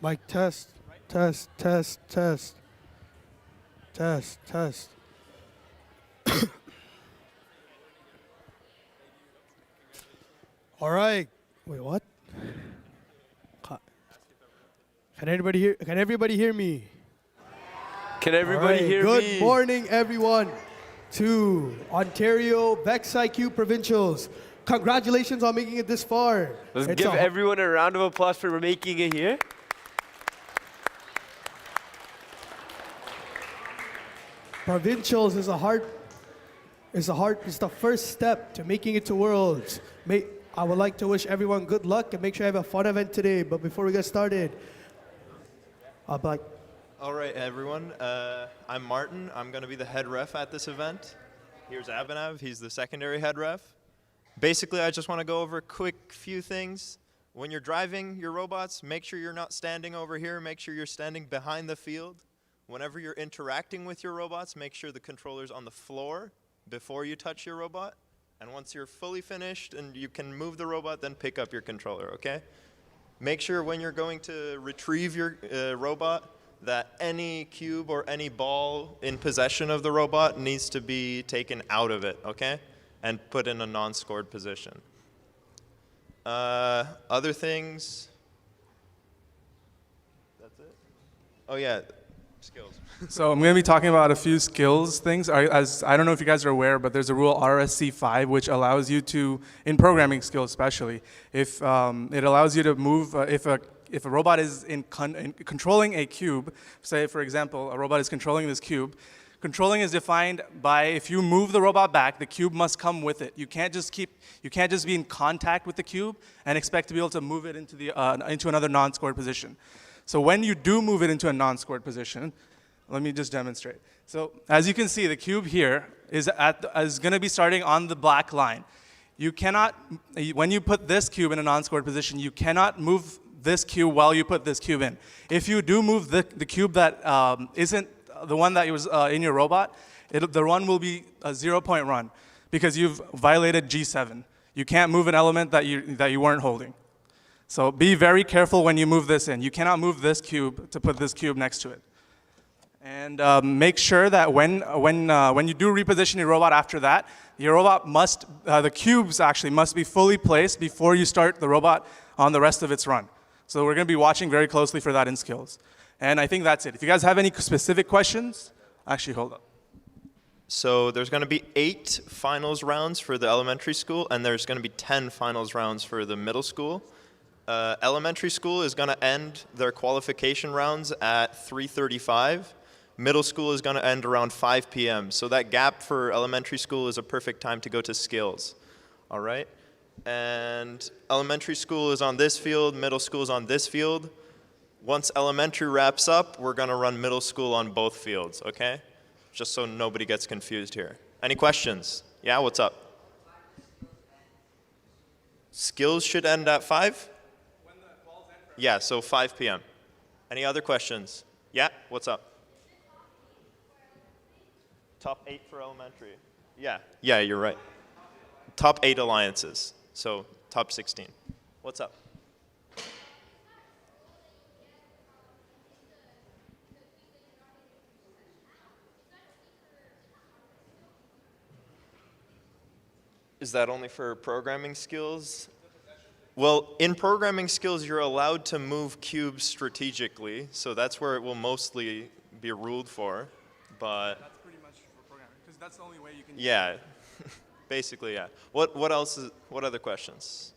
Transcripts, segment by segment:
Mic test, test, test, test, test, test. All right. Wait, what? Ca- Can anybody hear? Can everybody hear me? Can All everybody right. hear Good me? morning, everyone, to Ontario VEX IQ Provincials. Congratulations on making it this far. Let's It's give a everyone a round of applause for making it here. Provincials is the first step to making it to Worlds. I would like to wish everyone good luck and make sure you have a fun event today. But before we get started, I'd like. All right, everyone. I'm Martin. I'm going to be the head ref at this event. Here's Abhinav. He's the secondary head ref. Basically, I just want to go over a quick few things. When you're driving your robots, make sure you're not standing over here. Make sure you're standing behind the field. Whenever you're interacting with your robots, make sure the controller's on the floor before you touch your robot. And once you're fully finished and you can move the robot, then pick up your controller, okay? Make sure when you're going to retrieve your robot that any cube or any ball in possession of the robot needs to be taken out of it, okay? And put in a non-scored position. Other things, that's it? Oh yeah, skills. So I'm going to be talking about a few skills things. I don't know if you guys are aware, but there's a rule RSC5 which allows you to, in programming skills especially, if it allows you to move, if a robot is in controlling a cube, say for example, a robot is controlling this cube, controlling is defined by if you move the robot back, the cube must come with it. You can't just be in contact with the cube and expect to be able to move it into another non-scored position. So when you do move it into a non-scored position, let me just demonstrate. So as you can see, the cube here is going to be starting on the black line. You cannot, when you put this cube in a non-scored position, you cannot move this cube while you put this cube in. If you do move the cube that isn't the one that was in your robot, the run will be a 0-point run because you've violated G7. You can't move an element that you weren't holding. So be very careful when you move this in. You cannot move this cube to put this cube next to it. And make sure that when you do reposition your robot after that, your robot the cubes actually must be fully placed before you start the robot on the rest of its run. So we're going to be watching very closely for that in skills. And I think that's it. If you guys have any specific questions, actually hold up. So there's going to be 8 finals rounds for the elementary school, and there's going to be 10 finals rounds for the middle school. Elementary school is going to end their qualification rounds at 3:35. Middle school is going to end around 5 p.m. So that gap for elementary school is a perfect time to go to skills. All right? And elementary school is on this field, middle school is on this field. Once elementary wraps up, we're going to run middle school on both fields, okay? Just so nobody gets confused here. Any questions? Yeah, what's up? Skills should end at 5? Yeah, so 5 p.m. Any other questions? Yeah, what's up? Top 8 for elementary. Yeah, you're right. Top 8 alliances, so top 16. What's up? Is that only for programming skills? Well, in programming skills, you're allowed to move cubes strategically, so that's where it will mostly be ruled for, but... That's pretty much for programming, because that's the only way you can... Yeah, basically, yeah. What other questions?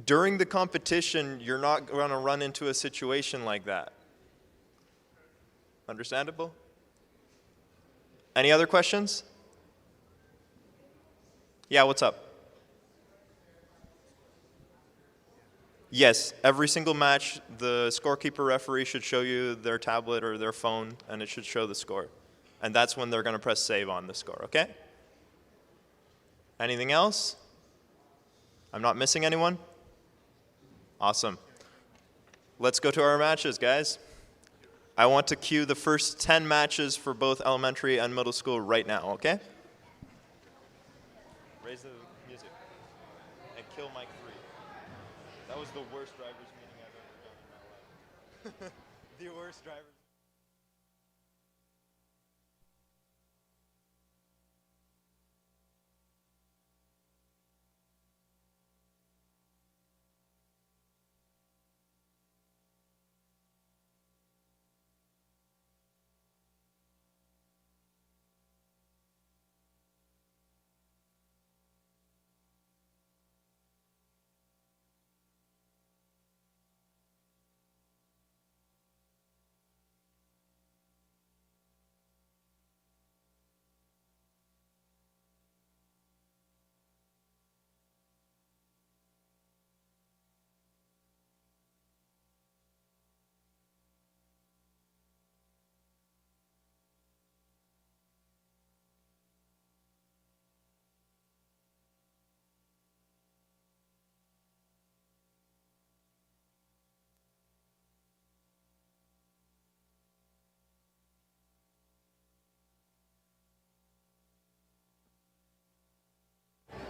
During the competition, you're not going to run into a situation like that. Understandable? Any other questions? Yeah, what's up? Yes, every single match, the scorekeeper referee should show you their tablet or their phone, and it should show the score. And that's when they're going to press save on the score, okay? Anything else? I'm not missing anyone? Awesome. Let's go to our matches, guys. I want to cue the first 10 matches for both elementary and middle school right now, okay? Ready? Raise the music. And kill Mike 3. That was the worst drivers meeting I've ever done in my life. The worst drivers.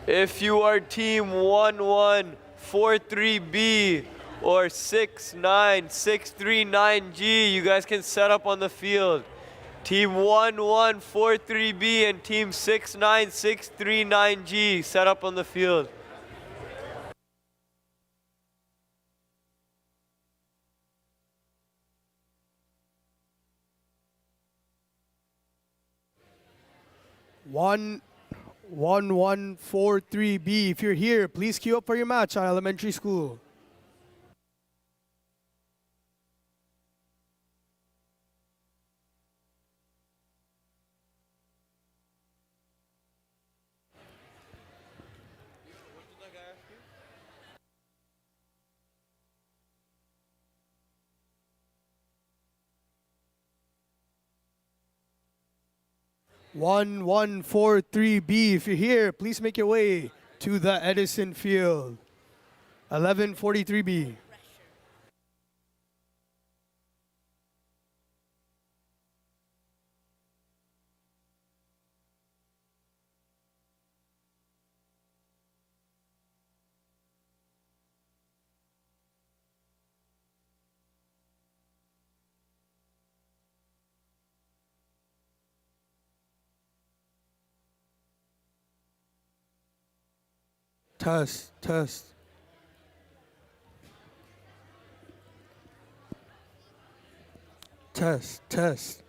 If you are team 1143B or 69639G, you guys can set up on the field. Team 1143B and team 69639G, set up on the field. One 1143B. If you're here, please queue up for your match at elementary school. One 143B. If you're here, please make your way to the Edison Field. 1143B. Test, test. Test, test.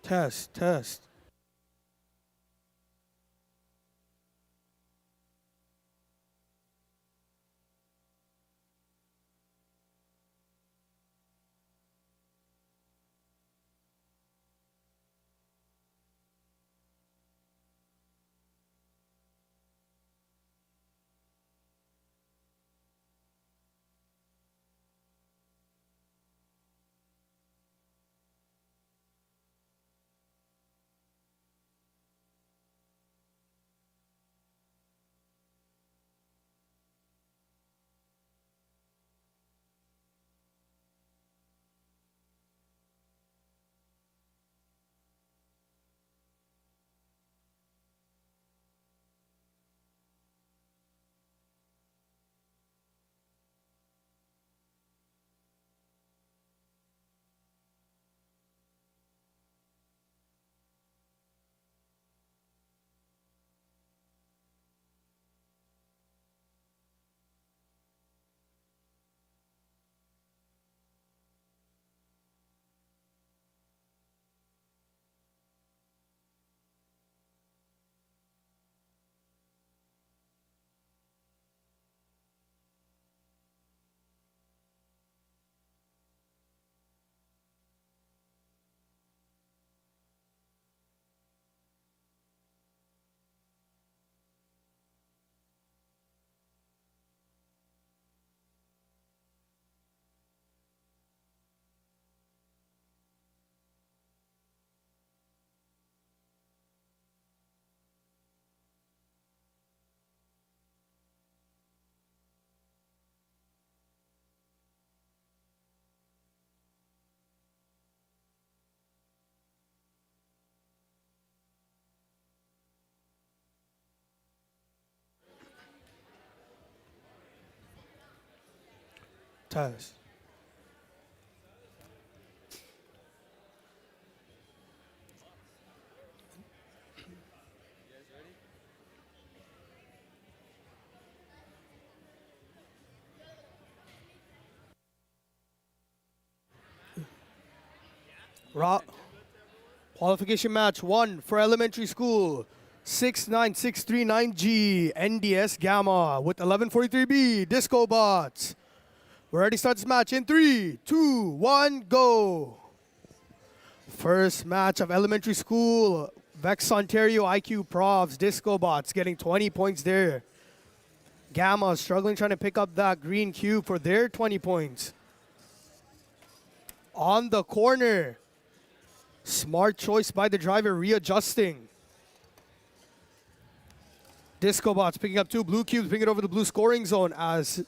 Test, test. Test. Qualification match 1 for elementary school. 69639G NDS Gamma with 1143B Disco Bots. We're ready to start this match in 3, 2, 1, go. First match of elementary school. VEX Ontario IQ Profs Disco Bots getting 20 points there. Gamma struggling trying to pick up that green cube for their 20 points. On the corner. Smart choice by the driver, readjusting. Disco Bots picking up 2 blue cubes, bring it over the blue scoring zone as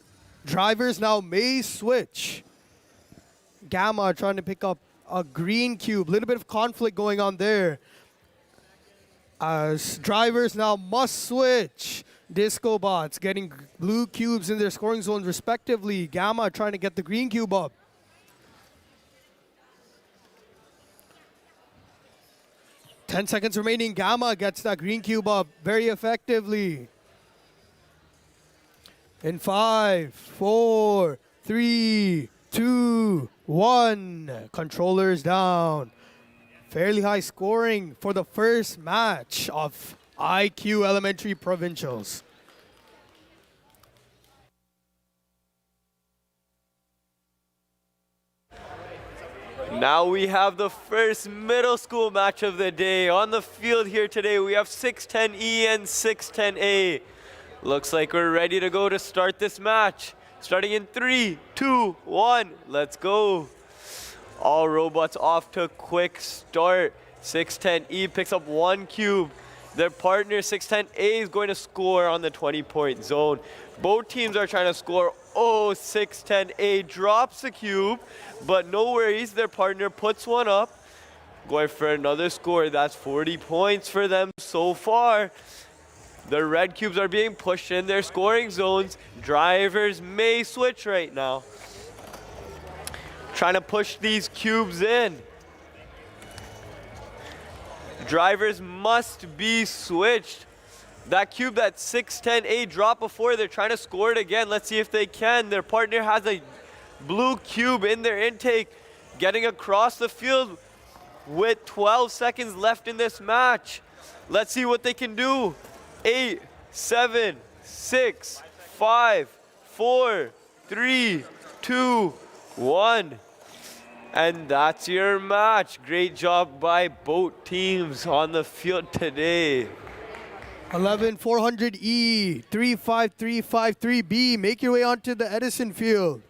drivers now may switch. Gamma trying to pick up a green cube. Little bit of conflict going on there. As drivers now must switch. Disco Bots getting blue cubes in their scoring zones respectively. Gamma trying to get the green cube up. Ten seconds remaining. Gamma gets that green cube up very effectively. In 5, 4, 3, 2, 1. Controllers down. Fairly high scoring for the first match of IQ Elementary Provincials. Now we have the first middle school match of the day. On the field here today, we have 610E and 610A. Looks like we're ready to go to start this match. Starting in 3, 2, 1, let's go. All robots off to a quick start. 610E picks up 1 cube. Their partner 610A is going to score on the 20-point zone. Both teams are trying to score. Oh, 610A drops the cube, but no worries, their partner puts one up. Going for another score. That's 40 points for them so far. The red cubes are being pushed in their scoring zones. Drivers may switch right now. Trying to push these cubes in. Drivers must be switched. That cube that 610A dropped before, they're trying to score it again. Let's see if they can. Their partner has a blue cube in their intake, getting across the field with 12 seconds left in this match. Let's see what they can do. 8, 7, 6, 5, 4, 3, 2, 1. And that's your match. Great job by both teams on the field today. 11400E, 35353B. Make your way onto the Edison field.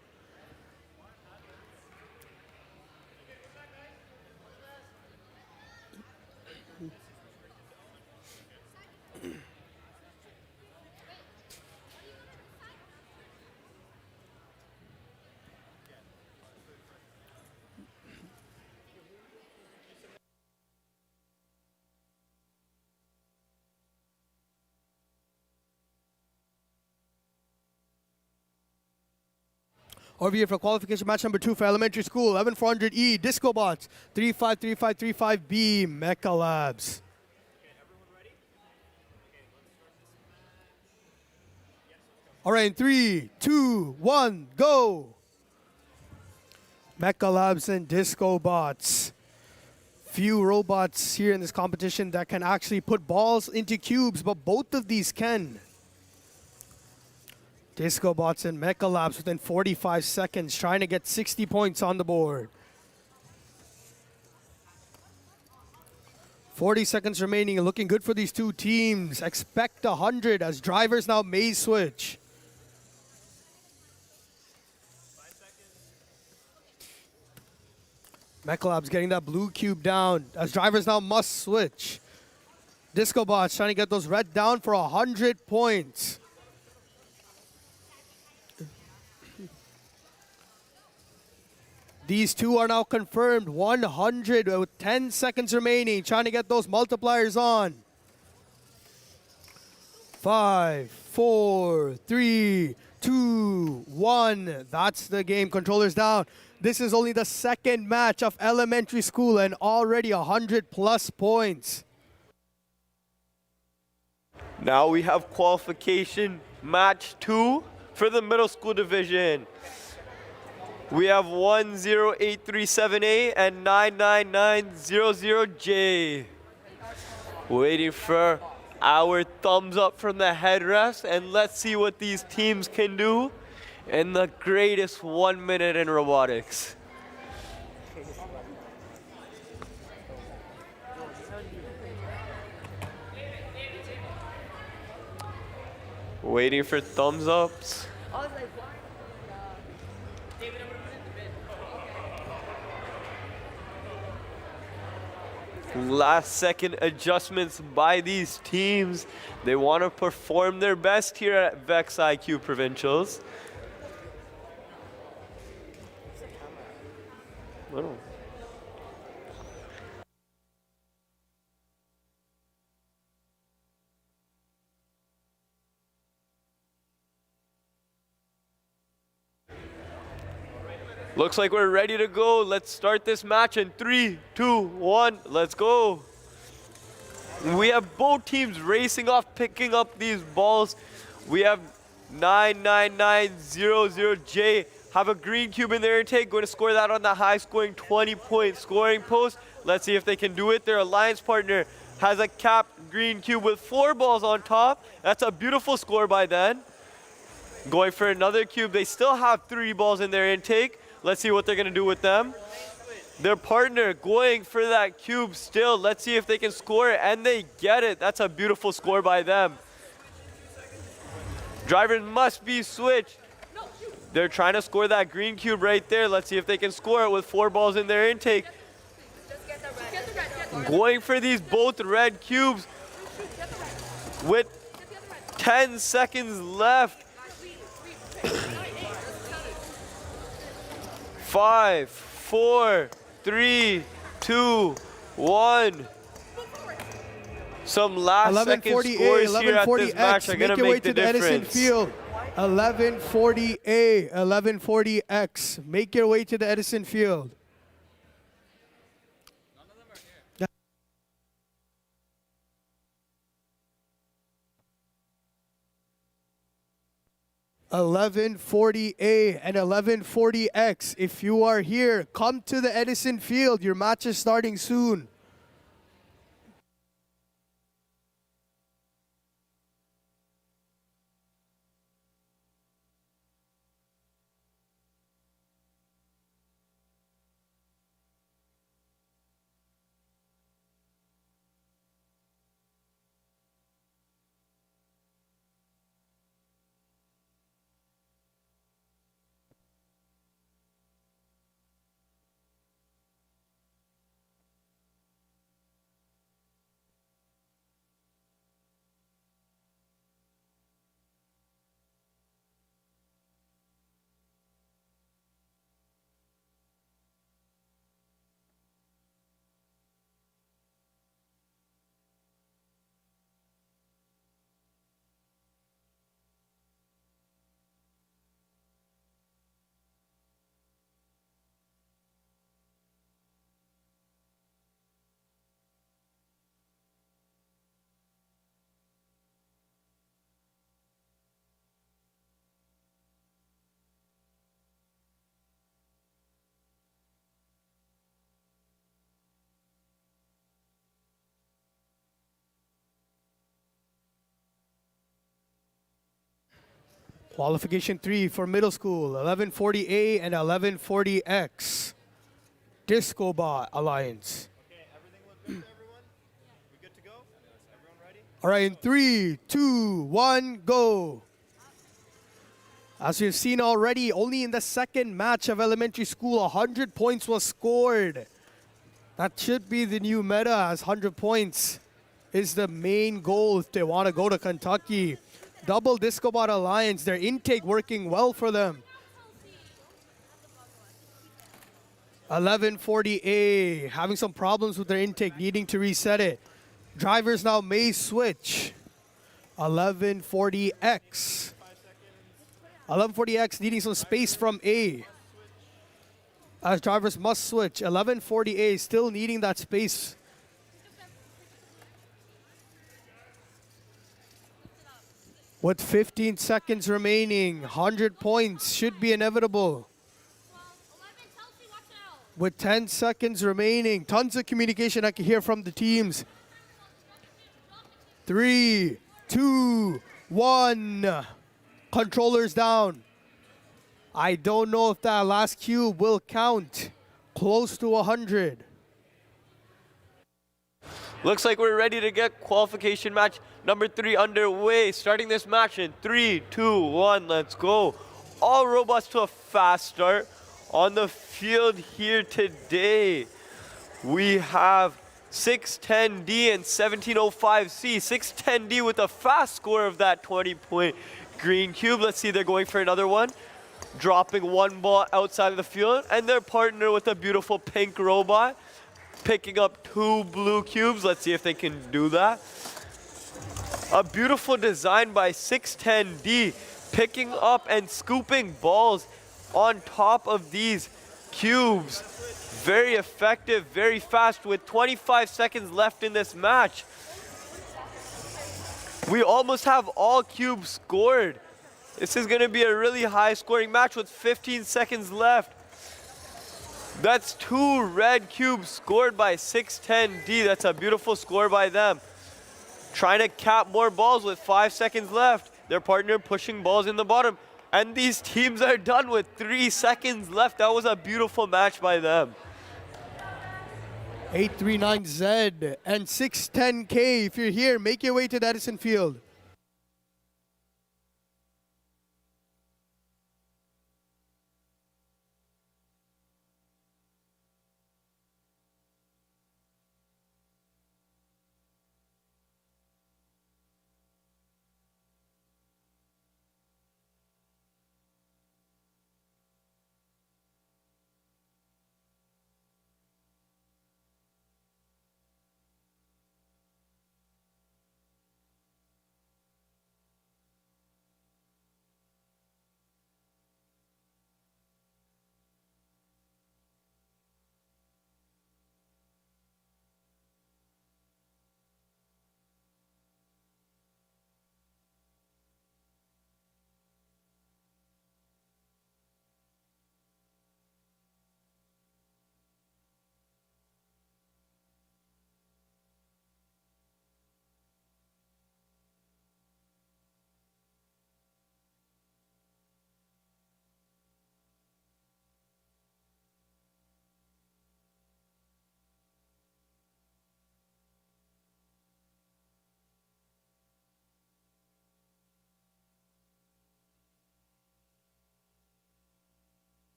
Over here for qualification match number 2 for elementary school, 11400E, Disco Bots, 353535B, Mecha Labs. All right, in 3, 2, 1, go. Mecha Labs and Disco Bots. Few robots here in this competition that can actually put balls into cubes, but both of these can. Disco Bots and Mecha Labs within 45 seconds, trying to get 60 points on the board. 40 seconds remaining, looking good for these two teams. Expect 100 as drivers now may switch. 5 seconds. Mecha Labs getting that blue cube down as drivers now must switch. Disco Bots trying to get those red down for 100 points. These two are now confirmed 100 with 10 seconds remaining, trying to get those multipliers on. 5, 4, 3, 2, 1. That's the game. Controllers down. This is only the second match of elementary school and already 100+ points. Now we have qualification match 2 for the middle school division. We have 10837A and 99900J. Waiting for our thumbs up from the head refs, and let's see what these teams can do in the greatest 1 minute in robotics. Waiting for thumbs ups. Last second adjustments by these teams. They want to perform their best here at VEX IQ Provincials. Oh. Looks like we're ready to go. Let's start this match in 3, 2, 1, let's go. We have both teams racing off, picking up these balls. We have 99900J have a green cube in their intake, going to score that on the high scoring 20-point scoring post. Let's see if they can do it. Their alliance partner has a capped green cube with 4 balls on top. That's a beautiful score by them. Going for another cube. They still have 3 balls in their intake. Let's see what they're going to do with them. Their partner going for that cube still. Let's see if they can score it, and they get it. That's a beautiful score by them. Drivers must be switched. They're trying to score that green cube right there. Let's see if they can score it with 4 balls in their intake. Going for these both red cubes with 10 seconds left. 5, 4, 3, 2, 1. Some last second 1140A, scores here at this match are going to make the Edison difference. Field. 1140A, 1140X. Make your way to the Edison Field. $1140A and 1140X. If you are here, come to the Edison Field. Your match is starting soon. Qualification 3 for middle school, 1140A and 1140X. Disco Bot Alliance. Okay, everything look good, everyone? We good to go? Everyone ready? All right, in 3, 2, 1, go. As you've seen already, only in the second match of elementary school, 100 points was scored. That should be the new meta, as 100 points is the main goal if they want to go to Kentucky. Double Disco Bot Alliance, their intake working well for them. 1140A, having some problems with their intake, needing to reset it. Drivers now may switch. 1140X. 1140X needing some space from A. As drivers must switch. 1140A still needing that space. With 15 seconds remaining, 100 points should be inevitable. With 10 seconds remaining, tons of communication I can hear from the teams. 3, 2, 1. Controllers down. I don't know if that last cube will count. Close to 100. Looks like we're ready to get qualification match number 3 underway. Starting this match in 3, 2, 1, let's go. All robots to a fast start. On the field here today, we have 610D and 1705C. 610D with a fast score of that 20-point green cube. Let's see, they're going for another one. Dropping one ball outside of the field, and their partner with a beautiful pink robot. Picking up 2 blue cubes. Let's see if they can do that. A beautiful design by 610D, picking up and scooping balls on top of these cubes. Very effective, very fast with 25 seconds left in this match. We almost have all cubes scored. This is going to be a really high scoring match with 15 seconds left. That's 2 red cubes scored by 610D. That's a beautiful score by them. Trying to cap more balls with 5 seconds left. Their partner pushing balls in the bottom. And these teams are done with 3 seconds left. That was a beautiful match by them. 839Z and 610K. If you're here, make your way to the Edison Field.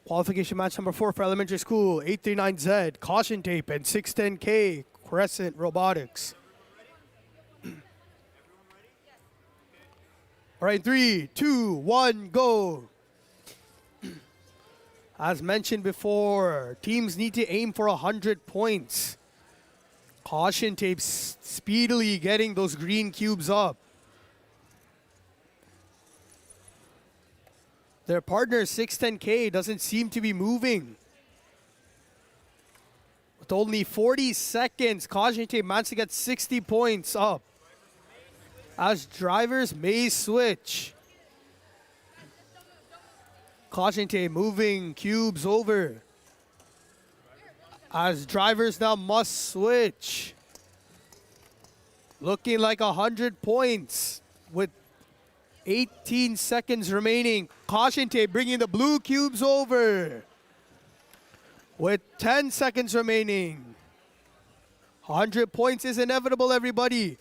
Qualification match number 4 for elementary school, 839Z, caution tape, and 610K, Crescent Robotics. All right, 3, 2, 1, go. As mentioned before, teams need to aim for 100 points. Caution tape speedily getting those green cubes up. Their partner, 610K, doesn't seem to be moving. With only 40 seconds, caution tape managed to get 60 points up. As drivers may switch. Caution tape moving cubes over. As drivers now must switch. Looking like 100 points with 18 seconds remaining. Caution tape bringing the blue cubes over. With 10 seconds remaining. 100 points is inevitable, everybody.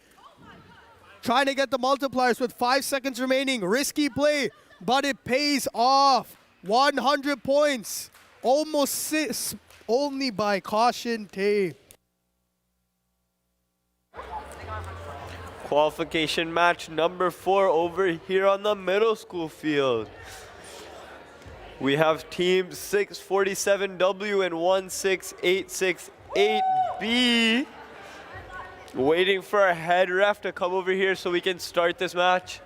Trying to get the multipliers with 5 seconds remaining. Risky play, but it pays off. 100 points. Almost 6, only by caution tape. Qualification match number 4 over here on the middle school field. We have teams 647W and 16868B waiting for our head ref to come over here so we can start this match.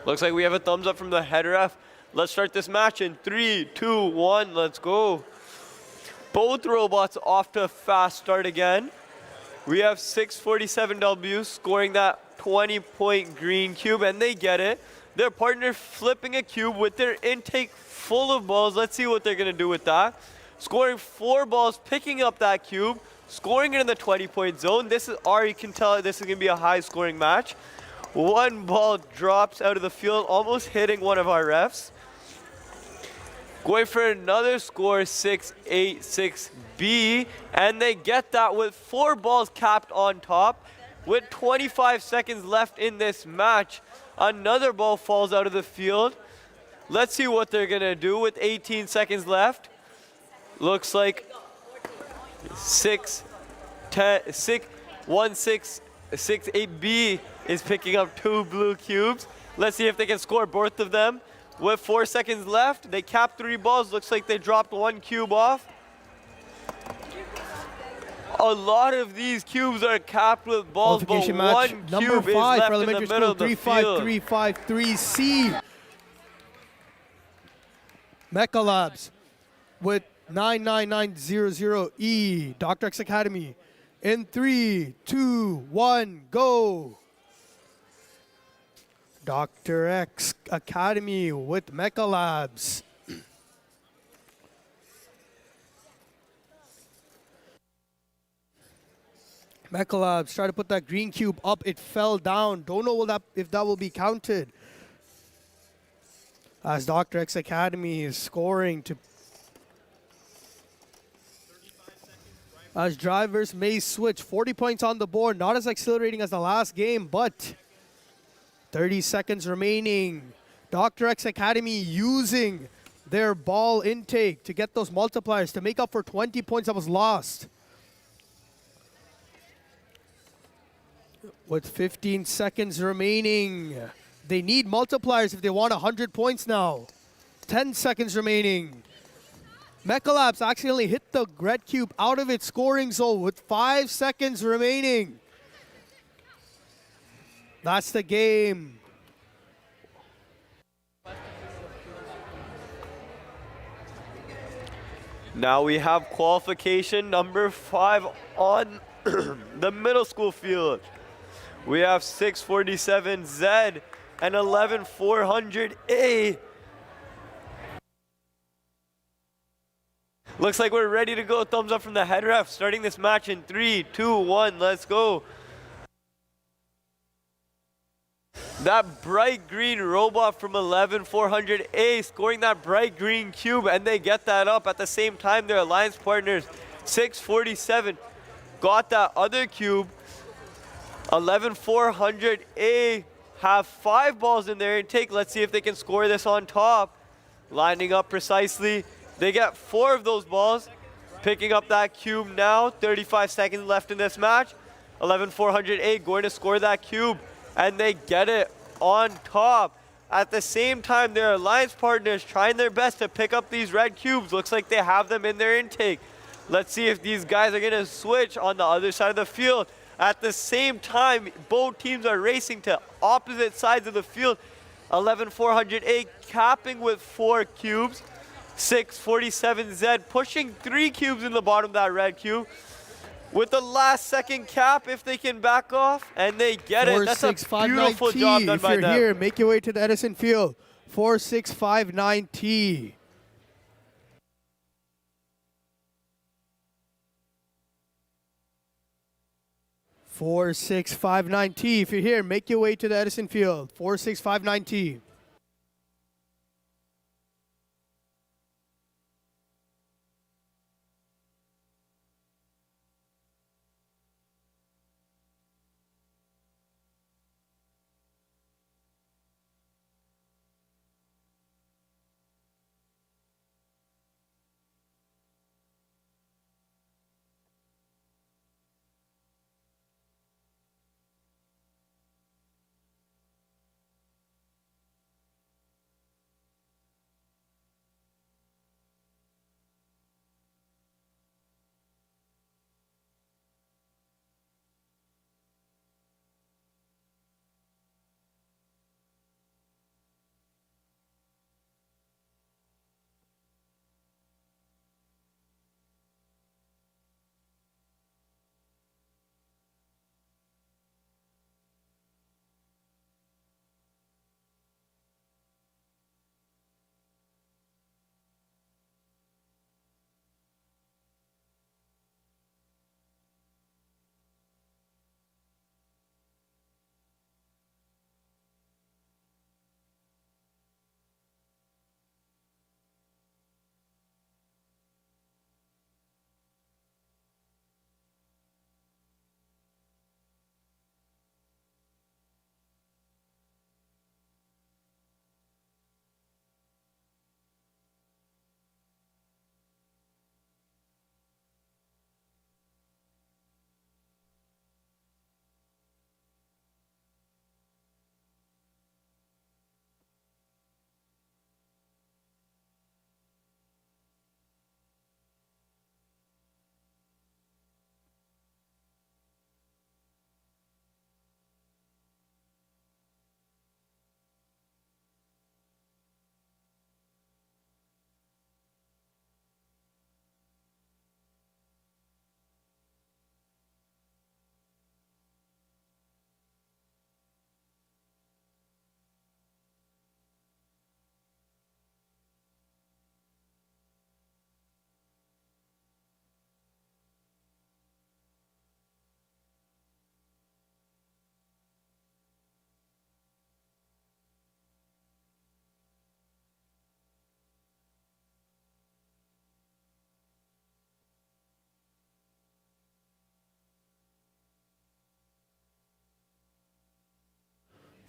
Looks like we have a thumbs up from the head ref. Let's start this match in 3, 2, 1, let's go. Both robots off to a fast start again. We have 647W scoring that 20-point green cube, and they get it. Their partner flipping a cube with their intake full of balls. Let's see what they're gonna do with that. Scoring 4 balls, picking up that cube, scoring it in the 20-point zone. This is already, you can tell this is gonna be a high-scoring match. 1 ball drops out of the field, almost hitting one of our refs. Going for another score, 6-8-6B, and they get that with 4 balls capped on top. With 25 seconds left in this match, another ball falls out of the field. Let's see what they're gonna do with 18 seconds left. Looks like 8B is picking up 2 blue cubes. Let's see if they can score both of them. With 4 seconds left, they capped 3 balls. Looks like they dropped 1 cube off. A lot of these cubes are capped with balls, but Qualification match 1 number cube is 5 left for in the elementary middle school, of the field. 35353C. Mecha Labs with 99900E. Dr. X Academy in 3, 2, 1, go. Dr. X Academy with Mecha Labs. Mecha Labs try to put that green cube up. It fell down. Don't know if that will be counted. As Dr. X Academy is scoring to. As drivers may switch, 40 points on the board. Not as exhilarating as the last game, but 30 seconds remaining. Dr. X Academy using their ball intake to get those multipliers to make up for 20 points that was lost. With 15 seconds remaining. They need multipliers if they want 100 points now. 10 seconds remaining. Mecha Labs accidentally hit the red cube out of its scoring zone with 5 seconds remaining. That's the game. Now we have qualification number 5 on the middle school field. We have 647Z and 11400A. Looks like we're ready to go. Thumbs up from the head ref. Starting this match in 3, 2, 1, let's go. That bright green robot from 11400A scoring that bright green cube, and they get that up. At the same time, their alliance partners, 647, got that other cube. 11400A have 5 balls in their intake. Let's see if they can score this on top. Lining up precisely. They get 4 of those balls. Picking up that cube now. 35 seconds left in this match. 11400A going to score that cube, and they get it on top. At the same time, their alliance partners trying their best to pick up these red cubes. Looks like they have them in their intake. Let's see if these guys are going to switch on the other side of the field. At the same time, both teams are racing to opposite sides of the field. 11400A capping with 4 cubes. 647Z pushing 3 cubes in the bottom of that red cube. With the last second cap, if they can back off, and they get it. That's a beautiful job done by them. If you're here, make your way to the Edison field. 4659T. (4659T). If you're here, make your way to the Edison field. 4659T.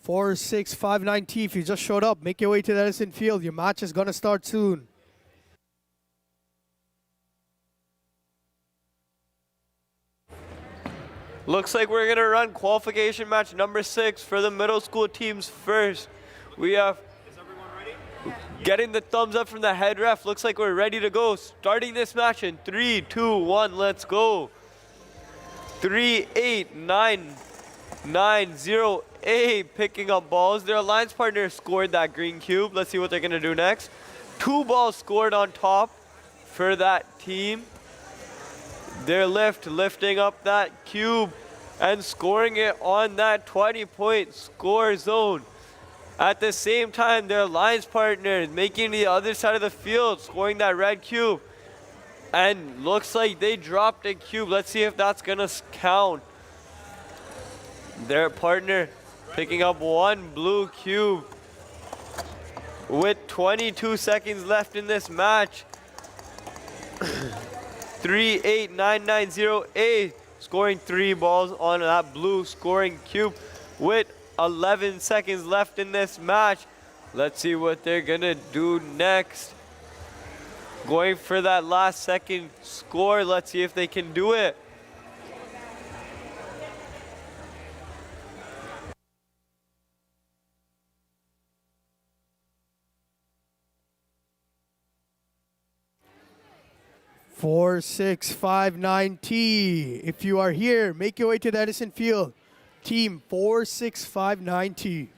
4659T, if you just showed up, make your way to the Edison Field. Your match is going to start soon. Looks like we're gonna run qualification match number 6 for the middle school teams first. We have getting the thumbs up from the head ref. Looks like we're ready to go. Starting this match in 3, 2, 1, let's go. 3-8-9-9-0-A picking up balls. Their alliance partner scored that green cube. Let's see what they're gonna do next. 2 balls scored on top for that team. They're lifting up that cube and scoring it on that 20-point score zone. At the same time, their alliance partner making the other side of the field, scoring that red cube. And looks like they dropped a cube. Let's see if that's gonna count. Their partner picking up 1 blue cube with 22 seconds left in this match. 3-8-9-9-0-A scoring 3 balls on that blue scoring cube with 11 seconds left in this match. Let's see what they're gonna do next. Going for that last second score. Let's see if they can do it. Four, 6, 5, 9T. If you are here, make your way to the Edison Field. Team 4659T.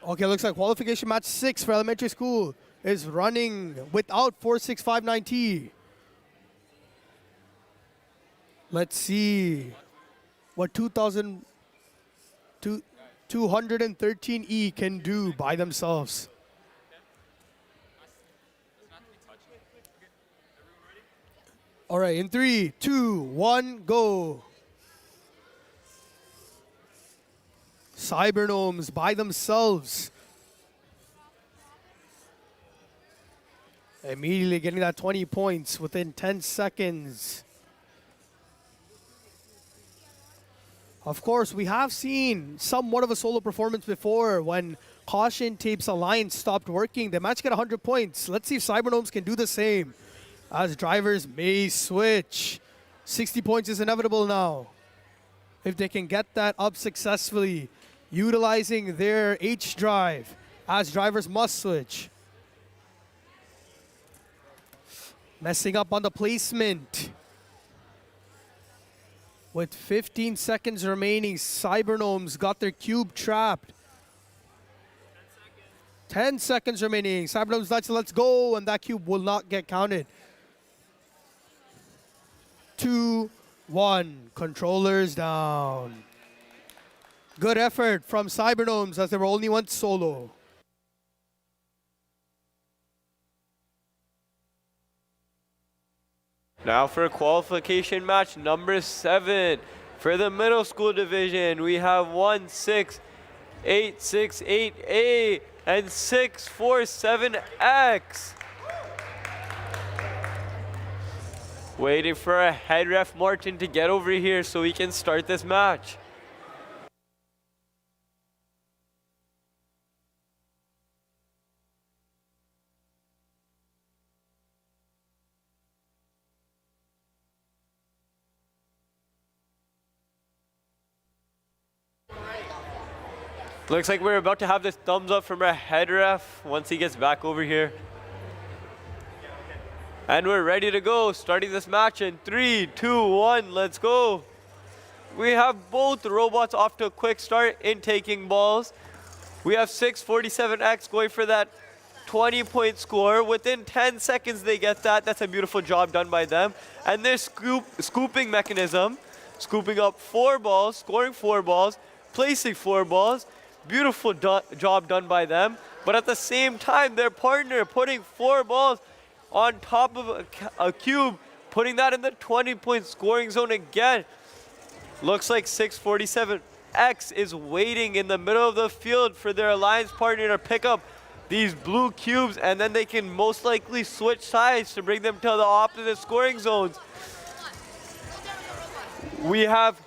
Okay, looks like qualification match 6 for elementary school is running without 4659T. Let's see what 213E can do by themselves. All right, in 3, 2, 1, go. Cybergnomes by themselves. Immediately getting that 20 points within 10 seconds. Of course, we have seen somewhat of a solo performance before when Caution Tape's alliance stopped working. They managed to get 100 points. Let's see if Cybergnomes can do the same. As drivers may switch. 60 points is inevitable now. If they can get that up successfully, utilizing their H drive, as drivers must switch. Messing up on the placement. With 15 seconds remaining, Cybergnomes got their cube trapped. 10 seconds remaining. Cybergnomes, let's go, and that cube will not get counted. 2, 1. Controllers down. Good effort from Cybergnomes as there were only one solo. Now for qualification match number 7. For the middle school division, we have 1-6-8-6-8-A and 6-4-7-X. Waiting for a head ref Martin to get over here so we can start this match. Looks like we're about to have this thumbs up from our head ref once he gets back over here. And we're ready to go, starting this match in 3, 2, 1, let's go. We have both robots off to a quick start in taking balls. We have 647X going for that 20-point score. Within 10 seconds they get that. That's a beautiful job done by them. And their scooping mechanism, scooping up 4 balls, scoring 4 balls, placing 4 balls. Beautiful job done by them. But at the same time, their partner putting 4 balls on top of a cube, putting that in the 20-point scoring zone again. Looks like 647X is waiting in the middle of the field for their alliance partner to pick up these blue cubes, and then they can most likely switch sides to bring them to the opposite scoring zones. We have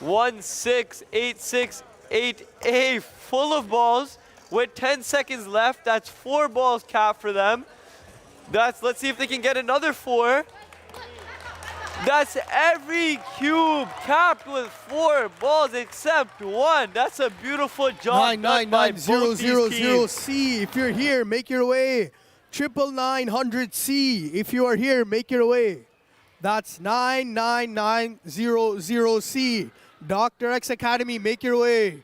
16868A full of balls with 10 seconds left. That's 4 balls capped for them. Let's see if they can get another 4. That's every cube capped with 4 balls except 1. That's a beautiful job done by both these teams. 99900C. If you're here, make your way. 99900C. If you are here, make your way. That's 99900C. Dr. X Academy, make your way.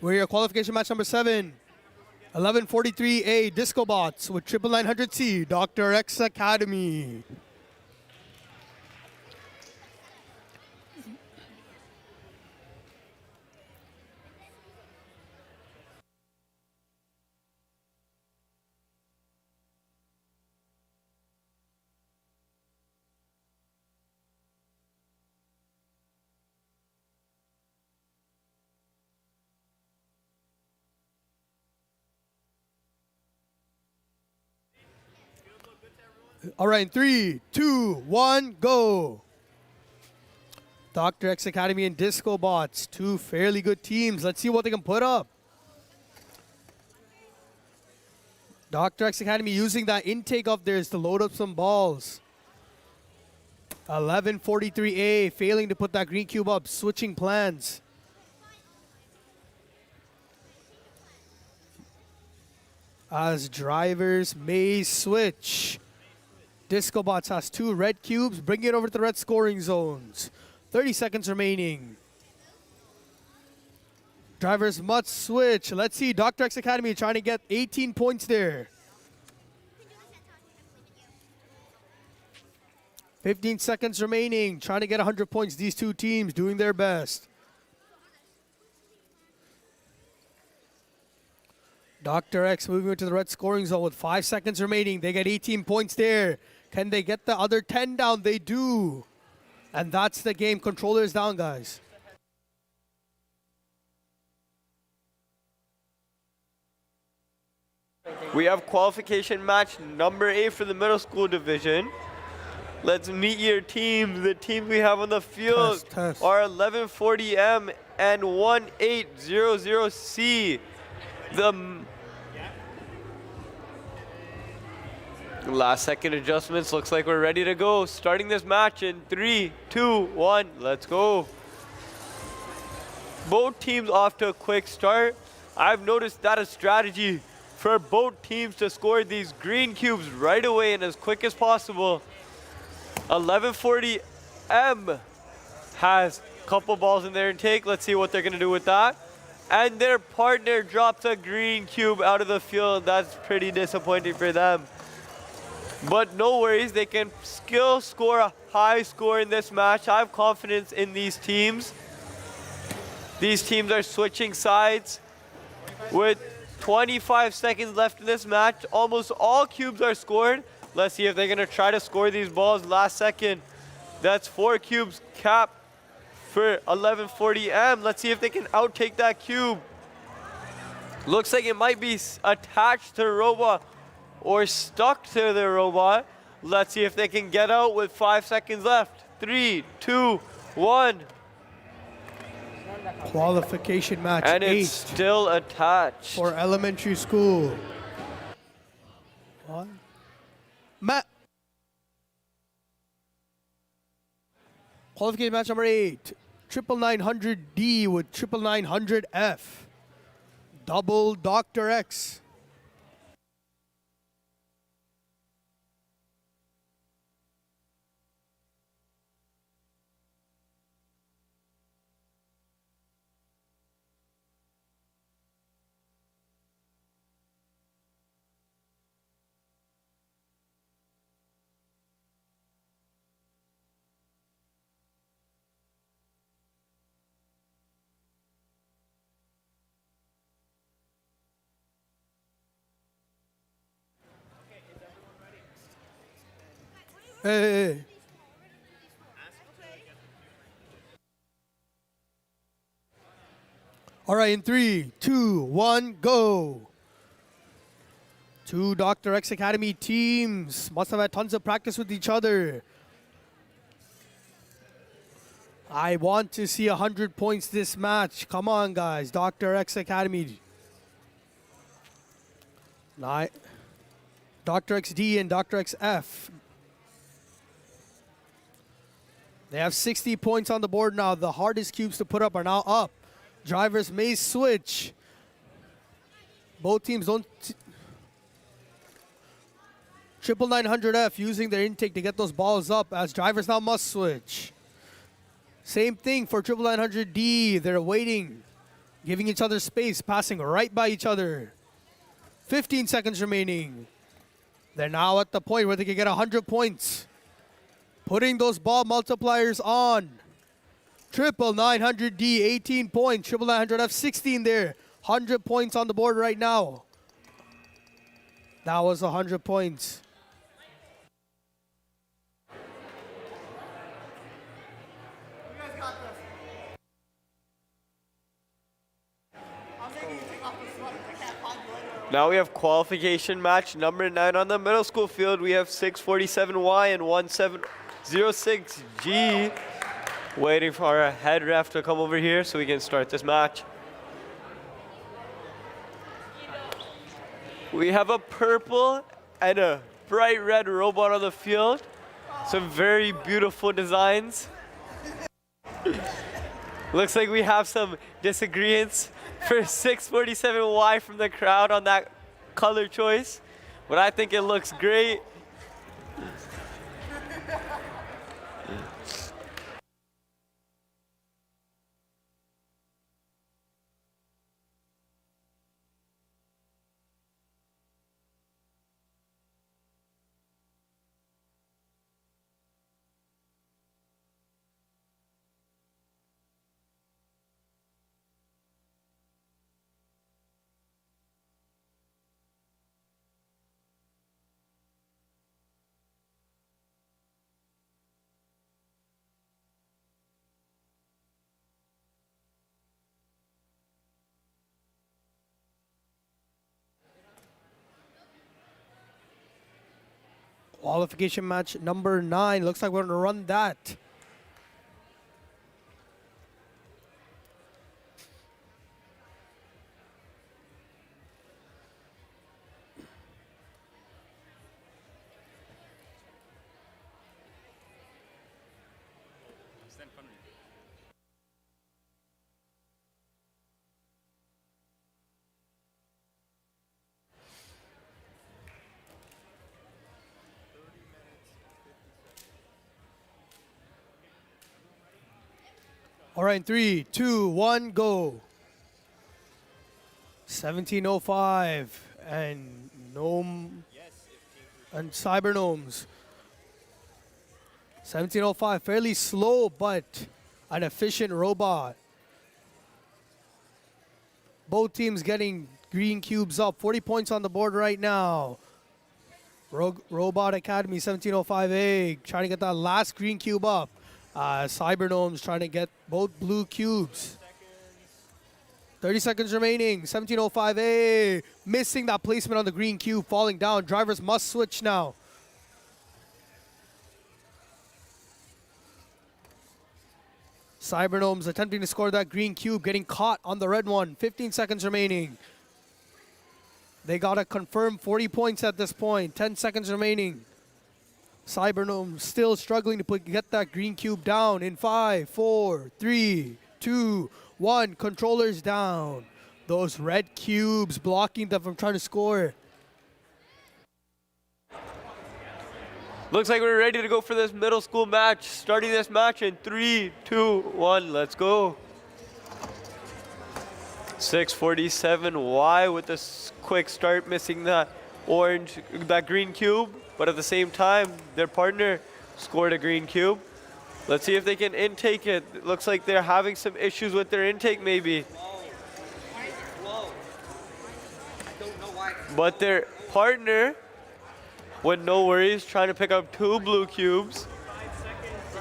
We're here, qualification match number 7. 1143A Disco Bots with 99900C, Dr. X Academy. All right, in 3, 2, 1, go. Dr. X Academy and Disco Bots, 2 fairly good teams. Let's see what they can put up. Dr. X Academy using that intake of theirs to load up some balls. 1143A failing to put that green cube up, switching plans. As drivers may switch. Disco Bots has 2 red cubes. Bring it over to the red scoring zones. 30 seconds remaining. Drivers must switch. Let's see. Dr. X Academy trying to get 18 points there. 15 seconds remaining. Trying to get 100 points. These 2 teams doing their best. Dr. X moving into the red scoring zone with 5 seconds remaining. They get 18 points there. Can they get the other 10 down? They do. And that's the game. Controllers down, guys. We have qualification match number 8 for the middle school division. Let's meet your teams. The teams we have on the field are 1140M and 1800C. The last second adjustments. Looks like we're ready to go. Starting this match in 3, 2, 1. Let's go. Both teams off to a quick start. I've noticed that a strategy for both teams to score these green cubes right away and as quick as possible. 1140M has a couple balls in their intake. Let's see what they're going to do with that. And their partner drops a green cube out of the field. That's pretty disappointing for them. But no worries, they can still score a high score in this match. I have confidence in these teams. These teams are switching sides. With 25 seconds left in this match, almost all cubes are scored. Let's see if they're going to try to score these balls last second. That's 4 cubes capped for 1140M. Let's see if they can outtake that cube. Looks like it might be attached to the robot or stuck to the robot. Let's see if they can get out with 5 seconds left. 3, 2, 1. Qualification match And 8 it's still attached. for elementary school. One. Qualification match number 8. 99900D with 99900F. Double Dr. X. Hey. All right, in 3, 2, 1, go. Two Dr. X Academy teams must have had tons of practice with each other. I want to see 100 points this match. Come on, guys. Dr. X Academy. Dr. XD and Dr. XF. They have 60 points on the board now. The hardest cubes to put up are now up. Drivers may switch. Both teams don't... 99900F using their intake to get those balls up as drivers now must switch. Same thing for 99900D. They're waiting, giving each other space, passing right by each other. 15 seconds remaining. They're now at the point where they can get 100 points. Putting those ball multipliers on. 99900D, 18 points. 99900F, 16 there. 100 points on the board right now. That was 100 points. Now we have qualification match number 9 on the middle school field. We have 647Y and 1706G. Waiting for our head ref to come over here so we can start this match. We have a purple and a bright red robot on the field. Some very beautiful designs. Looks like we have some disagreements for 647Y from the crowd on that color choice, but I think it looks great. Qualification match number 9. Looks like we're going to run that. All right, 3, 2, 1, go. 1705 and Gnome and Cyber Gnomes. 1705, fairly slow, but an efficient robot. Both teams getting green cubes up. 40 points on the board right now. Robot Academy 1705A trying to get that last green cube up. Cyber Gnomes trying to get both blue cubes. 30 seconds remaining. 1705A missing that placement on the green cube, falling down. Drivers must switch now. Cybergnomes attempting to score that green cube, getting caught on the red one. 15 seconds remaining. They got to confirm 40 points at this point. 10 seconds remaining. Cybergnome still struggling to get that green cube down in 5, 4, 3, 2, 1. Controllers down. Those red cubes blocking them from trying to score. Looks like we're ready to go for this middle school match. Starting this match in 3, 2, 1. Let's go. 647Y with this quick start, missing that green cube. But at the same time, their partner scored a green cube. Let's see if they can intake it. It looks like they're having some issues with their intake maybe. But their partner, with no worries, trying to pick up 2 blue cubes.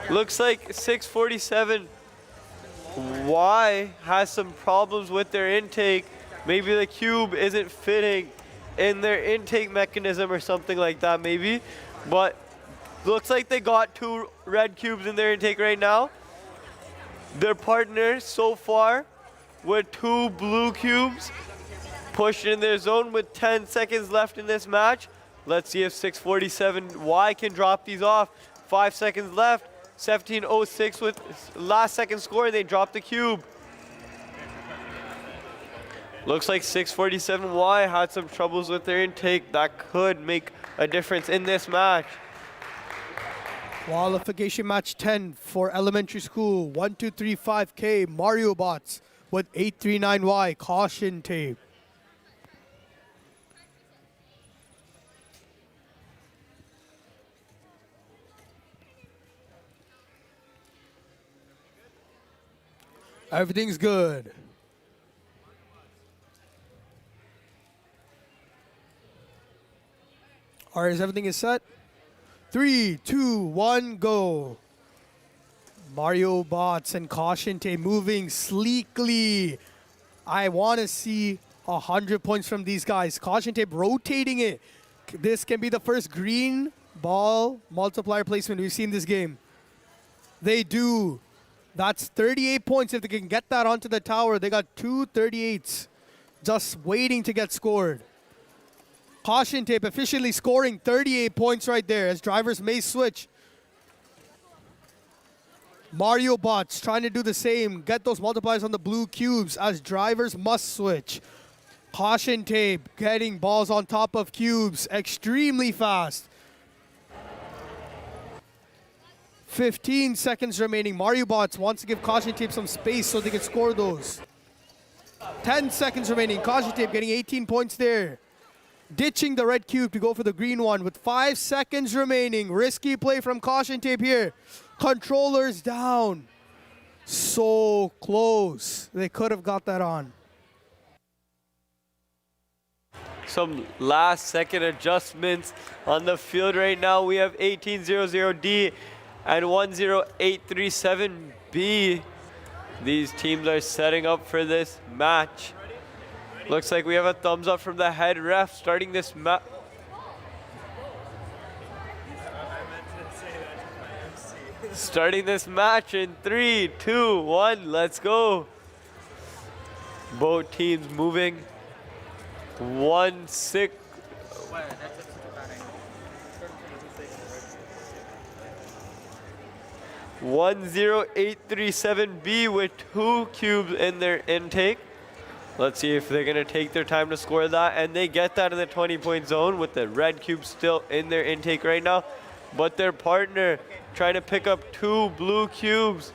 Looks like 647Y has some problems with their intake. Maybe the cube isn't fitting in their intake mechanism or something like that maybe. But looks like they got 2 red cubes in their intake right now. Their partner so far with 2 blue cubes, pushed in their zone with 10 seconds left in this match. Let's see if 647Y can drop these off. 5 seconds left. 17:06 with last second score. They dropped the cube. Looks like 647Y had some troubles with their intake. That could make a difference in this match. Qualification match 10 for elementary school. 1235K Mario Bots with 839Y caution tape. Everything's good. All right, everything is set. 3, 2, 1, go. Mario Bots and caution tape moving sleekly. I want to see 100 points from these guys. Caution tape rotating it. This can be the first green ball multiplier placement we've seen in this game. They do. That's 38 points. If they can get that onto the tower, they got 2 38s just waiting to get scored. Caution tape officially scoring 38 points right there as drivers may switch. Mario Bots trying to do the same. Get those multipliers on the blue cubes as drivers must switch. Caution tape getting balls on top of cubes extremely fast. 15 seconds remaining. Mario Bots wants to give caution tape some space so they can score those. 10 seconds remaining. Caution tape getting 18 points there. Ditching the red cube to go for the green one with 5 seconds remaining. Risky play from caution tape here. Controllers down. So close. They could have got that on. Some last second adjustments on the field right now. We have 1800D and 10837B. These teams are setting up for this match. Looks like we have a thumbs up from the head ref starting this match. Starting this match in 3, 2, 1, let's go. Both teams moving. 10837B with 2 cubes in their intake. Let's see if they're going to take their time to score that. And they get that in the 20-point zone with the red cube still in their intake right now. But their partner trying to pick up 2 blue cubes.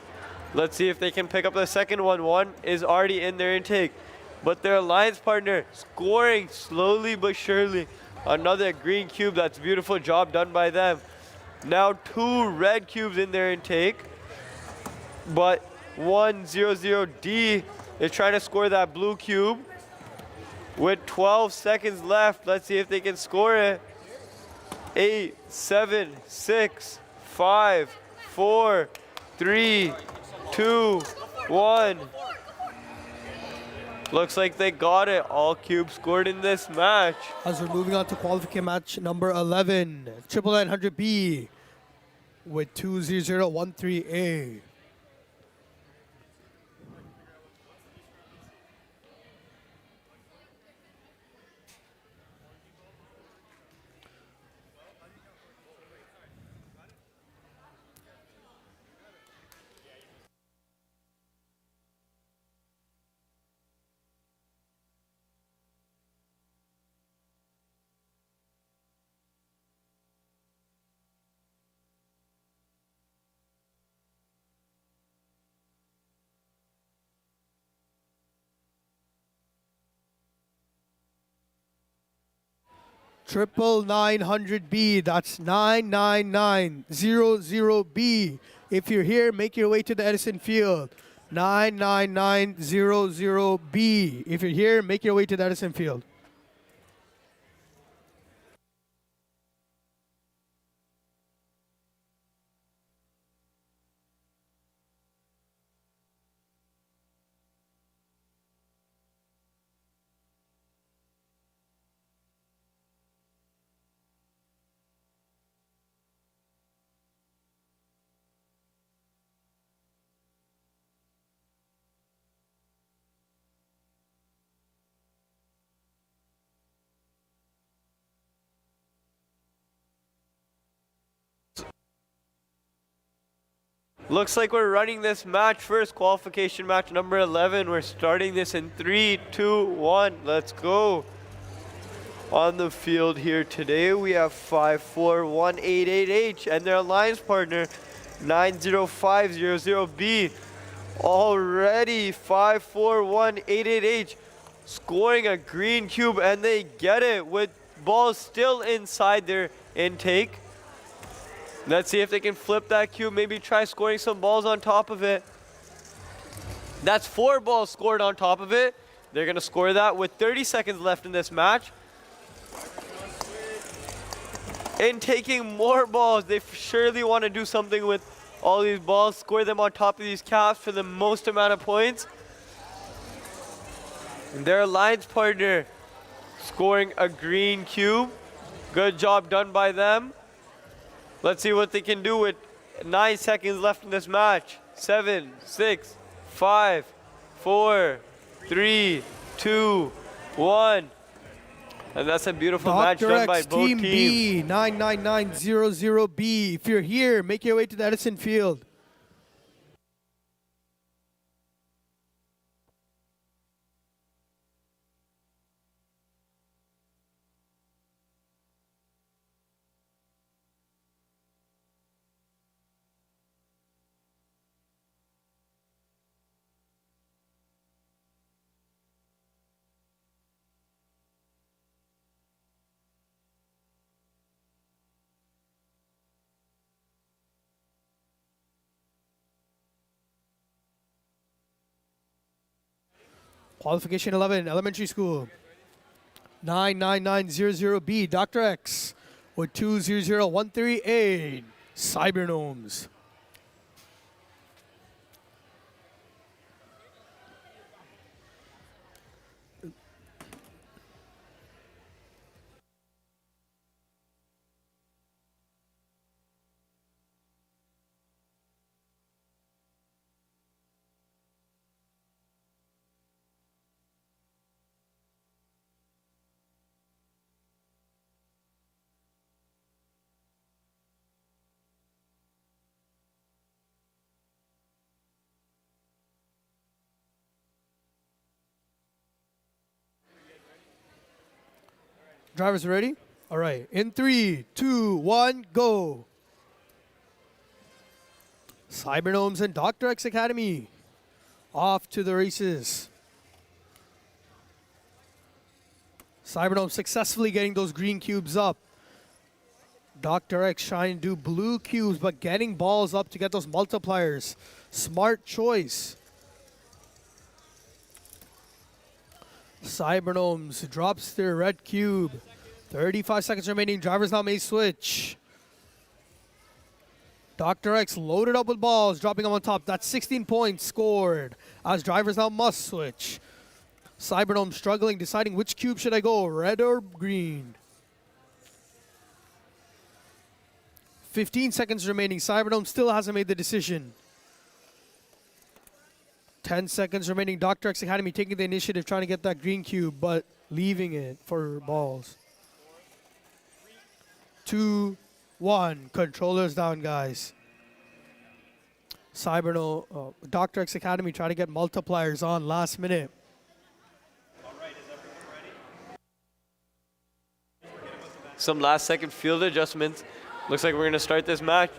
Let's see if they can pick up the second one. One is already in their intake. But their alliance partner scoring slowly but surely. Another green cube. That's a beautiful job done by them. Now 2 red cubes in their intake. But 100D is trying to score that blue cube. With 12 seconds left, let's see if they can score it. 8, 7, 6, 5, 4, 3, 2, 1. Looks like they got it. All cubes scored in this match. As we're moving on to qualification match number 11, 99900B with 20013A. 99900B. That's 99900B. If you're here, make your way to the Edison Field. 99900B. If you're here, make your way to the Edison Field. Looks like we're running this match first, qualification match number 11. We're starting this in 3, 2, 1. Let's go. On the field here today, we have 54188H and their alliance partner 90500B. Already 54188H scoring a green cube, and they get it with balls still inside their intake. Let's see if they can flip that cube, maybe try scoring some balls on top of it. That's 4 balls scored on top of it. They're gonna score that with 30 seconds left in this match. And taking more balls, they surely wanna do something with all these balls, score them on top of these caps for the most amount of points. And their alliance partner scoring a green cube. Good job done by them. Let's see what they can do with 9 seconds left in this match. 7, 6, 5, 4, 3, 2, 1. And that's a beautiful match done by both Team teams. B, 99900B. If you're here, make your way to the Edison Field. Qualification 11, elementary school. 99900B, Dr. X with 200138, Cybergnomes. Drivers ready? All right. In 3, 2, 1, go. Cybergnomes and Dr. X Academy off to the races. Cybergnomes successfully getting those green cubes up. Dr. X trying to do blue cubes, but getting balls up to get those multipliers. Smart choice. Cybergnomes drops their red cube. 35 seconds remaining. Drivers now may switch. Dr. X loaded up with balls, dropping them on top. That's 16 points scored as drivers now must switch. Cybergnome struggling, deciding which cube should I go, red or green. 15 seconds remaining. Cybergnome still hasn't made the decision. 10 seconds remaining. Dr. X Academy taking the initiative, trying to get that green cube, but leaving it for balls. 2, 1. Controllers down, guys. Cybergnome, Dr. X Academy trying to get multipliers on last minute. Some last second field adjustments. Looks like we're gonna start this match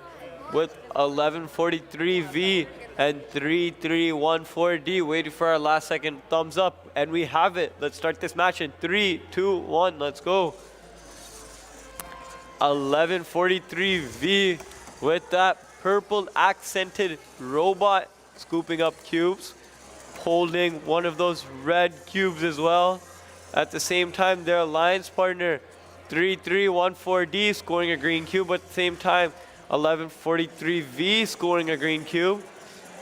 with 1143V and 3314D, waiting for our last second thumbs up, and we have it. Let's start this match in 3, 2, 1, let's go. 1143V with that purple accented robot scooping up cubes, holding one of those red cubes as well. At the same time, their alliance partner 3314D scoring a green cube, but at the same time 1143V scoring a green cube.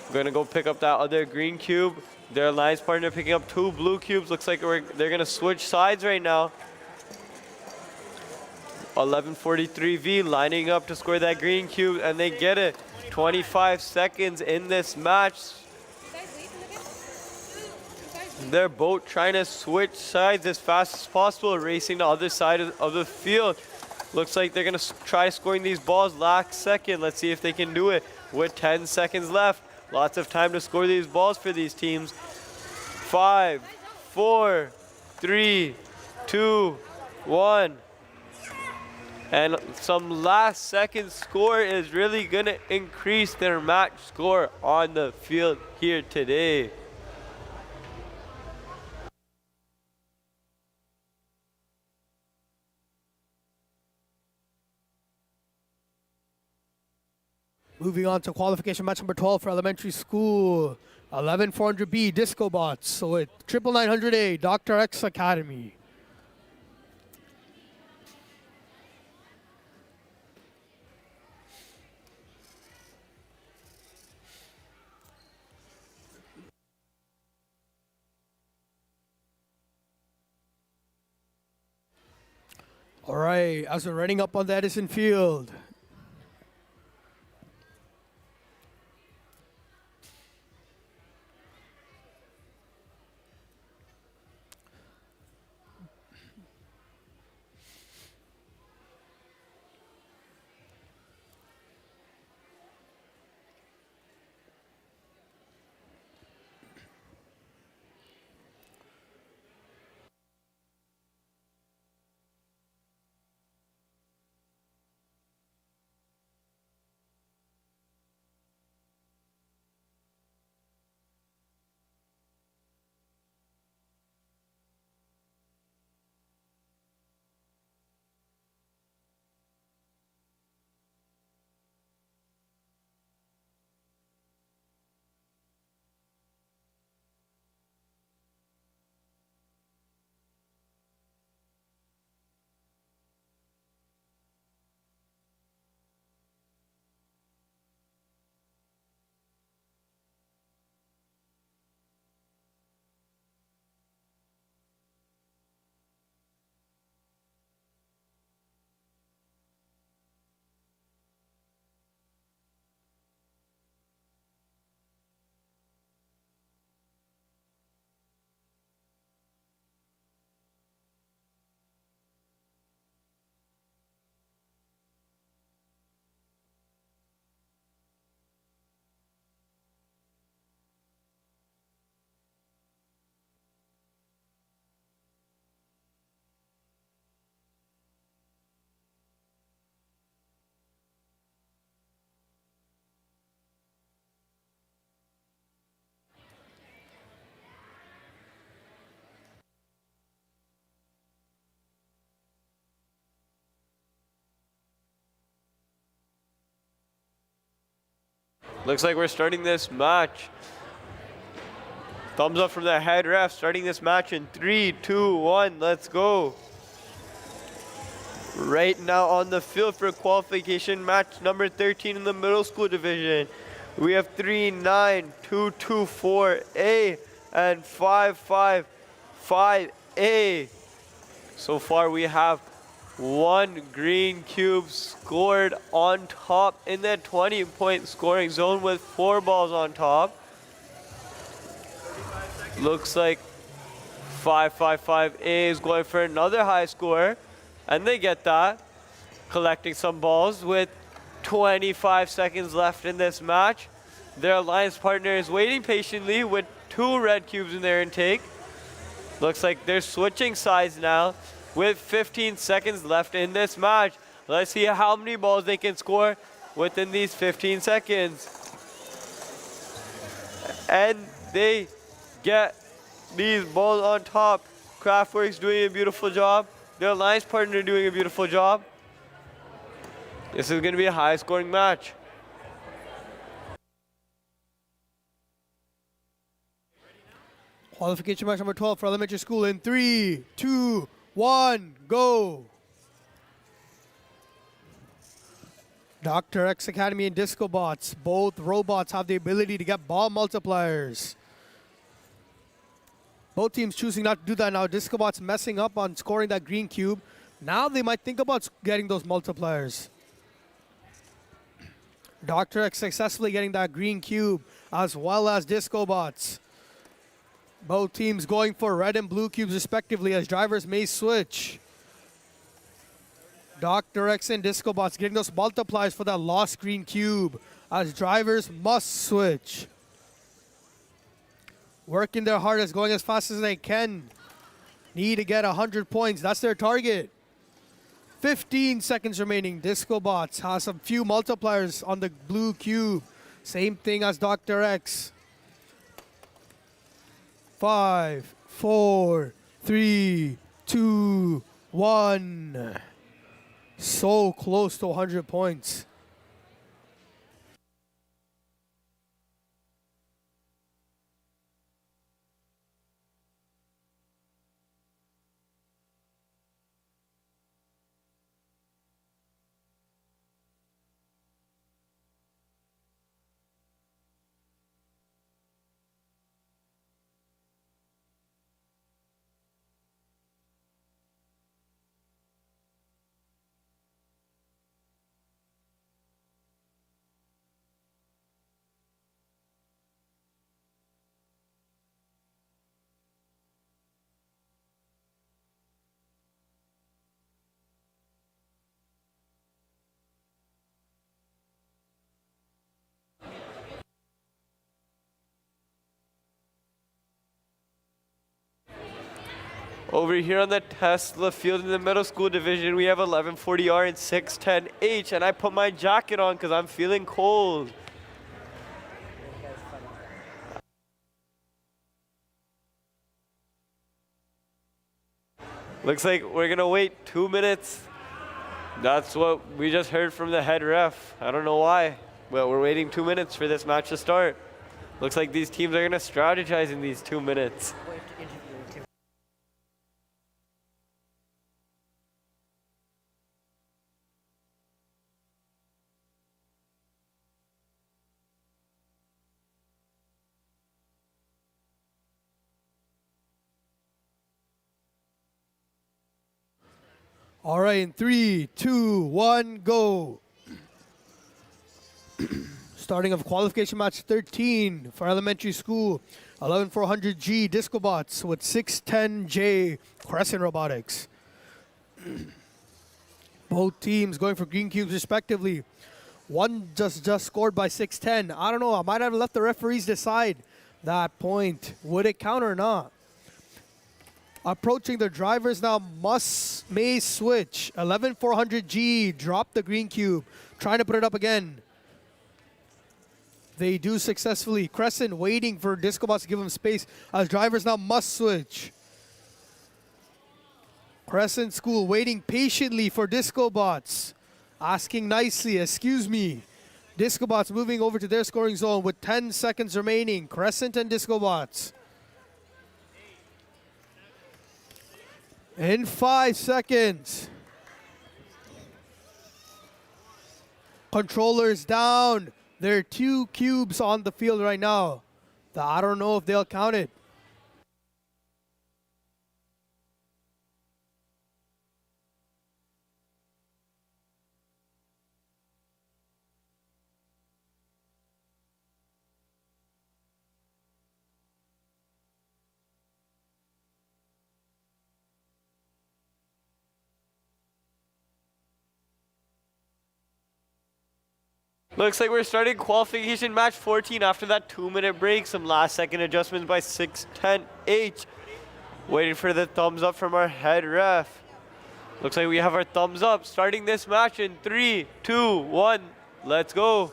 I'm gonna go pick up that other green cube. Their alliance partner picking up 2 blue cubes. Looks like they're gonna switch sides right now. 1143V lining up to score that green cube, and they get it. 25 seconds in this match. They're both trying to switch sides as fast as possible, racing the other side of the field. Looks like they're gonna try scoring these balls last second. Let's see if they can do it with 10 seconds left. Lots of time to score these balls for these teams. 5, 4, 3, 2, 1. And some last second score is really gonna increase their match score on the field here today. Moving on to qualification match number 12 for elementary school. 11400B Disco Bots. So at 99900A Dr. X Academy. All right, as we're running up on the Edison Field. Looks like we're starting this match. Thumbs up from the head ref, starting this match in 3, 2, 1, let's go. Right now on the field for qualification match number 13 in the middle school division, we have 39224A and 555A. So far we have 1 green cube scored on top in the 20-point scoring zone with 4 balls on top. Looks like 555A is going for another high score, and they get that. Collecting some balls with 25 seconds left in this match. Their alliance partner is waiting patiently with 2 red cubes in their intake. Looks like they're switching sides now with 15 seconds left in this match. Let's see how many balls they can score within these 15 seconds. And they get these balls on top. Craftworks doing a beautiful job. Their alliance partner doing a beautiful job. This is going to be a high-scoring match. Qualification match number 12 for elementary school in 3, 2, 1, go. Dr. X Academy and Disco Bots, both robots have the ability to get ball multipliers. Both teams choosing not to do that now. Disco Bots messing up on scoring that green cube. Now they might think about getting those multipliers. Dr. X successfully getting that green cube, as well as Disco Bots. Both teams going for red and blue cubes respectively, as drivers may switch. Dr. X and Disco Bots getting those multipliers for that lost green cube, as drivers must switch. Working their hardest, going as fast as they can. Need to get 100 points. That's their target. 15 seconds remaining. Disco Bots has a few multipliers on the blue cube. Same thing as Dr. X. 5, 4, 3, 2, 1. So close to 100 points. Over here on the Tesla field in the middle school division, we have 1140R and 610H, and I put my jacket on because I'm feeling cold. Looks like we're gonna wait 2 minutes. That's what we just heard from the head ref. I don't know why, but we're waiting 2 minutes for this match to start. Looks like these teams are gonna strategize in these 2 minutes. All right, in 3, 2, 1, go. Starting of qualification match 13 for elementary school. 11400G Disco Bots with 610J Crescent Robotics. Both teams going for green cubes respectively. One just scored by 610. I don't know, I might have left the referees decide that point. Would it count or not? Approaching the drivers now, may switch. 11400G, drop the green cube. Trying to put it up again. They do successfully. Crescent waiting for Disco Bots to give them space, as drivers now must switch. Crescent School waiting patiently for Disco Bots. Asking nicely, excuse me. Disco Bots moving over to their scoring zone with 10 seconds remaining. Crescent and Disco Bots. In 5 seconds. Controllers down. There are 2 cubes on the field right now. I don't know if they'll count it. Looks like we're starting qualification match 14 after that 2-minute break. Some last second adjustments by 610H. Waiting for the thumbs up from our head ref. Looks like we have our thumbs up. Starting this match in 3, 2, 1. Let's go.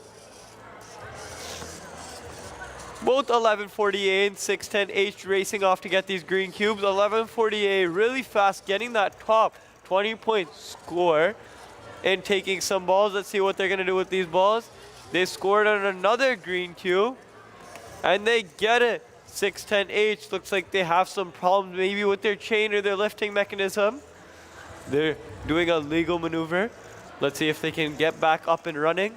Both 1140A and 610H racing off to get these green cubes. 1140A really fast, getting that top 20-point score. in taking some balls. Let's see what they're going to do with these balls. They scored on another green cube, and they get it. 610H. Looks like they have some problems maybe with their chain or their lifting mechanism. They're doing a legal maneuver. Let's see if they can get back up and running.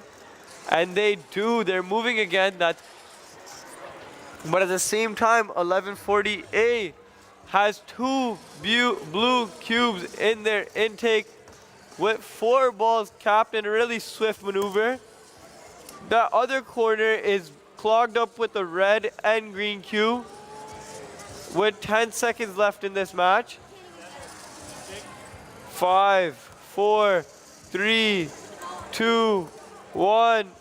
And they do. They're moving again. But at the same time, 1140A has two blue cubes in their intake with 4 balls capped in a really swift maneuver. The other corner is clogged up with the red and green cube with 10 seconds left in this match. 5, 4, 3, 2, 1.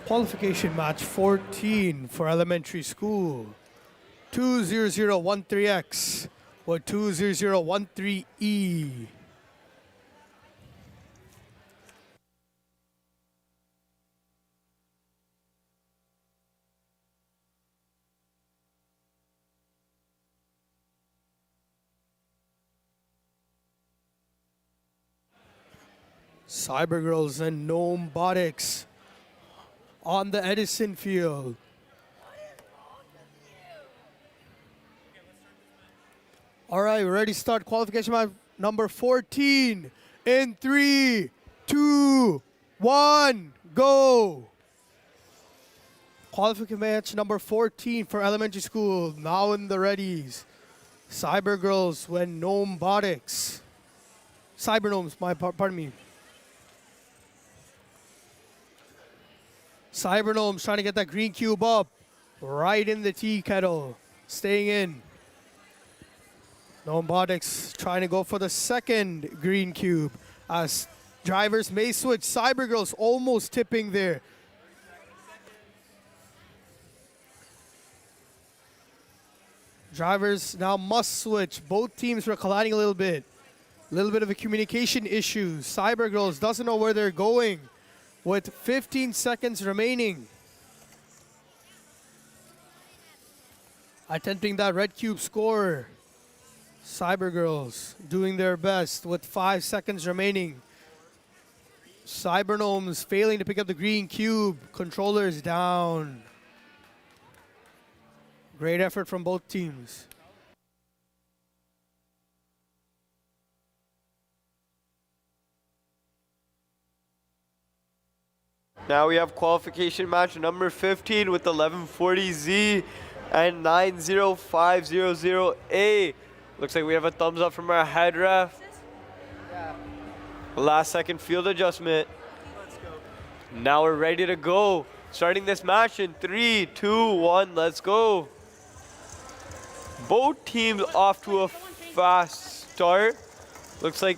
Qualification match 14 for elementary school. 20013X or 20013E. Cybergirls and Gnomobotics on the Edison field. All right, we're ready to start qualification match number 14 in 3, 2, 1, go. Qualification match number 14 for elementary school, now in the readies. Cybergirls when Gnomobotics. Cybergnomes, pardon me. Cybergnomes trying to get that green cube up. Right in the tea kettle. Staying in. Gnomobotics trying to go for the second green cube. As drivers may switch. Cybergirls almost tipping there. Drivers now must switch. Both teams were colliding a little bit. A little bit of a communication issue. Cybergirls doesn't know where they're going. With 15 seconds remaining. Attempting that red cube score. Cybergirls doing their best with 5 seconds remaining. Cybergnomes failing to pick up the green cube. Controllers down. Great effort from both teams. Now we have qualification match number 15 with 1140Z and 90500A. Looks like we have a thumbs up from our head ref. Last second field adjustment. Let's go. Now we're ready to go. Starting this match in 3, 2, 1, let's go. Both teams off to a fast start. Looks like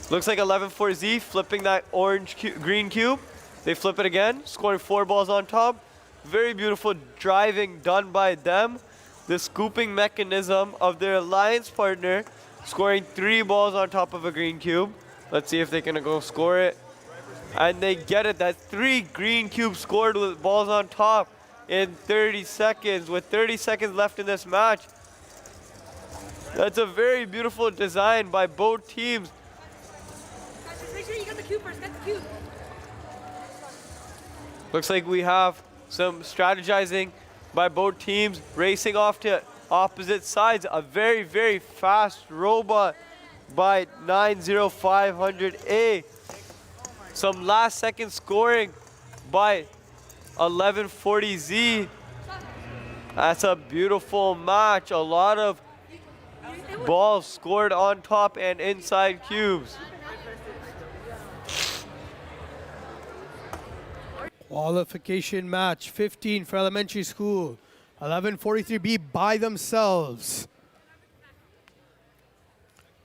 11-4Z flipping that green cube. They flip it again, scoring 4 balls on top. Very beautiful driving done by them. The scooping mechanism of their alliance partner, scoring 3 balls on top of a green cube. Let's see if they can go score it. And they get it. That's 3 green cubes scored with balls on top in 30 seconds. With 30 seconds left in this match. That's a very beautiful design by both teams. Make sure you get the cube first. Get the cube. Looks like we have some strategizing by both teams, racing off to opposite sides. A very, very fast robot by 90500A. Some last second scoring by 1140Z. That's a beautiful match. A lot of balls scored on top and inside cubes. Qualification match 15 for elementary school. 1143B by themselves.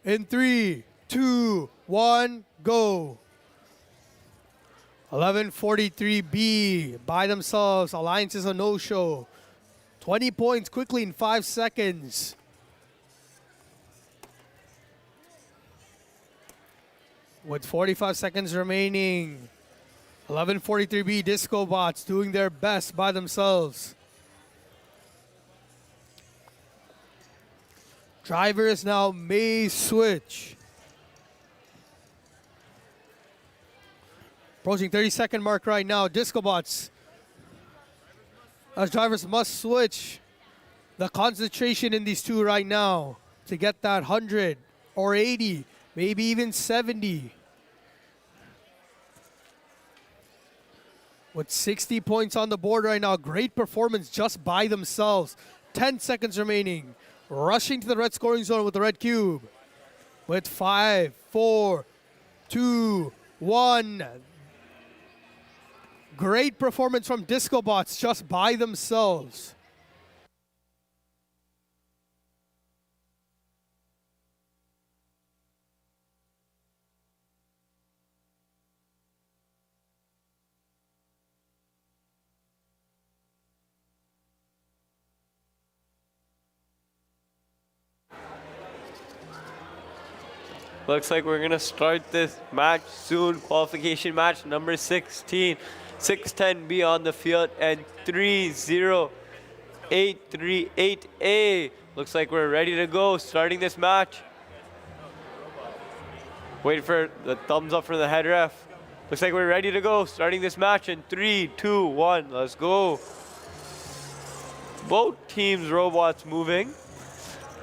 In 3, 2, 1, go. 1143B by themselves. Alliance is a no-show. 20 points quickly in 5 seconds. With 45 seconds remaining. 1143B Disco Bots doing their best by themselves. Drivers now may switch. Approaching 30-second mark right now. Disco bots. As drivers must switch. The concentration in these two right now to get that 100 or 80, maybe even 70. With 60 points on the board right now. Great performance just by themselves. 10 seconds remaining. Rushing to the red scoring zone with the red cube. With 5, 4, 2, 1. Great performance from Disco Bots just by themselves. Looks like we're gonna start this match soon. Qualification match number 16. 610B on the field and 30838A. Looks like we're ready to go. Starting this match. Waiting for the thumbs up from the head ref. Looks like we're ready to go. Starting this match in 3, 2, 1. Let's go. Both teams robots moving.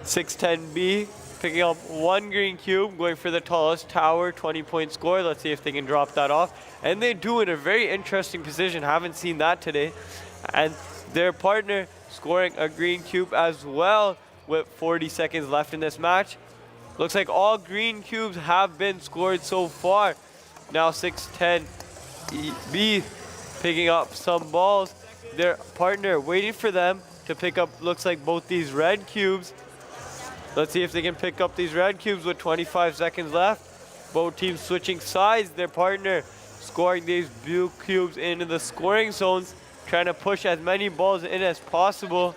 610B picking up one green cube, going for the tallest tower, 20-point score. Let's see if they can drop that off. And they do in a very interesting position. Haven't seen that today. And their partner scoring a green cube as well with 40 seconds left in this match. Looks like all green cubes have been scored so far. Now 610B picking up some balls. Their partner waiting for them to pick up, looks like both these red cubes. Let's see if they can pick up these red cubes with 25 seconds left. Both teams switching sides. Their partner scoring these blue cubes into the scoring zones, trying to push as many balls in as possible.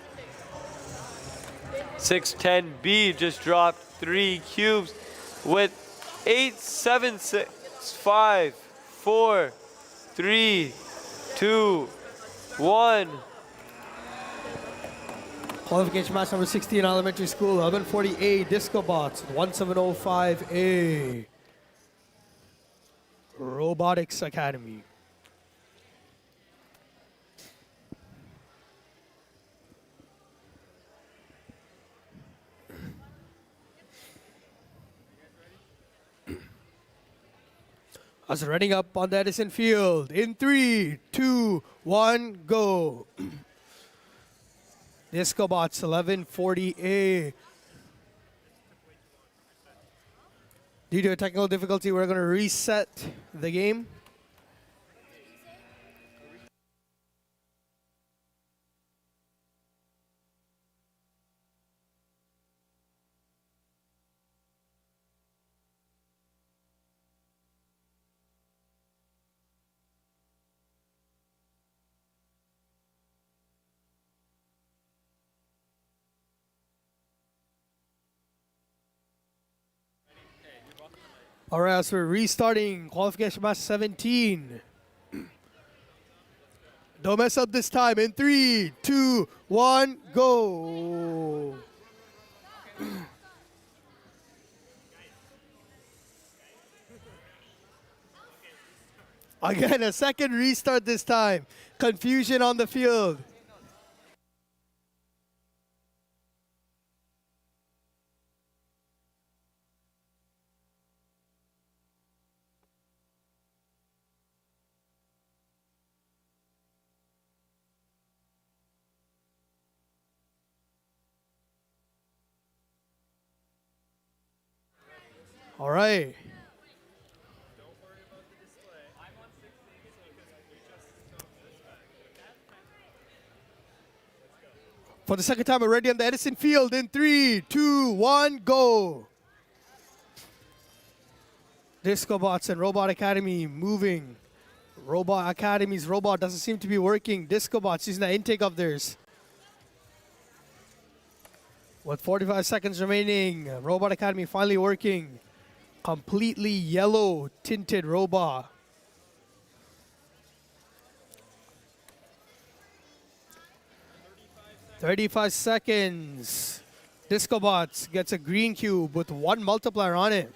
610B just dropped 3 cubes with 8, 7, 6, 5, 4, 3, 2, 1. Qualification match number 16, elementary school, 1140A, Disco Bots, 1705A, Robotics Academy. Us running up on the Edison field in 3, 2, 1, go. Disco Bots 1140A. Due to a technical difficulty, we're going to reset the game. All right, so we're restarting qualification match 17. Don't mess up this time. In 3, 2, 1, go. Again, a second restart this time. Confusion on the field. All right. For the second time, we're ready on the Edison field in 3, 2, 1, go. Disco Bots and Robot Academy moving. Robot Academy's robot doesn't seem to be working. Disco Bots using the intake of theirs. With 45 seconds remaining, Robot Academy finally working. Completely yellow tinted robot. .35 seconds. Discobots gets a green cube with 1 multiplier on it.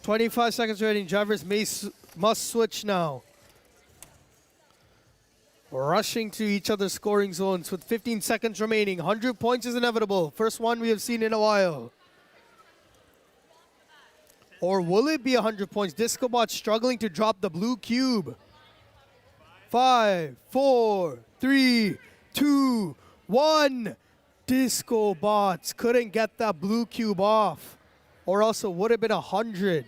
25 seconds remaining. Drivers must switch now. Rushing to each other's scoring zones with 15 seconds remaining. 100 points is inevitable. First one we have seen in a while. Or will it be 100 points? Discobot struggling to drop the blue cube. 5, 4, 3, 2, 1. Discobots couldn't get that blue cube off. Or else it would have been 100.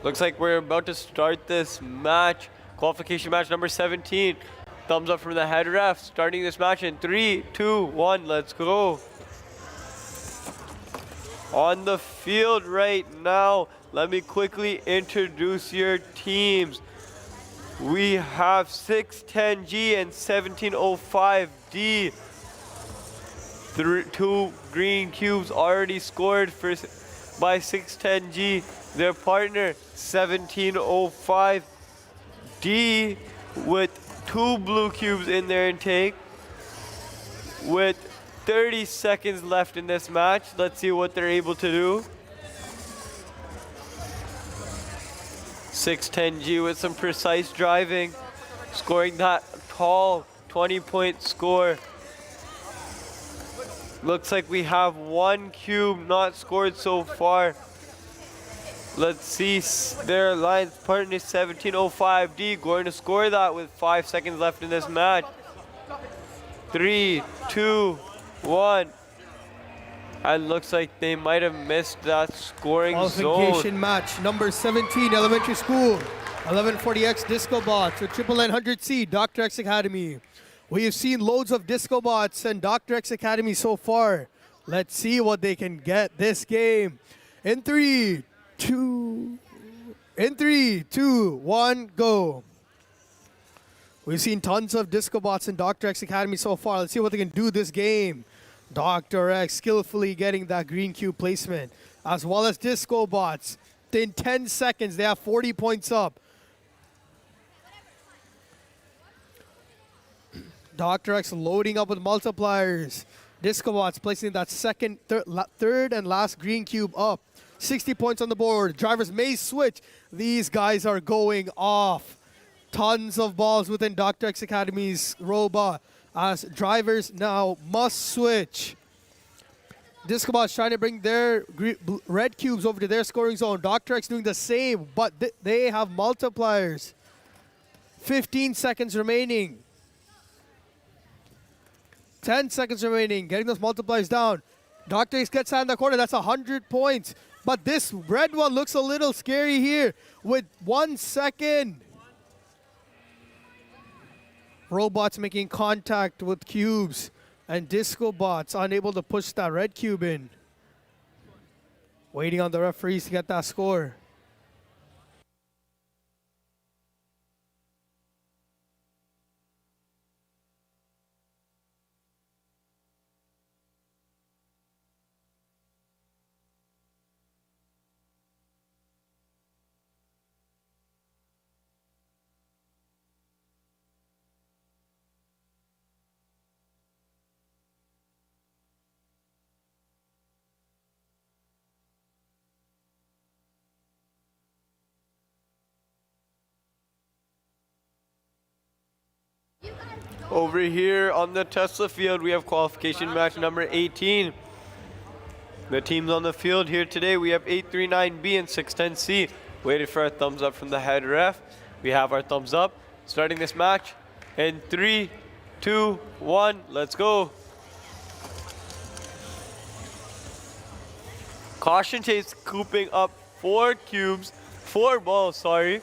Looks like we're about to start this match. Qualification match number 17. Thumbs up from the head ref. Starting this match in 3, 2, 1. Let's go. On the field right now, let me quickly introduce your teams. We have 610G and 1705D. Two green cubes already scored by 610G. Their partner 1705D with 2 blue cubes in their intake. With 30 seconds left in this match, let's see what they're able to do. 610G with some precise driving, scoring that tall 20-point score. Looks like we have 1 cube not scored so far. Let's see their alliance partner 1705D going to score that with 5 seconds left in this match. 3, 2, 1. And looks like they might have missed that scoring Qualification zone. match number 17, elementary school. 1140X Discobots with 900C, Dr. X Academy. We have seen loads of Discobots and Dr. X Academy so far. Let's see what they can get this game. In 3, 2, 1, go. We've seen tons of Discobots and Dr. X Academy so far. Let's see what they can do this game. Dr. X skillfully getting that green cube placement, as well as Discobots. In 10 seconds, they have 40 points up. Dr. X loading up with multipliers. Discobots placing that third and last green cube up. 60 points on the board. Drivers may switch. These guys are going off. Tons of balls within Dr. X Academy's robot, as drivers now must switch. Discobots trying to bring their red cubes over to their scoring zone. Dr. X doing the same, but they have multipliers. 15 seconds remaining. 10 seconds remaining. Getting those multipliers down. Dr. X gets out in the corner. That's 100 points. But this red one looks a little scary here with 1 second. Robots making contact with cubes, and Discobots unable to push that red cube in. Waiting on the referees to get that score. Over here on the Tesla field, we have qualification match number 18. The teams on the field here today, we have 839B and 610C. Waiting for our thumbs up from the head ref. We have our thumbs up. Starting this match in 3, 2, 1, let's go. Caution tape scooping up 4 balls, sorry.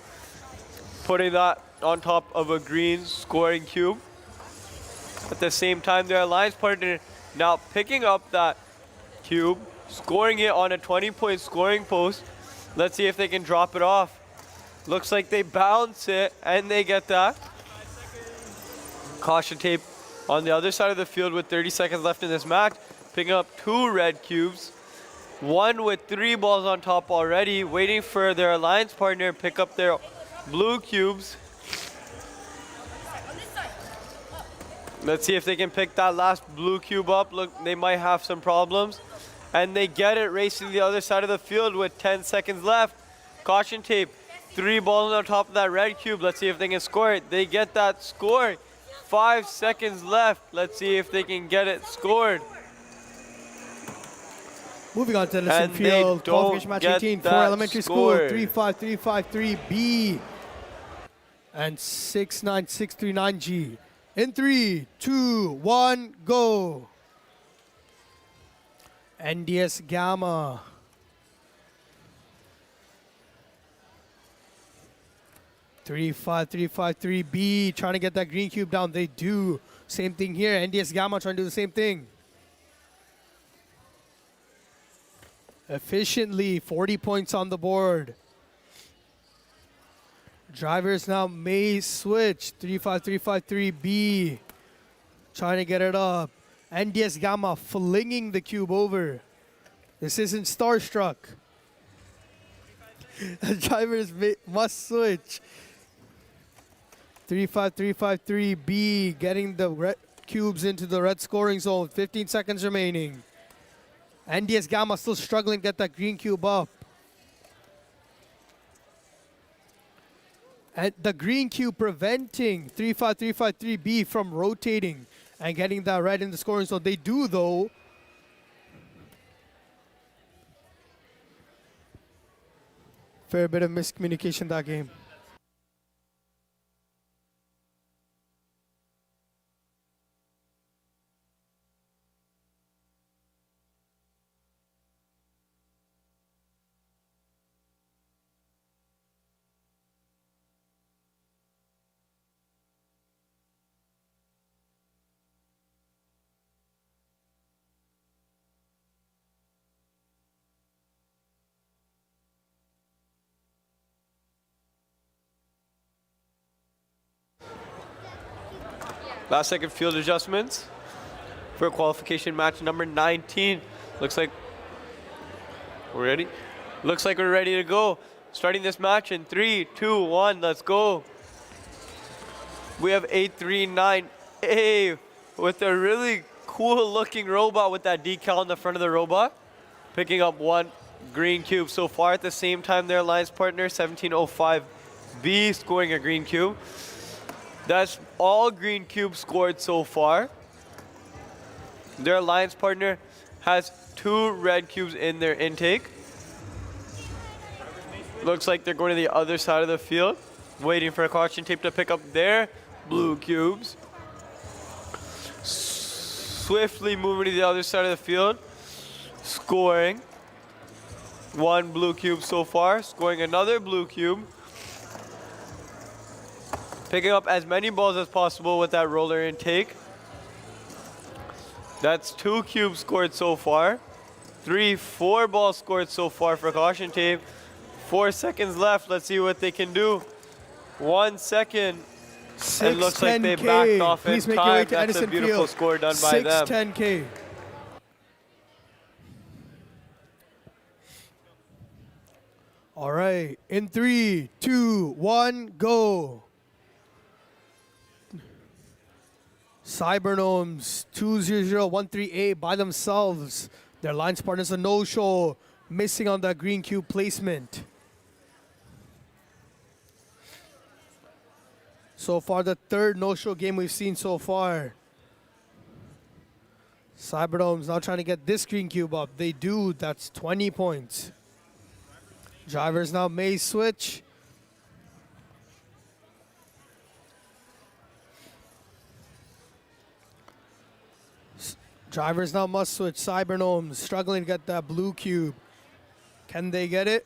Putting that on top of a green scoring cube. At the same time, their alliance partner now picking up that cube, scoring it on a 20-point scoring post. Let's see if they can drop it off. Looks like they bounce it and they get that. Caution tape on the other side of the field with 30 seconds left in this match, picking up 2 red cubes. One with 3 balls on top already, waiting for their alliance partner to pick up their blue cubes. Let's see if they can pick that last blue cube up. Look, they might have some problems. And they get it, racing to the other side of the field with 10 seconds left. Caution tape. 3 balls on top of that red cube. Let's see if they can score it. They get that score. 5 seconds left. Let's see if they can get it scored. Moving on to Edison And Field, they qualification don't match get 18 for that elementary score. school, 35353B and 69639G. In 3, 2, 1, go. NDS Gamma. Three five three B trying to get that green cube down. They do. Same thing here. NDS Gamma trying to do the same thing. Efficiently, 40 points on the board. Drivers now may switch. 35353B trying to get it up. NDS Gamma flinging the cube over. This isn't Starstruck. Drivers must switch. 35353B getting the red cubes into the red scoring zone. 15 seconds remaining. NDS Gamma still struggling to get that green cube up. And the green cube preventing 35353B from rotating and getting that red in the scoring zone. They do, though. Fair bit of miscommunication that game. Last second field adjustments for qualification match number 19. Looks like we're ready. Looks like we're ready to go. Starting this match in 3, 2, 1, let's go. We have 839A with a really cool looking robot with that decal on the front of the robot. Picking up 1 green cube so far. At the same time, their alliance partner 1705B scoring a green cube. That's all green cubes scored so far. Their alliance partner has 2 red cubes in their intake. Looks like they're going to the other side of the field, waiting for a caution tape to pick up their blue cubes. Swiftly moving to the other side of the field, scoring 1 blue cube so far, scoring another blue cube. Picking up as many balls as possible with that roller intake. That's 2 cubes scored so far. 3, 4 balls scored so far for caution tape. 4 seconds left. Let's see what they can do. 1 second. It looks like they backed off in time. That's a beautiful score done by them. 610K. All right. In 3, 2, 1, go. Cybergnomes 20013A by themselves. Their alliance partners a no-show, missing on that green cube placement. So far, the 3rd no-show game we've seen so far. Cybergnomes now trying to get this green cube up. They do. That's 20 points. Drivers now may switch. Drivers now must switch. Cybergnomes struggling to get that blue cube. Can they get it?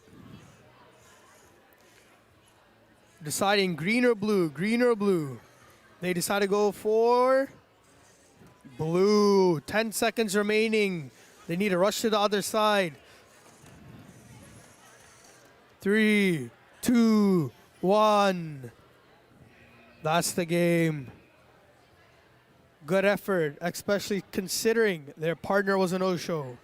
Deciding green or blue, green or blue. They decide to go for blue. 10 seconds remaining. They need to rush to the other side. 3, 2, 1. That's the game. Good effort, especially considering their partner was a no-show.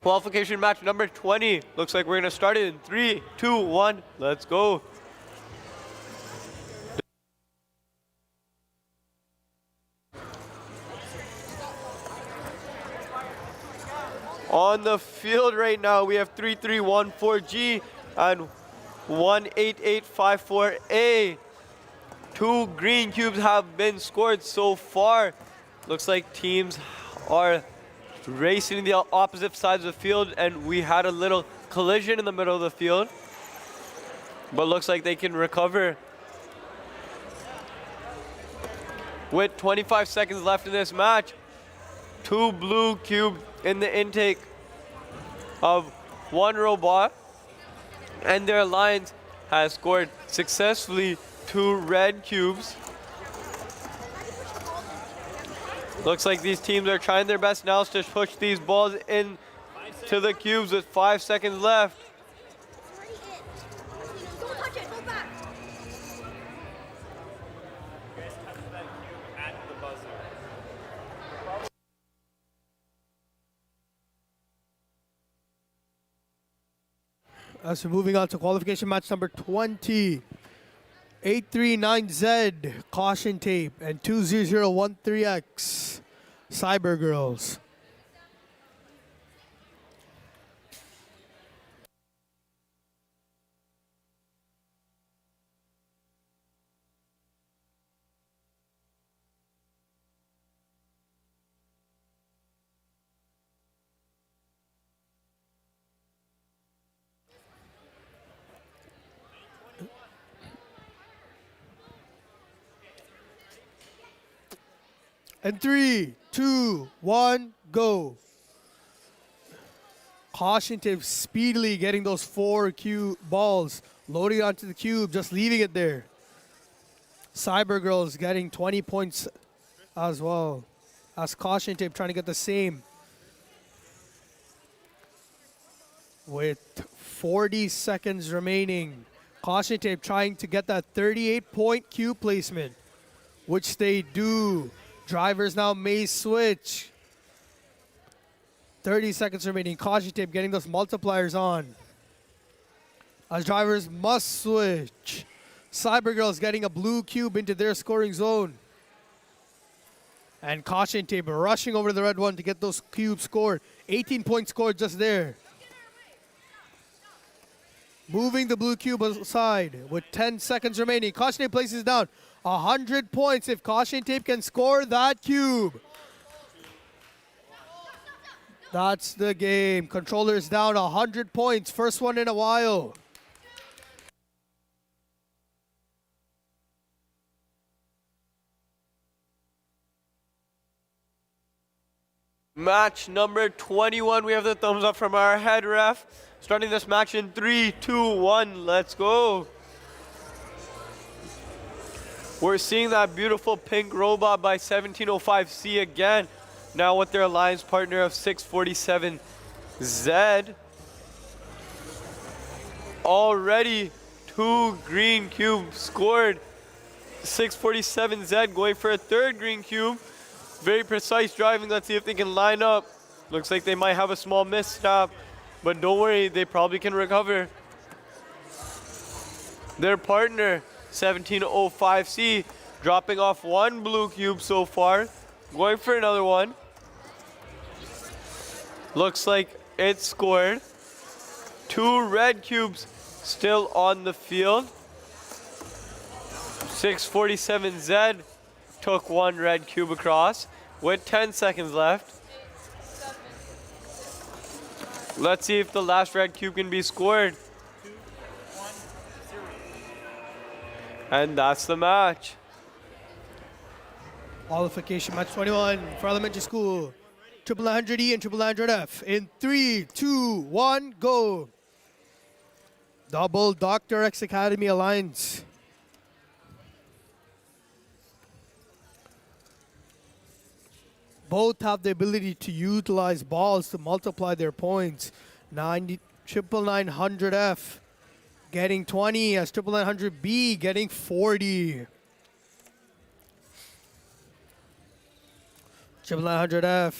Qualification match number 20. Looks like we're going to start it in 3, 2, 1. Let's go. On the field right now, we have 3314G and 18854A. 2 green cubes have been scored so far. Looks like teams are racing the opposite sides of the field, and we had a little collision in the middle of the field. But looks like they can recover. With 25 seconds left in this match, 2 blue cubes in the intake of 1 robot, and their alliance has scored successfully 2 red cubes. Looks like these teams are trying their best now to push these balls in to the cubes with 5 seconds left. Don't touch it, go back. As we're moving on to qualification match number 20. 839Z, Caution Tape, and 20013X, Cyber Girls. And 3, 2, 1, go. Caution Tape speedily getting those 4 balls, loading onto the cube, just leaving it there. Cyber Girls getting 20 points as well. As Caution Tape trying to get the same. With 40 seconds remaining, Caution Tape trying to get that 38-point cube placement, which they do. Drivers now may switch. 30 seconds remaining. Caution Tape getting those multipliers on. As drivers must switch. Cyber Girls getting a blue cube into their scoring zone. And Caution Tape rushing over the red one to get those cubes scored. 18 points scored just there. Moving the blue cube aside with 10 seconds remaining. Caution Tape places down 100 points if Caution Tape can score that cube. That's the game. Controller's down 100 points. First one in a while. Match number 21. We have the thumbs up from our head ref. Starting this match in 3, 2, 1. Let's go. We're seeing that beautiful pink robot by 1705C again. Now with their alliance partner of 647Z. Already 2 green cubes scored. 647Z going for a 3rd green cube. Very precise driving. Let's see if they can line up. Looks like they might have a small misstep, but don't worry, they probably can recover. Their partner, 1705C, dropping off 1 blue cube so far. Going for another one. Looks like it's scored. 2 red cubes still on the field. 647Z took 1 red cube across with 10 seconds left. Let's see if the last red cube can be scored. And that's the match. Qualification match 21 for elementary school. 900E and 900F. In 3, 2, 1, go. Double Dr. X Academy Alliance. Both have the ability to utilize balls to multiply their points. 900F getting 20 as 900B getting 40. 900F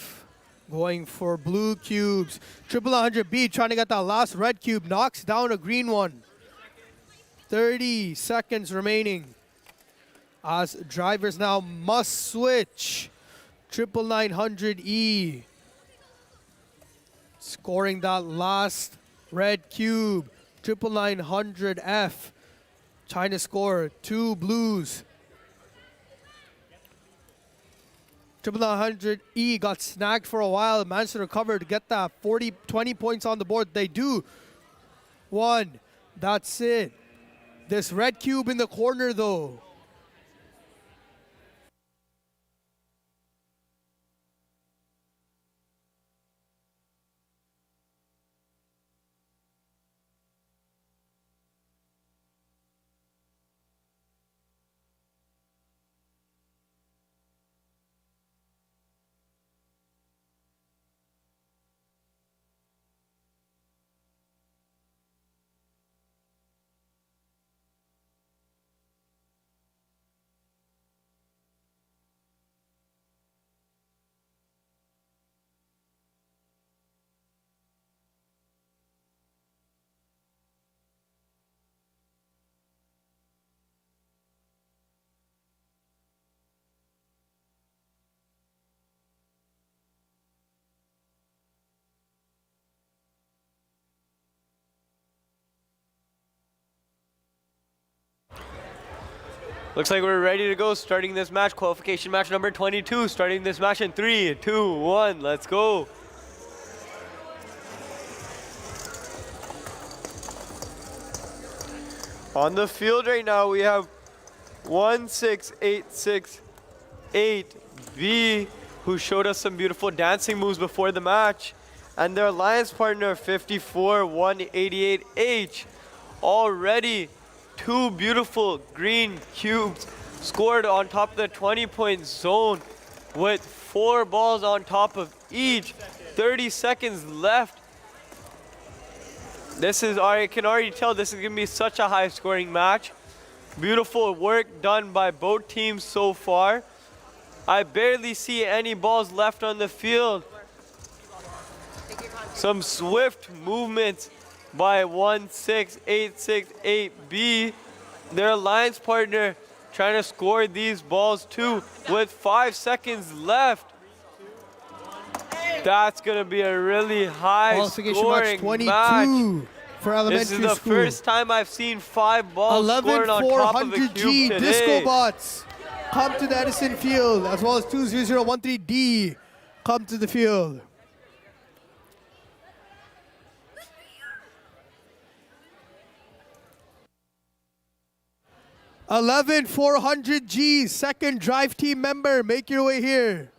Going for blue cubes. 100B trying to get that last red cube. Knocks down a green one. 30 seconds remaining. As drivers now must switch. 900E. Scoring that last red cube. 900F. Trying to score 2 blues. 900E got snagged for a while. Managed to recover to get that 20 points on the board. They do. 1. That's it. This red cube in the corner though. Looks like we're ready to go, starting this match, qualification match number 22, starting this match in 3, 2, 1, let's go. On the field right now, we have 16868B, who showed us some beautiful dancing moves before the match, and their alliance partner 54188H. Already 2 beautiful green cubes scored on top of the 20-point zone with 4 balls on top of each. 30 seconds left. I can already tell this is gonna be such a high scoring match. Beautiful work done by both teams so far. I barely see any balls left on the field. Some swift movements by 16868B. Their alliance partner trying to score these balls too with 5 seconds left. That's gonna be a really high Qualification match scoring 22 match. for elementary This is the school. first time I've seen 5 balls scored on top of a 11400G cube today. Disco Bots come to the Edison field, as well as 20013D come to the field. $11,400G, second drive team member, make your way here.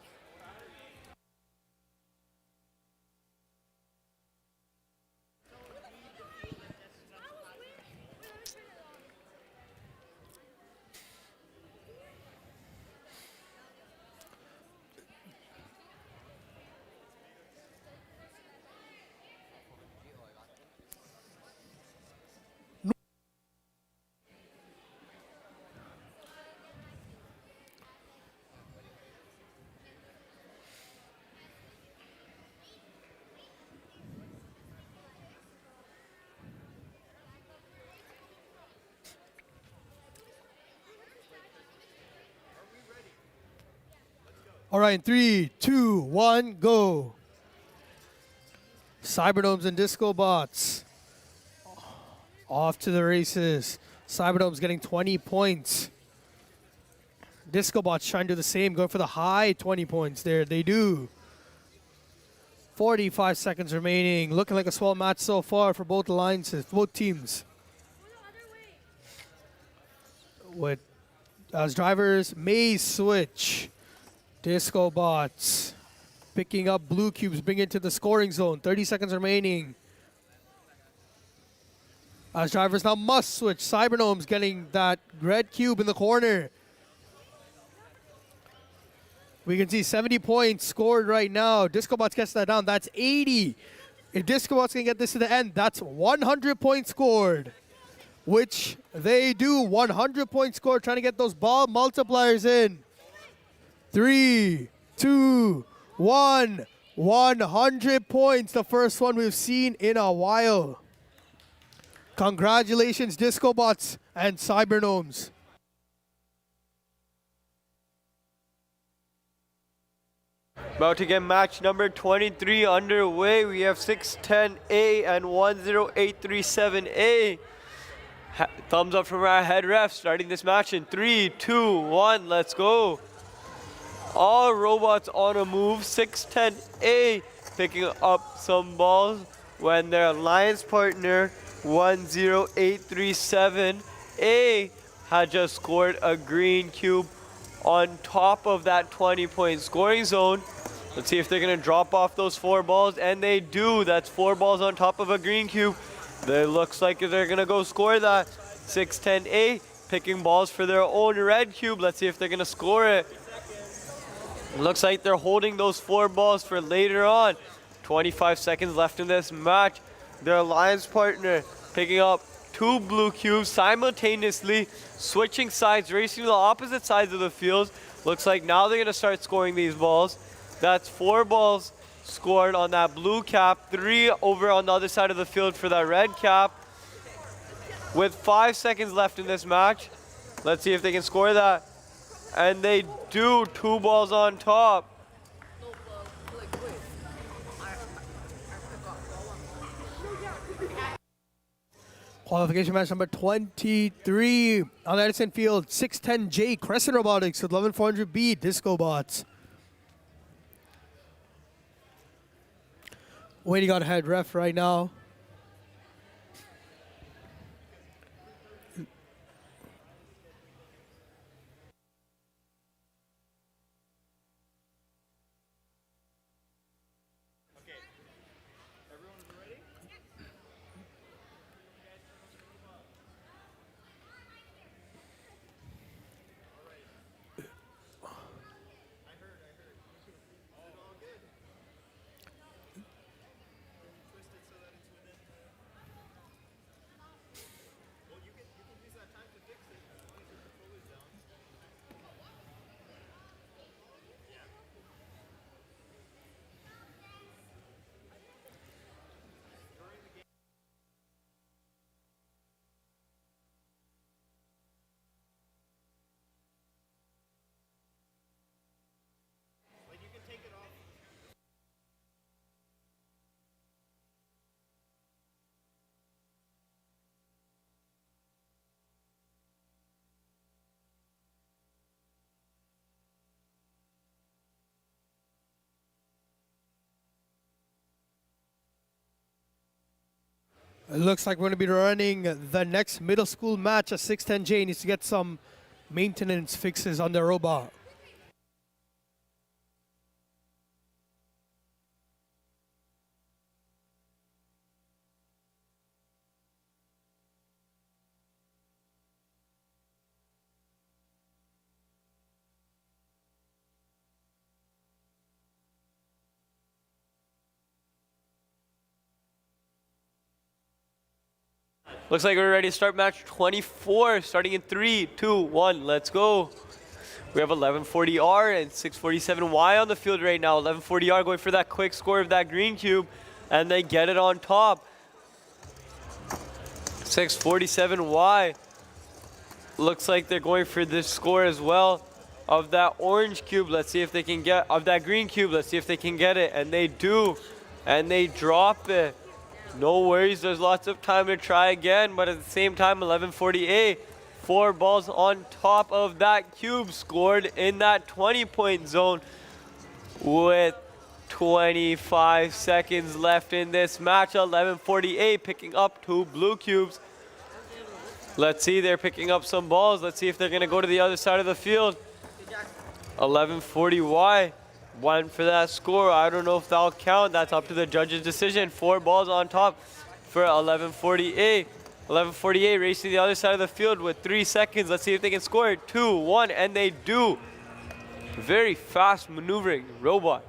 All right, 3, 2, 1, go. Cyberdomes and Disco Bots off to the races. Cyberdomes getting 20 points. Disco Bots trying to do the same, going for the high 20 points there. They do. 45 seconds remaining. Looking like a swell match so far for both alliances, both teams. With as drivers may switch. Disco Bots picking up blue cubes, bring it to the scoring zone. 30 seconds remaining. As drivers now must switch. Cybergnomes getting that red cube in the corner. We can see 70 points scored right now. Disco Bots gets that down. That's 80. If Disco Bots can get this to the end, that's 100 points scored. Which they do. 100 points scored, trying to get those ball multipliers in. 3, 2, 1. 100 points, the first one we've seen in a while. Congratulations, Disco Bots and Cybergnomes. About to get match number 23 underway. We have 610A and 10837A. Thumbs up from our head ref, starting this match in 3, 2, 1, let's go. All robots on a move. 610A picking up some balls when their alliance partner 10837A had just scored a green cube on top of that 20-point scoring zone. Let's see if they're gonna drop off those 4 balls, and they do. That's 4 balls on top of a green cube. It looks like they're gonna go score that. 610A picking balls for their own red cube. Let's see if they're gonna score it. Looks like they're holding those 4 balls for later on. 25 seconds left in this match. Their alliance partner picking up 2 blue cubes simultaneously, switching sides, racing to the opposite sides of the field. Looks like now they're gonna start scoring these balls. That's 4 balls scored on that blue cap, 3 over on the other side of the field for that red cap. With 5 seconds left in this match, let's see if they can score that. And they do. 2 balls on top. Qualification match number 23 on Edison Field. 610J Crescent Robotics with 11400B Disco Bots. Waiting on head ref right now. It looks like we're going to be running the next middle school match. A 610J needs to get some maintenance fixes on the robot. Looks like we're ready to start match 24, starting in 3, 2, 1, let's go. We have 1140R and 647Y on the field right now. 1140R going for that quick score of that green cube, and they get it on top. 647Y looks like they're going for this score as well of that orange cube. Let's see if they can get, of that green cube, let's see if they can get it, and they do, and they drop it. No worries, there's lots of time to try again, but at the same time, 1140A, 4 balls on top of that cube scored in that 20-point zone with 25 seconds left in this match. 1140A picking up 2 blue cubes. Let's see, they're picking up some balls. Let's see if they're gonna go to the other side of the field. 1140Y. Went for that score. I don't know if that'll count. That's up to the judge's decision. 4 balls on top for 1148. 1148 racing the other side of the field with 3 seconds. Let's see if they can score it. 2, 1, and they do. Very fast maneuvering robot.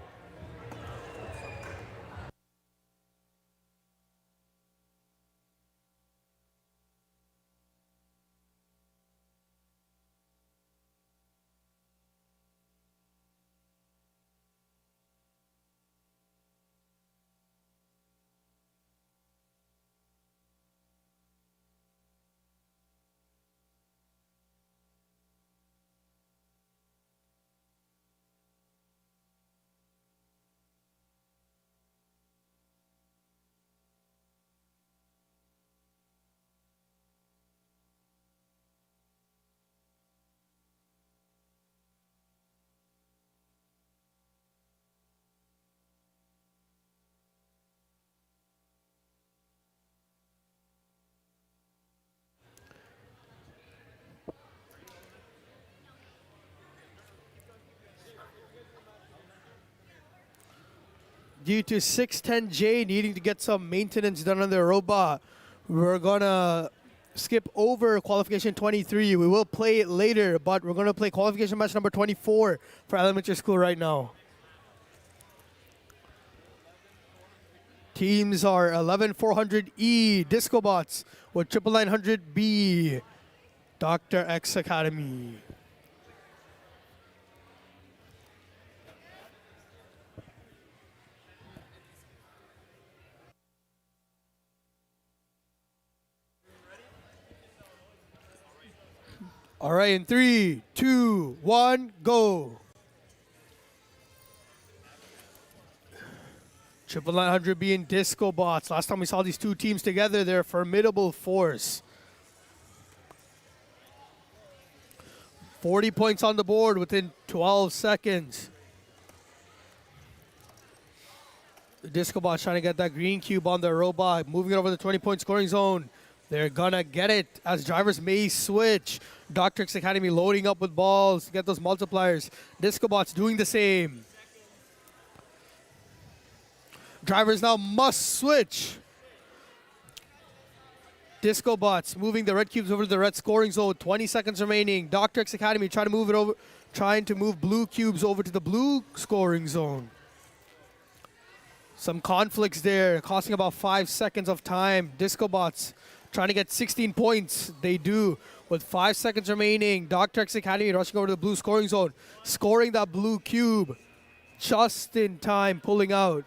due to 610J needing to get some maintenance done on their robot, we're gonna skip over qualification 23. We will play it later, but we're gonna play qualification match number 24 for elementary school right now. Teams are 11400E Disco Bots with 99900B Dr. X Academy. All right, in 3, 2, 1, go. 99900B and Disco Bots. Last time we saw these two teams together, they're a formidable force. 40 points on the board within 12 seconds. The Disco Bots trying to get that green cube on the robot, moving it over the 20-point scoring zone. They're gonna get it as drivers may switch. Dr. X Academy loading up with balls to get those multipliers. Disco Bots doing the same. Drivers now must switch. Disco Bots moving the red cubes over to the red scoring zone. 20 seconds remaining. Dr. X Academy trying to move blue cubes over to the blue scoring zone. Some conflicts there, costing about 5 seconds of time. Disco Bots trying to get 16 points. They do. With 5 seconds remaining, Dr. X Academy rushing over to the blue scoring zone, scoring that blue cube just in time, pulling out.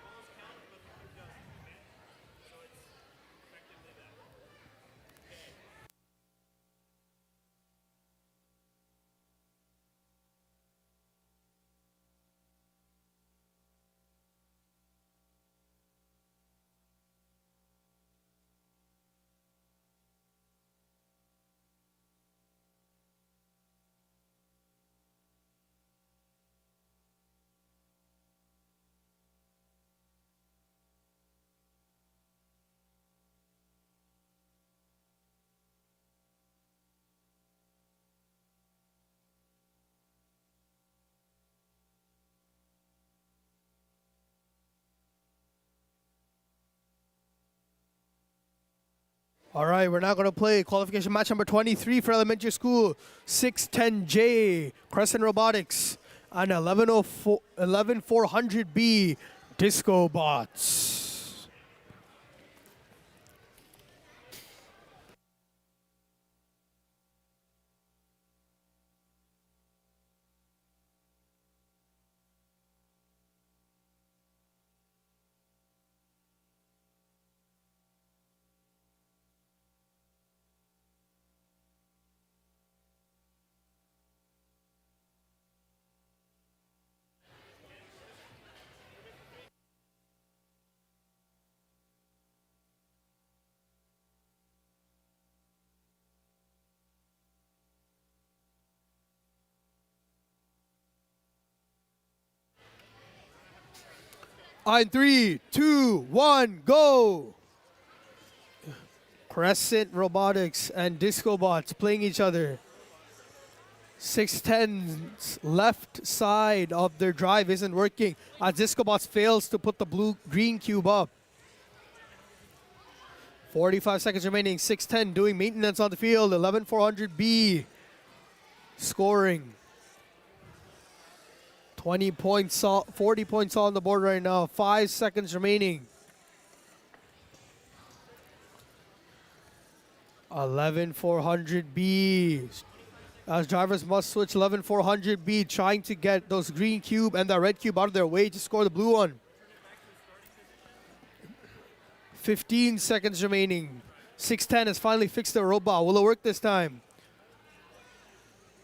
All right, we're now going to play qualification match number 23 for elementary school. 610J, Crescent Robotics, and 11400B, Disco Bots. On 3, 2, 1, go! Crescent Robotics and Disco Bots playing each other. 610's left side of their drive isn't working as Disco Bots fails to put the green cube up. 45 seconds remaining. 610 doing maintenance on the field. 11400B scoring. 20 points, 40 points on the board right now. 5 seconds remaining. 11400B. As drivers must switch 11400B, trying to get those green cube and the red cube out of their way to score the blue one. 15 seconds remaining. 610 has finally fixed the robot. Will it work this time?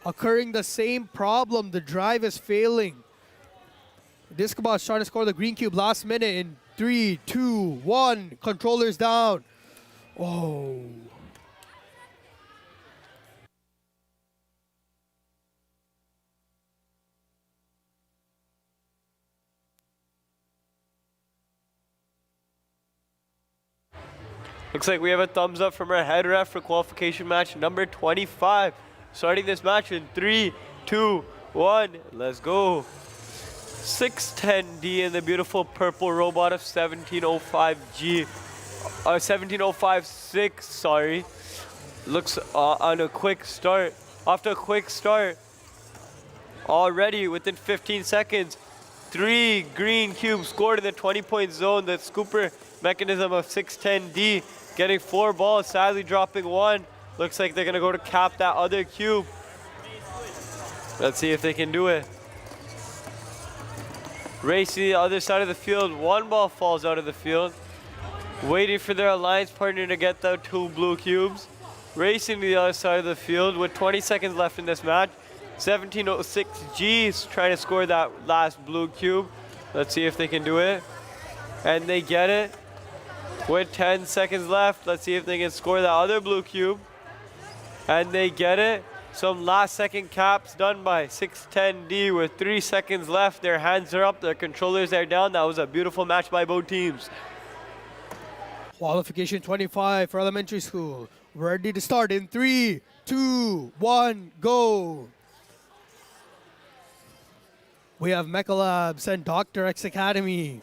Occurring the same problem. The drive is failing. Disco Bot's trying to score the green cube last minute in 3, 2, 1. Controllers down. Oh. Looks like we have a thumbs up from our head ref for qualification match number 25. Starting this match in 3, 2, 1. Let's go. 610D and the beautiful purple robot of 1705G. 17056, sorry. Looks on a quick start. Off to a quick start. Already within 15 seconds. 3 green cubes scored in the 20-point zone. The scooper mechanism of 610D getting 4 balls, sadly dropping 1. Looks like they're gonna go to cap that other cube. Let's see if they can do it. Race to the other side of the field. 1 ball falls out of the field. Waiting for their alliance partner to get the 2 blue cubes. Racing to the other side of the field with 20 seconds left in this match. 1706G is trying to score that last blue cube. Let's see if they can do it. And they get it. With 10 seconds left, let's see if they can score that other blue cube. And they get it. Some last second caps done by 610D with 3 seconds left. Their hands are up, their controllers are down. That was a beautiful match by both teams. Qualification 25 for elementary school. Ready to start in 3, 2, 1, go. We have Mecha Labs and Dr. X Academy.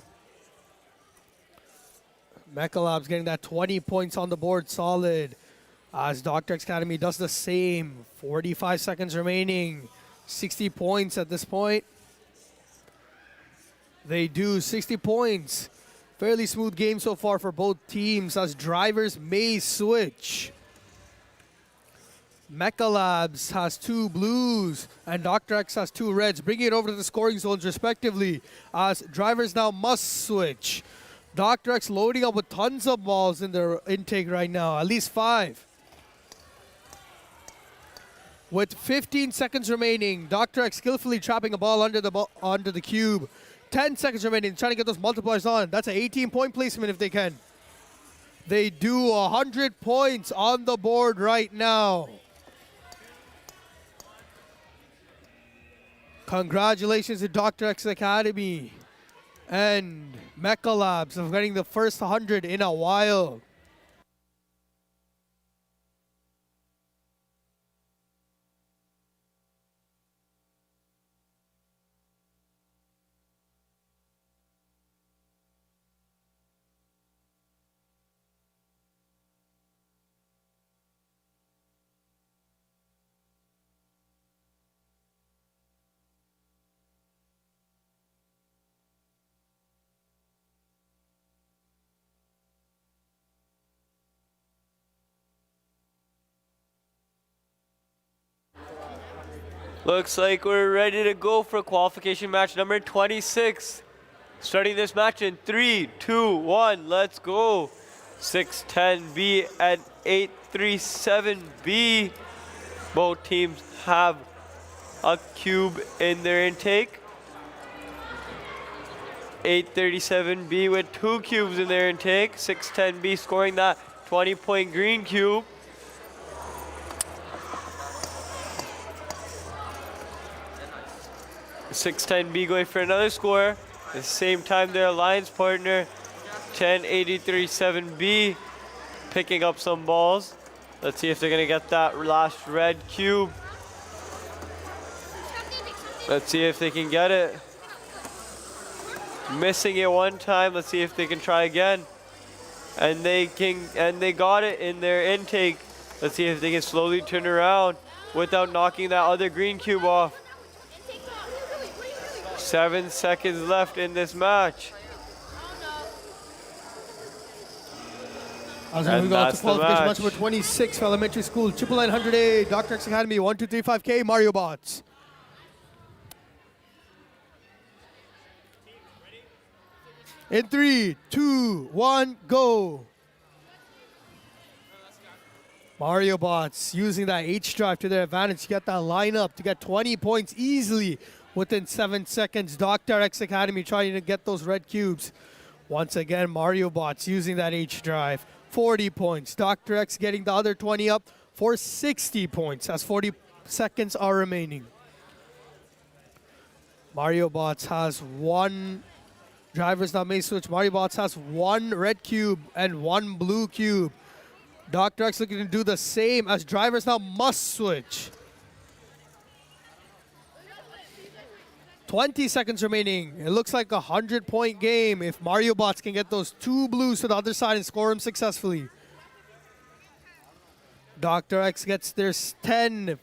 Mecha Labs getting that 20 points on the board solid. As Dr. X Academy does the same. 45 seconds remaining. 60 points at this point. They do 60 points. Fairly smooth game so far for both teams as drivers may switch. Mecha Labs has 2 blues and Dr. X has 2 reds, bringing it over to the scoring zones respectively as drivers now must switch. Dr. X loading up with tons of balls in their intake right now, at least 5. With 15 seconds remaining, Dr. X skillfully trapping a ball under the cube. 10 seconds remaining, trying to get those multipliers on. That's an 18-point placement if they can. They do 100 points on the board right now. Congratulations to Dr. X Academy and Mecha Labs of getting the first 100 in a while. Looks like we're ready to go for qualification match number 26. Starting this match in 3, 2, 1, let's go. 610B and 837B. Both teams have a cube in their intake. 837B with 2 cubes in their intake. 610B scoring that 20-point green cube. 610B going for another score. At the same time, their alliance partner, 10837B, picking up some balls. Let's see if they're gonna get that last red cube. Let's see if they can get it. Missing it one time. Let's see if they can try again. And they got it in their intake. Let's see if they can slowly turn around without knocking that other green cube off. 7 seconds left in this match. As we go to qualification match number 26 for elementary school, 99900A, Dr. X Academy, 1235K, Mario Bots. In 3, 2, 1, go. Mario Bots using that H drive to their advantage to get that lineup to get 20 points easily within 7 seconds. Dr. X Academy trying to get those red cubes. Once again, Mario Bots using that H drive. 40 points. Dr. X getting the other 20 up for 60 points as 40 seconds are remaining. Mario Bots has 1. Drivers now may switch. Mario Bots has 1 red cube and 1 blue cube. Dr. X looking to do the same as drivers now must switch. 20 seconds remaining. It looks like a 100-point game if Mario Bots can get those 2 blues to the other side and score them successfully. Dr. X gets their 10,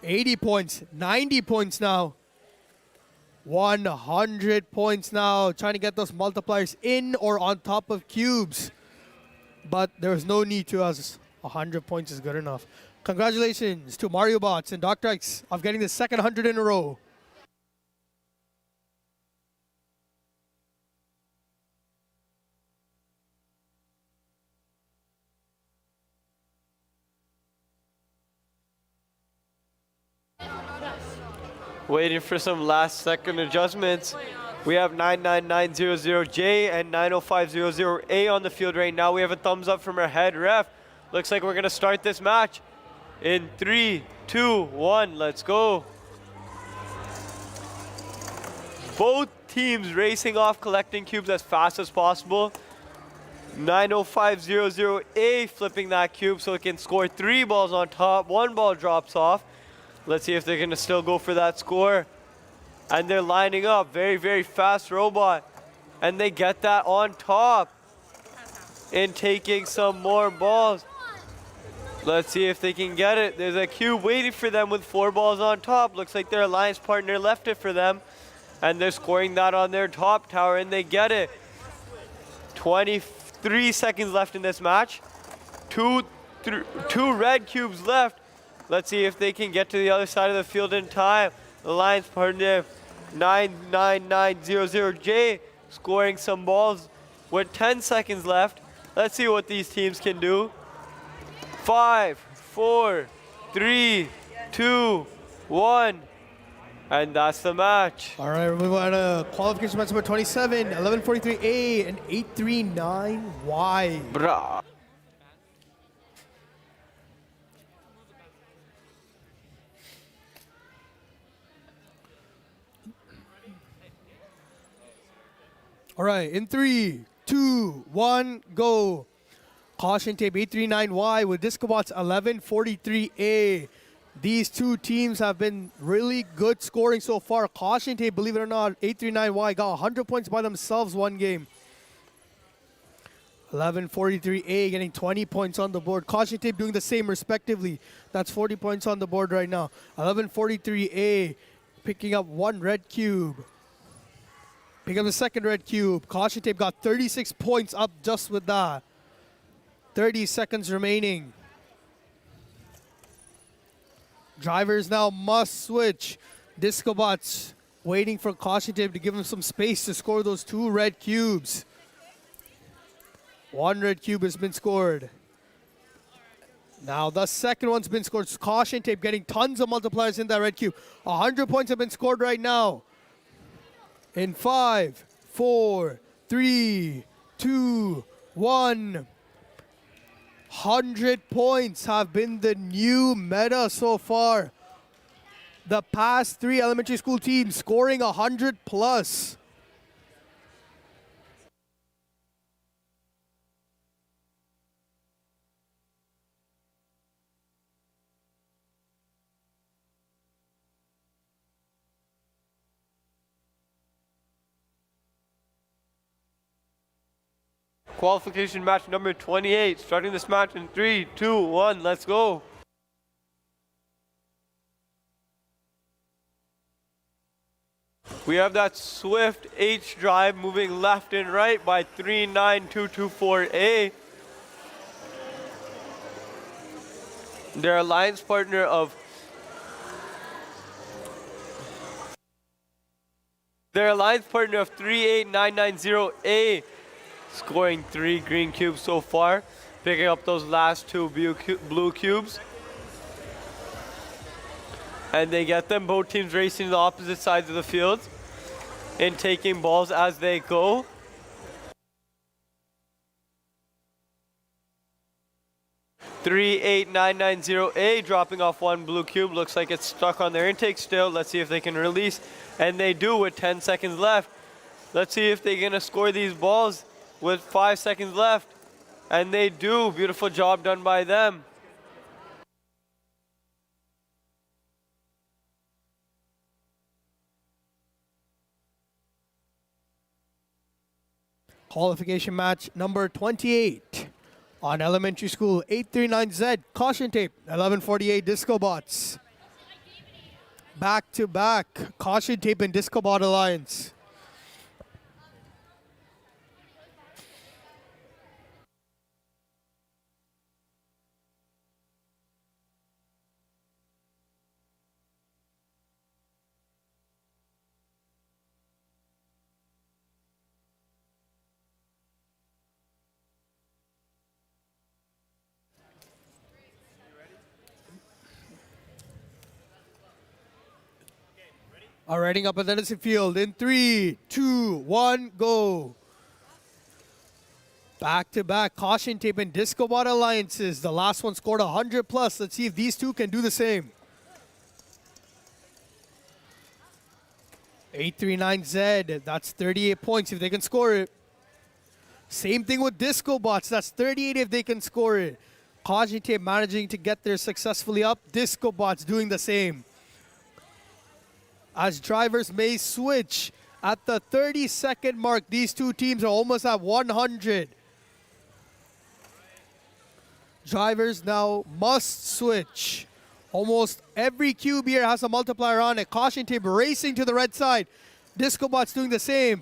80 points, 90 points now. 100 points now, trying to get those multipliers in or on top of cubes. But there's no need to, as 100 points is good enough. Congratulations to Mario Bots and Dr. X of getting the second 100 in a row. Waiting for some last second adjustments. We have 99900J and 90500A on the field right now. We have a thumbs up from our head ref. Looks like we're gonna start this match in 3, 2, 1, let's go. Both teams racing off, collecting cubes as fast as possible. 90500A flipping that cube so it can score 3 balls on top. 1 ball drops off. Let's see if they're gonna still go for that score. And they're lining up, very, very fast robot. And they get that on top. And taking some more balls. Let's see if they can get it. There's a cube waiting for them with 4 balls on top. Looks like their alliance partner left it for them. And they're scoring that on their top tower and they get it. 23 seconds left in this match. Two red cubes left. Let's see if they can get to the other side of the field in time. Alliance partner 99900J scoring some balls with 10 seconds left. Let's see what these teams can do. 5, 4, 3, 2, 1. And that's the match. All right, we're moving on to qualification match number 27, 1143A and 839Y. Brah. All right, in 3, 2, 1, go. Caution tape 839Y with Discobots 1143A. These two teams have been really good scoring so far. Caution tape, believe it or not, 839Y got 100 points by themselves one game. 1143A getting 20 points on the board. Caution tape doing the same respectively. That's 40 points on the board right now. 1143A picking up 1 red cube. Pick up the second red cube. Caution tape got 36 points up just with that. 30 seconds remaining. Drivers now must switch. Discobots waiting for caution tape to give him some space to score those 2 red cubes. 1 red cube has been scored. Now the second one's been scored. Caution tape getting tons of multipliers in that red cube. 100 points have been scored right now. In 5, 4, 3, 2, 1. 100 points have been the new meta so far. The past 3 elementary school teams scoring 100 plus. Qualification match number 28. Starting this match in 3, 2, 1. Let's go. We have that swift H drive moving left and right by 39224A. Their alliance partner of 38990A. Scoring 3 green cubes so far, picking up those last 2 blue cubes. And they get them, both teams racing the opposite sides of the field and taking balls as they go. $38990A dropping off 1 blue cube. Looks like it's stuck on their intake still. Let's see if they can release. And they do with 10 seconds left. Let's see if they're gonna score these balls with 5 seconds left. And they do. Beautiful job done by them. Qualification match number 28 on elementary school 839Z caution tape 1148 Disco Bots. Back to back caution tape and Disco Bot alliance. All right, up at Edison Field in 3, 2, 1, go. Back to back caution tape and Disco Bot alliances. The last one scored 100 plus. Let's see if these two can do the same. 839Z, that's 38 points if they can score it. Same thing with Disco Bots, that's 38 if they can score it. Caution tape managing to get there successfully up. Disco Bots doing the same. As drivers may switch at the 30-second mark, these two teams are almost at 100. Drivers now must switch. Almost every cube here has a multiplier on it. Caution tape racing to the red side. Disco Bots doing the same.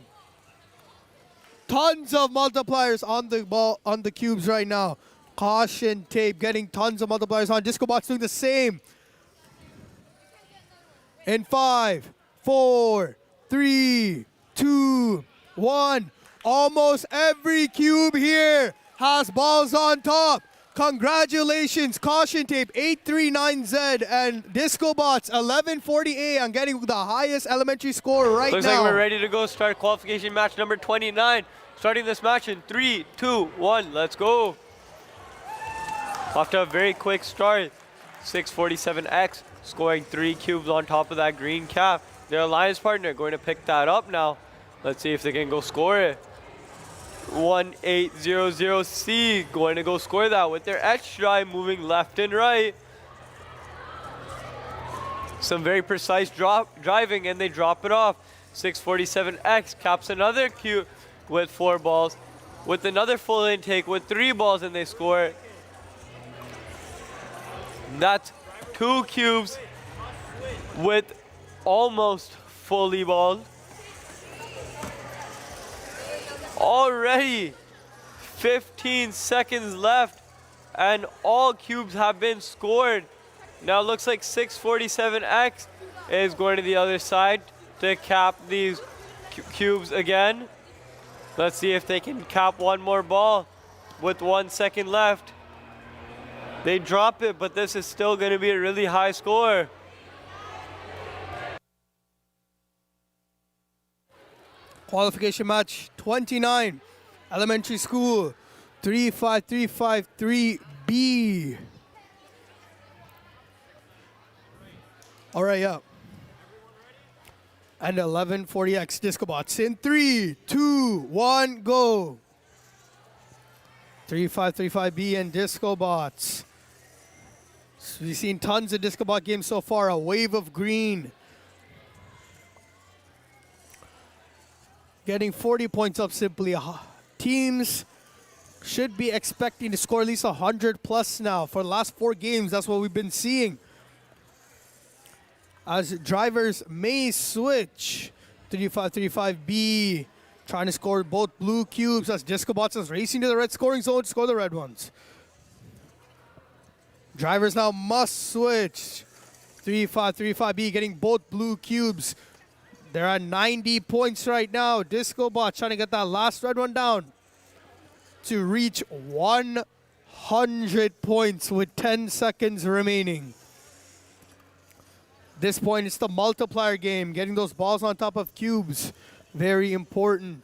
Tons of multipliers on the ball, on the cubes right now. Caution tape getting tons of multipliers on. Disco Bots doing the same. In 5, 4, 3, 2, 1. Almost every cube here has balls on top. Congratulations, caution tape 839Z and Disco Bots 1140A on getting the highest elementary score right Looks now. like we're ready to go start qualification match number 29. Starting this match in 3, 2, 1, let's go. Off to a very quick start. 647X scoring 3 cubes on top of that green cap. Their alliance partner going to pick that up now. Let's see if they can go score it. 1800C going to go score that with their X drive moving left and right. Some very precise driving and they drop it off. 647X caps another cube with 4 balls. With another full intake with 3 balls and they score it. That's 2 cubes with almost fully balled. Already 15 seconds left and all cubes have been scored. Now it looks like 647X is going to the other side to cap these cubes again. Let's see if they can cap one more ball with 1 second left. They drop it, but this is still going to be a really high score. Qualification match 29, elementary school 35353B. All right, yeah. And 1140X Disco Bots in 3, 2, 1, go. 3535B and Disco Bots. So we've seen tons of Disco Bot games so far. A wave of green. Getting 40 points up simply. Teams should be expecting to score at least 100 plus now. For the last 4 games, that's what we've been seeing. As drivers may switch. 3535B trying to score both blue cubes as Disco Bots is racing to the red scoring zone to score the red ones. Drivers now must switch. 3535B getting both blue cubes. They're at 90 points right now. Disco Bot trying to get that last red one down to reach 100 points with 10 seconds remaining. This point, it's the multiplier game. Getting those balls on top of cubes, very important.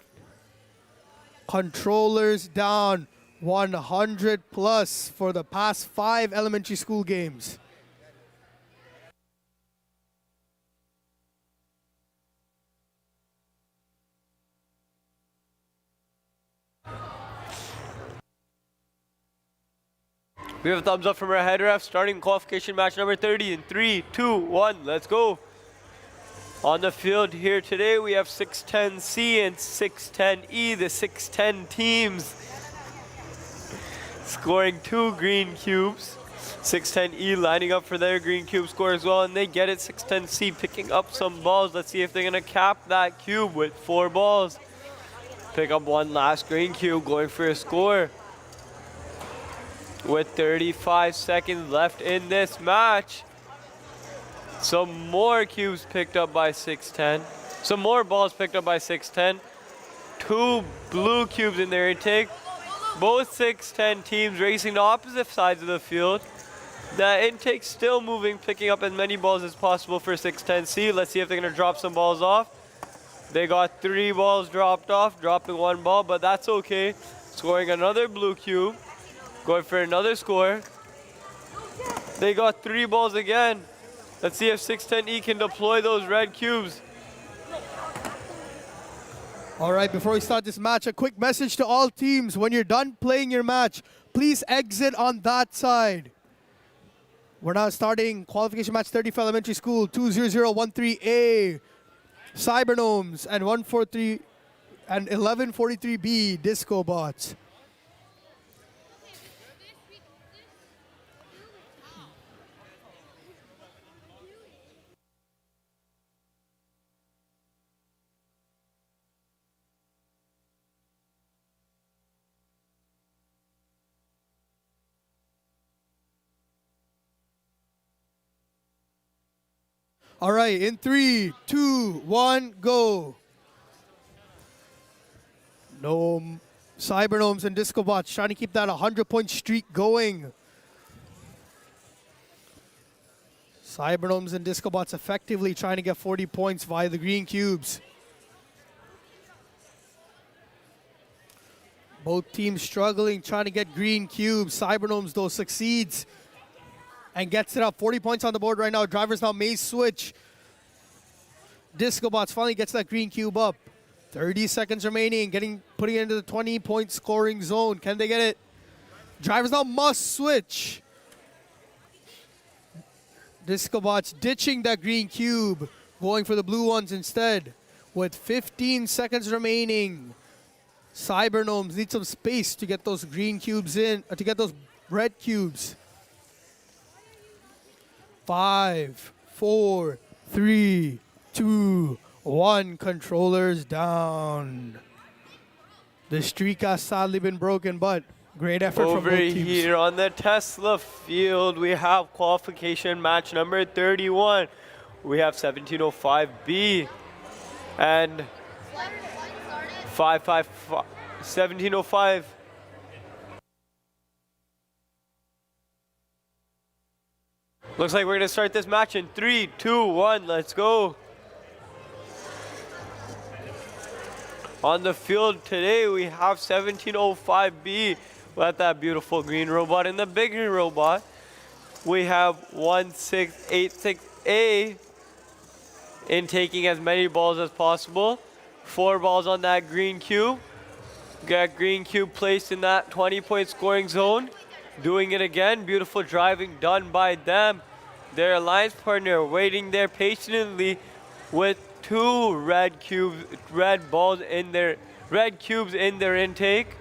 Controllers down 100 plus for the past 5 elementary school games. We have a thumbs up from our head ref starting qualification match number 30 in 3, 2, 1, let's go. On the field here today, we have 610C and 610E, the 610 teams, scoring 2 green cubes. 610E lining up for their green cube score as well, and they get it. 610C picking up some balls. Let's see if they're gonna cap that cube with 4 balls. Pick up one last green cube, going for a score. With 35 seconds left in this match. Some more cubes picked up by 610. Some more balls picked up by 610. 2 blue cubes in their intake. Both 610 teams racing to opposite sides of the field. The intake still moving, picking up as many balls as possible for 610C. Let's see if they're gonna drop some balls off. They got 3 balls dropped off, dropping 1 ball, but that's okay. Scoring another blue cube, going for another score. They got 3 balls again. Let's see if 610E can deploy those red cubes. All right, before we start this match, a quick message to all teams. When you're done playing your match, please exit on that side. We're now starting qualification match 30 for elementary school, 20013A, Cybergnomes, and 143 and 1143B, Disco Bots. All right, in 3, 2, 1, go. Cybergnomes and Disco Bots trying to keep that 100-point streak going. Cybergnomes and Disco Bots effectively trying to get 40 points via the green cubes. Both teams struggling, trying to get green cubes. Cybergnomes, though, succeeds and gets it up. 40 points on the board right now. Drivers now may switch. Disco Bots finally gets that green cube up. 30 seconds remaining, putting it into the 20-point scoring zone. Can they get it? Drivers now must switch. Disco Bots ditching that green cube, going for the blue ones instead. With 15 seconds remaining, Cybergnomes need some space to get those green cubes in, to get those red cubes. 5, 4, 3, 2, 1. Controllers down. The streak has sadly been broken, but great effort from Over both teams. here on the Tesla field, we have qualification match number 31. We have 1705B and 1705. Looks like we're going to start this match in 3, 2, 1. Let's go. On the field today, we have 1705B with that beautiful green robot. And the big green robot, we have 1686A in taking as many balls as possible. 4 balls on that green cube. Got green cube placed in that 20-point scoring zone. Doing it again. Beautiful driving done by them. Their alliance partner waiting there patiently with 2 red cubes in their intake.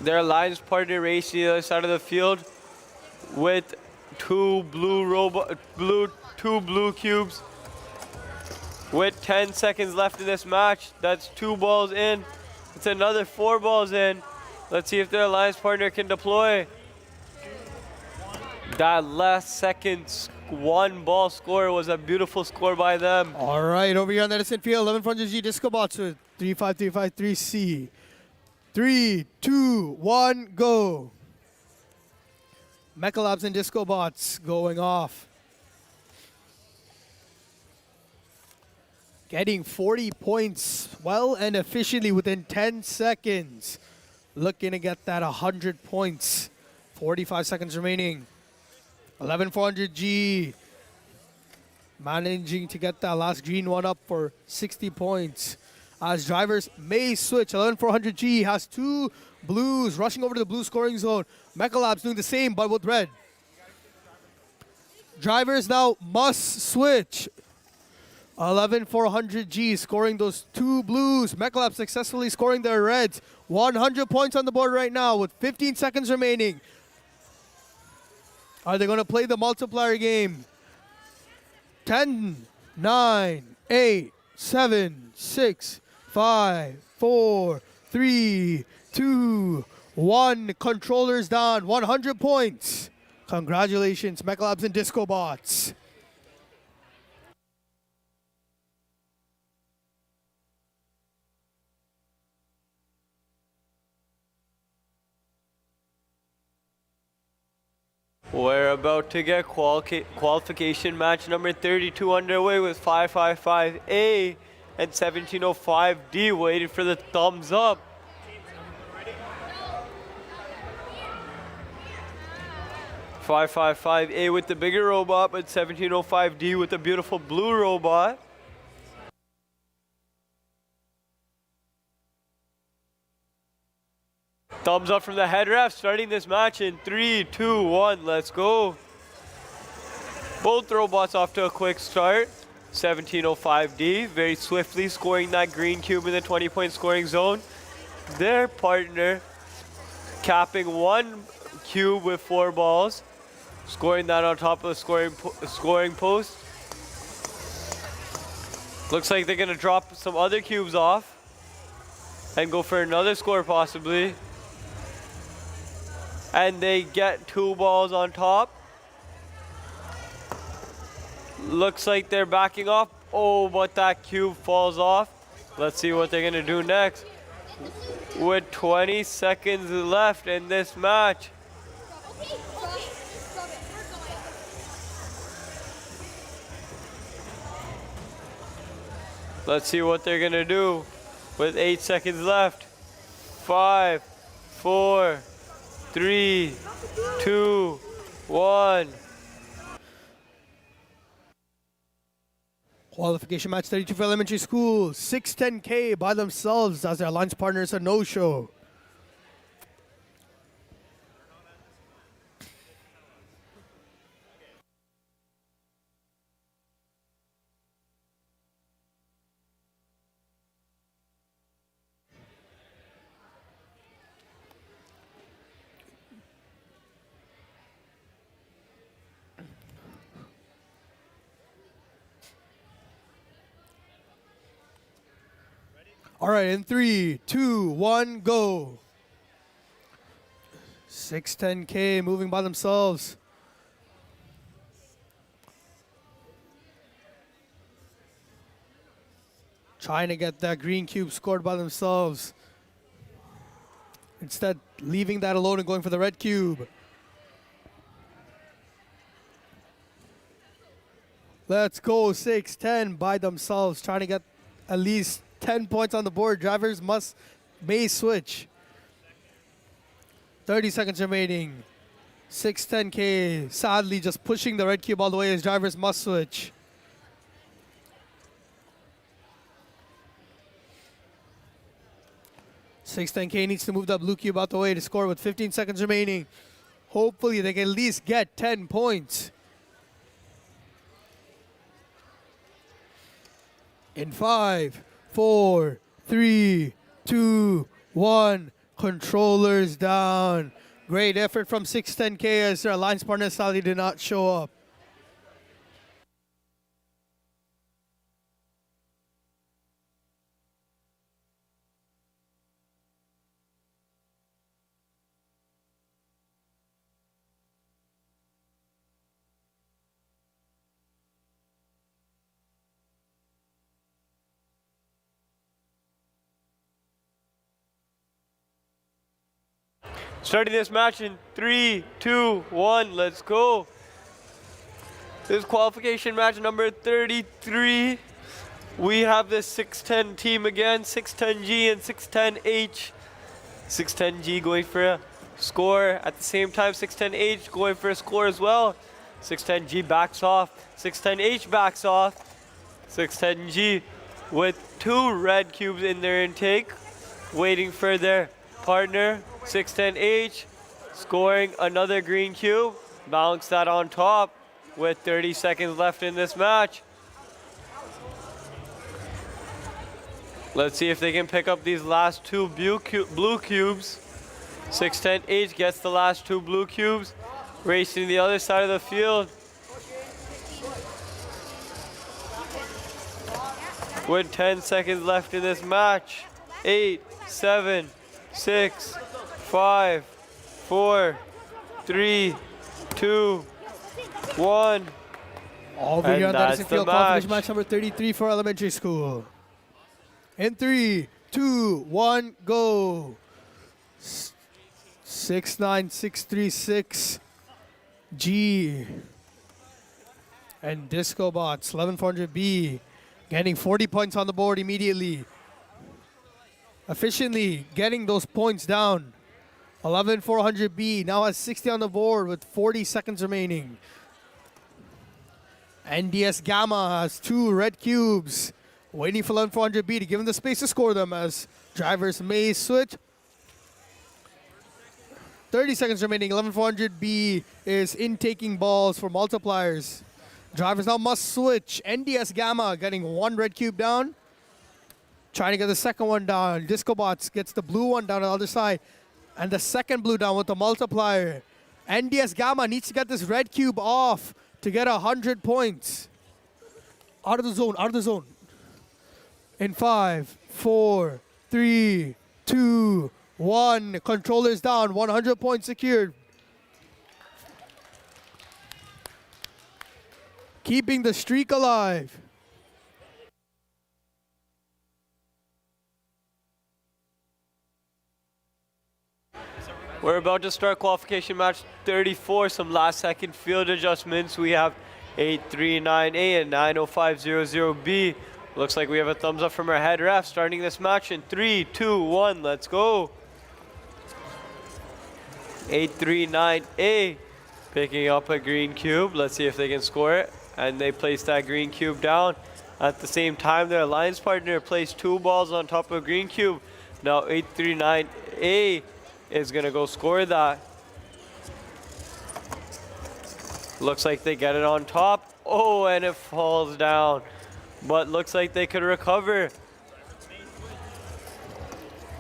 Their alliance partner racing the other side of the field with 2 blue cubes. With 10 seconds left in this match, that's 2 balls in. It's another 4 balls in. Let's see if their alliance partner can deploy. That last second 1 ball score was a beautiful score by them. All right, over here on the Edison field, 1100G Disco Bots with 35353C. 3, 2, 1, go. Mecha Labs and Disco Bots going off. Getting 40 points well and efficiently within 10 seconds. Looking to get that 100 points. 45 seconds remaining. 11400G managing to get that last green one up for 60 points. As drivers may switch. 11400G has 2 blues rushing over to the blue scoring zone. Mecha Labs doing the same but with red. Drivers now must switch. 11400G scoring those two blues. Mechlab successfully scoring their reds. 100 points on the board right now with 15 seconds remaining. Are they going to play the multiplier game? 10, 9, 8, 7, 6, 5, 4, 3, 2, 1. Controllers down. 100 points. Congratulations, Mechlabs and Disco Bots. We're about to get qualification match number 32 underway with 555A and 1705D waiting for the thumbs up. Five 555A with the bigger robot, but 1705D with the beautiful blue robot. Thumbs up from the head ref, starting this match in 3, 2, 1, let's go. Both robots off to a quick start. 1705D very swiftly scoring that green cube in the 20-point scoring zone. Their partner capping one cube with 4 balls, scoring that on top of the scoring post. Looks like they're gonna drop some other cubes off and go for another score possibly. And they get 2 balls on top. Looks like they're backing off. Oh, but that cube falls off. Let's see what they're gonna do next. With 20 seconds left in this match. Let's see what they're gonna do with 8 seconds left. 5, 4, 3, 2, 1. Qualification match 32 for elementary school. 610K by themselves as their alliance partners a no-show. All right, in 3, 2, 1, go. 610K moving by themselves. Trying to get that green cube scored by themselves. Instead, leaving that alone and going for the red cube. Let's go, 610 by themselves, trying to get at least 10 points on the board. Drivers may switch. 30 seconds remaining. 610K sadly just pushing the red cube all the way as drivers must switch. $610K needs to move that blue cube out the way to score with 15 seconds remaining. Hopefully they can at least get 10 points. In 5, 4, 3, 2, 1. Controllers down. Great effort from 610K as their alliance partner sadly did not show up. Starting this match in 3, 2, 1, let's go. This is qualification match number 33. We have the 610 team again, 610G and 610H. 610G going for a score. At the same time, 610H going for a score as well. 610G backs off. 610H backs off. 610G with 2 red cubes in their intake, waiting for their partner. 610H scoring another green cube. Balance that on top. with 30 seconds left in this match. Let's see if they can pick up these last two blue cubes. 610H gets the last two blue cubes. Racing to the other side of the field. With 10 seconds left in this match. 8, 7, 6, 5, 4, 3, 2, 1. Over And here on the that's Edison the Field, qualification match. match number 33 for elementary school. In 3, 2, 1, go. 69636 G and Disco Bots 11400B getting 40 points on the board immediately. Efficiently getting those points down. 11400B now has 60 on the board with 40 seconds remaining. NDS Gamma has 2 red cubes. Waiting for 11400B to give him the space to score them as drivers may switch. 30 seconds remaining. 11400B is intaking balls for multipliers. Drivers now must switch. NDS Gamma getting 1 red cube down. Trying to get the second one down. Disco Bots gets the blue one down on the other side. And the second blue down with the multiplier. NDS Gamma needs to get this red cube off to get 100 points. Out of the zone, out of the zone. In 5, 4, 3, 2, 1. Controllers down, 100 points secured. Keeping the streak alive. We're about to start qualification match 34. Some last second field adjustments. We have 839A and 90500B. Looks like we have a thumbs up from our head ref starting this match in 3, 2, 1. Let's go. 839A picking up a green cube. Let's see if they can score it. And they place that green cube down. At the same time, their alliance partner placed 2 balls on top of a green cube. Now 839A is gonna go score that. Looks like they get it on top. Oh, and it falls down. But looks like they could recover.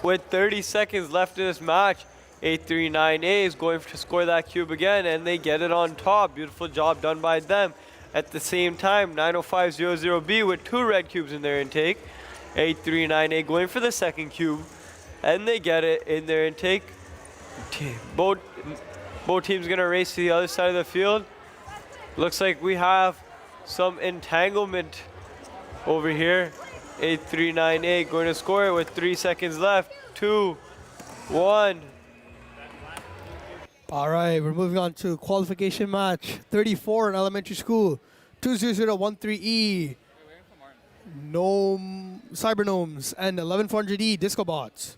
With 30 seconds left in this match, 839A is going to score that cube again, and they get it on top. Beautiful job done by them. At the same time, 90500B with 2 red cubes in their intake. 839A going for the second cube, and they get it in their intake. Both teams gonna race to the other side of the field. Looks like we have some entanglement over here. 839A going to score it with 3 seconds left. 2, 1. All right, we're moving on to qualification match 34 in elementary school. 20013E. Gnome, Cyber Gnomes, and 11400E Disco Bots.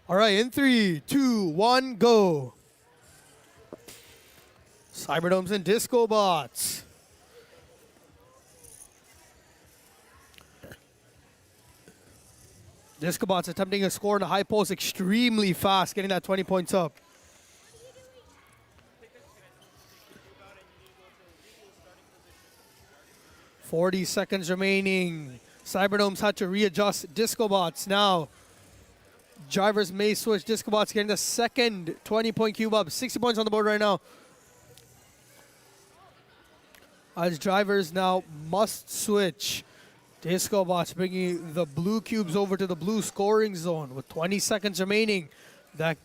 All right, in 3, 2, 1, go. Cyberdomes and Disco Bots. Disco Bots attempting a score in the high post extremely fast, getting that 20 points up. "40 seconds remaining. Cyberdomes had to readjust Disco Bots now. Drivers may switch. Disco Bots getting the second 20-point cube up. 60 points on the board right now. As drivers now must switch. Disco Bots bringing the blue cubes over to the blue scoring zone with 20 seconds remaining. That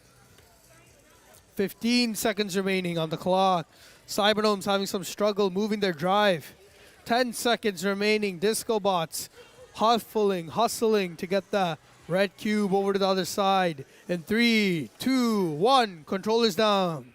15 seconds remaining on the clock. Cyberdomes having some struggle moving their drive. 10 seconds remaining. Disco Bots hustling to get the red cube over to the other side. In 3, 2, 1, controllers down.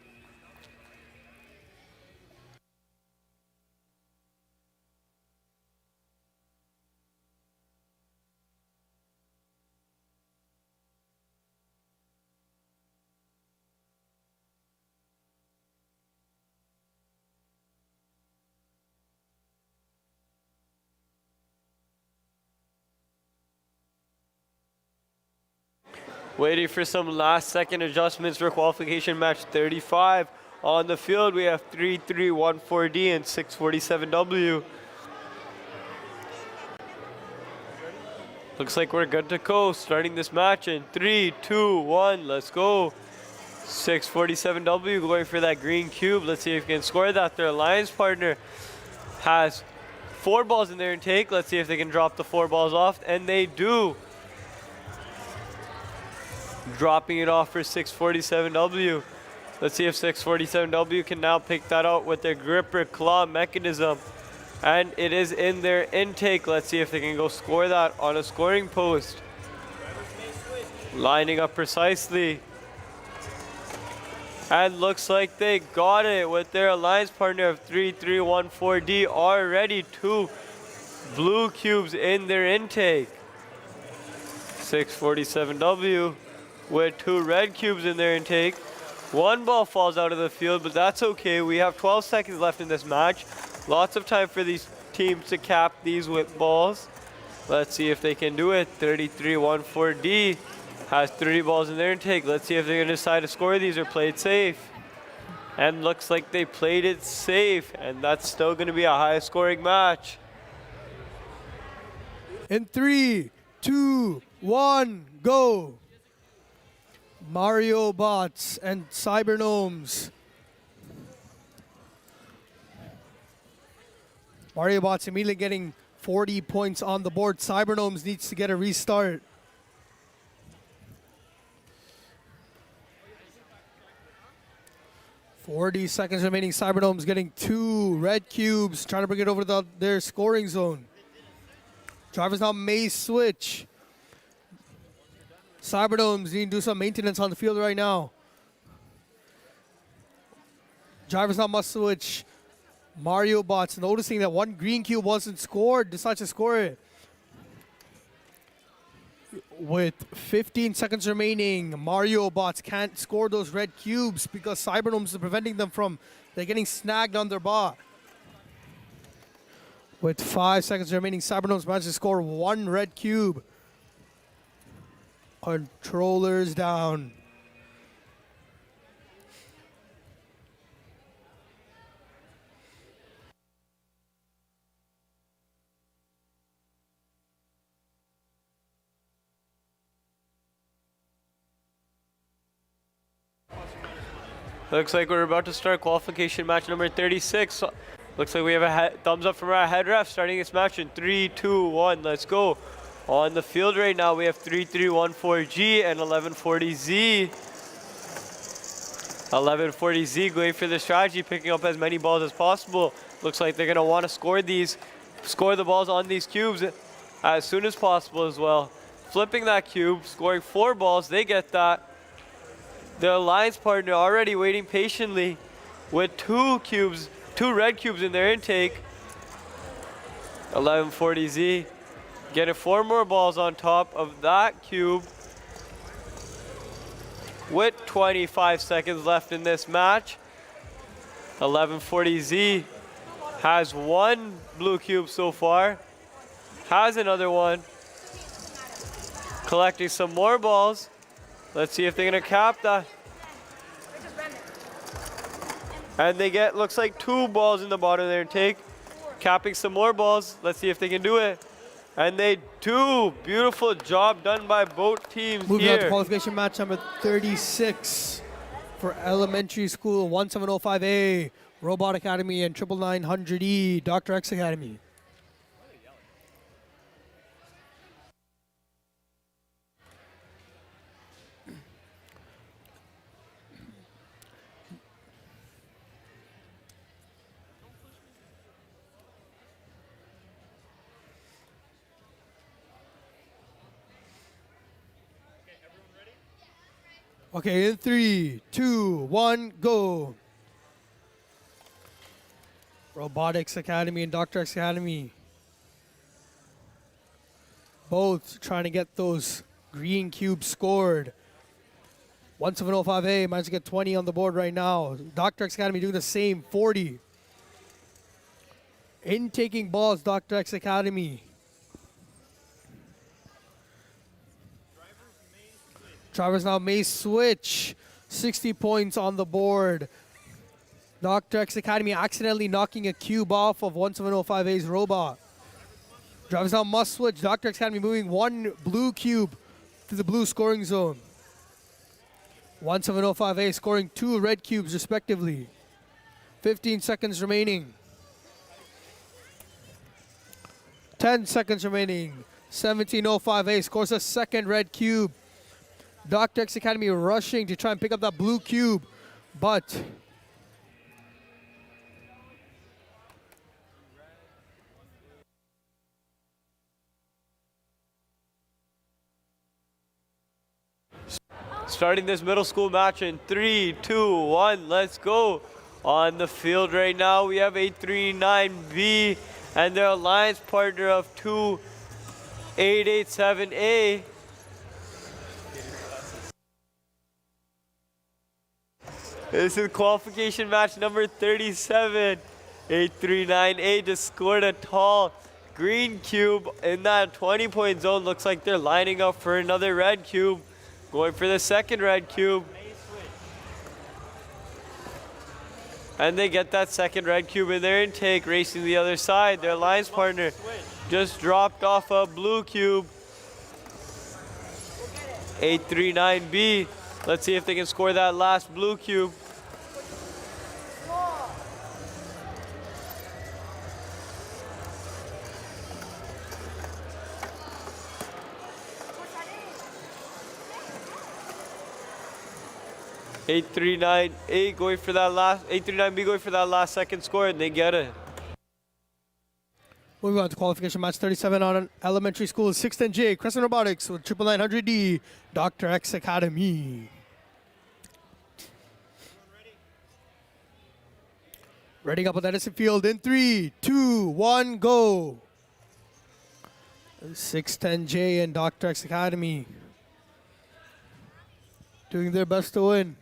Waiting for some last second adjustments for qualification match 35. On the field, we have 3314D and 647W. Looks like we're good to go. Starting this match in 3, 2, 1, let's go. 647W going for that green cube. Let's see if we can score that. Their alliance partner has 4 balls in their intake. Let's see if they can drop the 4 balls off, and they do. Dropping it off for 647W. Let's see if 647W can now pick that out with their gripper claw mechanism. And it is in their intake. Let's see if they can go score that on a scoring post. Lining up precisely. And looks like they got it with their alliance partner of 3314D. Already 2 blue cubes in their intake. 647W with 2 red cubes in their intake. 1 ball falls out of the field, but that's okay. We have 12 seconds left in this match. Lots of time for these teams to cap these with balls. Let's see if they can do it. 3314D has 3 balls in their intake. Let's see if they're going to decide to score these or play it safe. And looks like they played it safe, and that's still going to be a high scoring match. In 3, 2, 1, go. Mario Bots and Cybergnomes. Mario Bots immediately getting 40 points on the board. Cybergnomes needs to get a restart. "40 seconds remaining. Cybergnomes getting 2 red cubes, trying to bring it over to their scoring zone. Drivers now may switch. Cybergnomes need to do some maintenance on the field right now. Drivers now must switch. Mario Bots noticing that 1 green cube wasn't scored, decides to score it. With 15 seconds remaining, Mario Bots can't score those red cubes because Cybergnomes are preventing them from getting snagged on their bot. With 5 seconds remaining, Cybergnomes managed to score 1 red cube. Controllers down. Looks like we're about to start qualification match number 36. Looks like we have a thumbs up from our head ref starting this match in 3, 2, 1, let's go. On the field right now, we have 3314G and 1140Z. 1140Z going for the strategy, picking up as many balls as possible. Looks like they're going to want to score the balls on these cubes as soon as possible as well. Flipping that cube, scoring 4 balls, they get that. The alliance partner already waiting patiently with 2 red cubes in their intake. 1140Z getting 4 more balls on top of that cube. With 25 seconds left in this match, 1140Z has 1 blue cube so far, has another one, collecting some more balls. Let's see if they're gonna cap that. And they get, looks like 2 balls in the bottom of their intake, capping some more balls. Let's see if they can do it. And they do. Beautiful job done by both teams Moving on to here. qualification match number 36 for elementary school 1705A, Robot Academy, and 99900E, Dr. X Academy. Okay, in 3, 2, 1, go. Robotics Academy and Dr. X Academy. Both trying to get those green cubes scored. 1705A managed to get 20 on the board right now. Dr. X Academy doing the same, 40. In taking balls, Dr. X Academy. Drivers now may switch. 60 points on the board. Dr. X Academy accidentally knocking a cube off of 1705A's robot. Drivers now must switch. Dr. X Academy moving one blue cube to the blue scoring zone. 1705A scoring 2 red cubes respectively. 15 seconds remaining. 10 seconds remaining. 1705A scores a second red cube. Dr. X Academy rushing to try and pick up that blue cube, but Starting this middle school match in 3, 2, 1, let's go. On the field right now, we have 839B and their alliance partner of 2887A. This is qualification match number 37. 839A just scored a tall green cube in that 20-point zone. Looks like they're lining up for another red cube. Going for the second red cube. And they get that second red cube in their intake, racing the other side. Their alliance partner just dropped off a blue cube. 839B. Let's see if they can score that last blue cube. (839A) going for that last, 839B going for that last second score, and they get it. moving on to qualification match 37 on elementary school 610J Crescent Robotics with 99900D Dr. X Academy. Ready up on Edison Field in 3, 2, 1, go. 610J and Dr. X Academy doing their best to win.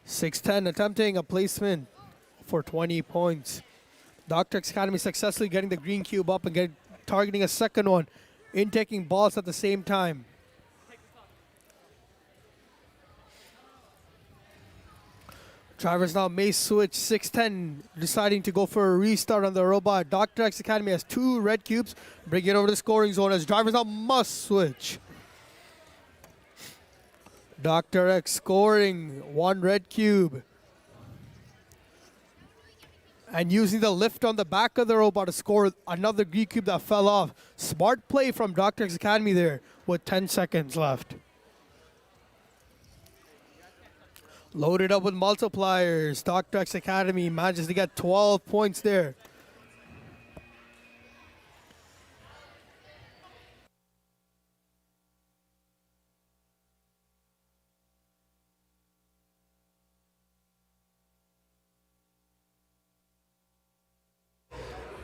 610 attempting a placement for 20 points. Dr. X Academy successfully getting the green cube up and targeting a second one, intaking balls at the same time. Drivers now may switch. 610 deciding to go for a restart on the robot. Dr. X Academy has 2 red cubes. Bring it over to the scoring zone as drivers now must switch. Dr. X scoring 1 red cube. And using the lift on the back of the robot to score another green cube that fell off. Smart play from Dr. X Academy there with 10 seconds left. Loaded up with multipliers. Dr. X Academy manages to get 12 points there.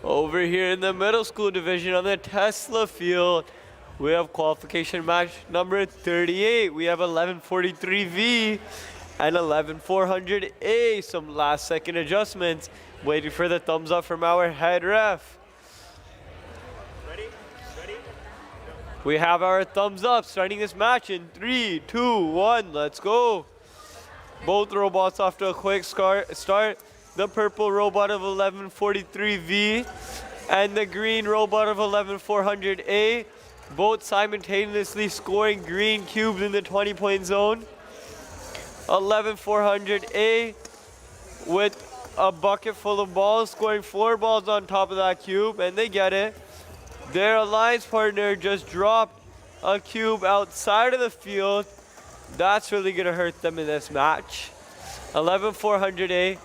Over here in the middle school division on the Tesla field, we have qualification match number 38. We have 1143V and 11400A. Some last second adjustments. Waiting for the thumbs up from our head ref. Ready? We have our thumbs up starting this match in 3, 2, 1, let's go. Both robots off to a quick start. The purple robot of 1143V and the green robot of 11400A, both simultaneously scoring green cubes in the 20-point zone. 11400A with a bucket full of balls, scoring 4 balls on top of that cube, and they get it. Their alliance partner just dropped a cube outside of the field. That's really gonna hurt them in this match. 11400A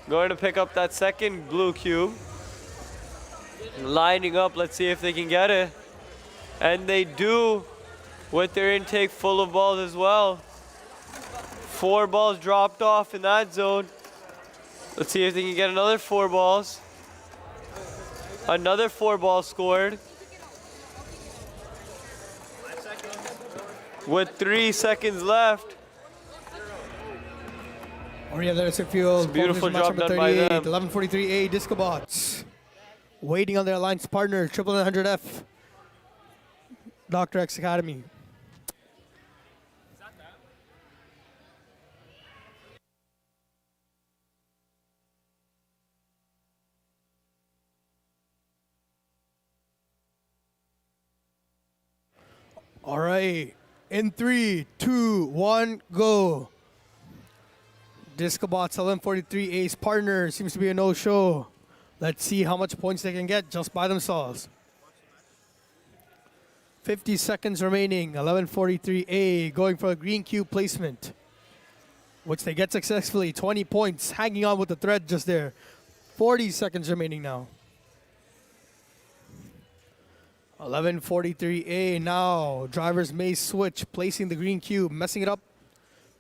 going to pick up that second blue cube. Lining up, let's see if they can get it. And they do, with their intake full of balls as well. 4 balls dropped off in that zone. Let's see if they can get another 4 balls. Another 4 balls scored. With 3 seconds left. Or yeah, there's a field. Beautiful job done by them. 1143A Disco Bots. Waiting on their alliance partner, 99900F. Dr. X Academy. All right. In 3, 2, 1, go. Discobots 1143 Ace partner seems to be a no-show. Let's see how much points they can get just by themselves. 50 seconds remaining. 1143A going for a green cube placement, which they get successfully. 20 points, hanging on with the thread just there. 40 seconds remaining now. 1143A now. Drivers may switch, placing the green cube, messing it up,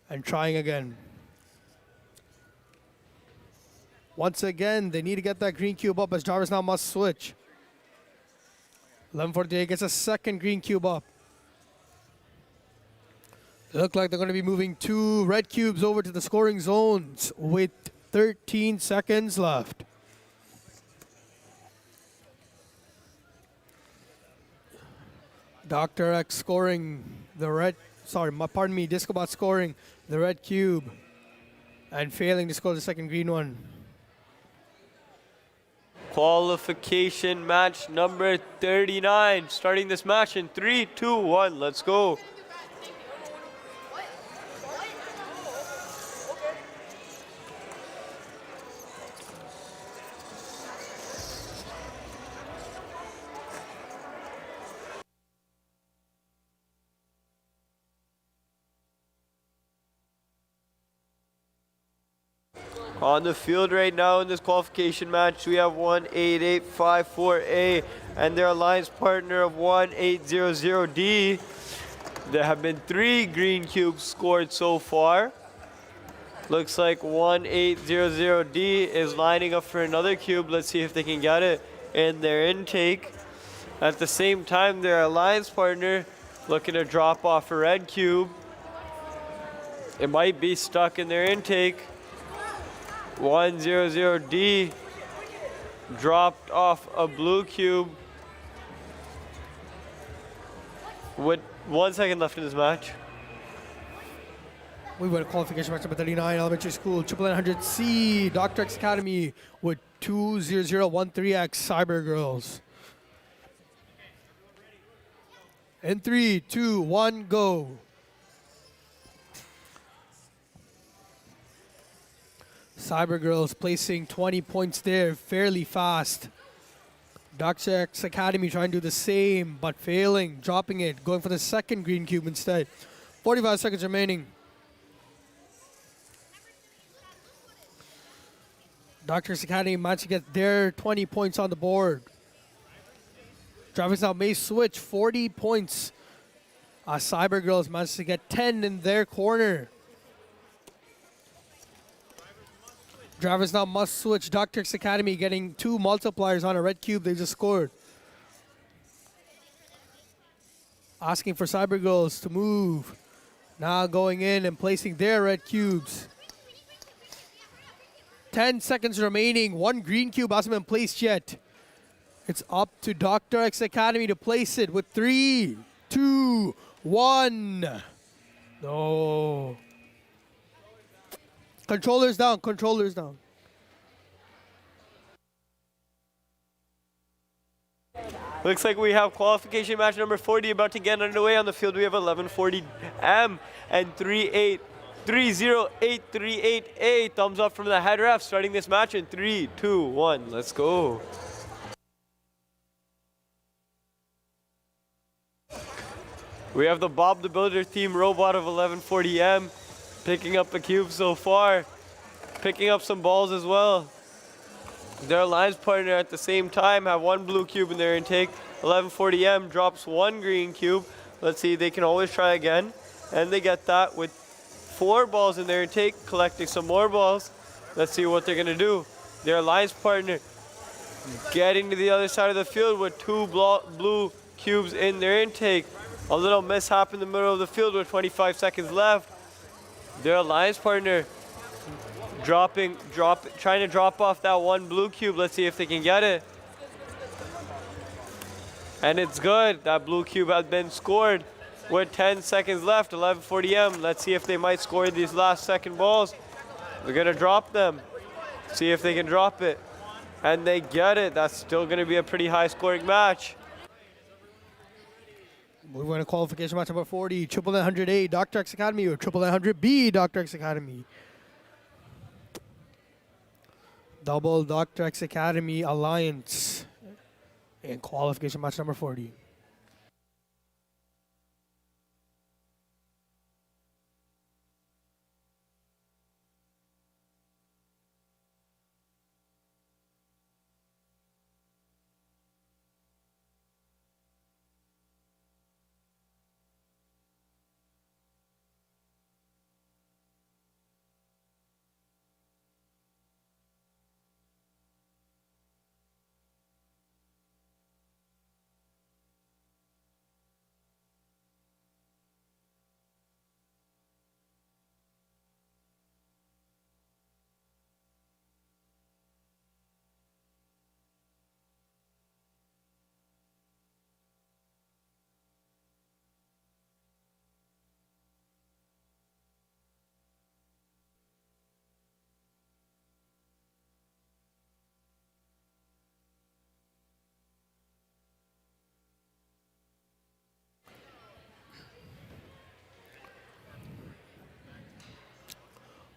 and trying again. Once again, they need to get that green cube up as drivers now must switch. 1148 gets a second green cube up. They look like they're going to be moving 2 red cubes over to the scoring zones with 13 seconds left. Dr. X scoring the red, pardon me, Discobot scoring the red cube and failing to score the second green one. Qualification match number 39. Starting this match in 3, 2, 1. Let's go. On the field right now in this qualification match, we have 18854A and their alliance partner of 1800D. There have been 3 green cubes scored so far. Looks like 1800D is lining up for another cube. Let's see if they can get it in their intake. At the same time, their alliance partner looking to drop off a red cube. It might be stuck in their intake. 100D dropped off a blue cube with 1 second left in this match. We went to qualification match number 39, elementary school, 900C, Dr. X Academy with 20013X Cyber Girls. In 3, 2, 1, go. Cyber Girls placing 20 points there fairly fast. Dr. X Academy trying to do the same, but failing, dropping it, going for the second green cube instead. 45 seconds remaining. Dr. X Academy managed to get their 20 points on the board. Drivers now may switch 40 points. Cyber Girls managed to get 10 in their corner. Drivers now must switch. Dr. X Academy getting 2 multipliers on a red cube they just scored. Asking for Cyber Girls to move. Now going in and placing their red cubes. 10 seconds remaining. 1 green cube hasn't been placed yet. It's up to Dr. X Academy to place it with 3, 2, 1. No. Controllers down, controllers down. Looks like we have qualification match number 40 about to get underway. On the field we have 1140M and 3030838A. Thumbs up from the head ref starting this match in 3, 2, 1. Let's go. We have the Bob the Builder team robot of 1140M. Picking up the cube so far, picking up some balls as well. Their alliance partner at the same time have 1 blue cube in their intake. 1140M drops 1 green cube. Let's see, they can always try again. And they get that with 4 balls in their intake, collecting some more balls. Let's see what they're gonna do. Their alliance partner getting to the other side of the field with 2 blue cubes in their intake. A little mishap in the middle of the field with 25 seconds left. Their alliance partner trying to drop off that 1 blue cube. Let's see if they can get it. And it's good. That blue cube has been scored with 10 seconds left. 1140M. Let's see if they might score these last second balls. They're gonna drop them. See if they can drop it. And they get it. That's still gonna be a pretty high scoring match. Moving on to qualification match number 40, 900A, Dr. X Academy, or 900B, Dr. X Academy. Double Dr. X Academy Alliance in qualification match number 40.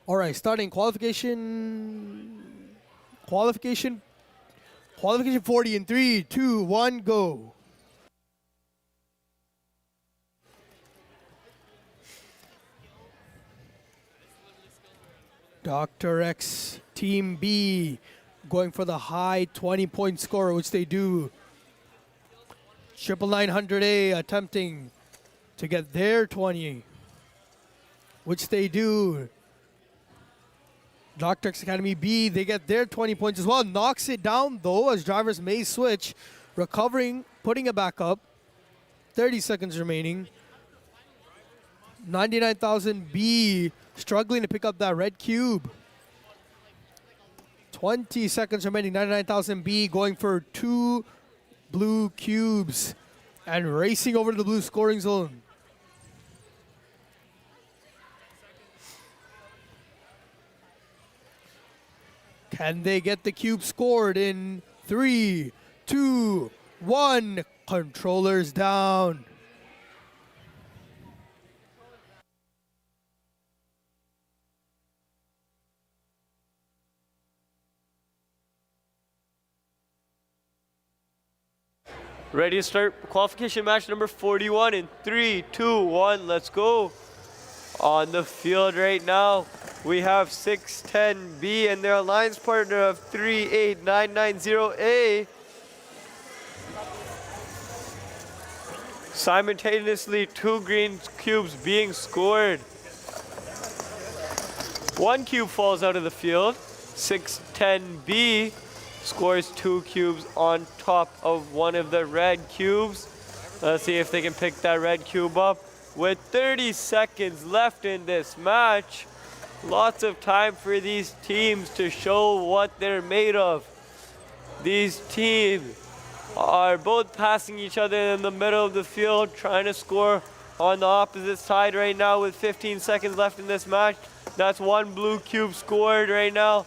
All right, starting qualification 40 in 3, 2, 1, go. Dr. X, Team B, going for the high 20-point score, which they do. 900A attempting to get their 20, which they do. Dr. X Academy B, they get their 20 points as well. Knocks it down, though, as drivers may switch. Recovering, putting it back up. 30 seconds remaining. 99,000 B, struggling to pick up that red cube. 20 seconds remaining. 99,000 B going for 2 blue cubes and racing over to the blue scoring zone. Can they get the cube scored in 3, 2, 1? Controllers down. Ready to start qualification match number 41 in 3, 2, 1, let's go. On the field right now, we have 610B and their alliance partner of 38990A. Simultaneously, 2 green cubes being scored. 1 cube falls out of the field. 610B scores 2 cubes on top of one of the red cubes. Let's see if they can pick that red cube up. With 30 seconds left in this match, lots of time for these teams to show what they're made of. These teams are both passing each other in the middle of the field, trying to score on the opposite side right now with 15 seconds left in this match. That's 1 blue cube scored right now.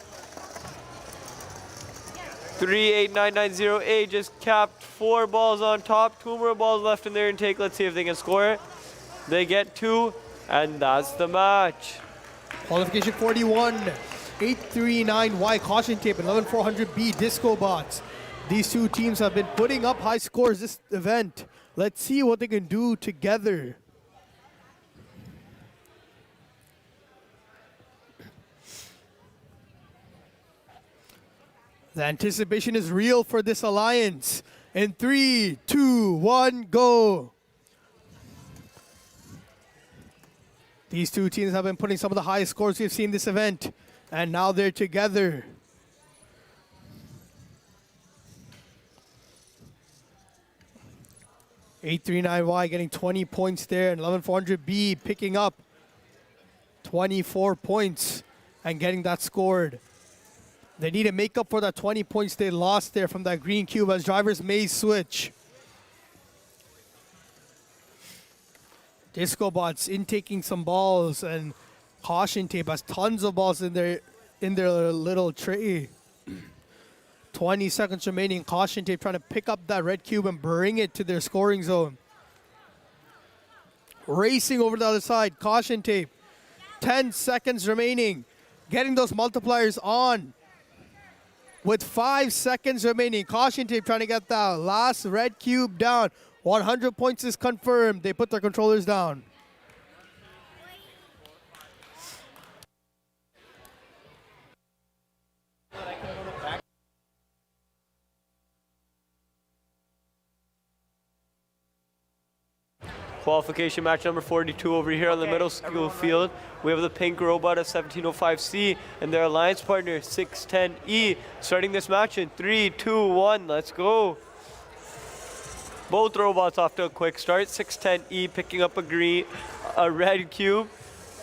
38990A just capped 4 balls on top, 2 more balls left in their intake. Let's see if they can score it. They get 2, and that's the match. Qualification 41, 839Y caution tape and 11400B disco bots. These 2 teams have been putting up high scores this event. Let's see what they can do together. The anticipation is real for this alliance. In 3, 2, 1, go. These 2 teams have been putting some of the highest scores we've seen this event, and now they're together. $839Y getting 20 points there, and 11400B picking up 24 points and getting that scored. They need to make up for that 20 points they lost there from that green cube as drivers may switch. Disco bots intaking some balls, and caution tape has tons of balls in their little tray. 20 seconds remaining. Caution tape trying to pick up that red cube and bring it to their scoring zone. racing over the other side. Caution tape. 10 seconds remaining. Getting those multipliers on. With 5 seconds remaining. Caution tape trying to get that last red cube down. 100 points is confirmed. They put their controllers down. Qualification match number 42 over here on the middle school field. We have the pink robot of 1705C and their alliance partner 610E starting this match in 3, 2, 1. Let's go. Both robots off to a quick start. 610E picking up a red cube.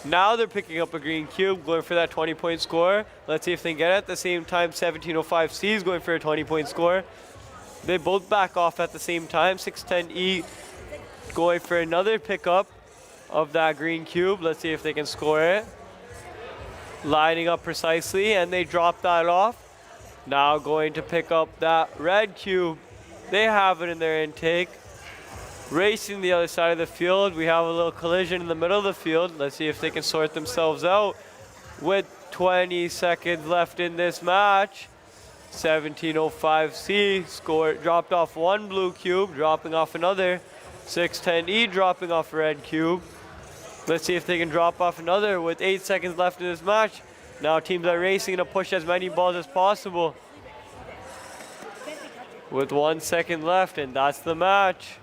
Now they're picking up a green cube, going for that 20-point score. Let's see if they can get it. At the same time, 1705C is going for a 20-point score. They both back off at the same time. 610E going for another pickup of that green cube. Let's see if they can score it. Lining up precisely, and they drop that off. Now going to pick up that red cube. They have it in their intake. Racing the other side of the field. We have a little collision in the middle of the field. Let's see if they can sort themselves out. With 20 seconds left in this match, 1705C dropped off one blue cube, dropping off another. 610E dropping off a red cube. Let's see if they can drop off another with 8 seconds left in this match. Now teams are racing to push as many balls as possible. With 1 second left, and that's the match.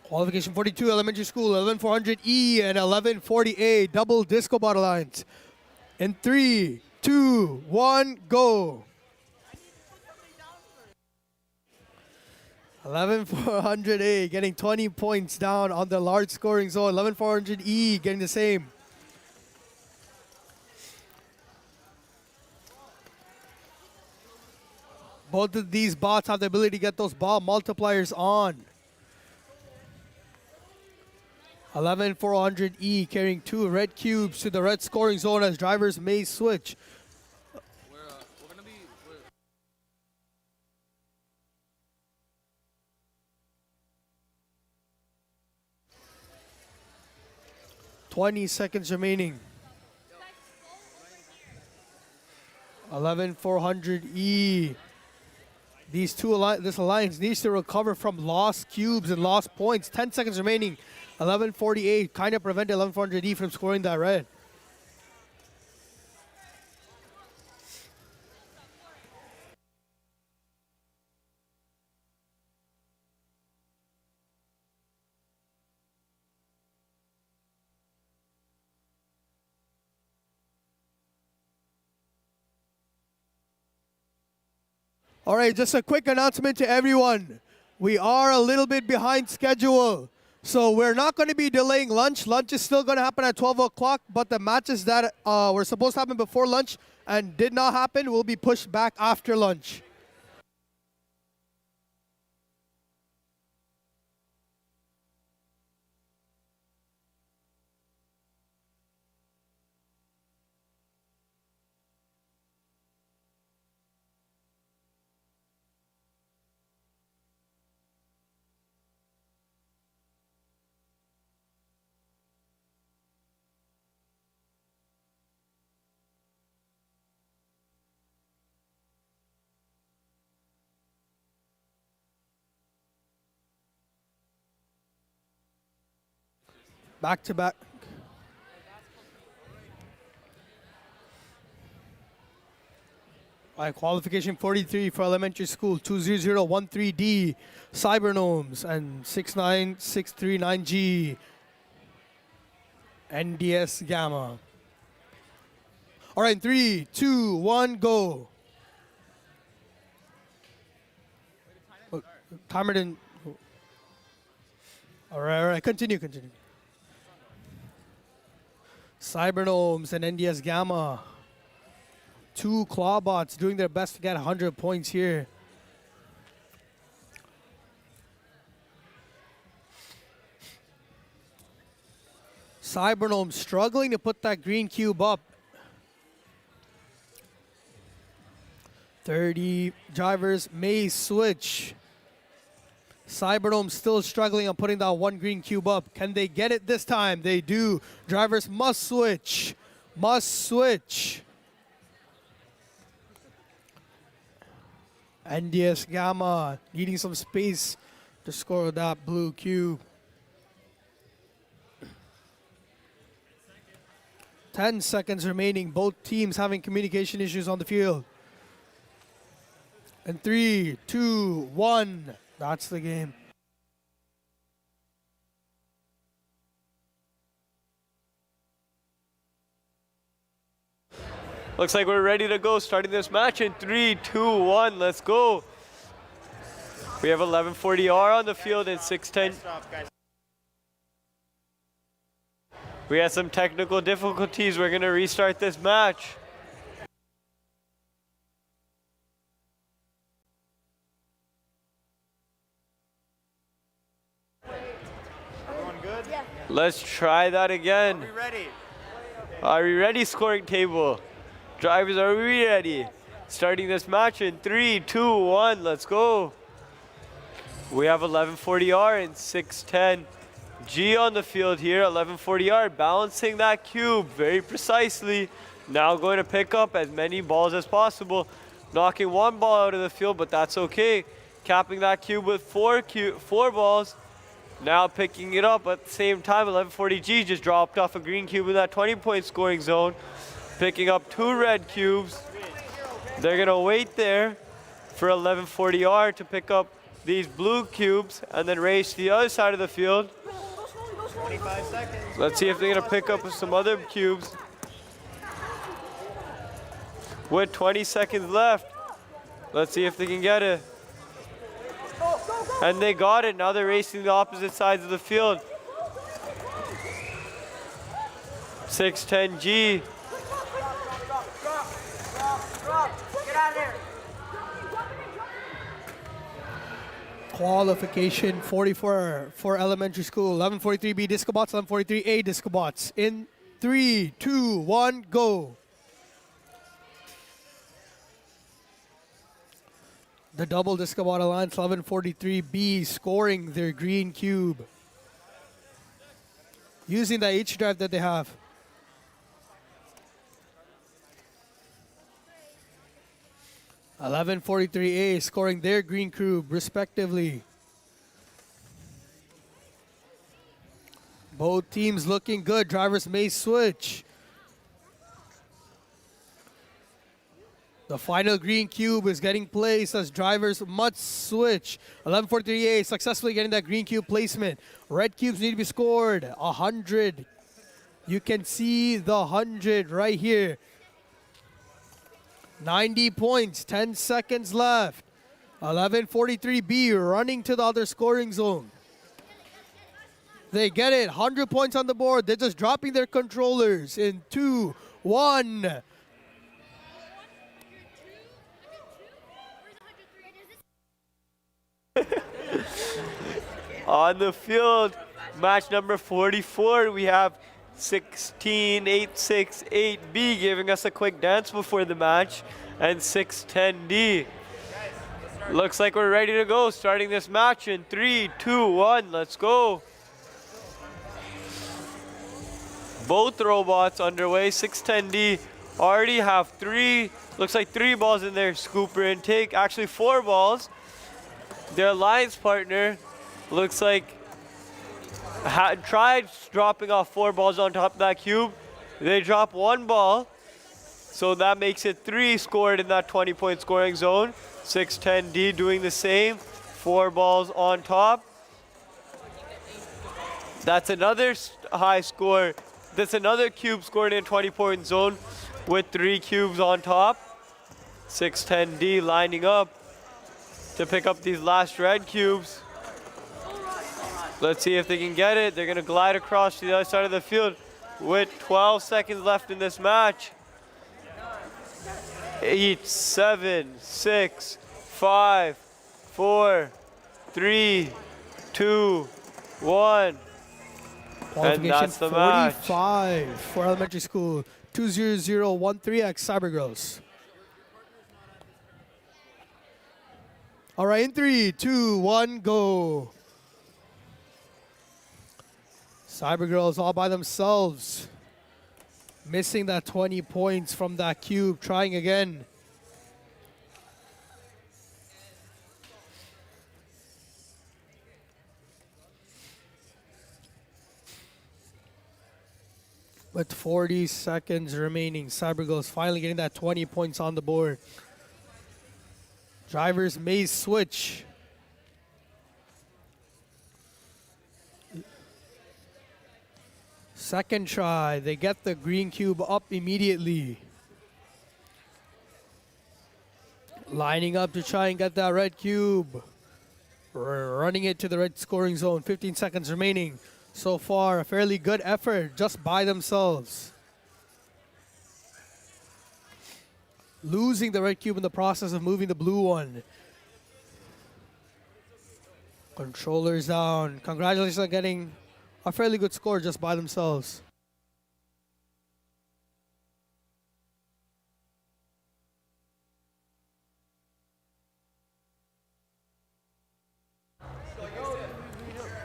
Qualification 42, elementary school, 11400E and 1140A, double disco bottle lines. In 3, 2, 1, go. 11400A getting 20 points down on the large scoring zone. 11400E getting the same. Both of these bots have the ability to get those ball multipliers on. 11400E carrying 2 red cubes to the red scoring zone as drivers may switch. We're gonna be. 20 seconds remaining. 11400E. This alliance needs to recover from lost cubes and lost points. 10 seconds remaining. 1148 kind of prevented 11400E from scoring that red. All right, just a quick announcement to everyone. We are a little bit behind schedule. So we're not going to be delaying lunch. Lunch is still going to happen at 12 o'clock, but the matches that were supposed to happen before lunch and did not happen will be pushed back after lunch. Back to back. All right, qualification 43 for elementary school, 20013D, Cybergnomes, and 69639G, NDS Gamma. All right, 3, 2, 1, go. Oh, timer didn't. All right, continue. Cybergnomes and NDS Gamma. 2 Clawbots doing their best to get 100 points here. Cybernome struggling to put that green cube up. 30 drivers may switch. Cybernome still struggling on putting that one green cube up. Can they get it this time? They do. Drivers must switch. Must switch. NDS Gamma needing some space to score that blue cube. 10 seconds remaining. Both teams having communication issues on the field. And 3, 2, 1. That's the game. Looks like we're ready to go. Starting this match in 3, 2, 1. Let's go. We have 1140R on the field and 610. We had some technical difficulties. We're going to restart this match. Everyone good? Yeah. Let's try that again. We ready? Are we ready, scoring table? Drivers, are we ready? Starting this match in 3, 2, 1. Let's go. We have 1140R and 610G on the field here. 1140R balancing that cube very precisely. Now going to pick up as many balls as possible. Knocking one ball out of the field, but that's okay. Capping that cube with four balls. Now picking it up at the same time. 1140G just dropped off a green cube in that 20-point scoring zone. Picking up 2 red cubes. They're going to wait there for 1140R to pick up these blue cubes and then race to the other side of the field. 25 seconds. Let's see if they're going to pick up some other cubes. With 20 seconds left, let's see if they can get it. And they got it. Now they're racing the opposite sides of the field. 610G. Get out of there. Qualification 44 for elementary school. 1143B Disco Bots, 1143A Disco Bots. In 3, 2, 1, go. The double Disco Bot Alliance, 1143B scoring their green cube. Using the H drive that they have. (1143A) scoring their green cube respectively. Both teams looking good. Drivers may switch. The final green cube is getting placed as drivers must switch. 1143A successfully getting that green cube placement. Red cubes need to be scored. 100. You can see the 100 right here. 90 points, 10 seconds left. 1143B running to the other scoring zone. They get it, 100 points on the board. They're just dropping their controllers in 2, 1. On the field, match number 44, we have 16868B giving us a quick dance before the match, and 610D. Looks like we're ready to go, starting this match in 3, 2, 1, let's go. Both robots underway. 610D already have 3 balls in their scooper intake, actually 4 balls. Their alliance partner looks like tried dropping off 4 balls on top of that cube. They drop 1 ball, so that makes it 3 scored in that 20-point scoring zone. 610D doing the same, 4 balls on top. That's another high score. That's another cube scored in a 20-point zone with 3 cubes on top. 610D lining up to pick up these last red cubes. Let's see if they can get it. They're going to glide across to the other side of the field with 12 seconds left in this match. 8, 7, 6, 5, 4, 3, 2, 1. Qualification that's the match. 45 for elementary school. 20013X Cyber Girls. All right, in 3, 2, 1, go. Cyber Girls all by themselves. Missing that 20 points from that cube. Trying again. With 40 seconds remaining, Cyber Girls finally getting that 20 points on the board. Drivers may switch. Second try, they get the green cube up immediately. Lining up to try and get that red cube. Running it to the red scoring zone. 15 seconds remaining. So far, a fairly good effort just by themselves. Losing the red cube in the process of moving the blue one. Controllers down. Congratulations on getting a fairly good score just by themselves.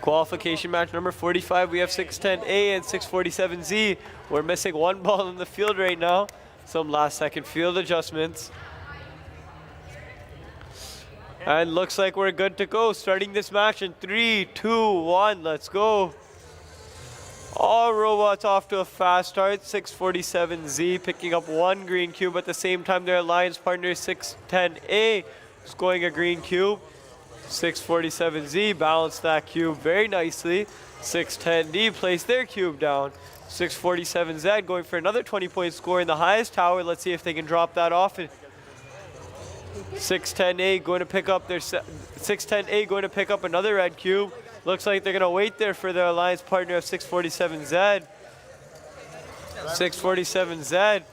Qualification match number 45, we have 610A and 647Z. We're missing one ball in the field right now. Some last second field adjustments. And looks like we're good to go. Starting this match in 3, 2, 1, let's go. All robots off to a fast start. 647Z picking up one green cube. At the same time, their alliance partner 610A scoring a green cube. 647Z balanced that cube very nicely. 610D placed their cube down. 647Z going for another 20-point score in the highest tower. Let's see if they can drop that off. 610A going to pick up their 610A going to pick up another red cube. Looks like they're going to wait there for their alliance partner of 647Z. 647Z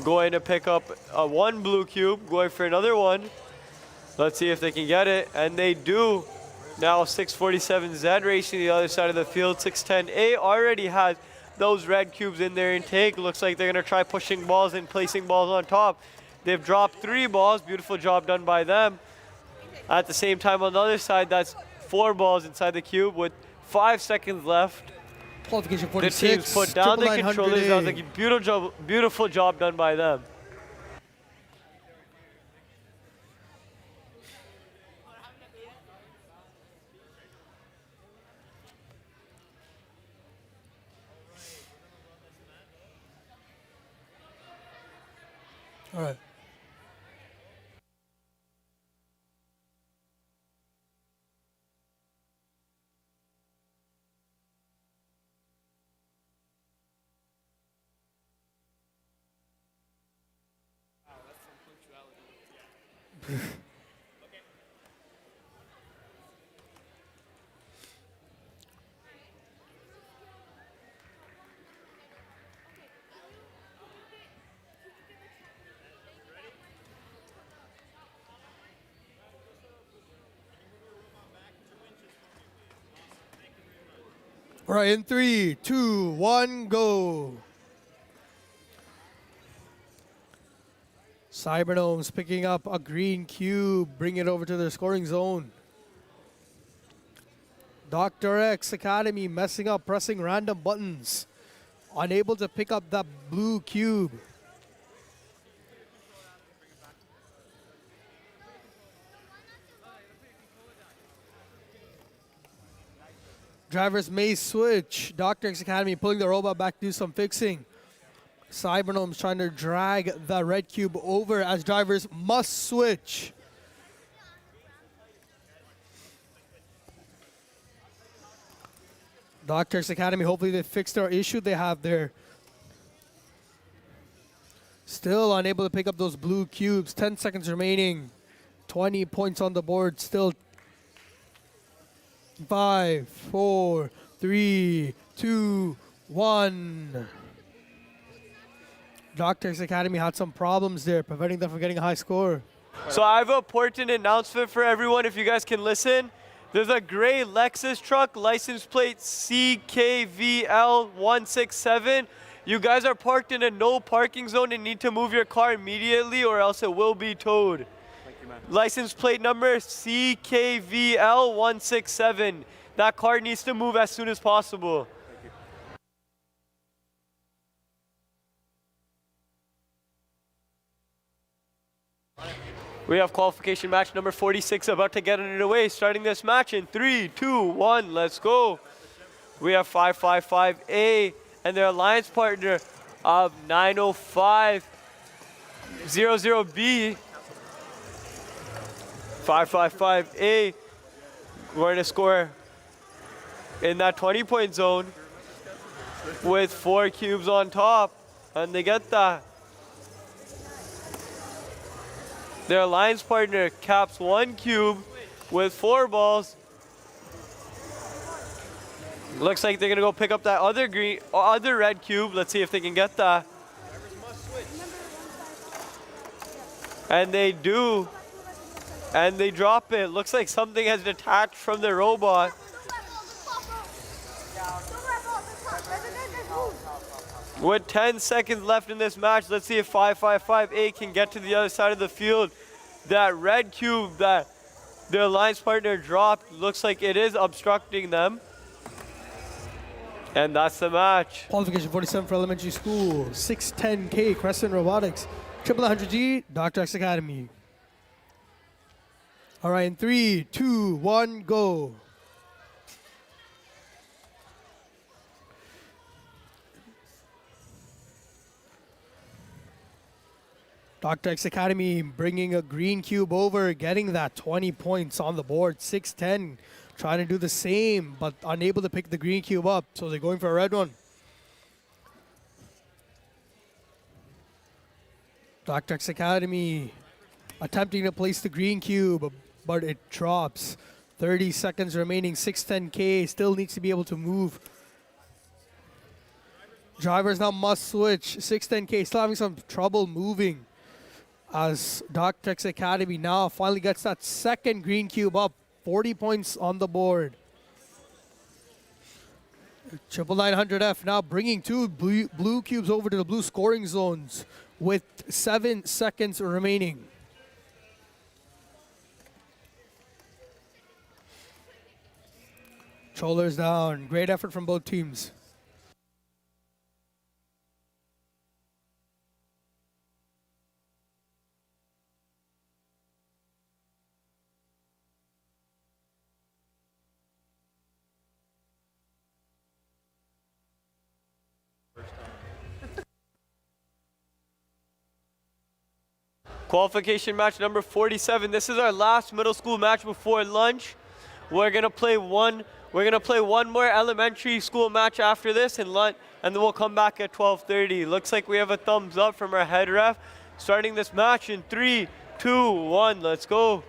going to pick up one blue cube, going for another one. Let's see if they can get it, and they do. Now 647Z racing the other side of the field. 610A already has those red cubes in their intake. Looks like they're going to try pushing balls and placing balls on top. They've dropped 3 balls. Beautiful job done by them. At the same time, on the other side, that's 4 balls inside the cube with 5 seconds left. Qualification The 46. teams put down the controllers. That was like a beautiful job done by them. All right. All right, in 3, 2, 1, go. Cybergnomes picking up a green cube, bring it over to their scoring zone. Dr. X Academy messing up, pressing random buttons. Unable to pick up that blue cube. Drivers may switch. Dr. X Academy pulling the robot back to do some fixing. Cybergnomes trying to drag the red cube over as drivers must switch. Dr. X Academy, hopefully they fixed their issue they have there. Still unable to pick up those blue cubes. 10 seconds remaining. 20 points on the board. Still 5, 4, 3, 2, 1. Dr. X Academy had some problems there, preventing them from getting a high score. So I have an important announcement for everyone if you guys can listen. There's a gray Lexus truck, license plate CKVL167. You guys are parked in a no parking zone and need to move your car immediately or else it will be towed. Thank you, man. License plate number CKVL167. That car needs to move as soon as possible. We have qualification match number 46 about to get underway. Starting this match in 3, 2, 1, let's go. We have 555A and their alliance partner of 90500B. 555A going to score in that 20-point zone with 4 cubes on top, and they get that. Their alliance partner caps 1 cube with 4 balls. Looks like they're gonna go pick up that other red cube. Let's see if they can get that. And they do. And they drop it. Looks like something has detached from the robot. With 10 seconds left in this match, let's see if 555A can get to the other side of the field. That red cube that their alliance partner dropped looks like it is obstructing them. And that's the match. Qualification 47 for elementary school. 610K Crescent Robotics. 100G Dr. X Academy. All right, in 3, 2, 1, go. Dr. X Academy bringing a green cube over, getting that 20 points on the board. 610, trying to do the same, but unable to pick the green cube up, so they're going for a red one. Dr. X Academy attempting to place the green cube, but it drops. 30 seconds remaining, 610K still needs to be able to move. Drivers now must switch. 610K still having some trouble moving, as Dr. X Academy now finally gets that second green cube up. 40 points on the board. 99900F now bringing 2 blue cubes over to the blue scoring zones with 7 seconds remaining. Shoulders down. Great effort from both teams. Qualification match number 47. This is our last middle school match before lunch. We're gonna play one more elementary school match after this and then we'll come back at 12:30. Looks like we have a thumbs up from our head ref. Starting this match in 3, 2, 1, let's go.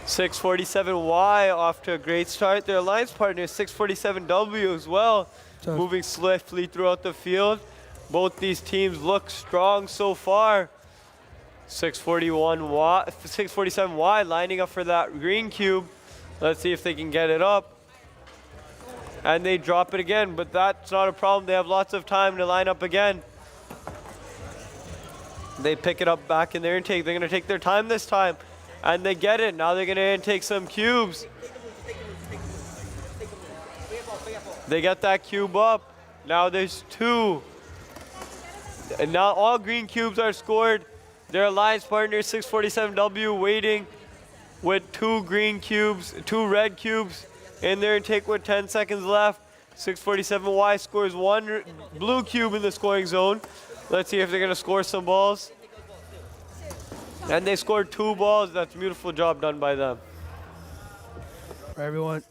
647Y off to a great start. Their alliance partner 647W as well, moving swiftly throughout the field. Both these teams look strong so far. 647Y lining up for that green cube. Let's see if they can get it up. And they drop it again, but that's not a problem. They have lots of time to line up again. They pick it up back in their intake. They're gonna take their time this time. And they get it. Now they're gonna intake some cubes. They get that cube up. Now there's 2. And now all green cubes are scored. Their alliance partner 647W waiting with 2 green cubes, 2 red cubes in their intake with 10 seconds left. 647Y scores 1 blue cube in the scoring zone. Let's see if they're gonna score some balls. And they scored 2 balls. That's a beautiful job done by them. For everyone.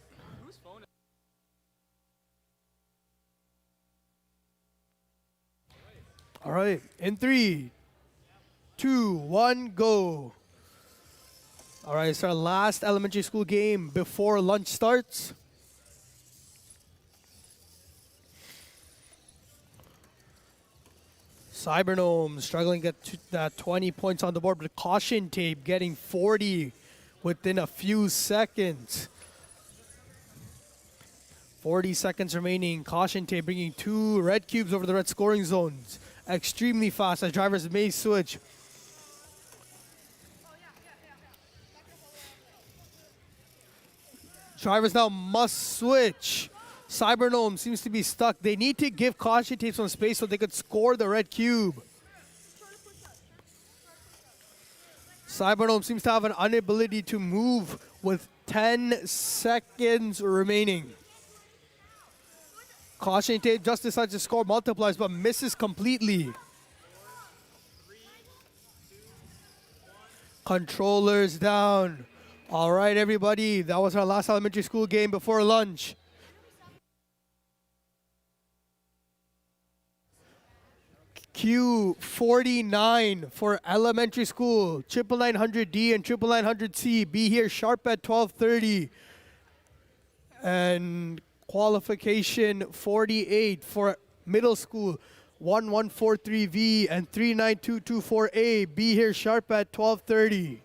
All right, in 3, 2, 1, go. All right, it's our last elementary school game before lunch starts. Cybernome struggling to get that 20 points on the board, but caution tape getting 40 within a few seconds. 40 seconds remaining. Caution tape bringing 2 red cubes over the red scoring zones. Extremely fast as drivers may switch. Drivers now must switch. Cybernome seems to be stuck. They need to give caution tape some space so they could score the red cube. Cybernome seems to have an inability to move with 10 seconds remaining. Caution tape just decides to score multiplies but misses completely. Controllers down. All right, everybody. That was our last elementary school game before lunch. Q49 for elementary school. 99900D and 99900C. Be here sharp at 12:30. And qualification 48 for middle school. 1143V and 39224A. Be here sharp at 12:30.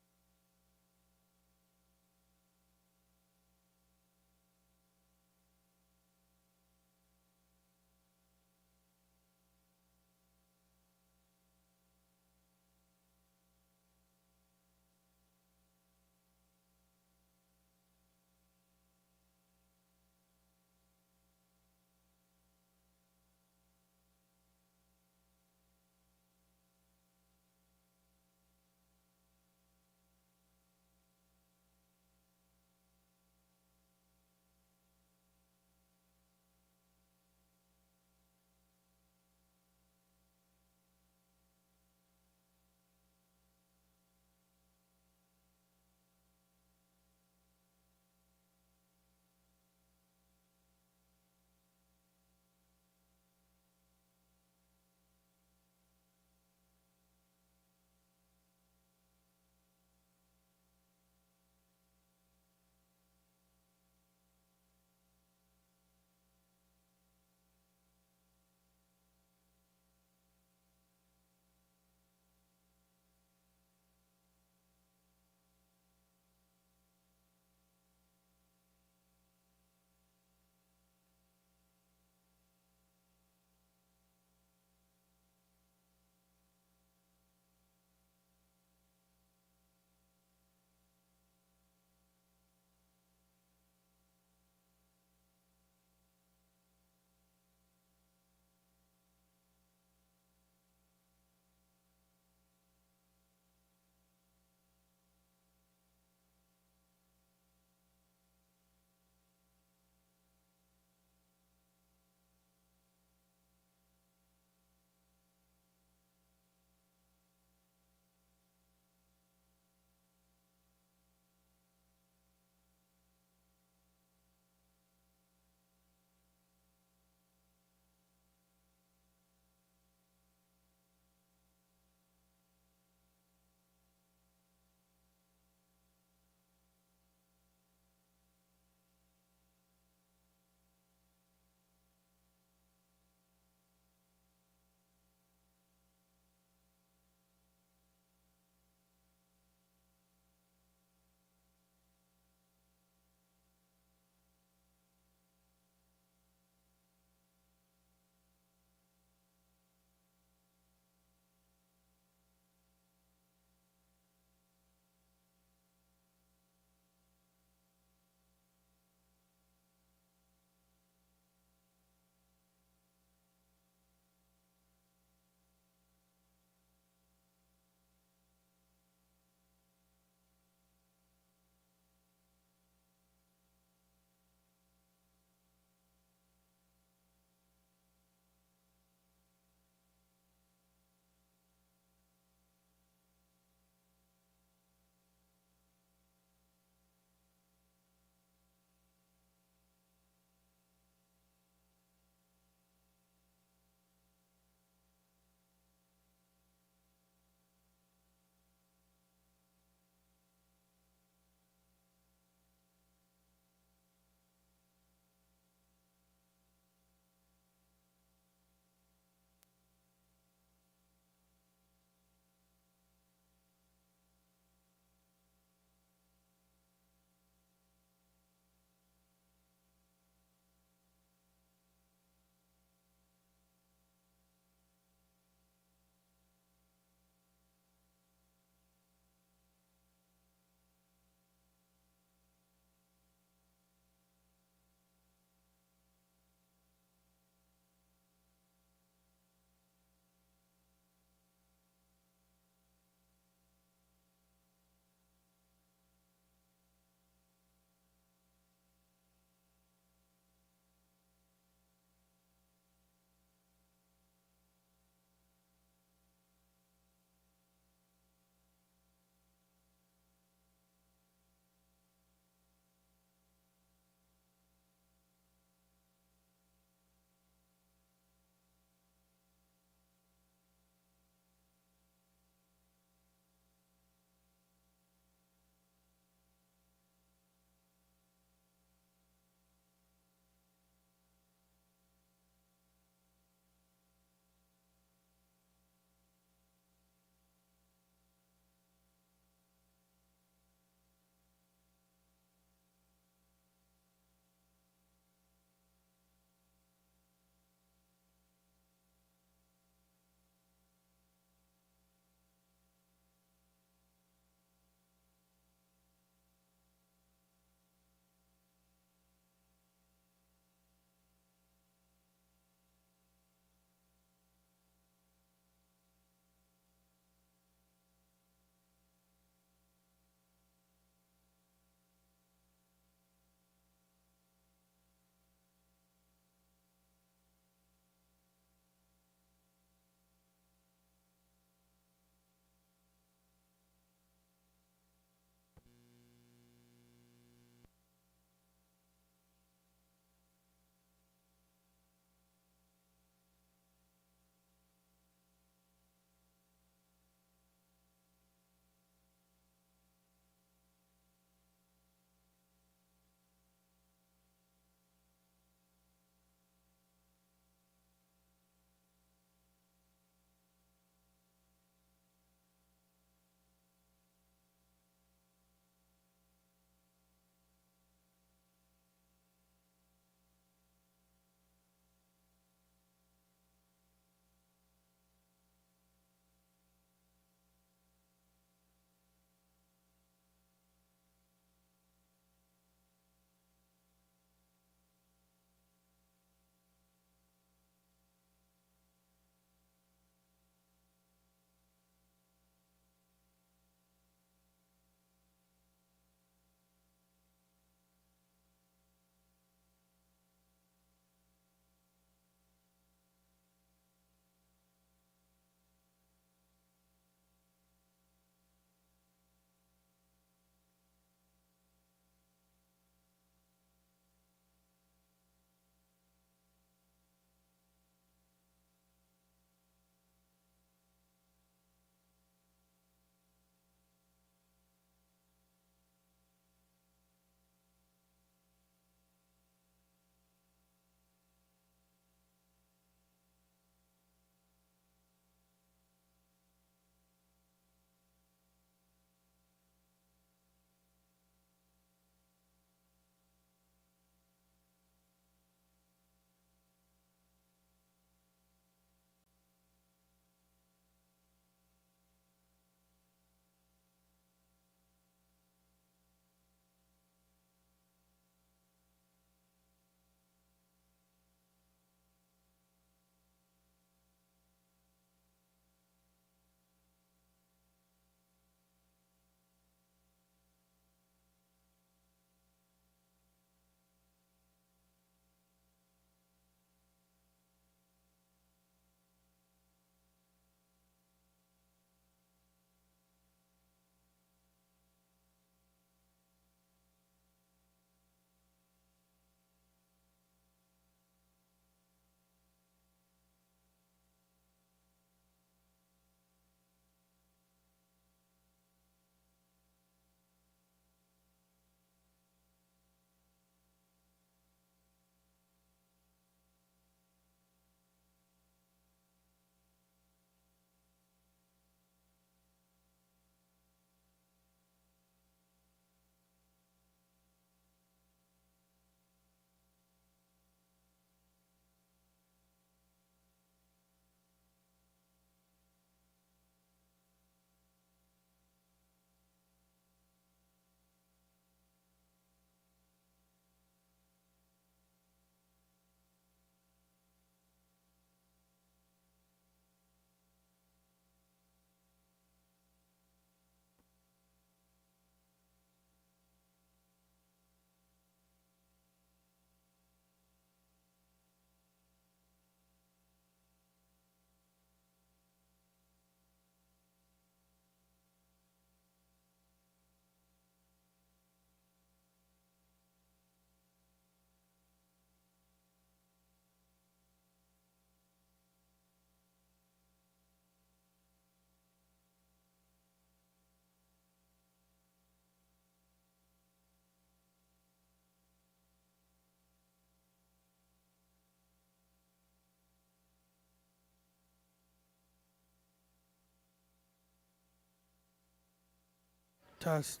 Test.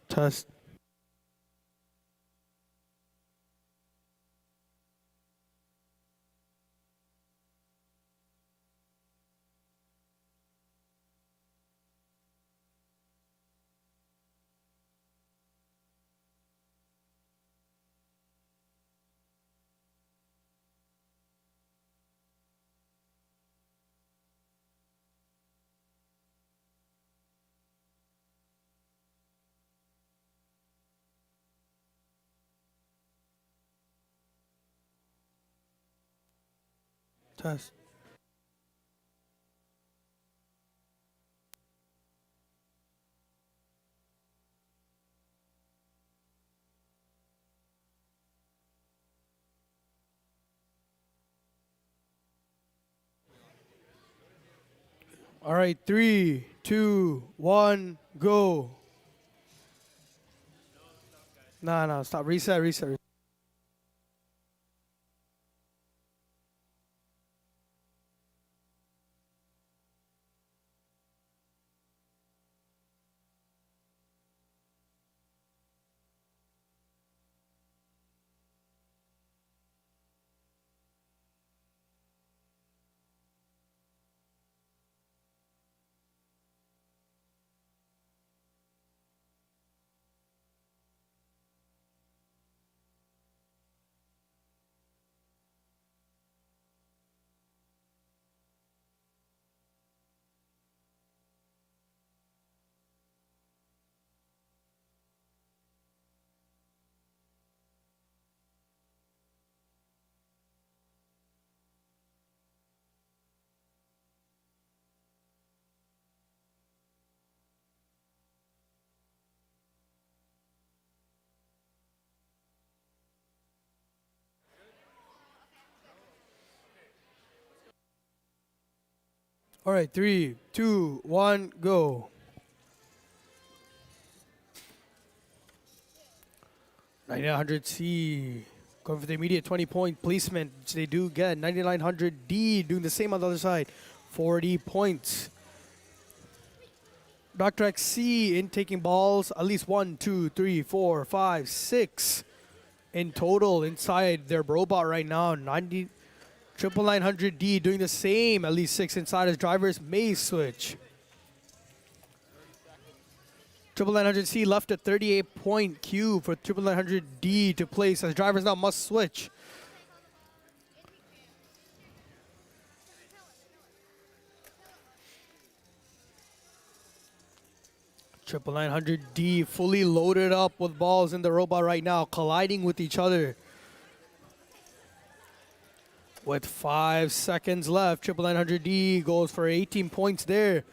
Test. Test. All right, 3, 2, 1, go. No, stop. Reset. All right, 3, 2, 1, go. 9900C going for the immediate 20-point placement, which they do get. 9900D doing the same on the other side, 40 points. Dr. XC in taking balls, at least 1, 2, 3, 4, 5, 6 in total inside their robot right now. 900D doing the same, at least 6 inside as drivers may switch. 900C left a 38-point cube for 900D to place as drivers now must switch. Triple 900D fully loaded up with balls in the robot right now, colliding with each other. With 5 seconds left, Triple 900D goes for 18 points there.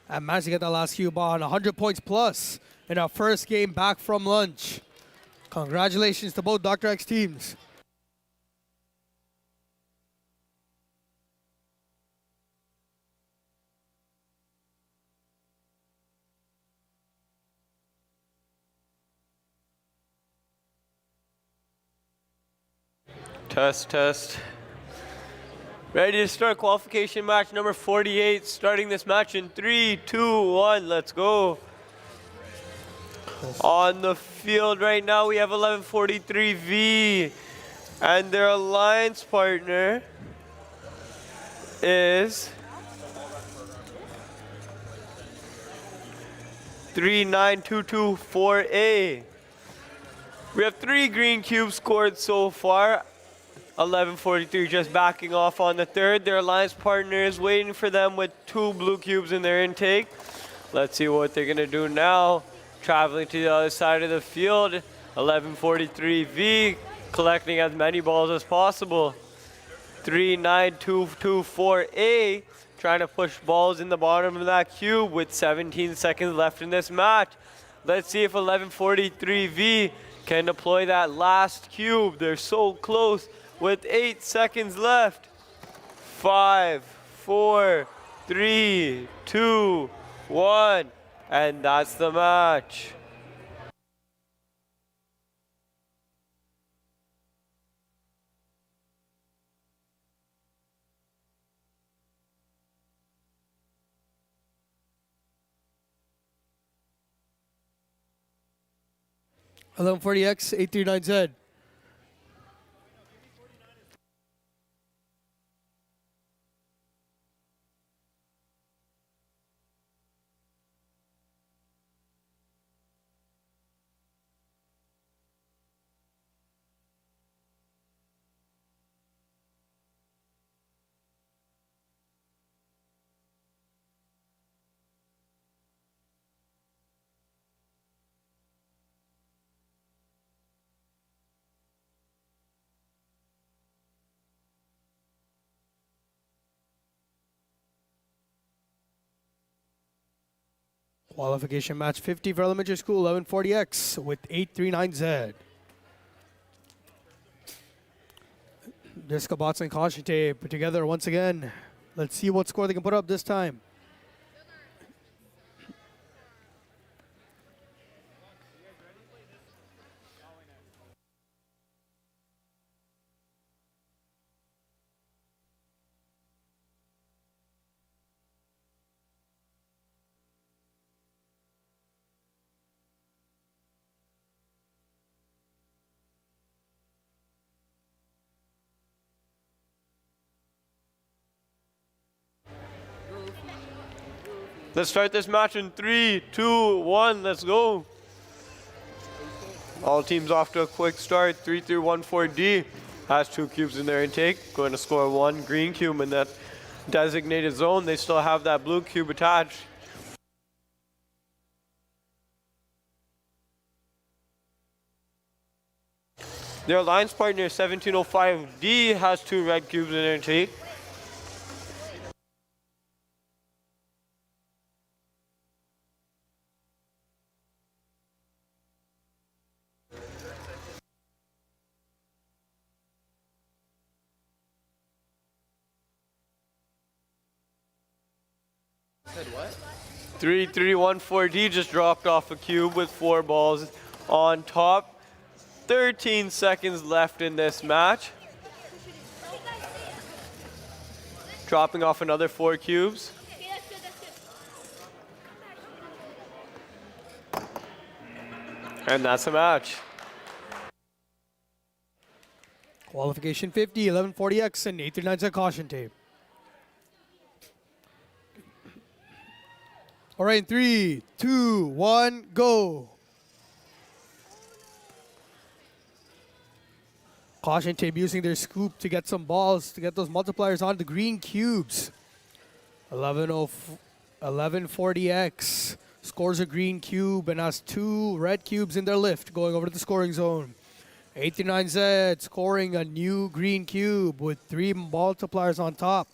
And managed to get that last cube on 100 points plus in our first game back from lunch. Congratulations to both Dr. X teams. Test. Ready to start qualification match number 48. Starting this match in 3, 2, 1. Let's go. On the field right now, we have 1143V. And their alliance partner is 39224A. We have 3 green cubes scored so far. 1143 just backing off on the third. Their alliance partner is waiting for them with 2 blue cubes in their intake. Let's see what they're gonna do now. Traveling to the other side of the field. 1143V collecting as many balls as possible. 39224A trying to push balls in the bottom of that cube with 17 seconds left in this match. Let's see if 1143V can deploy that last cube. They're so close with 8 seconds left. 5, 4, 3, 2, 1, and that's the match. 1140X, 839Z. Qualification match 50 for elementary school, 1140X with 839Z. Disco bots and caution tape put together once again. Let's see what score they can put up this time. Let's start this match in 3, 2, 1. Let's go. All teams off to a quick start. 3314D has 2 cubes in their intake. Going to score 1 green cube in that designated zone. They still have that blue cube attached. Their alliance partner 1705D has 2 red cubes in their intake. What? 3314D just dropped off a cube with 4 balls on top. 13 seconds left in this match. Dropping off another 4 cubes. And that's a match. Qualification 50, 1140X and 839Z caution tape. All right, 3, 2, 1, go. Caution tape using their scoop to get some balls, to get those multipliers on the green cubes. 1140X scores a green cube and has 2 red cubes in their lift going over to the scoring zone. 839Z scoring a new green cube with 3 multipliers on top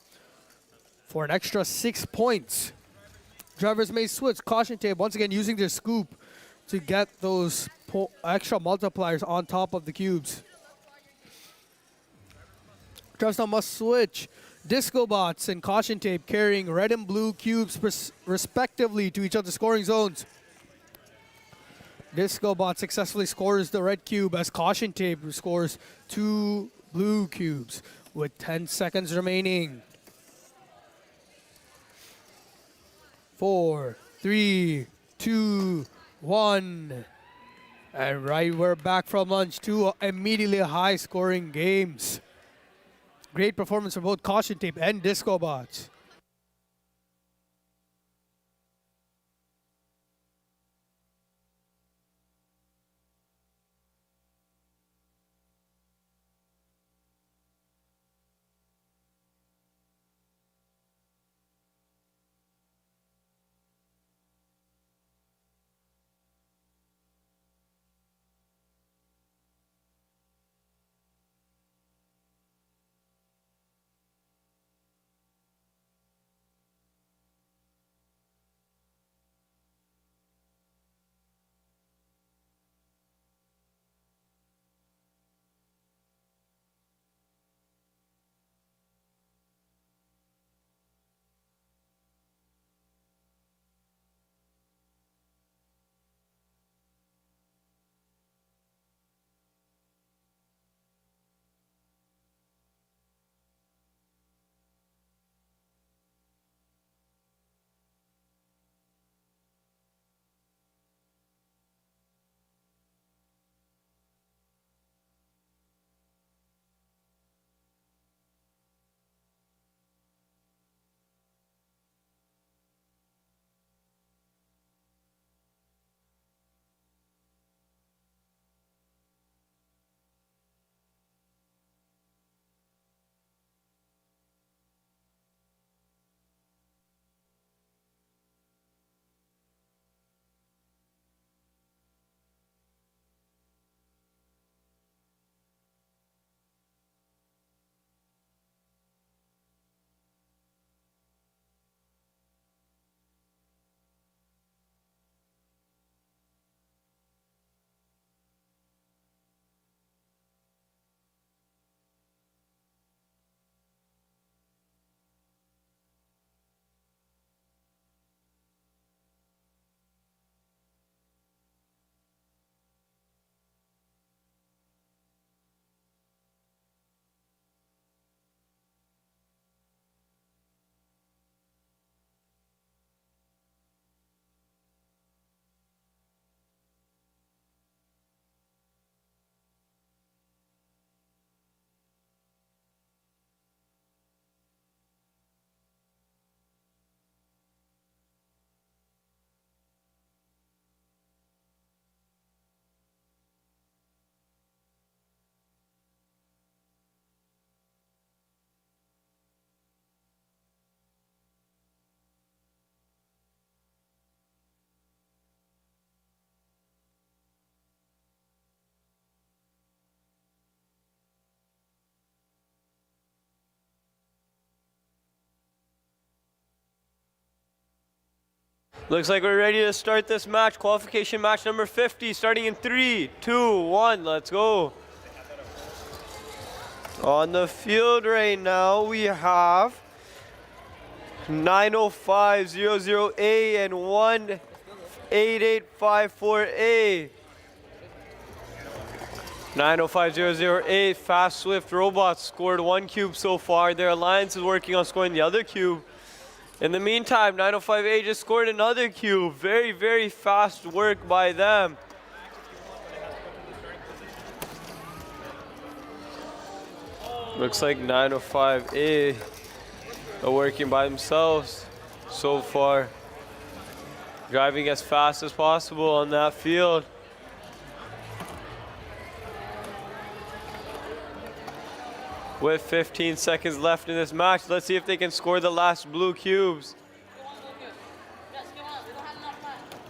for an extra 6 points. Drivers may switch. Caution tape once again using their scoop to get those extra multipliers on top of the cubes. Drivers now must switch. Disco bots and caution tape carrying red and blue cubes respectively to each other's scoring zones. Disco bot successfully scores the red cube as caution tape scores 2 blue cubes with 10 seconds remaining. 4, 3, 2, 1. And right, we're back from lunch. 2 immediately high-scoring games. Great performance from both caution tape and disco bots. Looks like we're ready to start this match. Qualification match number 50, starting in 3, 2, 1. Let's go. On the field right now, we have 90500A and 18854A. 90500A, Fast Swift Robots scored 1 cube so far. Their alliance is working on scoring the other cube. In the meantime, 905A just scored another cube. Very, very fast work by them. Looks like 905A are working by themselves so far. Driving as fast as possible on that field. With 15 seconds left in this match, let's see if they can score the last blue cubes.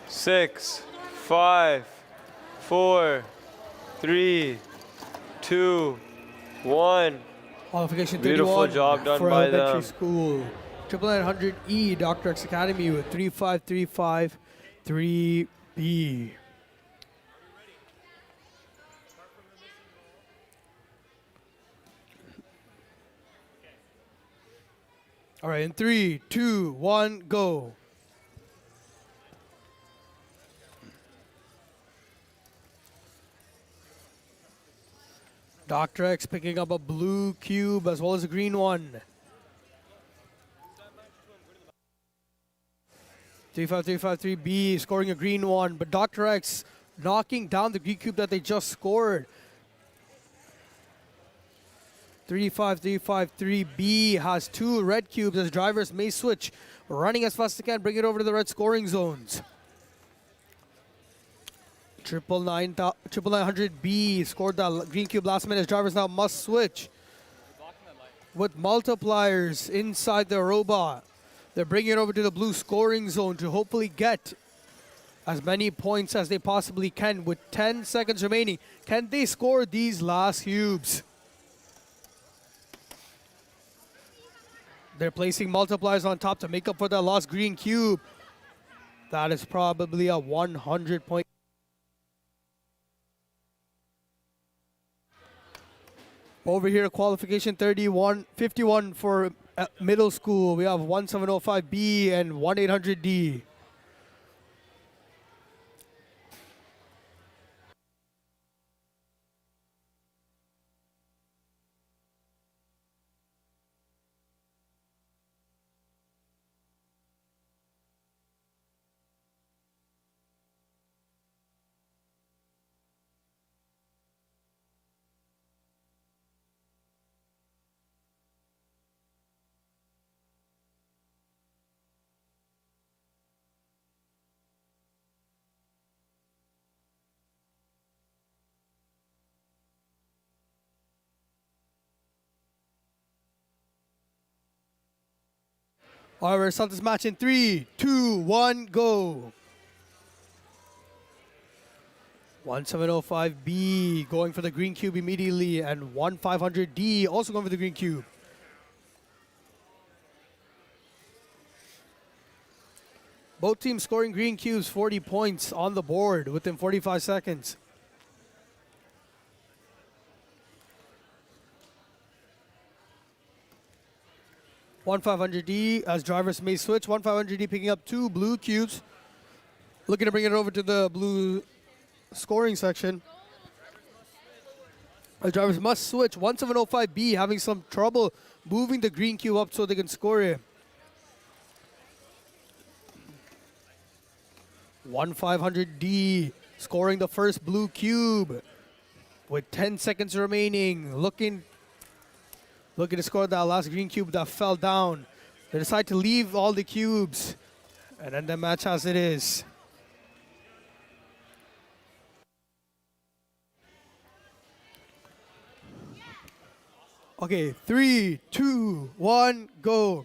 6, 5, 4, 3, 2, 1. Qualification 31 Beautiful job done for by elementary them. school. 900E, Dr. X Academy with 35353B. All right, in 3, 2, 1, go. Dr. X picking up a blue cube as well as a green one. 35353B scoring a green one, but Dr. X knocking down the green cube that they just scored. 35353B has 2 red cubes as drivers may switch, running as fast as they can, bring it over to the red scoring zones. 900B scored the green cube last minute as drivers now must switch. With multipliers inside the robot, they're bringing it over to the blue scoring zone to hopefully get as many points as they possibly can with 10 seconds remaining. Can they score these last cubes? They're placing multipliers on top to make up for that lost green cube. That is probably a 100 point. Over here, qualification 51 for middle school. We have 1705B and 1800D. All right, we're start this match in 3, 2, 1, go. 1705B going for the green cube immediately, and 1500D also going for the green cube. Both teams scoring green cubes, 40 points on the board within 45 seconds. One 500D as drivers may switch. 1500D picking up 2 blue cubes. Looking to bring it over to the blue scoring section. As drivers must switch. 1705B having some trouble moving the green cube up so they can score it. 1500D scoring the first blue cube with 10 seconds remaining. Looking to score that last green cube that fell down. They decide to leave all the cubes and end the match as it is. Okay, 3, 2, 1, go.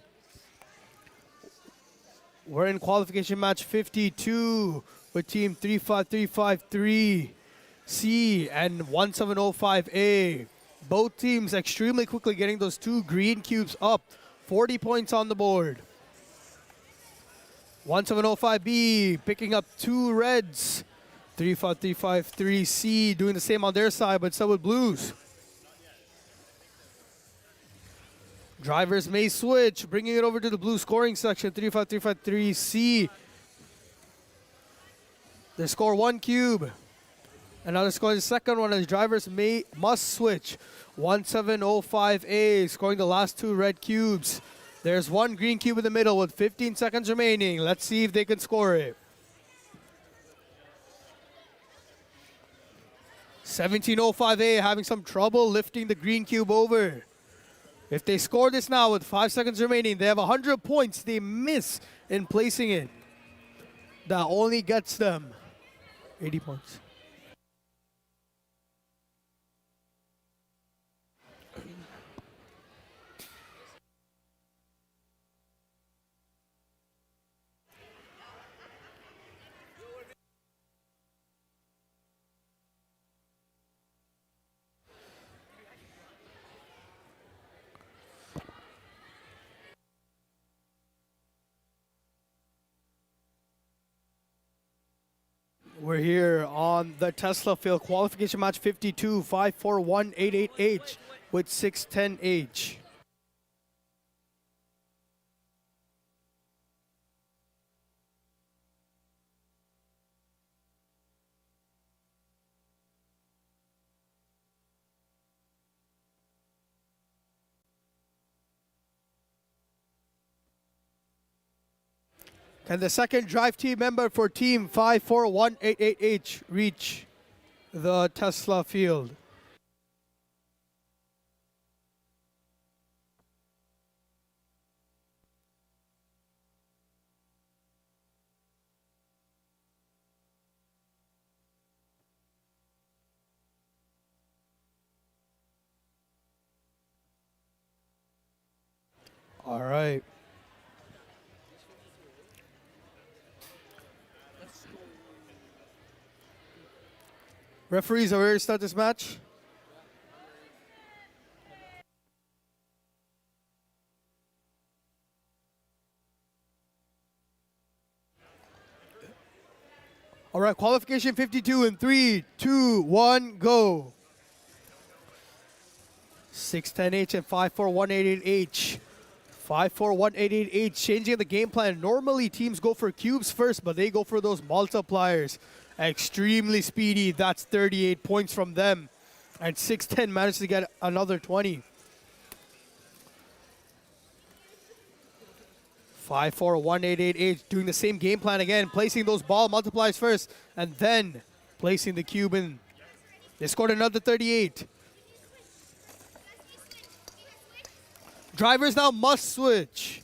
We're in qualification match 52 with team 35353C and 1705A. Both teams extremely quickly getting those 2 green cubes up. 40 points on the board. 1705B picking up 2 reds. 35353C doing the same on their side, but so with blues. Drivers may switch, bringing it over to the blue scoring section. 35353C. They score 1 cube. And now they're scoring the second one as drivers must switch. 1705A scoring the last 2 red cubes. There's 1 green cube in the middle with 15 seconds remaining. Let's see if they can score it. 1705A having some trouble lifting the green cube over. If they score this now with 5 seconds remaining, they have 100 points. They miss in placing it. That only gets them 80 points. We're here on the Tesla field, qualification match 52, 54188H with 610H. Can the second drive team member for team 54188H reach the Tesla field? All right. Referees are ready to start this match. All right, qualification 52 in 3, 2, 1, go. 610H and 54188H. 54188H changing the game plan. Normally teams go for cubes first, but they go for those multipliers. Extremely speedy. That's 38 points from them. And 610 managed to get another 20. 54188H doing the same game plan again, placing those ball multipliers first and then placing the cube in. They scored another 38. Drivers now must switch.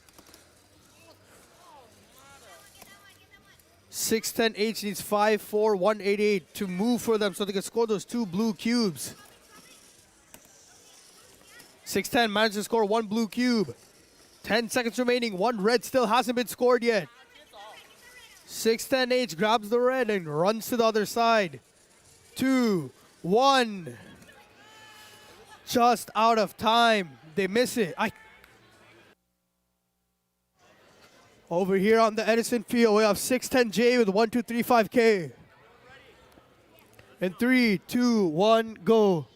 610H needs 54188 to move for them so they can score those 2 blue cubes. 610 managed to score 1 blue cube. 10 seconds remaining. 1 red still hasn't been scored yet. 610H grabs the red and runs to the other side. 2, 1. Just out of time. They miss it. Over here on the Edison field, we have 610J with 1235K. In 3, 2, 1, go.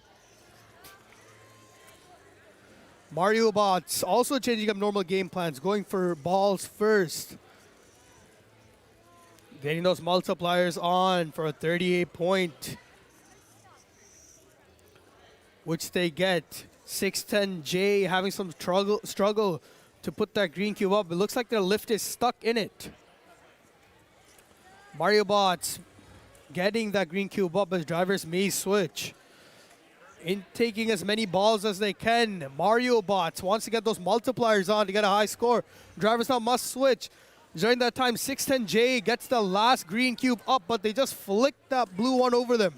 Mario Bots also changing up normal game plans, going for balls first. Getting those multipliers on for a 38 point, which they get. 610J having some struggle to put that green cube up. It looks like their lift is stuck in it. Mario Bots getting that green cube up as drivers may switch. In taking as many balls as they can. Mario Bots wants to get those multipliers on to get a high score. Drivers now must switch. During that time, 610J gets the last green cube up, but they just flicked that blue one over them.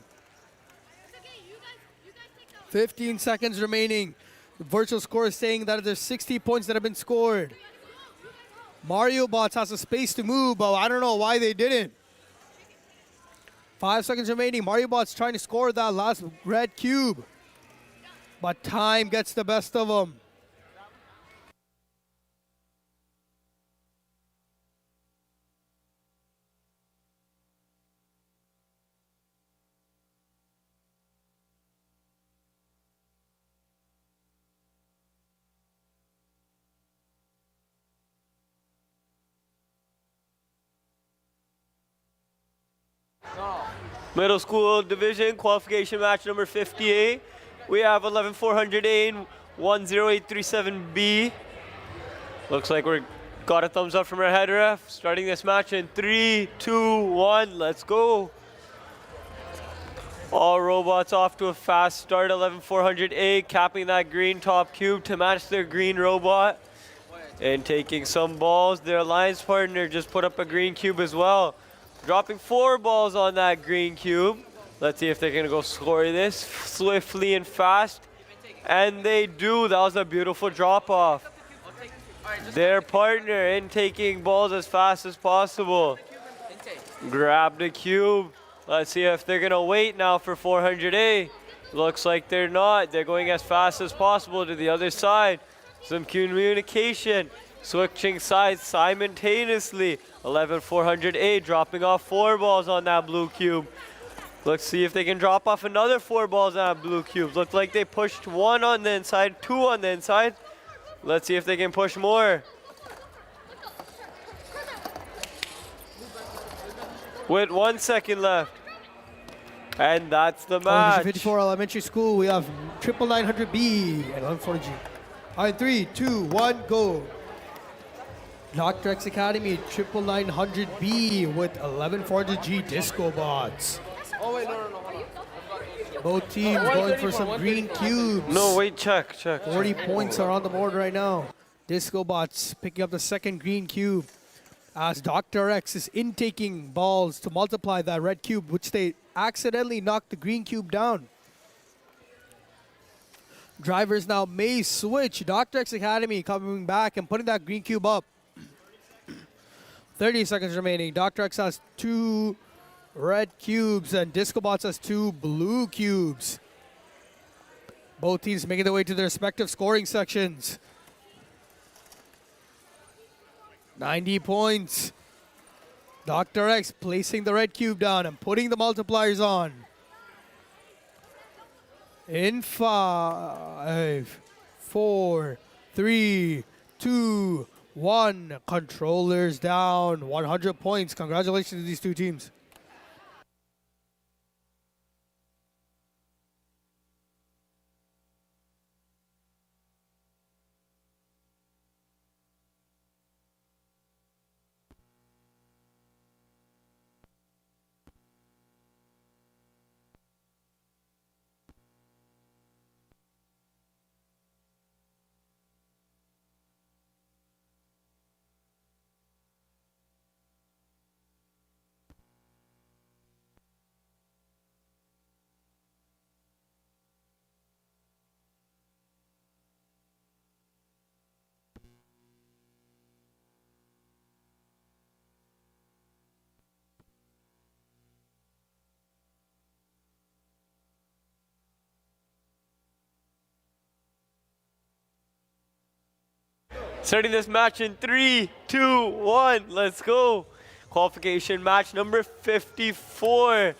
15 seconds remaining. The virtual score is saying that there's 60 points that have been scored. Mario Bots has a space to move, but I don't know why they didn't. 5 seconds remaining. Mario Bots trying to score that last red cube, but time gets the best of them. . Middle school division qualification match number 58. We have 11400A and 10837B. Looks like we're got a thumbs up from our head ref. Starting this match in 3, 2, 1, let's go. All robots off to a fast start. 11400A capping that green top cube to match their green robot. And taking some balls. Their alliance partner just put up a green cube as well. Dropping 4 balls on that green cube. Let's see if they're gonna go score this swiftly and fast. And they do. That was a beautiful drop off. Their partner in taking balls as fast as possible. Grab the cube. Let's see if they're gonna wait now for 400A. Looks like they're not. They're going as fast as possible to the other side. Some communication. Switching sides simultaneously. 11400A dropping off 4 balls on that blue cube. Let's see if they can drop off another 4 balls on that blue cube. Looks like they pushed 1 on the inside, 2 on the inside. Let's see if they can push more. With 1 second left. And that's the match. 54 Elementary School, we have 99900B and 140G. All right, 3, 2, 1, go. Dr. X Academy, 99900B with 11400G Disco Bots. Oh, wait, no. Both teams going for some green cubes. No, wait, check. 40 points are on the board right now. Disco Bots picking up the second green cube as Dr. X is intaking balls to multiply that red cube, which they accidentally knocked the green cube down. Drivers now may switch. Dr. X Academy coming back and putting that green cube up. 30 seconds remaining. Dr. X has 2 red cubes and Disco Bots has 2 blue cubes. Both teams making their way to their respective scoring sections. 90 points. Dr. X placing the red cube down and putting the multipliers on. In 5, 4, 3, 2, 1. Controllers down. 100 points. Congratulations to these two teams. Starting this match in 3, 2, 1, let's go. Qualification match number 54.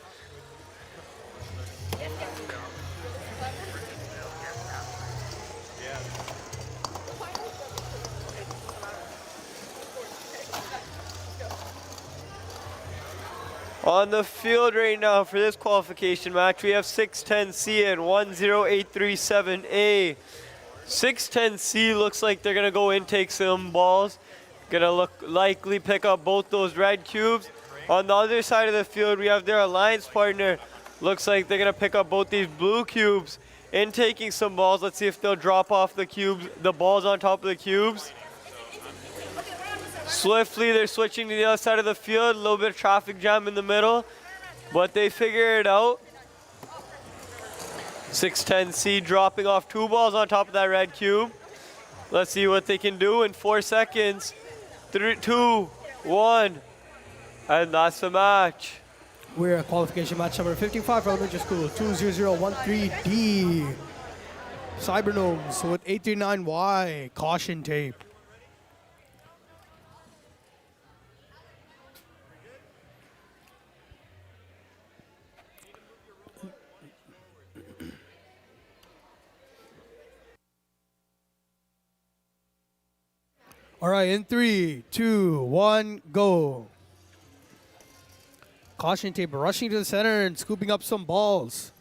On the field right now for this qualification match, we have 610C and 10837A. 610C looks like they're gonna go in, take some balls. Gonna likely pick up both those red cubes. On the other side of the field, we have their alliance partner. Looks like they're gonna pick up both these blue cubes and taking some balls. Let's see if they'll drop off the cubes, the balls on top of the cubes. Swiftly, they're switching to the other side of the field. A little bit of traffic jam in the middle, but they figure it out. 610C dropping off 2 balls on top of that red cube. Let's see what they can do in 4 seconds. 3, 2, 1, and that's the match. We're at qualification match number 55 for elementary school, 20013D. Cybergnomes with 839Y caution tape. All right, in 3, 2, 1, go. Caution tape rushing to the center and scooping up some balls.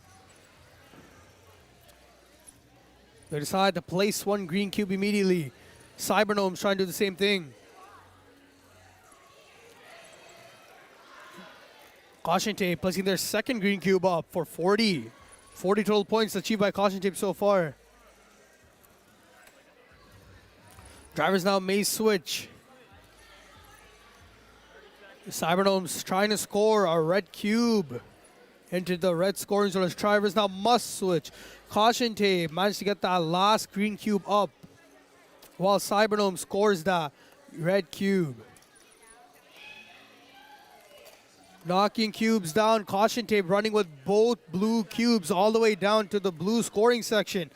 They decide to place one green cube immediately. Cybergnomes trying to do the same thing. Caution tape placing their second green cube up for 40. 40 total points achieved by Caution tape so far. Drivers now may switch. The Cybergnomes trying to score a red cube into the red scoring zone. As drivers now must switch. Caution tape managed to get that last green cube up while Cybergnome scores that red cube. Knocking cubes down. Caution tape running with both blue cubes all the way down to the blue scoring section.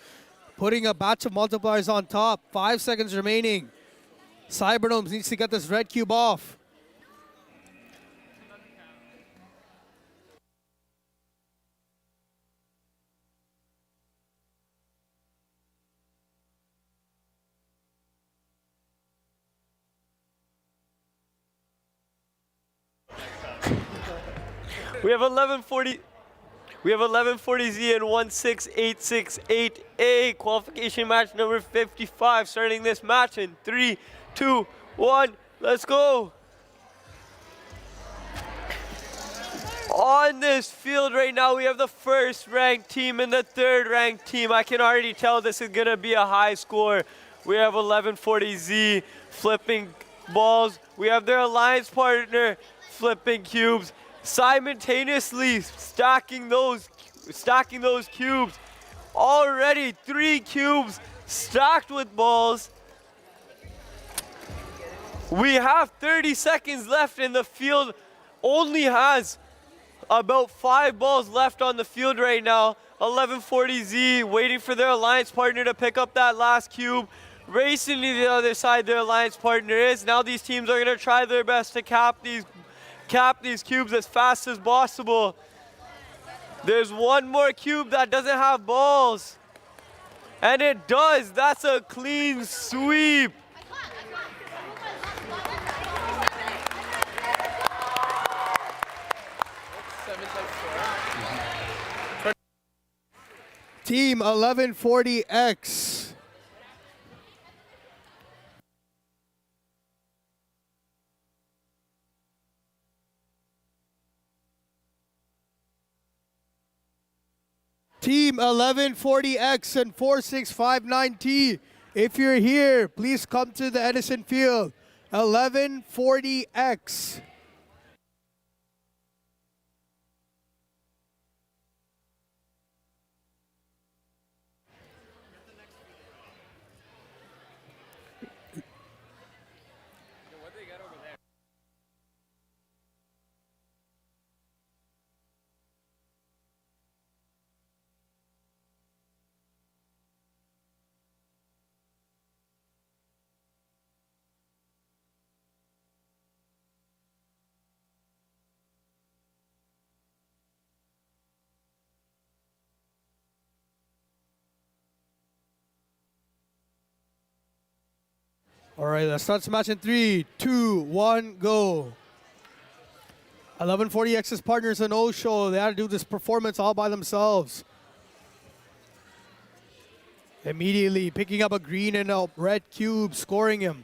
Putting a batch of multipliers on top. 5 seconds remaining. Cybergnomes needs to get this red cube off. We have 1140. We have 1140Z and 16868A. Qualification match number 55. Starting this match in 3, 2, 1. Let's go. On this field right now, we have the first ranked team and the third ranked team. I can already tell this is going to be a high score. We have 1140Z flipping balls. We have their alliance partner flipping cubes. Simultaneously stacking those cubes. Already 3 cubes stacked with balls. We have 30 seconds left and the field only has about 5 balls left on the field right now. 1140Z waiting for their alliance partner to pick up that last cube. Racing to the other side their alliance partner is. Now these teams are going to try their best to cap these cubes as fast as possible. There's one more cube that doesn't have balls. And it does. That's a clean sweep. Team 1140X. Team 1140X and 4659T. If you're here, please come to the Edison Field. 1140X. All right, let's start this match in 3, 2, 1, go. 1140X's partners in O-Show. They had to do this performance all by themselves. Immediately picking up a green and a red cube, scoring him.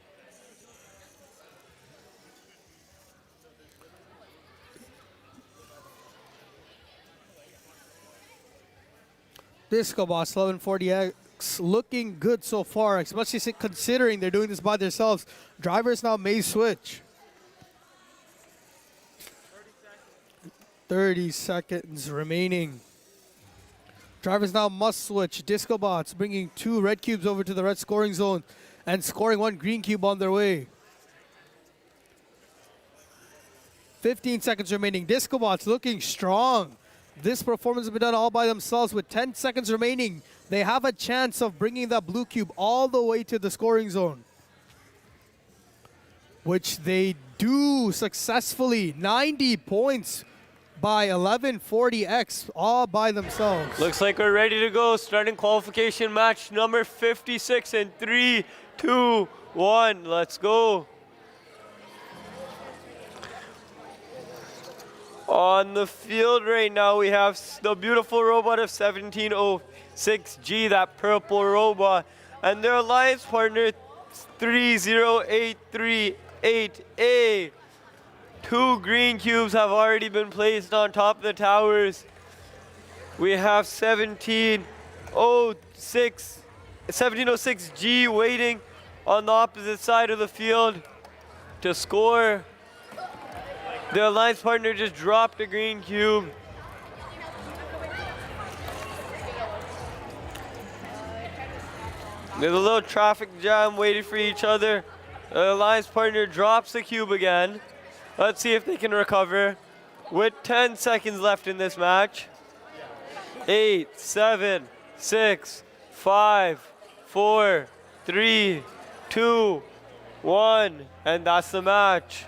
Disco Boss 1140X looking good so far, especially considering they're doing this by themselves. Drivers now may switch. 30 seconds remaining. Drivers now must switch. Disco Bots bringing 2 red cubes over to the red scoring zone and scoring 1 green cube on their way. 15 seconds remaining. Disco Bots looking strong. This performance has been done all by themselves with 10 seconds remaining. They have a chance of bringing that blue cube all the way to the scoring zone, which they do successfully. 90 points by 1140X all by themselves. Looks like we're ready to go. Starting qualification match number 56 in 3, 2, 1. Let's go. On the field right now, we have the beautiful robot of 1706G, that purple robot, and their alliance partner 30838A. 2 green cubes have already been placed on top of the towers. We have 1706G waiting on the opposite side of the field to score. The alliance partner just dropped a green cube. There's a little traffic jam waiting for each other. The alliance partner drops the cube again. Let's see if they can recover. With 10 seconds left in this match. 8, 7, 6, 5, 4, 3, 2, 1, and that's the match.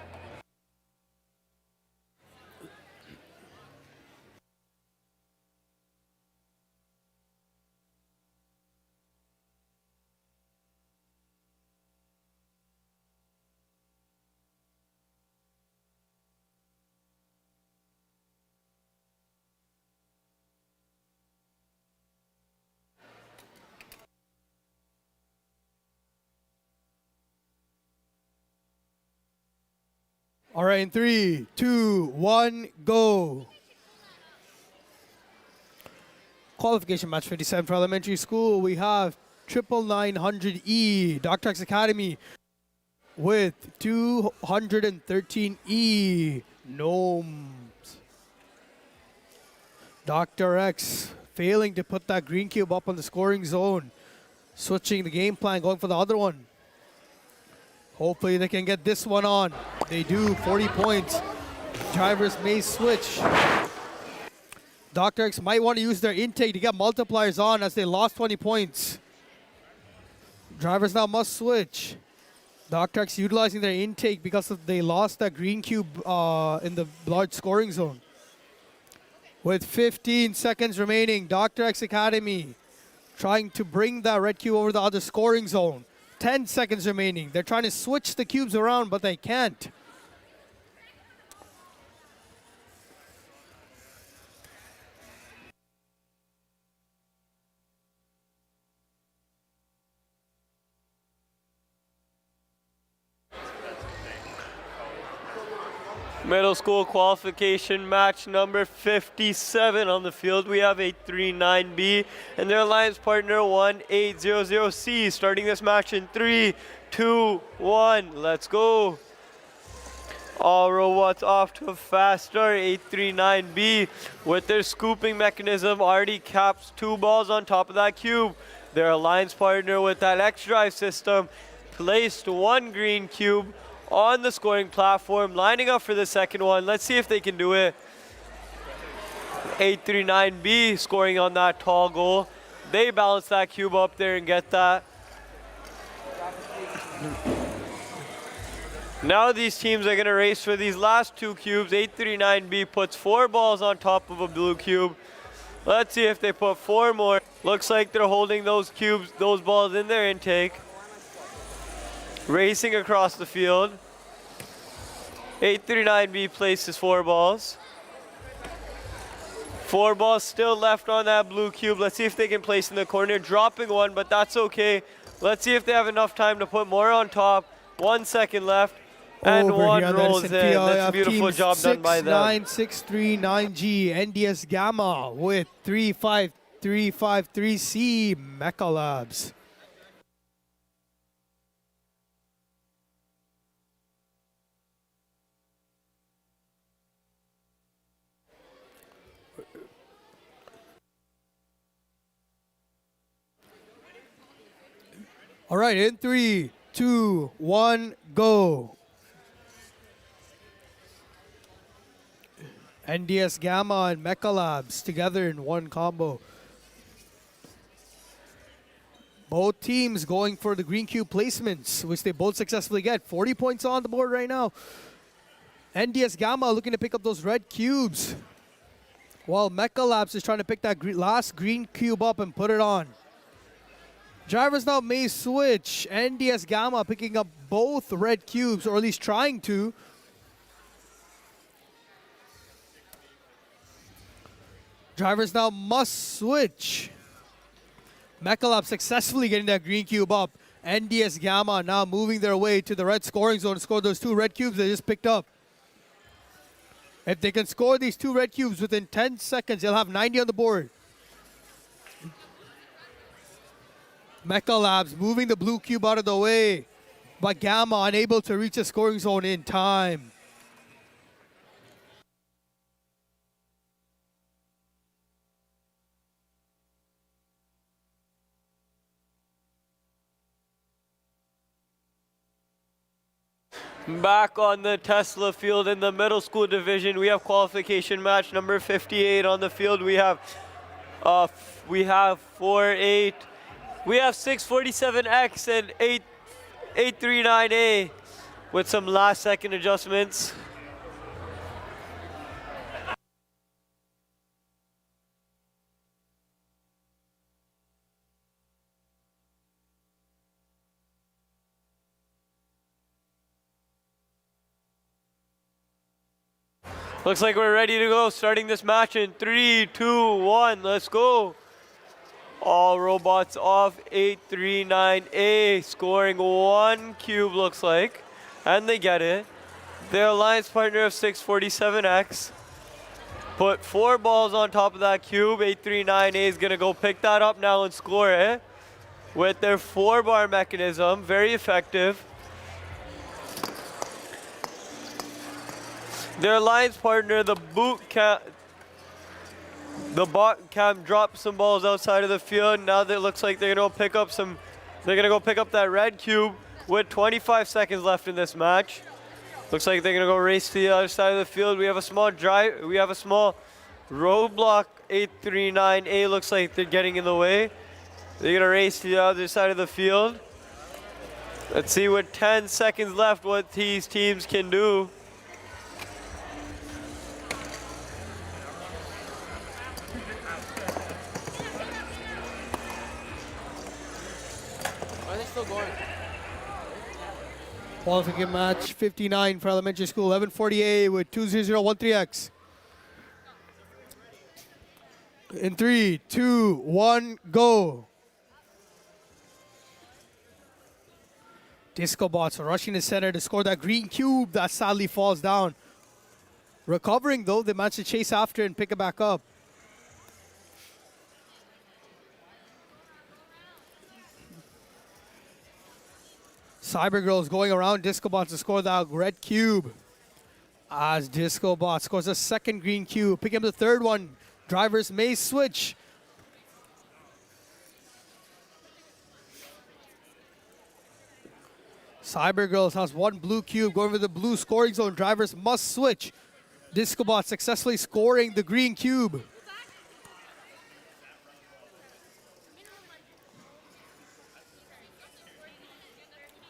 All right, in 3, 2, 1, go. Qualification match 57 for elementary school. We have 99900E, Dr. X Academy with 213E, Gnomes. Dr. X failing to put that green cube up on the scoring zone. Switching the game plan, going for the other one. Hopefully they can get this one on. They do, 40 points. Drivers may switch. Dr. X might want to use their intake to get multipliers on as they lost 20 points. Drivers now must switch. Dr. X utilizing their intake because they lost that green cube in the large scoring zone. With 15 seconds remaining, Dr. X Academy trying to bring that red cube over the other scoring zone. 10 seconds remaining. They're trying to switch the cubes around, but they can't. Middle school qualification match number 57 on the field. We have 839B and their alliance partner 1800C. Starting this match in 3, 2, 1. Let's go. All robots off to a fast start. 839B with their scooping mechanism already caps 2 balls on top of that cube. Their alliance partner with that X drive system placed 1 green cube on the scoring platform, lining up for the second one. Let's see if they can do it. 839B scoring on that tall goal. They bounce that cube up there and get that. Now these teams are going to race for these last 2 cubes. 839B puts 4 balls on top of a blue cube. Let's see if they put 4 more. Looks like they're holding those cubes, those balls in their intake. Racing across the field. 839B places 4 balls. 4 balls still left on that blue cube. Let's see if they can place in the corner. Dropping 1, but that's okay. Let's see if they have enough time to put more on top. 1 second left. And Over 1 here, rolls in. That's a beautiful job done by them. 69639G, NDS Gamma with 35353C, Mecha Labs. All right, in 3, 2, 1, go. NDS Gamma and Mecha Labs together in one combo. Both teams going for the green cube placements, which they both successfully get. 40 points on the board right now. NDS Gamma looking to pick up those red cubes, while Mecha Labs is trying to pick that last green cube up and put it on. Drivers now may switch. NDS Gamma picking up both red cubes, or at least trying to. Drivers now must switch. Mekalab successfully getting that green cube up. NDS Gamma now moving their way to the red scoring zone to score those 2 red cubes they just picked up. If they can score these 2 red cubes within 10 seconds, they'll have 90 on the board. Mecha Labs moving the blue cube out of the way, but Gamma unable to reach the scoring zone in time. Back on the Tesla field in the middle school division, we have qualification match number 58 on the field. We have 4-8. We have 647X and 839A with some last second adjustments. Looks like we're ready to go, starting this match in 3, 2, 1, let's go. All robots off 839A, scoring 1 cube looks like, and they get it. Their alliance partner of 647X put 4 balls on top of that cube. 839A is gonna go pick that up now and score it with their 4-bar mechanism, very effective. Their alliance partner, the bot cam dropped some balls outside of the field. Now that it looks like they're gonna pick up that red cube with 25 seconds left in this match. Looks like they're gonna go race to the other side of the field. We have a small roadblock. 839A looks like they're getting in the way. They're gonna race to the other side of the field. Let's see with 10 seconds left what these teams can do. Qualification match 59 for elementary school, 1140A with 20013X. In 3, 2, 1, go. Disco Bots rushing to center to score that green cube that sadly falls down. Recovering though, they managed to chase after and pick it back up. Cyber Girls going around Disco Bots to score that red cube. As Disco Bot scores a second green cube, picking up the third one. Drivers may switch. Cyber Girls has 1 blue cube going for the blue scoring zone. Drivers must switch. Disco Bot successfully scoring the green cube.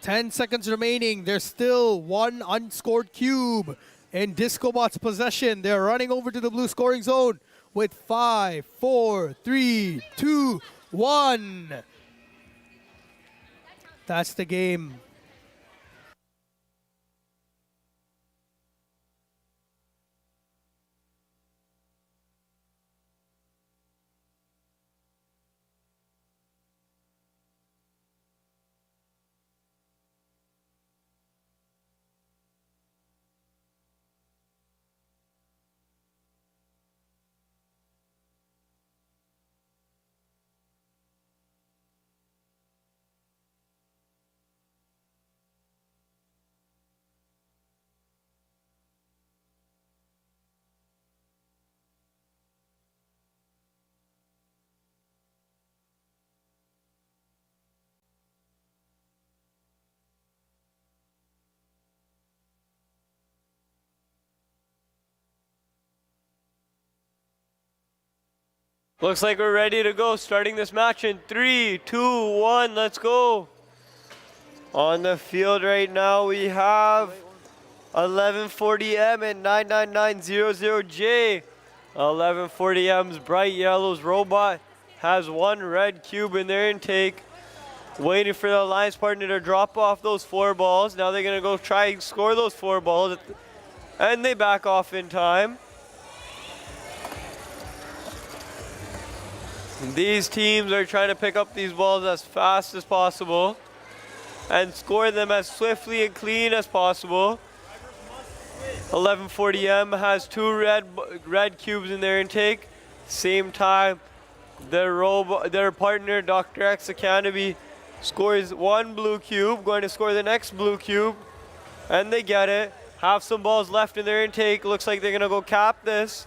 Ten seconds remaining. There's still 1 unscored cube in Disco Bot's possession. They're running over to the blue scoring zone with 5, 4, 3, 2, 1. That's the game. Looks like we're ready to go, starting this match in 3, 2, 1, let's go. On the field right now, we have 1140M and 99900J. 1140M's Bright Yellow's robot has 1 red cube in their intake, waiting for the alliance partner to drop off those 4 balls. Now they're gonna go try and score those 4 balls, and they back off in time. These teams are trying to pick up these balls as fast as possible and score them as swiftly and clean as possible. 1140M has 2 red cubes in their intake. Same time, their partner, Dr. X Academy, scores 1 blue cube, going to score the next blue cube, and they get it. Have some balls left in their intake. Looks like they're gonna go cap this,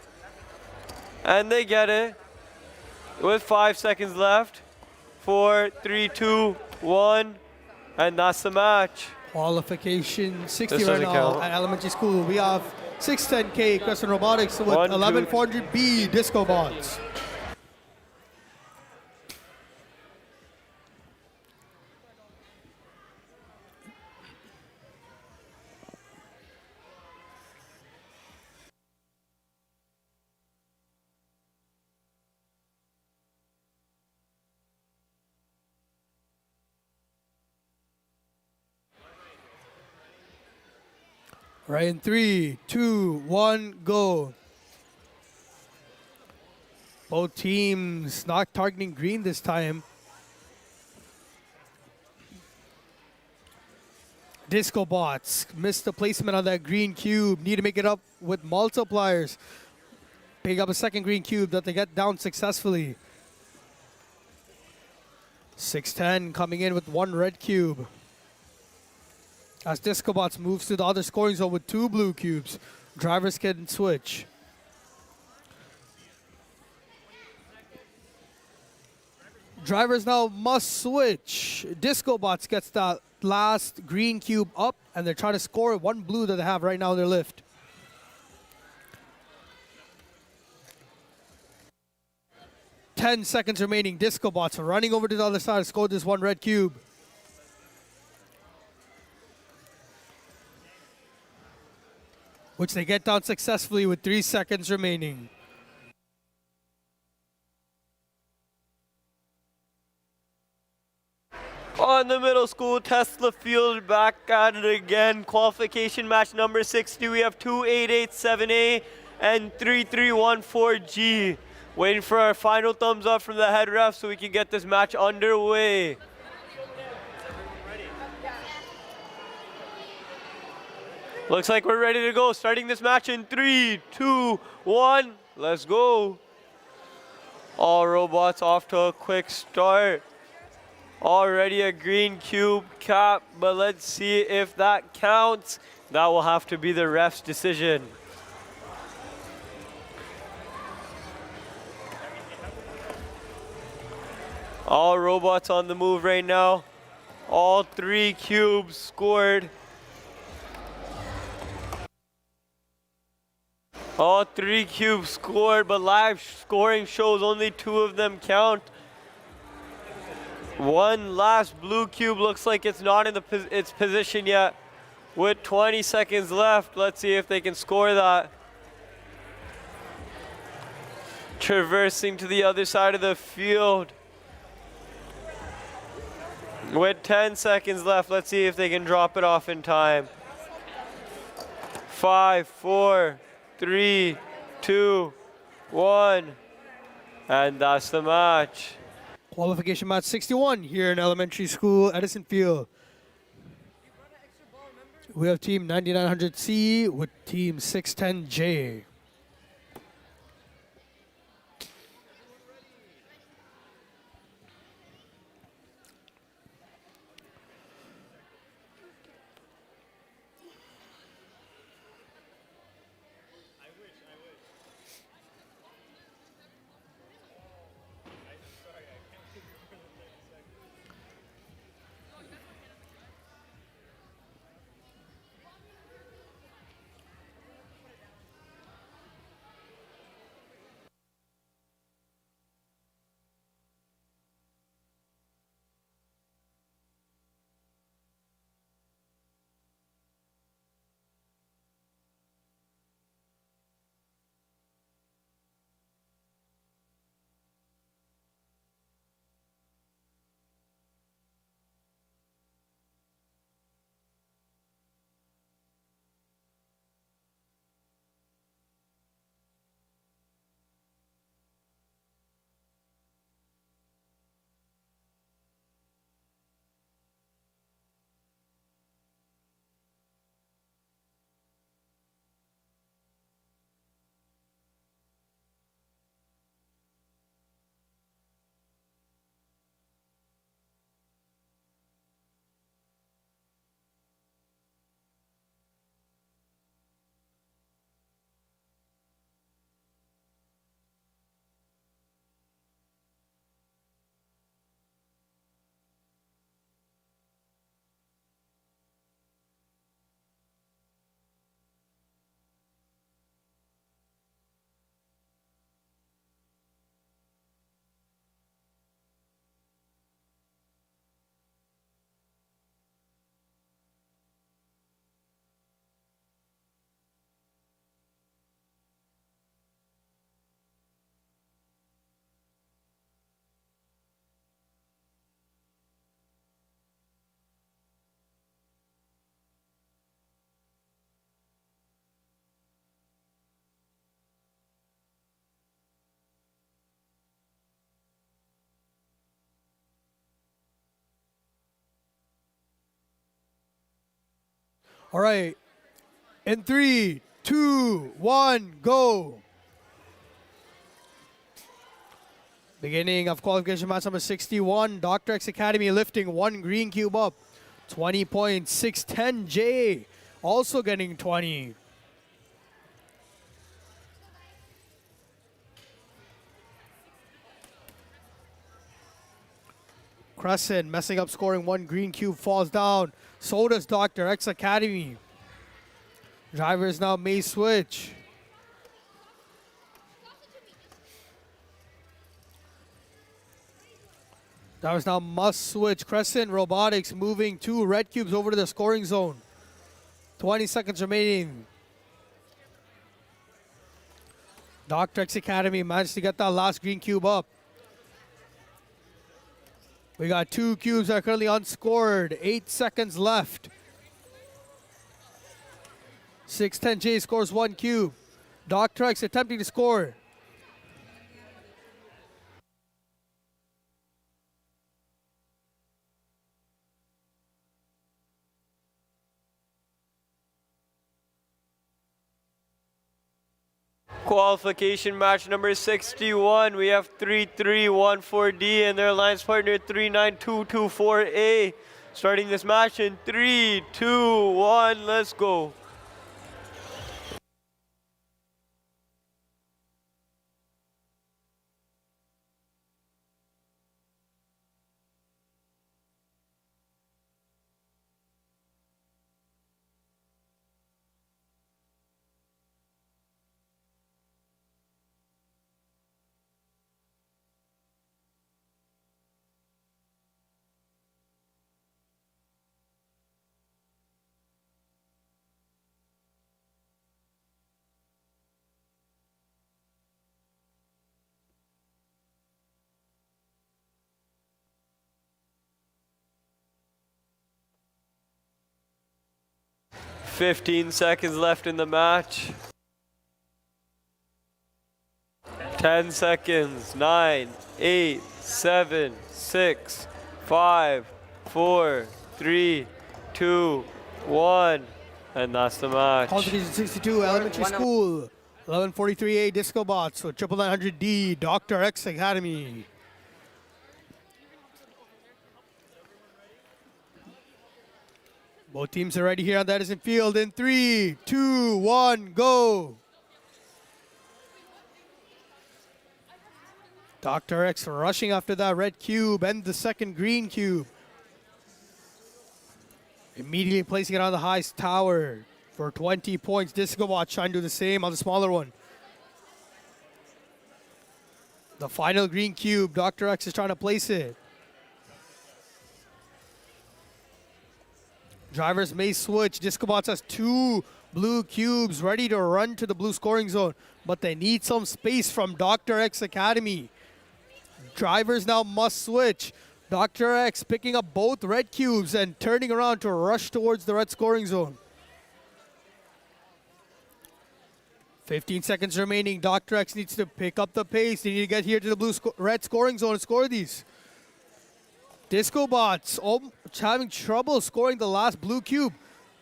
and they get it with 5 seconds left. 4, 3, 2, 1, and that's the match. Qualification 60 This right doesn't now count. at elementary school. We have 610K Crescent Robotics with 1, 2. 11400B Disco Bots. Right in 3, 2, 1, go. Both teams not targeting green this time. Disco Bots missed the placement on that green cube. Need to make it up with multipliers. Pick up a second green cube that they get down successfully. 610 coming in with 1 red cube. As Disco Bots moves to the other scoring zone with 2 blue cubes. Drivers can switch. Drivers now must switch. Disco Bots gets that last green cube up, and they're trying to score 1 blue that they have right now in their lift. Ten seconds remaining. Disco Bots are running over to the other side to score this 1 red cube. Which they get down successfully with 3 seconds remaining. On the middle school Tesla field, back at it again. Qualification match number 60. We have 2887A and 3314G. Waiting for our final thumbs up from the head ref so we can get this match underway. Looks like we're ready to go. Starting this match in 3, 2, 1. Let's go. All robots off to a quick start. Already a green cube cap, but let's see if that counts. That will have to be the ref's decision. All robots on the move right now. All 3 cubes scored. All 3 cubes scored, but live scoring shows only 2 of them count. 1 last blue cube looks like it's not in its position yet. With 20 seconds left, let's see if they can score that. Traversing to the other side of the field. With 10 seconds left, let's see if they can drop it off in time. 5, 4, 3, 2, 1. And that's the match. Qualification match 61 here in elementary school, Edison Field. We have team 9900C with team 610J. All right. In 3, 2, 1, go. Beginning of qualification match number 61, Dr. X Academy lifting 1 green cube up. 20 points, 610J also getting 20. Crescent messing up scoring 1 green cube, falls down. So does Dr. X Academy. Drivers now may switch. Drivers now must switch. Crescent Robotics moving 2 red cubes over to the scoring zone. 20 seconds remaining. Dr. X Academy managed to get that last green cube up. We got 2 cubes that are currently unscored. 8 seconds left. 610J scores 1 cube. Dr. X attempting to score. Qualification match number 61. We have 3314D and their alliance partner 39224A. Starting this match in 3, 2, 1, let's go. "15 seconds left in the match. 10 seconds. 9, 8, 7, 6, 5, 4, 3, 2, 1. And that's the match. Qualification 62, Elementary School. 1143A Disco Bots with 900D, Dr. X Academy. Both teams are ready here on the Edison Field in 3, 2, 1, go. Dr. X rushing after that red cube and the second green cube. Immediately placing it on the highest tower for 20 points. Disco Bot trying to do the same on the smaller one. The final green cube, Dr. X is trying to place it. Drivers may switch. Disco Bots has 2 blue cubes ready to run to the blue scoring zone, but they need some space from Dr. X Academy. Drivers now must switch. Dr. X picking up both red cubes and turning around to rush towards the red scoring zone. 15 seconds remaining. Dr. X needs to pick up the pace. They need to get here to the red scoring zone and score these. Disco Bots having trouble scoring the last blue cube.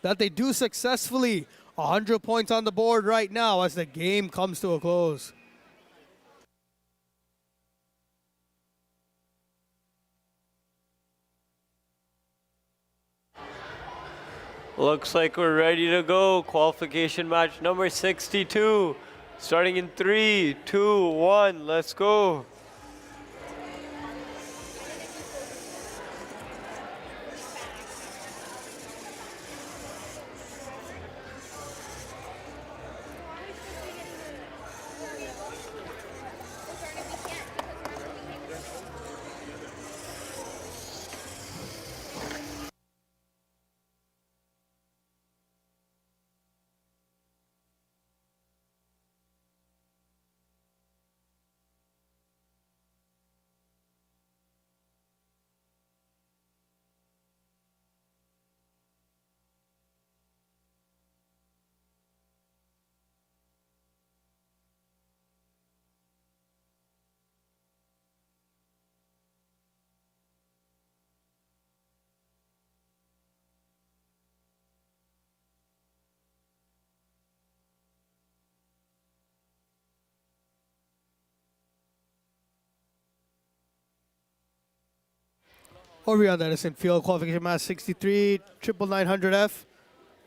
That they do successfully. 100 points on the board right now as the game comes to a close. Looks like we're ready to go. Qualification match number 62. Starting in 3, 2, 1, let's go. Over here on the Edison Field, qualification match 63, 99900F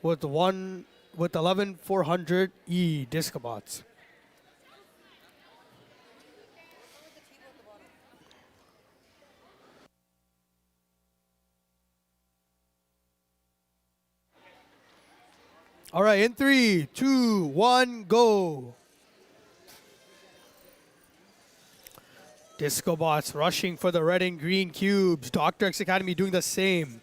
with 11400E Discobots. All right, in 3, 2, 1, go. Discobots rushing for the red and green cubes. Dr. X Academy doing the same.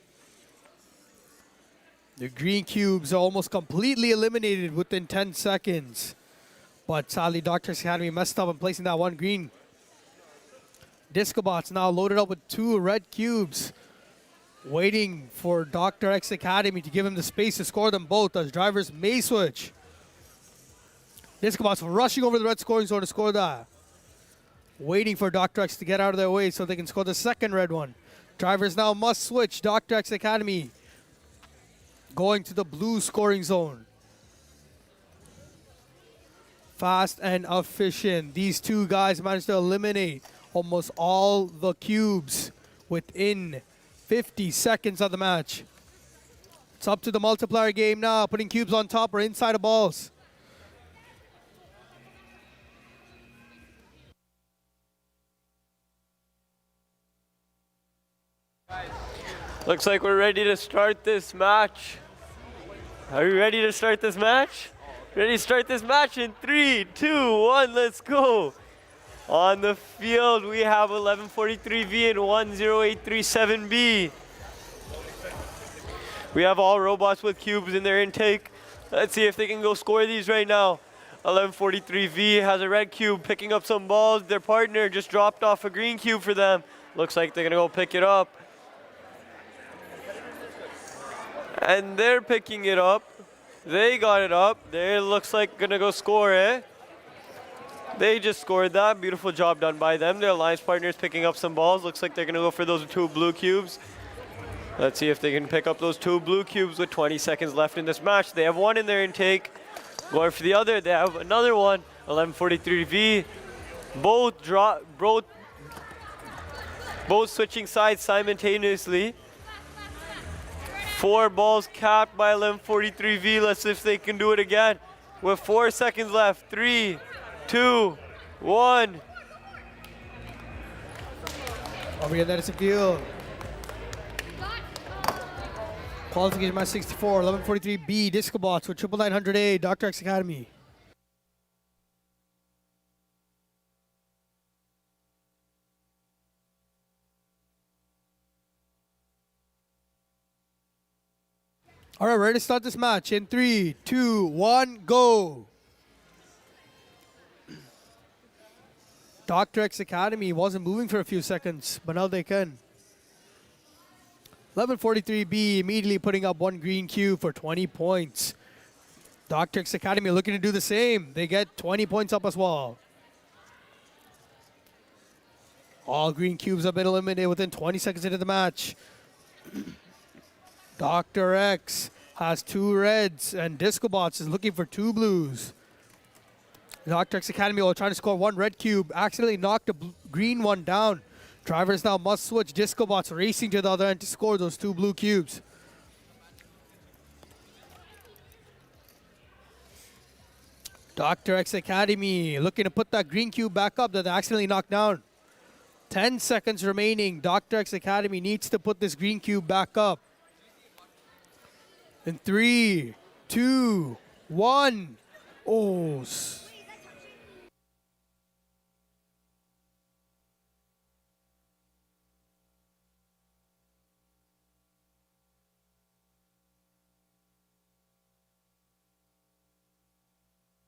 The green cubes are almost completely eliminated within 10 seconds. But sadly, Dr. X Academy messed up in placing that one green. Discobots now loaded up with 2 red cubes, waiting for Dr. X Academy to give him the space to score them both as drivers may switch. Discobots rushing over the red scoring zone to score that. Waiting for Dr. X to get out of their way so they can score the second red one. Drivers now must switch. Dr. X Academy going to the blue scoring zone. Fast and efficient. These two guys managed to eliminate almost all the cubes within 50 seconds of the match. It's up to the multiplier game now, putting cubes on top or inside of balls. Looks like we're ready to start this match. Are you ready to start this match? Ready to start this match in 3, 2, 1, let's go. On the field, we have 1143V and 10837B. We have all robots with cubes in their intake. Let's see if they can go score these right now. 1143V has a red cube picking up some balls. Their partner just dropped off a green cube for them. Looks like they're gonna go pick it up. And they're picking it up. They got it up. They looks like gonna go score it. They just scored that. Beautiful job done by them. Their alliance partner is picking up some balls. Looks like they're gonna go for those 2 blue cubes. Let's see if they can pick up those 2 blue cubes with 20 seconds left in this match. They have 1 in their intake. Going for the other, they have another one. 1143V. Both switching sides simultaneously. 4 balls capped by 1143V. Let's see if they can do it again. With 4 seconds left. 3, 2, 1. Over here, that is the field. Qualification match 64, 1143B Discobots with 99900A, Dr. X Academy. All right, ready to start this match in 3, 2, 1, go. Dr. X Academy wasn't moving for a few seconds, but now they can. 1143B immediately putting up 1 green cube for 20 points. Dr. X Academy looking to do the same. They get 20 points up as well. All green cubes have been eliminated within 20 seconds into the match. Dr. X has 2 reds and Discobots is looking for 2 blues. Dr. X Academy while trying to score 1 red cube accidentally knocked a green one down. Drivers now must switch. Discobots racing to the other end to score those 2 blue cubes. Dr. X Academy looking to put that green cube back up that they accidentally knocked down. 10 seconds remaining. Dr. X Academy needs to put this green cube back up. In 3, 2, 1. Oh.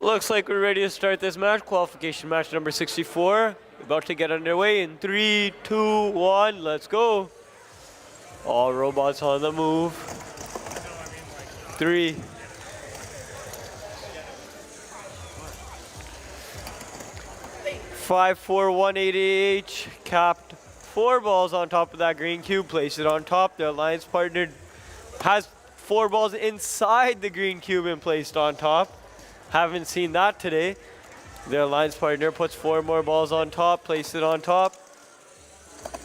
Looks like we're ready to start this match. Qualification match number 64. About to get underway in 3, 2, 1. Let's go. All robots on the move. 3. 5418AH capped 4 balls on top of that green cube. Place it on top. The alliance partner has 4 balls inside the green cube and placed on top. Haven't seen that today. The alliance partner puts 4 more balls on top, placed it on top.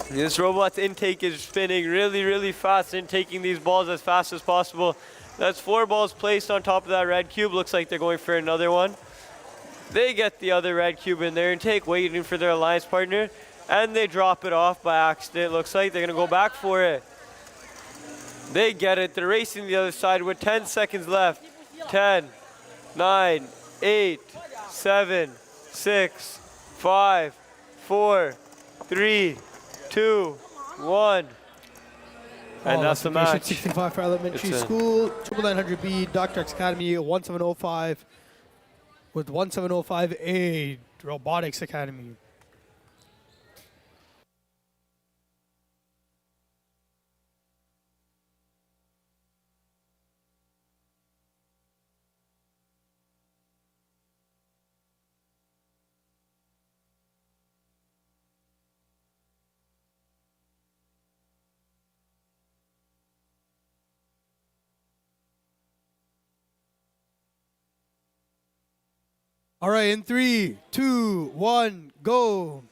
This robot's intake is spinning really, really fast and taking these balls as fast as possible. That's 4 balls placed on top of that red cube. Looks like they're going for another one. They get the other red cube in their intake, waiting for their alliance partner, and they drop it off by accident. Looks like they're gonna go back for it. They get it. They're racing the other side with 10 seconds left. 10, 9, 8, 7, 6, 5, 4, 3, 2, 1. And that's the match. 65 for elementary It's a- school. 900B, Dr. X Academy, 1705 with 1705A, Robotics Academy. All right, in 3, 2, 1, go.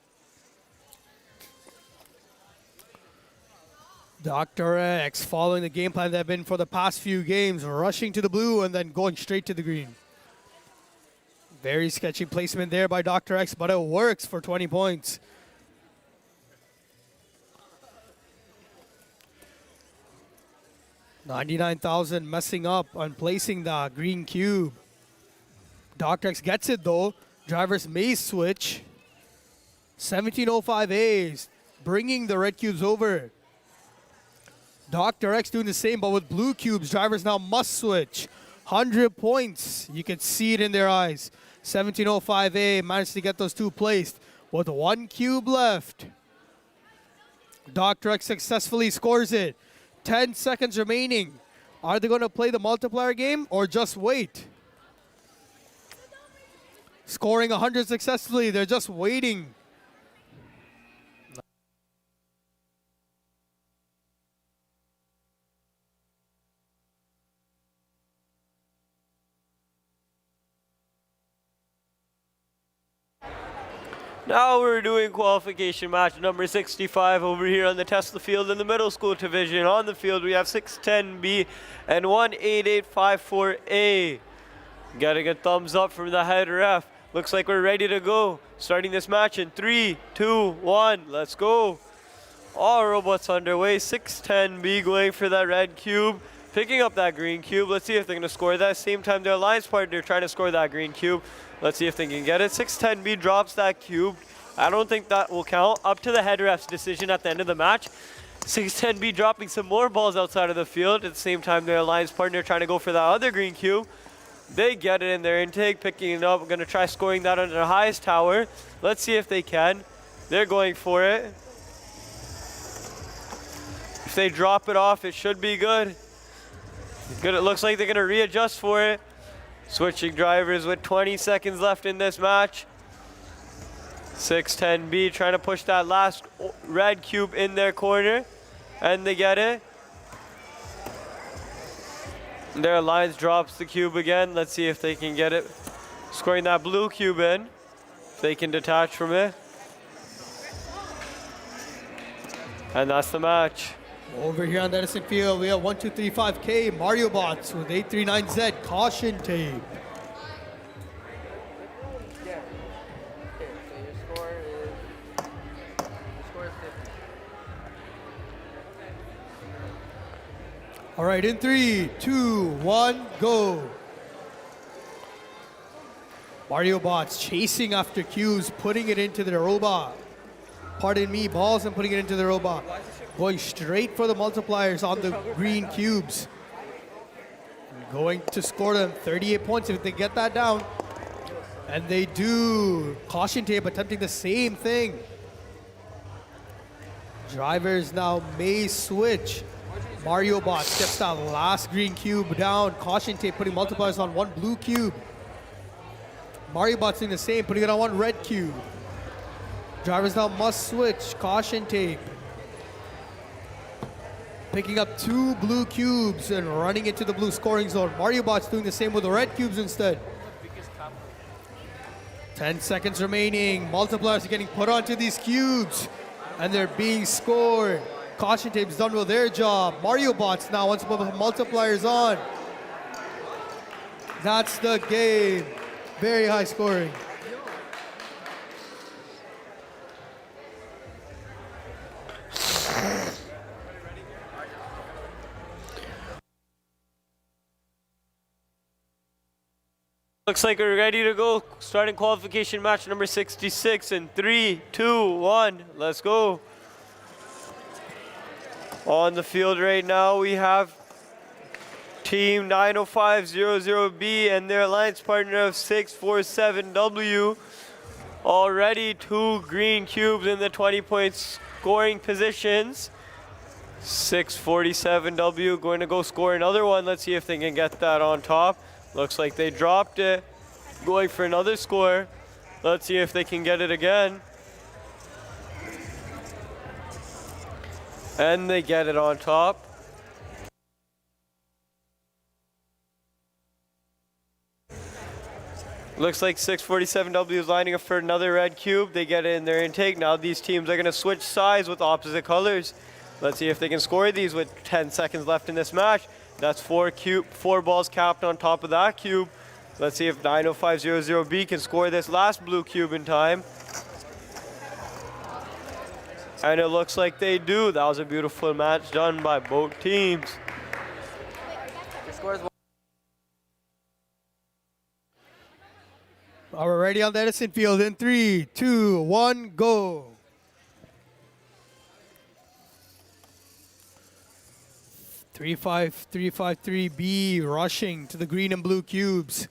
Dr. X following the game plan they've been for the past few games, rushing to the blue and then going straight to the green. Very sketchy placement there by Dr. X, but it works for 20 points. $99,000 messing up on placing the green cube. Dr. X gets it though. Drivers may switch. 1705A bringing the red cubes over. Dr. X doing the same, but with blue cubes. Drivers now must switch. 100 points. You can see it in their eyes. 1705A managed to get those 2 placed with 1 cube left. Dr. X successfully scores it. 10 seconds remaining. Are they going to play the multiplier game or just wait? Scoring 100 successfully. They're just waiting. Now we're doing qualification match number 65 over here on the Tesla field in the middle school division. On the field we have 610B and 18854A. Getting a thumbs up from the head ref. Looks like we're ready to go. Starting this match in 3, 2, 1. Let's go. All robots underway. 610B going for that red cube. Picking up that green cube. Let's see if they're going to score that. Same time their alliance partner trying to score that green cube. Let's see if they can get it. 610B drops that cube. I don't think that will count. Up to the head ref's decision at the end of the match. 610B dropping some more balls outside of the field. At the same time their alliance partner trying to go for that other green cube. They get it in their intake, picking it up. We're going to try scoring that under the highest tower. Let's see if they can. They're going for it. If they drop it off, it should be good. Good. It looks like they're going to readjust for it. Switching drivers with 20 seconds left in this match. 610B trying to push that last red cube in their corner. And they get it. Their alliance drops the cube again. Let's see if they can get it. Scoring that blue cube in. If they can detach from it. And that's the match. Over here on the Edison field, we have 1235K Mario Bots with 839Z caution tape. All right, in 3, 2, 1, go. Mario Bots chasing after cubes, putting it into the robot. Pardon me, balls and putting it into the robot. Going straight for the multipliers on the green cubes. Going to score them 38 points if they get that down. And they do. Caution tape attempting the same thing. Drivers now may switch. Mario Bots gets that last green cube down. Caution tape putting multipliers on 1 blue cube. Mario Bots doing the same, putting it on 1 red cube. Drivers now must switch. Caution tape. Picking up 2 blue cubes and running into the blue scoring zone. Mario Bots doing the same with the red cubes instead. 10 seconds remaining. Multipliers are getting put onto these cubes. And they're being scored. Caution tape's done well their job. Mario bots now once more with multipliers on. That's the game. Very high scoring. Looks like we're ready to go. Starting qualification match number 66 in 3, 2, 1. Let's go. On the field right now, we have Team 90500B and their alliance partner of 647W. Already 2 green cubes in the 20-point scoring positions. 647W going to go score another one. Let's see if they can get that on top. Looks like they dropped it. Going for another score. Let's see if they can get it again. And they get it on top. Looks like 647W is lining up for another red cube. They get it in their intake. Now these teams are going to switch sides with opposite colors. Let's see if they can score these with 10 seconds left in this match. That's 4 balls capped on top of that cube. Let's see if 90500B can score this last blue cube in time. And it looks like they do. That was a beautiful match done by both teams. All right, ready on the Edison field in 3, 2, 1, go. Three five three B rushing to the green and blue cubes.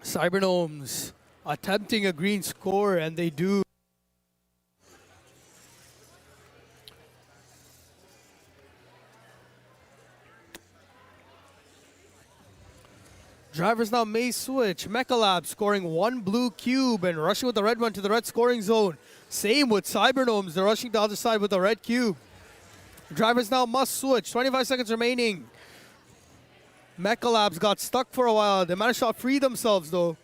Cybergnomes attempting a green score, and they do. Drivers now may switch. Mechalab scoring 1 blue cube and rushing with the red one to the red scoring zone. Same with Cybergnomes. They're rushing the other side with the red cube. Drivers now must switch. 25 seconds remaining. Mechalabs got stuck for a while. They managed to free themselves though.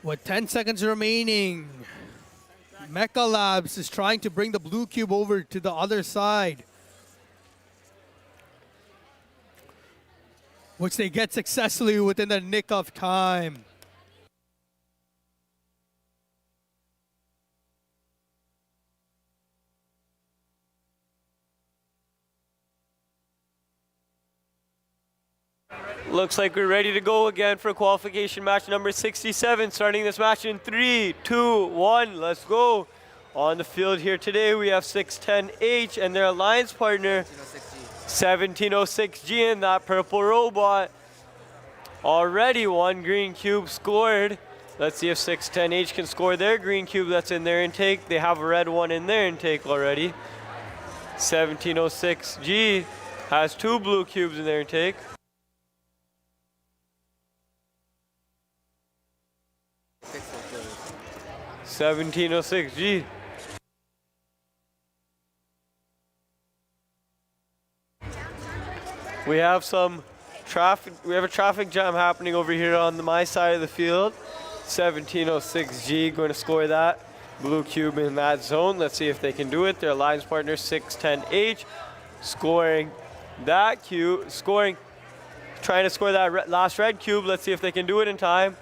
With 10 seconds remaining, Mechalabs is trying to bring the blue cube over to the other side, which they get successfully within the nick of time. Looks like we're ready to go again for qualification match number 67. Starting this match in 3, 2, 1. Let's go. On the field here today, we have 610H and their alliance partner, 1706G in that purple robot. Already 1 green cube scored. Let's see if 610H can score their green cube that's in their intake. They have a red one in their intake already. 1706G has 2 blue cubes in their intake. 1706G. We have some traffic. We have a traffic jam happening over here on my side of the field. 1706G going to score that blue cube in that zone. Let's see if they can do it. Their alliance partner 610H scoring that cube, trying to score that last red cube. Let's see if they can do it in time.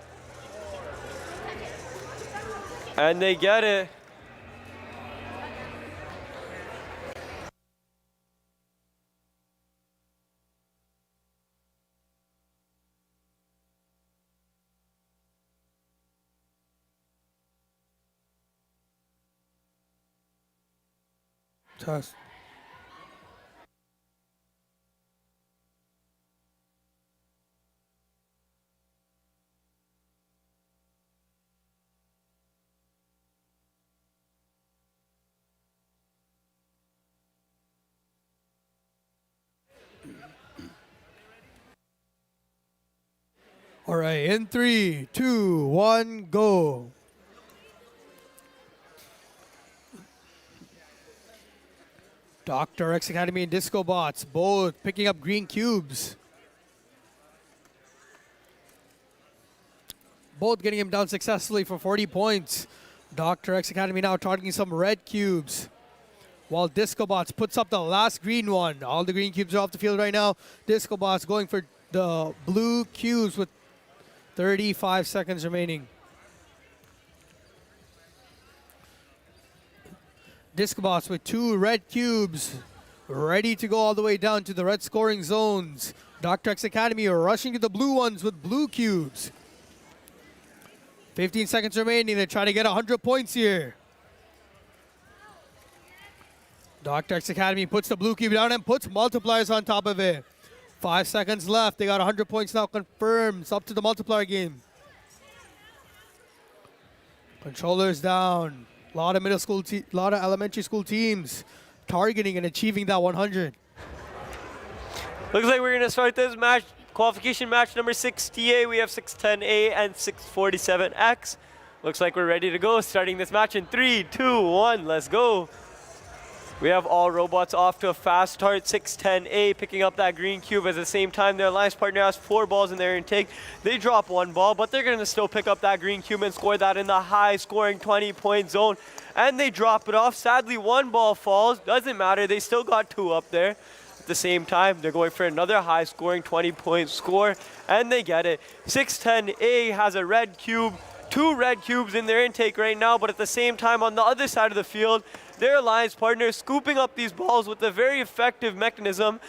And they get it. Test. All right, in 3, 2, 1, go. Dr. X Academy and Disco Bots both picking up green cubes. Both getting him down successfully for 40 points. Dr. X Academy now targeting some red cubes. While Discobots puts up the last green one. All the green cubes are off the field right now. Discobots going for the blue cubes with 35 seconds remaining. Discobots with 2 red cubes, ready to go all the way down to the red scoring zones. Dr. X Academy are rushing to the blue ones with blue cubes. 15 seconds remaining. They're trying to get 100 points here. Dr. X Academy puts the blue cube down and puts multipliers on top of it. 5 seconds left. They got 100 points now confirmed. It's up to the multiplier game. Controllers down. A lot of lot of elementary school teams targeting and achieving that 100. Looks like we're going to start this match. Qualification match number 68. We have 610A and 647X. Looks like we're ready to go. Starting this match in 3, 2, 1. Let's go. We have all robots off to a fast start. 610A picking up that green cube. At the same time, their alliance partner has 4 balls in their intake. They drop 1 ball, but they're going to still pick up that green cube and score that in the high-scoring 20-point zone. And they drop it off. Sadly, 1 ball falls. Doesn't matter. They still got 2 up there. At the same time, they're going for another high-scoring 20-point score, and they get it. 610A has a red cube. 2 red cubes in their intake right now, but at the same time, on the other side of the field, their alliance partner is scooping up these balls with a very effective mechanism.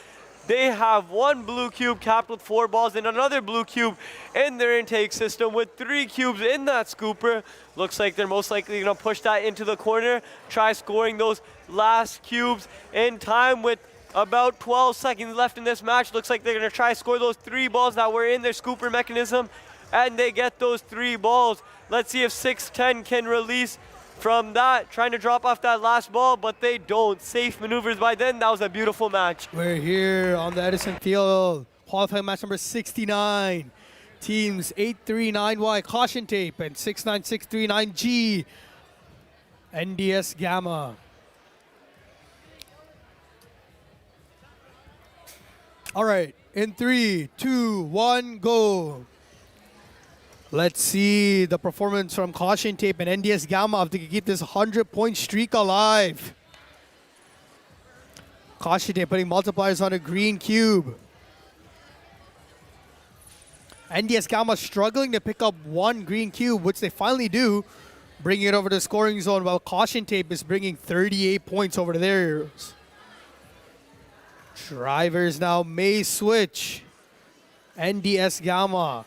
They have 1 blue cube capped with 4 balls and another blue cube in their intake system with 3 cubes in that scooper. Looks like they're most likely going to push that into the corner, try scoring those last cubes in time with about 12 seconds left in this match. Looks like they're going to try score those 3 balls that were in their scooper mechanism, and they get those 3 balls. Let's see if 610 can release from that, trying to drop off that last ball, but they don't. Safe maneuvers by then. That was a beautiful match. We're here on the Edison Field. Qualifying match number 69. Teams 839Y Caution Tape and 69639G NDS Gamma. All right, in 3, 2, 1, go. Let's see the performance from Caution Tape and NDS Gamma if they can keep this 100-point streak alive. Caution Tape putting multipliers on a green cube. NDS Gamma struggling to pick up 1 green cube, which they finally do, bringing it over to the scoring zone, while Caution Tape is bringing 38 points over to theirs. Drivers now may switch. NDS Gamma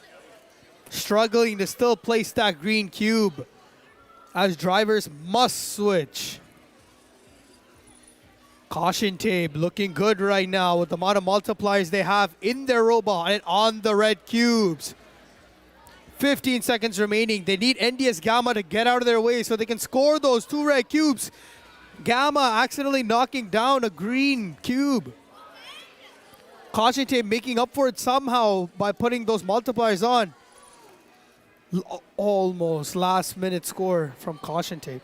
struggling to still place that green cube as drivers must switch. Caution Tape looking good right now with the amount of multipliers they have in their robot and on the red cubes. 15 seconds remaining. They need NDS Gamma to get out of their way so they can score those 2 red cubes. Gamma accidentally knocking down a green cube. Caution Tape making up for it somehow by putting those multipliers on. Almost last minute score from Caution Tape.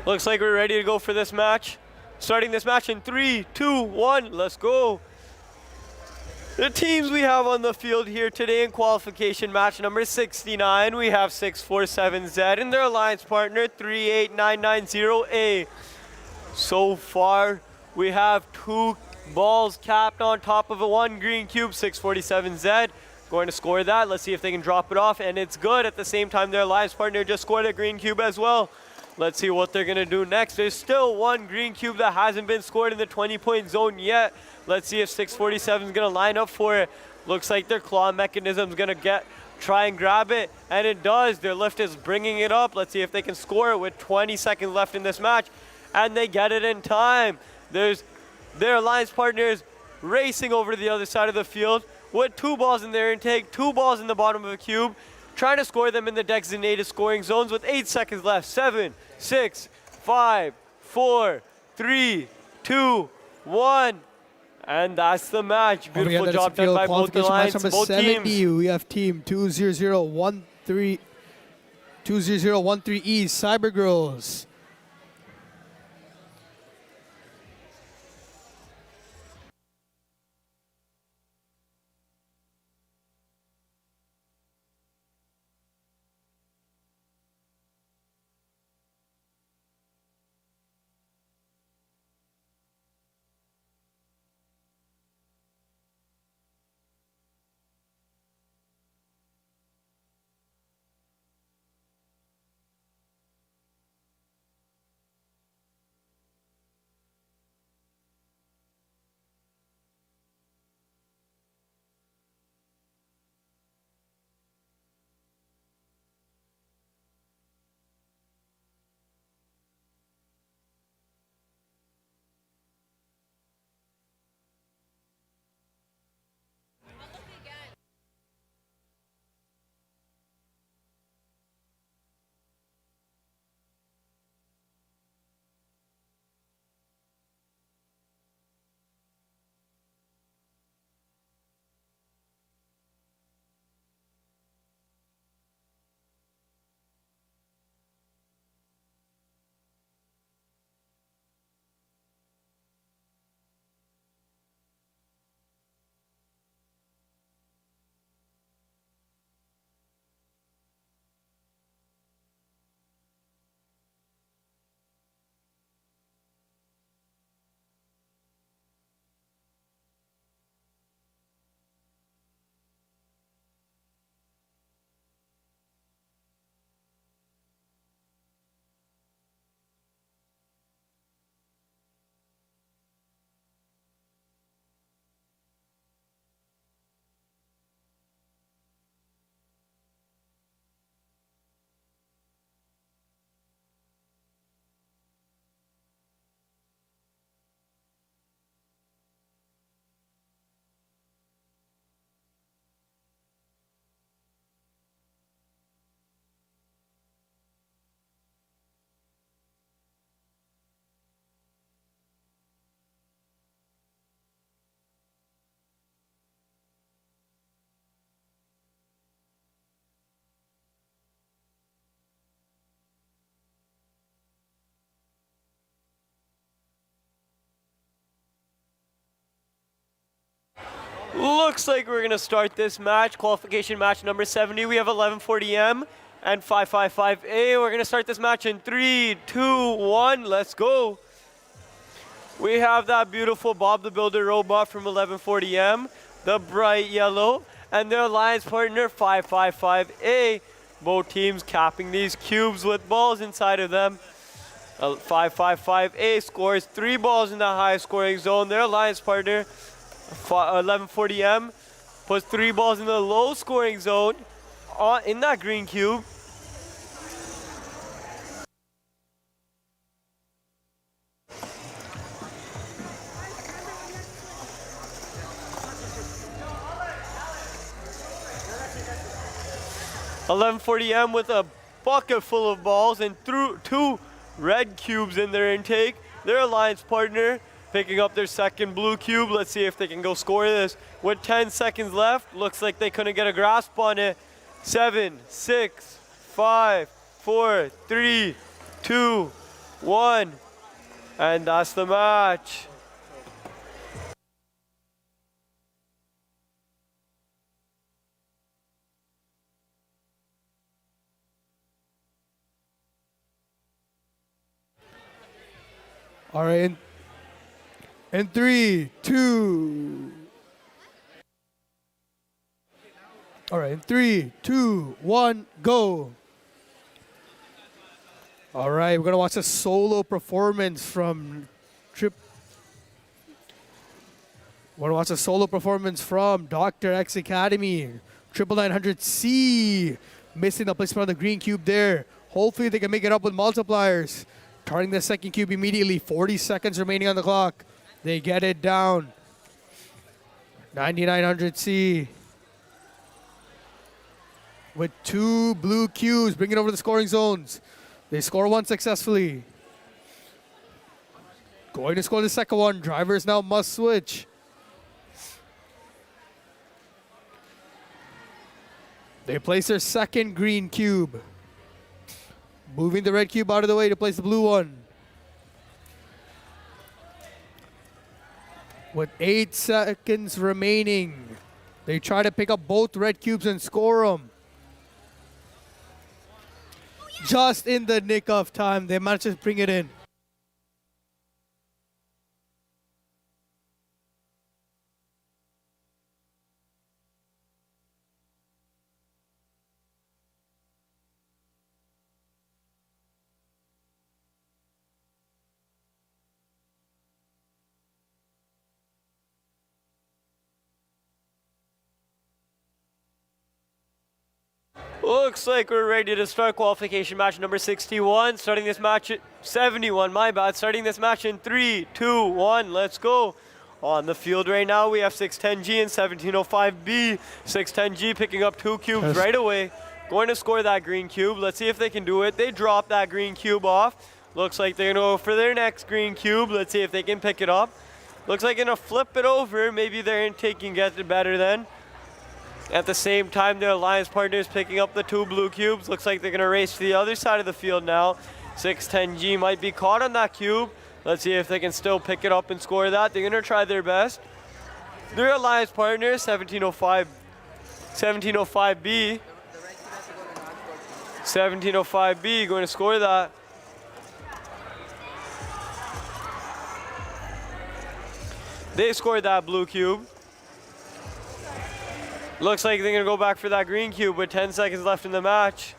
Looks like we're ready to go for this match. Starting this match in 3, 2, 1, let's go. The teams we have on the field here today in qualification match number 69, we have 647Z and their alliance partner 38990A. So far, we have 2 balls capped on top of a 1 green cube. 647Z going to score that. Let's see if they can drop it off, and it's good. At the same time, their alliance partner just scored a green cube as well. Let's see what they're going to do next. There's still 1 green cube that hasn't been scored in the 20-point zone yet. Let's see if 647 is going to line up for it. Looks like their claw mechanism is going to try and grab it, and it does. Their lift is bringing it up. Let's see if they can score it with 20 seconds left in this match, and they get it in time. There's their alliance partners racing over to the other side of the field with 2 balls in their intake, 2 balls in the bottom of the cube, trying to score them in the designated scoring zones with 8 seconds left. 7, 6, 5, 4, 3, 2, 1. And that's the match. Beautiful job done by both the lines, both 70, teams. we have team 20013E Cyber Girls. Looks like we're gonna start this match, qualification match number 70. We have 1140M and 555A. We're gonna start this match in 3, 2, 1, let's go. We have that beautiful Bob the Builder robot from 1140M, the bright yellow, and their alliance partner 555A. Both teams capping these cubes with balls inside of them. 555A scores 3 balls in the high scoring zone. Their alliance partner 1140M puts 3 balls in the low scoring zone in that green cube. .1140M with a bucket full of balls and threw 2 red cubes in their intake. Their alliance partner picking up their second blue cube. Let's see if they can go score this. With 10 seconds left, looks like they couldn't get a grasp on it. 7, 6, 5, 4, 3, 2, 1. And that's the match. All right, in 3, 2. All right, in 3, 2, 1, go. All right, we're gonna watch a solo performance from Dr. X Academy, 99900C, missing the placement on the green cube there. Hopefully they can make it up with multipliers. Turning the second cube immediately, 40 seconds remaining on the clock. They get it down. 9900C with 2 blue cubes, bring it over the scoring zones. They score 1 successfully. Going to score the second one. Drivers now must switch. They place their second green cube. Moving the red cube out of the way to place the blue one. With 8 seconds remaining, they try to pick up both red cubes and score them. Just in the nick of time, they managed to bring it in. Looks like we're ready to start qualification match number 61. Starting this match at 71, my bad. Starting this match in 3, 2, 1, let's go. On the field right now, we have 610G and 1705B. 610G picking up 2 cubes right away. Going to score that green cube. Let's see if they can do it. They drop that green cube off. Looks like they're going to go for their next green cube. Let's see if they can pick it up. Looks like they're going to flip it over. Maybe their intake can get it better then. At the same time, their alliance partner is picking up the 2 blue cubes. Looks like they're going to race to the other side of the field now. 610G might be caught on that cube. Let's see if they can still pick it up and score that. They're going to try their best. Their alliance partner, 1705B. 1705B going to score that. They scored that blue cube. Looks like they're going to go back for that green cube with 10 seconds left in the match.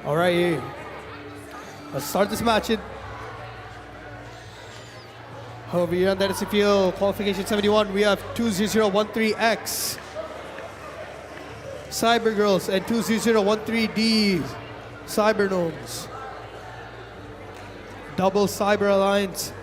All right, let's start this match. Over here on the NSC field, qualification 71, we have 20013X Cyber Girls and 20013D Cyber Gnomes. Double Cyber Alliance.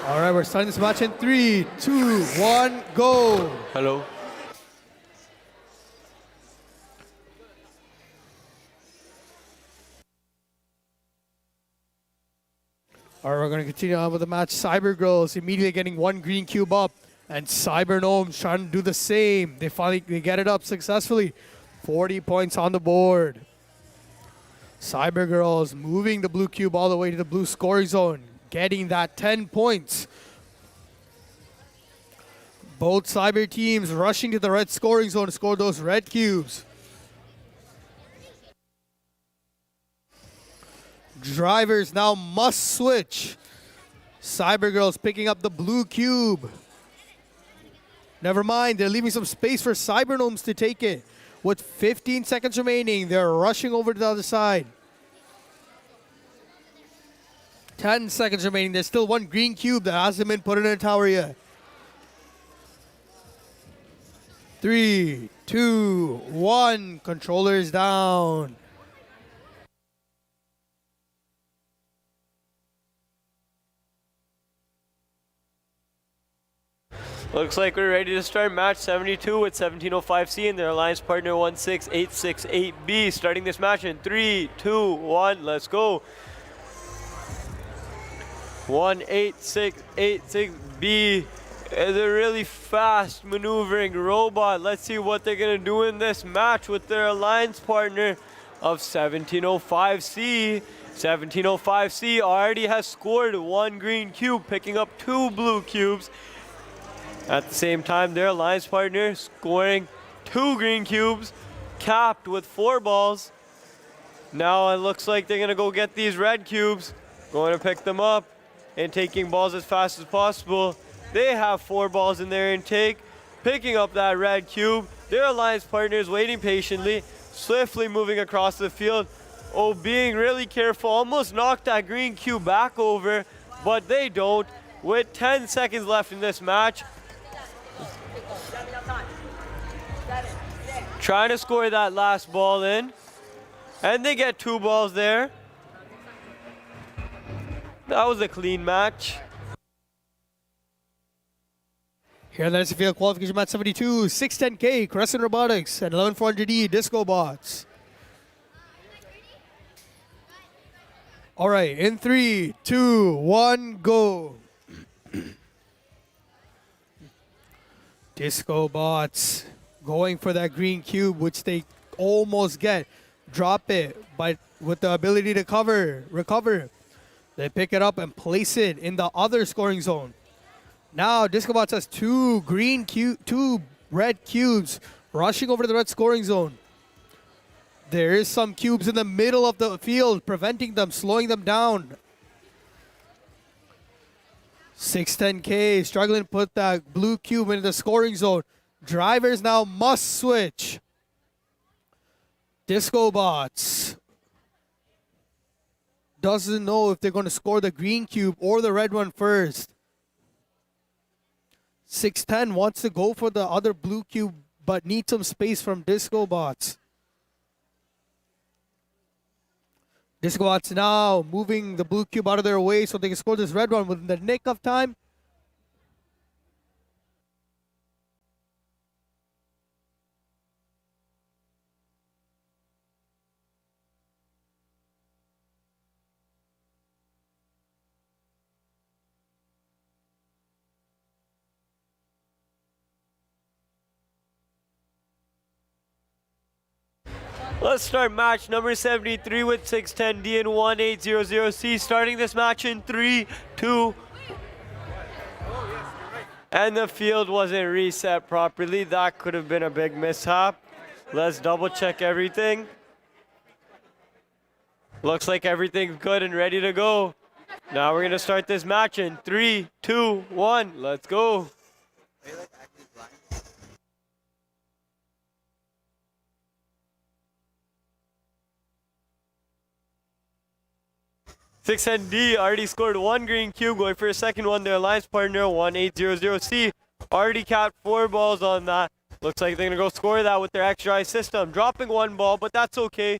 All right, we're starting this match in 3, 2, 1, go. Hello. All right, we're going to continue on with the match. Cyber Girls immediately getting one green cube up, and Cyber Gnomes trying to do the same. They get it up successfully. 40 points on the board. Cyber Girls moving the blue cube all the way to the blue scoring zone, getting that 10 points. Both Cyber teams rushing to the red scoring zone to score those red cubes. Drivers now must switch. Cyber Girls picking up the blue cube. Never mind, they're leaving some space for Cyber Gnomes to take it. With 15 seconds remaining, they're rushing over to the other side. 10 seconds remaining. There's still one green cube that hasn't been put in a tower yet. 3, 2, 1. Controllers down. Looks like we're ready to start match 72 with 1705C and their alliance partner 16868B. Starting this match in 3, 2, 1, let's go. 18686B is a really fast maneuvering robot. Let's see what they're gonna do in this match with their alliance partner of 1705C. 1705C already has scored one green cube, picking up two blue cubes. At the same time, their alliance partner scoring two green cubes, capped with 4 balls. Now it looks like they're gonna go get these red cubes, going to pick them up and taking balls as fast as possible. They have 4 balls in their intake, picking up that red cube. Their alliance partner is waiting patiently, swiftly moving across the field. Oh, being really careful, almost knocked that green cube back over, but they don't. With 10 seconds left in this match, trying to score that last ball in, and they get 2 balls there. That was a clean match. Here in the field, qualification match 72, 610K, Crescent Robotics, and 11400E, Disco Bots. All right, in 3, 2, 1, go. Disco Bots going for that green cube, which they almost get. Drop it, but with the ability to recover, they pick it up and place it in the other scoring zone. Now Disco Bots has two red cubes rushing over to the red scoring zone. There is some cubes in the middle of the field preventing them, slowing them down. 610K struggling to put that blue cube into the scoring zone. Drivers now must switch. Disco Bots doesn't know if they're going to score the green cube or the red one first. 610 wants to go for the other blue cube but needs some space from Disco Bots. Disco Bots now moving the blue cube out of their way so they can score this red one within the nick of time. Let's start match number 73 with 610D and 1800C. Starting this match in 3, 2, and the field wasn't reset properly. That could have been a big mishap. Let's double check everything. Looks like everything's good and ready to go. Now we're gonna start this match in 3, 2, 1. Let's go. 610D already scored one green cube, going for a second one. Their alliance partner 1800C already capped 4 balls on that. Looks like they're going to go score that with their extra eye system. Dropping one ball, but that's okay.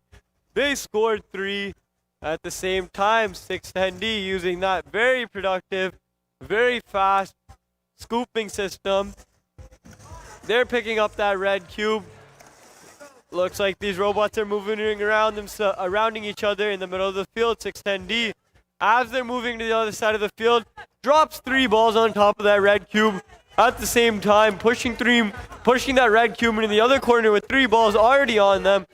They scored 3 at the same time. 610D using that very productive, very fast scooping system. They're picking up that red cube. Looks like these robots are moving around surrounding each other in the middle of the field. 610D, as they're moving to the other side of the field, drops 3 balls on top of that red cube. At the same time, pushing that red cube into the other corner with 3 balls already on them.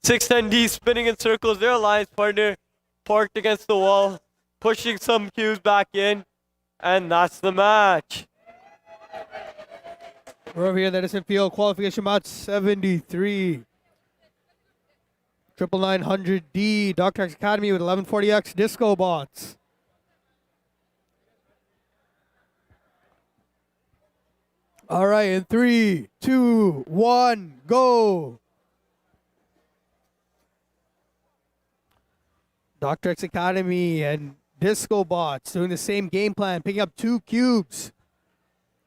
610D spinning in circles, their alliance partner parked against the wall, pushing some cubes back in, and that's the match. We're over here in the Edison Field, qualification match 73. 99900D, Dr. X Academy with 1140X Disco Bots. All right, in 3, 2, 1, go. Dr. X Academy and Disco Bots doing the same game plan, picking up 2 cubes.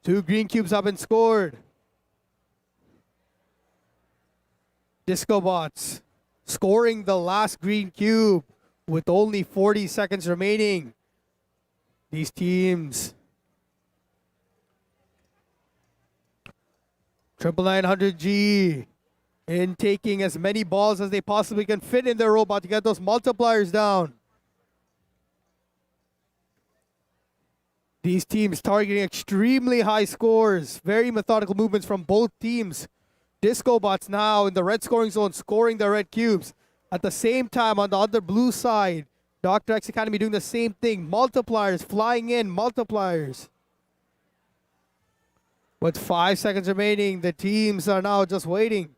2 green cubes have been scored. Disco Bots scoring the last green cube with only 40 seconds remaining. These teams. 99900G in taking as many balls as they possibly can fit in their robot to get those multipliers down. These teams targeting extremely high scores. Very methodical movements from both teams. Disco Bots now in the red scoring zone scoring the red cubes. At the same time on the other blue side, Dr. X Academy doing the same thing. Multipliers flying in, multipliers. With 5 seconds remaining, the teams are now just waiting.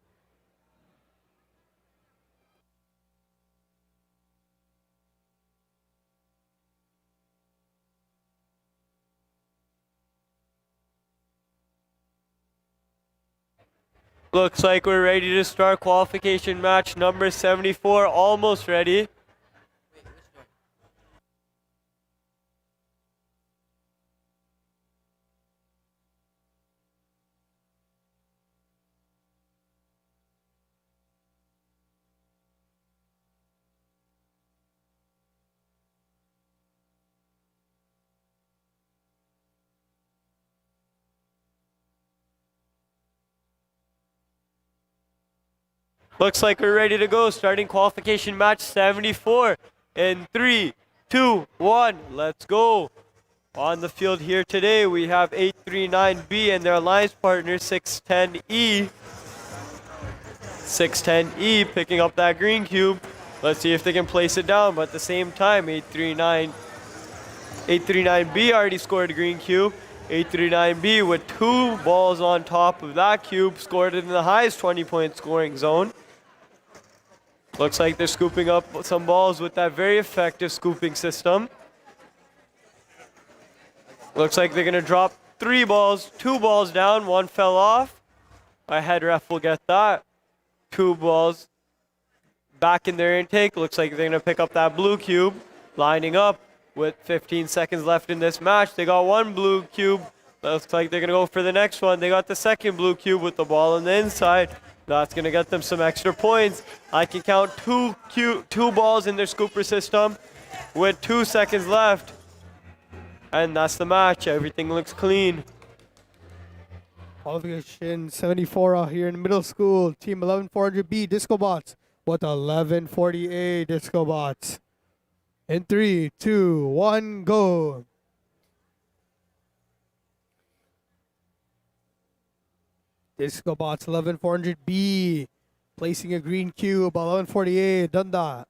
Looks like we're ready to start qualification match number 74, almost ready. Looks like we're ready to go, starting qualification match 74 in 3, 2, 1, let's go. On the field here today, we have 839B and their alliance partner 610E. 610E picking up that green cube. Let's see if they can place it down, but at the same time, 839B already scored a green cube. 839B with 2 balls on top of that cube, scored it in the highest 20-point scoring zone. Looks like they're scooping up some balls with that very effective scooping system. Looks like they're gonna drop 3 balls, 2 balls down, 1 fell off. My head ref will get that. 2 balls back in their intake. Looks like they're gonna pick up that blue cube, lining up with 15 seconds left in this match. They got 1 blue cube. Looks like they're gonna go for the next one. They got the second blue cube with the ball on the inside. That's gonna get them some extra points. I can count 2 balls in their scooper system with 2 seconds left. And that's the match. Everything looks clean. Qualification 74 out here in middle school. Team 11400B Disco Bots with 1140A Disco Bots. In 3, 2, 1, go. Disco Bots 11400B placing a green cube. 1140A done that.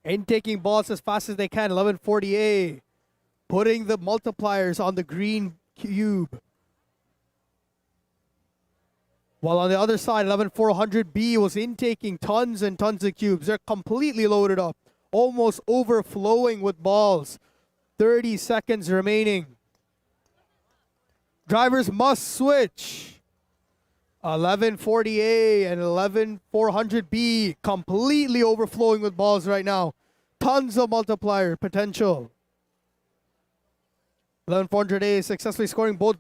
And taking balls as fast as they can. 1140A putting the multipliers on the green cube. While on the other side, 11400B was intaking tons and tons of cubes. They're completely loaded up, almost overflowing with balls. 30 seconds remaining. Drivers must switch. 1140A and 11400B completely overflowing with balls right now. Tons of multiplier potential. 11400A successfully scoring both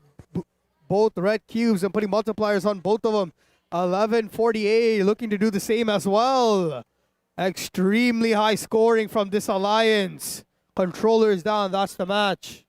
red cubes and putting multipliers on both of them. 1140A looking to do the same as well. Extremely high scoring from this alliance. Controller is down. That's the match.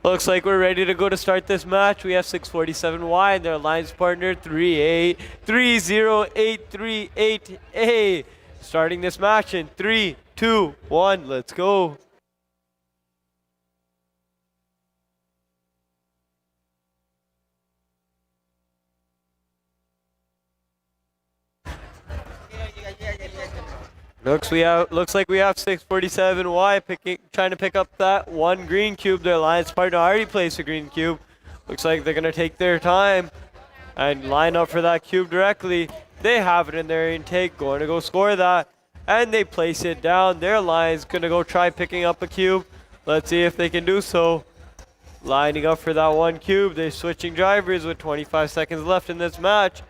Looks like we're ready to go to start this match. We have 647Y and their alliance partner 3830838A. Starting this match in 3, 2, 1, let's go. Looks like we have 647Y trying to pick up that one green cube. Their alliance partner already placed a green cube. Looks like they're gonna take their time and line up for that cube directly. They have it in their intake, going to go score that, and they place it down. Their alliance gonna go try picking up a cube. Let's see if they can do so. Lining up for that one cube. They're switching drivers with 25 seconds left in this match.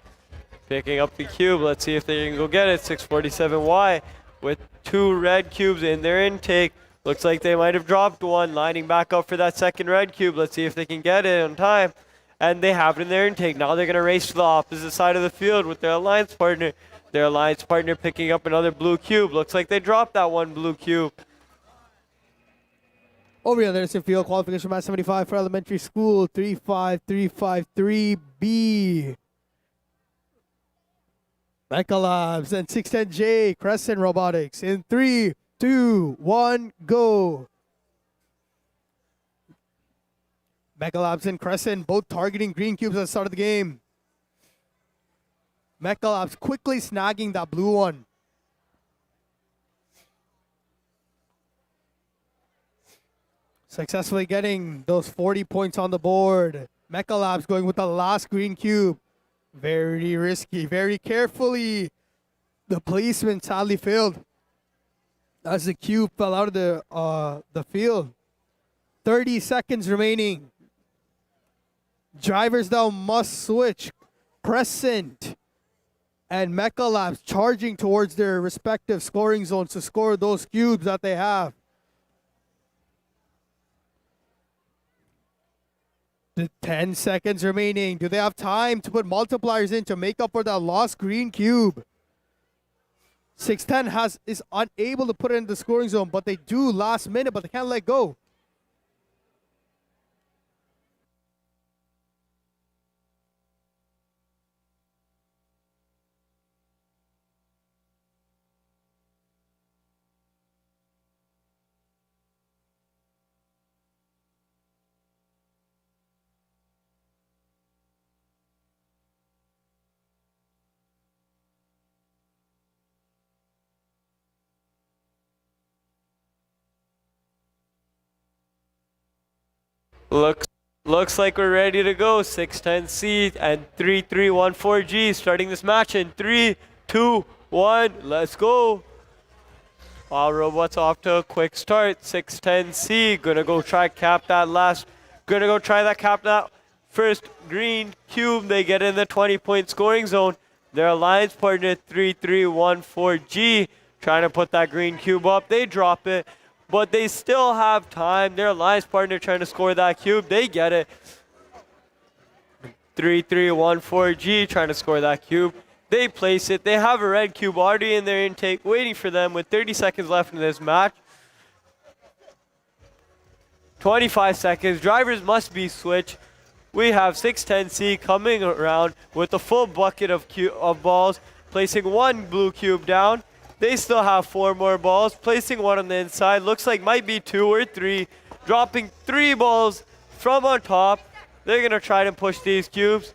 Picking up the cube. Let's see if they can go get it. 647Y with 2 red cubes in their intake. Looks like they might have dropped one. Lining back up for that second red cube. Let's see if they can get it on time. And they have it in their intake. Now they're going to race to the opposite side of the field with their alliance partner. Their alliance partner picking up another blue cube. Looks like they dropped that one blue cube. Over here, there's field qualification match 75 for elementary school 35353B. Mecha Labs and 610J Crescent Robotics in 3, 2, 1, go. Mecha Labs and Crescent both targeting green cubes at the start of the game. Mecha Labs quickly snagging that blue one. Successfully getting those 40 points on the board. Mecha Labs going with the last green cube. Very risky, very carefully. The placement sadly failed as the cube fell out of the field. 30 seconds remaining. Drivers now must switch. Crescent and Mecha Labs charging towards their respective scoring zones to score those cubes that they have. The 10 seconds remaining. Do they have time to put multipliers in to make up for that lost green cube? 610 is unable to put it in the scoring zone, but they do last minute, but they can't let go. Looks like we're ready to go. 610C and 3314G starting this match in 3, 2, 1. Let's go. All robots off to a quick start. 610C gonna go try cap that first green cube. They get in the 20-point scoring zone. Their alliance partner 3314G trying to put that green cube up. They drop it, but they still have time. Their alliance partner trying to score that cube. They get it. 3314G trying to score that cube. They place it. They have a red cube already in their intake waiting for them with 30 seconds left in this match. 25 seconds. Drivers must be switched. We have 610C coming around with a full bucket of balls, placing one blue cube down. They still have 4 more balls, placing one on the inside. Looks like might be 2 or 3. Dropping 3 balls from on top. They're going to try to push these cubes.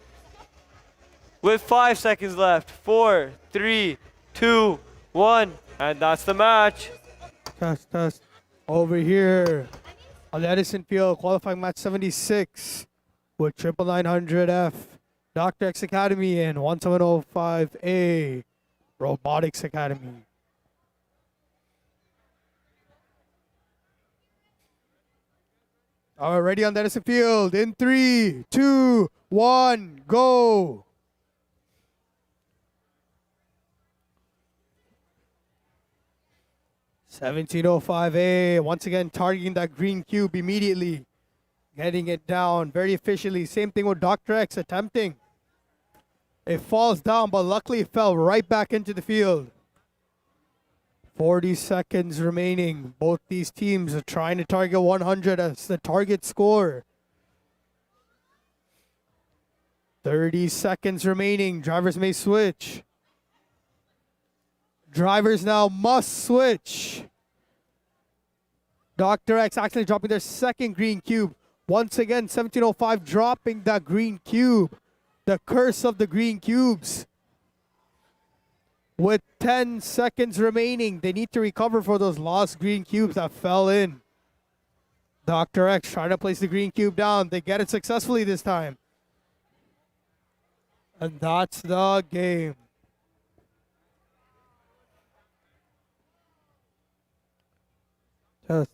With 5 seconds left. 4, 3, 2, 1. And that's the match. Test. Over here on the Edison Field, qualifying match 76 with 99900F, Dr. X Academy, and 1705A, Robotics Academy. All right, ready on the Edison field. In 3, 2, 1, go. $17.05A. Once again, targeting that green cube immediately. Getting it down very efficiently. Same thing with Dr. X attempting. It falls down, but luckily it fell right back into the field. 40 seconds remaining. Both these teams are trying to target 100 as the target score. 30 seconds remaining. Drivers may switch. Drivers now must switch. Dr. X actually dropping their second green cube. Once again, 1705 dropping that green cube. The curse of the green cubes. With 10 seconds remaining, they need to recover for those lost green cubes that fell in. Dr. X trying to place the green cube down. They get it successfully this time. And that's the game. Just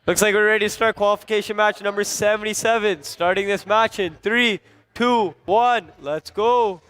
Looks like we're ready to start qualification match number 77. Starting this match in 3, 2, 1. Let's go.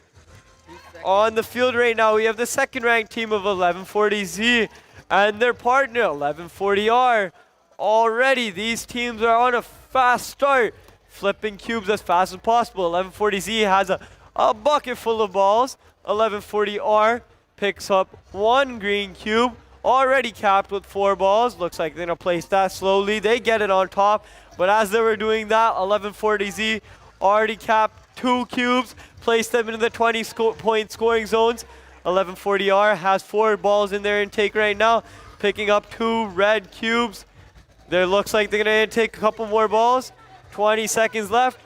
On the field right now, we have the second ranked team of 1140Z and their partner 1140R. Already, these teams are on a fast start, flipping cubes as fast as possible. 1140Z has a bucket full of balls. 1140R picks up one green cube. Already capped with 4 balls. Looks like they're going to place that slowly. They get it on top. But as they were doing that, 1140Z already capped 2 cubes, placed them into the 20-point scoring zones. 1140R has 4 balls in their intake right now, picking up 2 red cubes. There looks like they're going to take a couple more balls. 20 seconds left.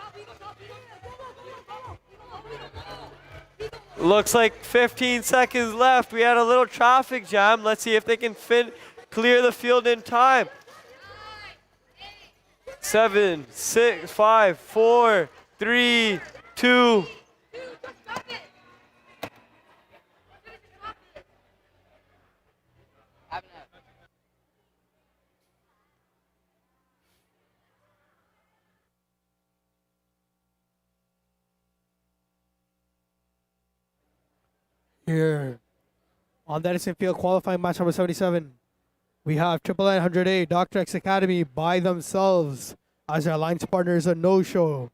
Looks like 15 seconds left. We had a little traffic jam. Let's see if they can clear the field in time. 7, 6, 5, 4, 3, 2. here on the Edison Field qualifying match number 77. We have 99900A Dr. X Academy by themselves as their alliance partner is a no-show.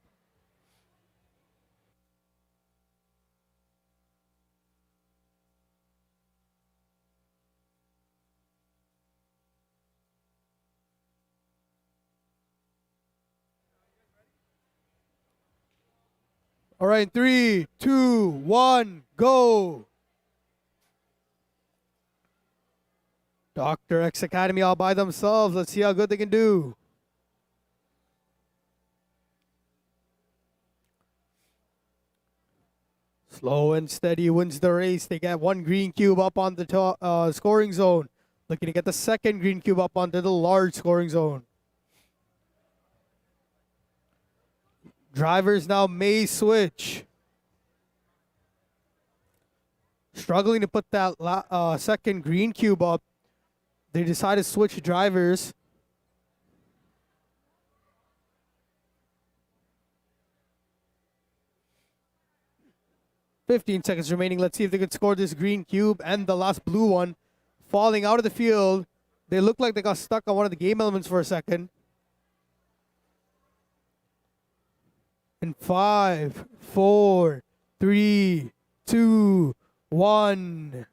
All right, 3, 2, 1, go. Dr. X Academy all by themselves. Let's see how good they can do. Slow and steady wins the race. They get 1 green cube up on the scoring zone. Looking to get the second green cube up onto the large scoring zone. Drivers now may switch. Struggling to put that second green cube up. They decide to switch drivers. "15 seconds remaining. Let's see if they can score this green cube and the last blue one. Falling out of the field. They look like they got stuck on one of the game elements for a second. In 5, 4, 3, 2, 1.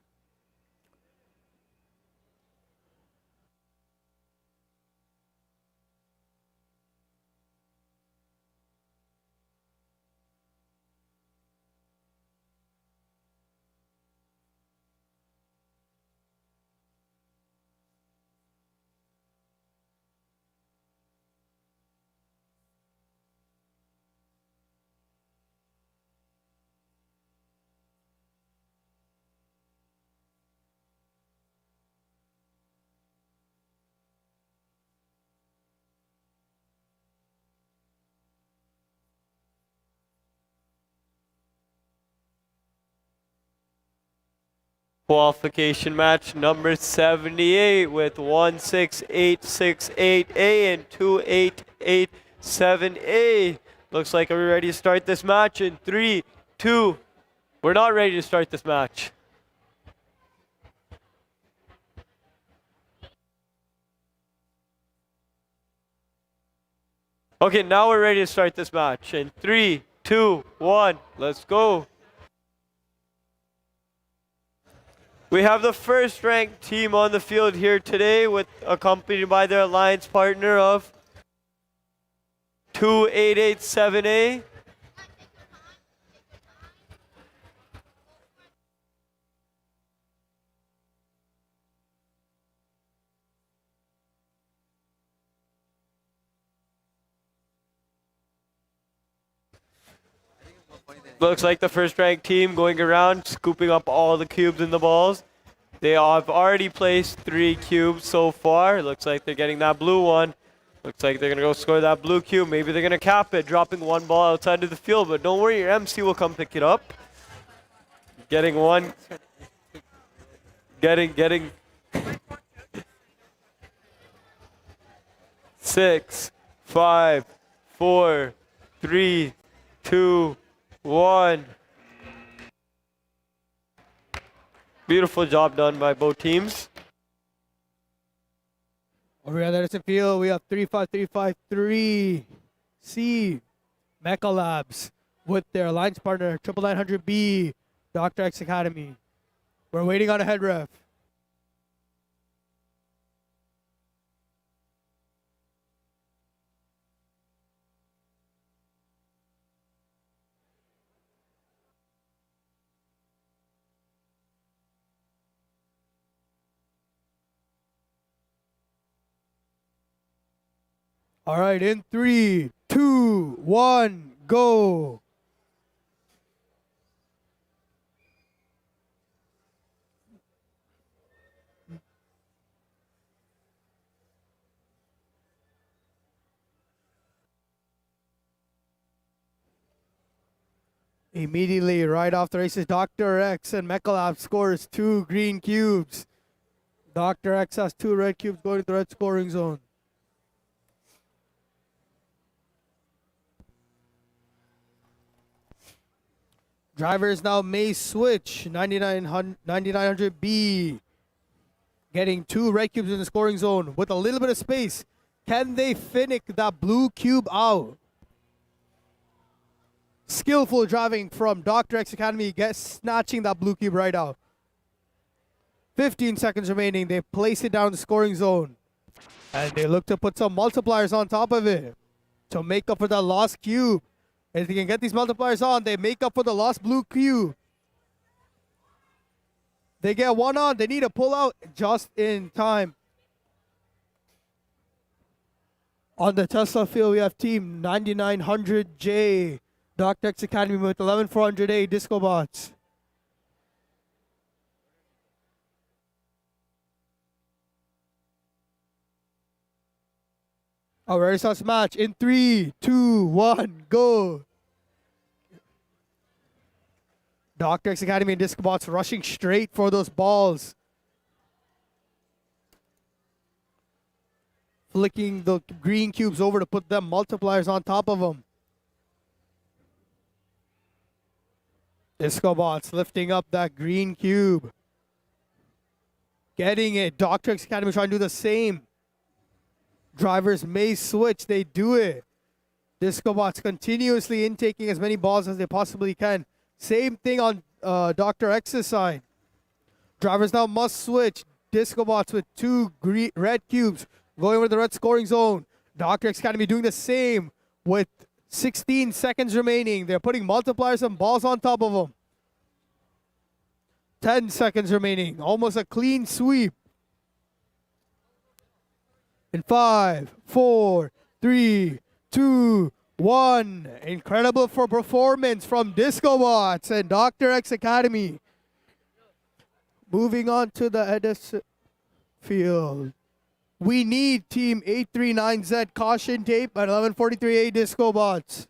Qualification match number 78 with 16868A and 2887A. Looks like we're ready to start this match in 3, 2. We're not ready to start this match. Okay, now we're ready to start this match in 3, 2, 1. Let's go. We have the first ranked team on the field here today, accompanied by their alliance partner of 2887A. Looks like the first ranked team going around, scooping up all the cubes and the balls. They have already placed 3 cubes so far. Looks like they're getting that blue one. Looks like they're going to go score that blue cube. Maybe they're going to cap it, dropping 1 ball outside of the field. But don't worry, your MC will come pick it up. Getting one. Getting. 6, 5, 4, 3, 2, 1. Beautiful job done by both teams. Over here, there's a field. We have 35353 C Mecha Labs with their alliance partner 99900B Dr. X Academy. We're waiting on a head ref. All right, in 3, 2, 1, go. Immediately, right off the races, Dr. X and Mechalab scores 2 green cubes. Dr. X has 2 red cubes going to the red scoring zone. Drivers now may switch. 9900B getting 2 red cubes in the scoring zone with a little bit of space. Can they finish that blue cube out? Skillful driving from Dr. X Academy, snatching that blue cube right out. 15 seconds remaining. They place it down in the scoring zone. And they look to put some multipliers on top of it to make up for that lost cube. If they can get these multipliers on, they make up for the lost blue cube. They get 1 on. They need to pull out just in time. On the Tesla field, we have team 9900J, Dr. X Academy with 11400A Disco Bots. Our ready starts match in 3, 2, 1, go. Dr. X Academy and Disco Bots rushing straight for those balls. Flicking the green cubes over to put them multipliers on top of them. Disco Bots lifting up that green cube. Getting it. Dr. X Academy trying to do the same. Drivers may switch. They do it. Disco Bots continuously intaking as many balls as they possibly can. Same thing on Dr. X's side. Drivers now must switch. Disco Bots with 2 red cubes going over the red scoring zone. Dr. X Academy doing the same with 16 seconds remaining. They're putting multipliers and balls on top of them. 10 seconds remaining. Almost a clean sweep. In 5, 4, 3, 2, 1. Incredible for performance from Disco Bots and Dr. X Academy. Moving on to the Edison field. We need team 839Z caution tape at 1143A Disco Bots.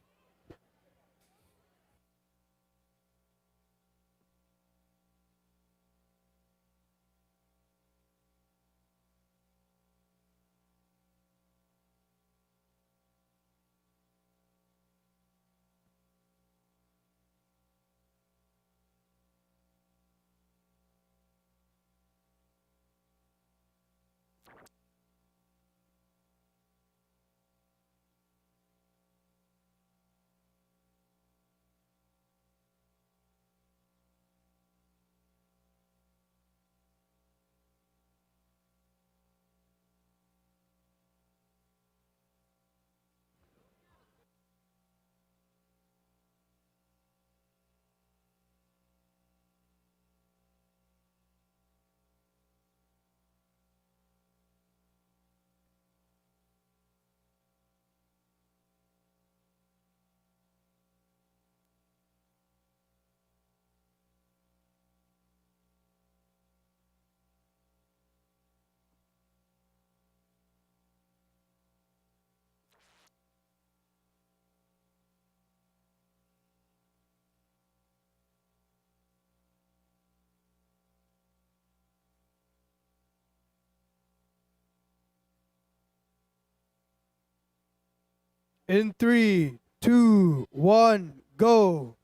In 3, 2, 1, go.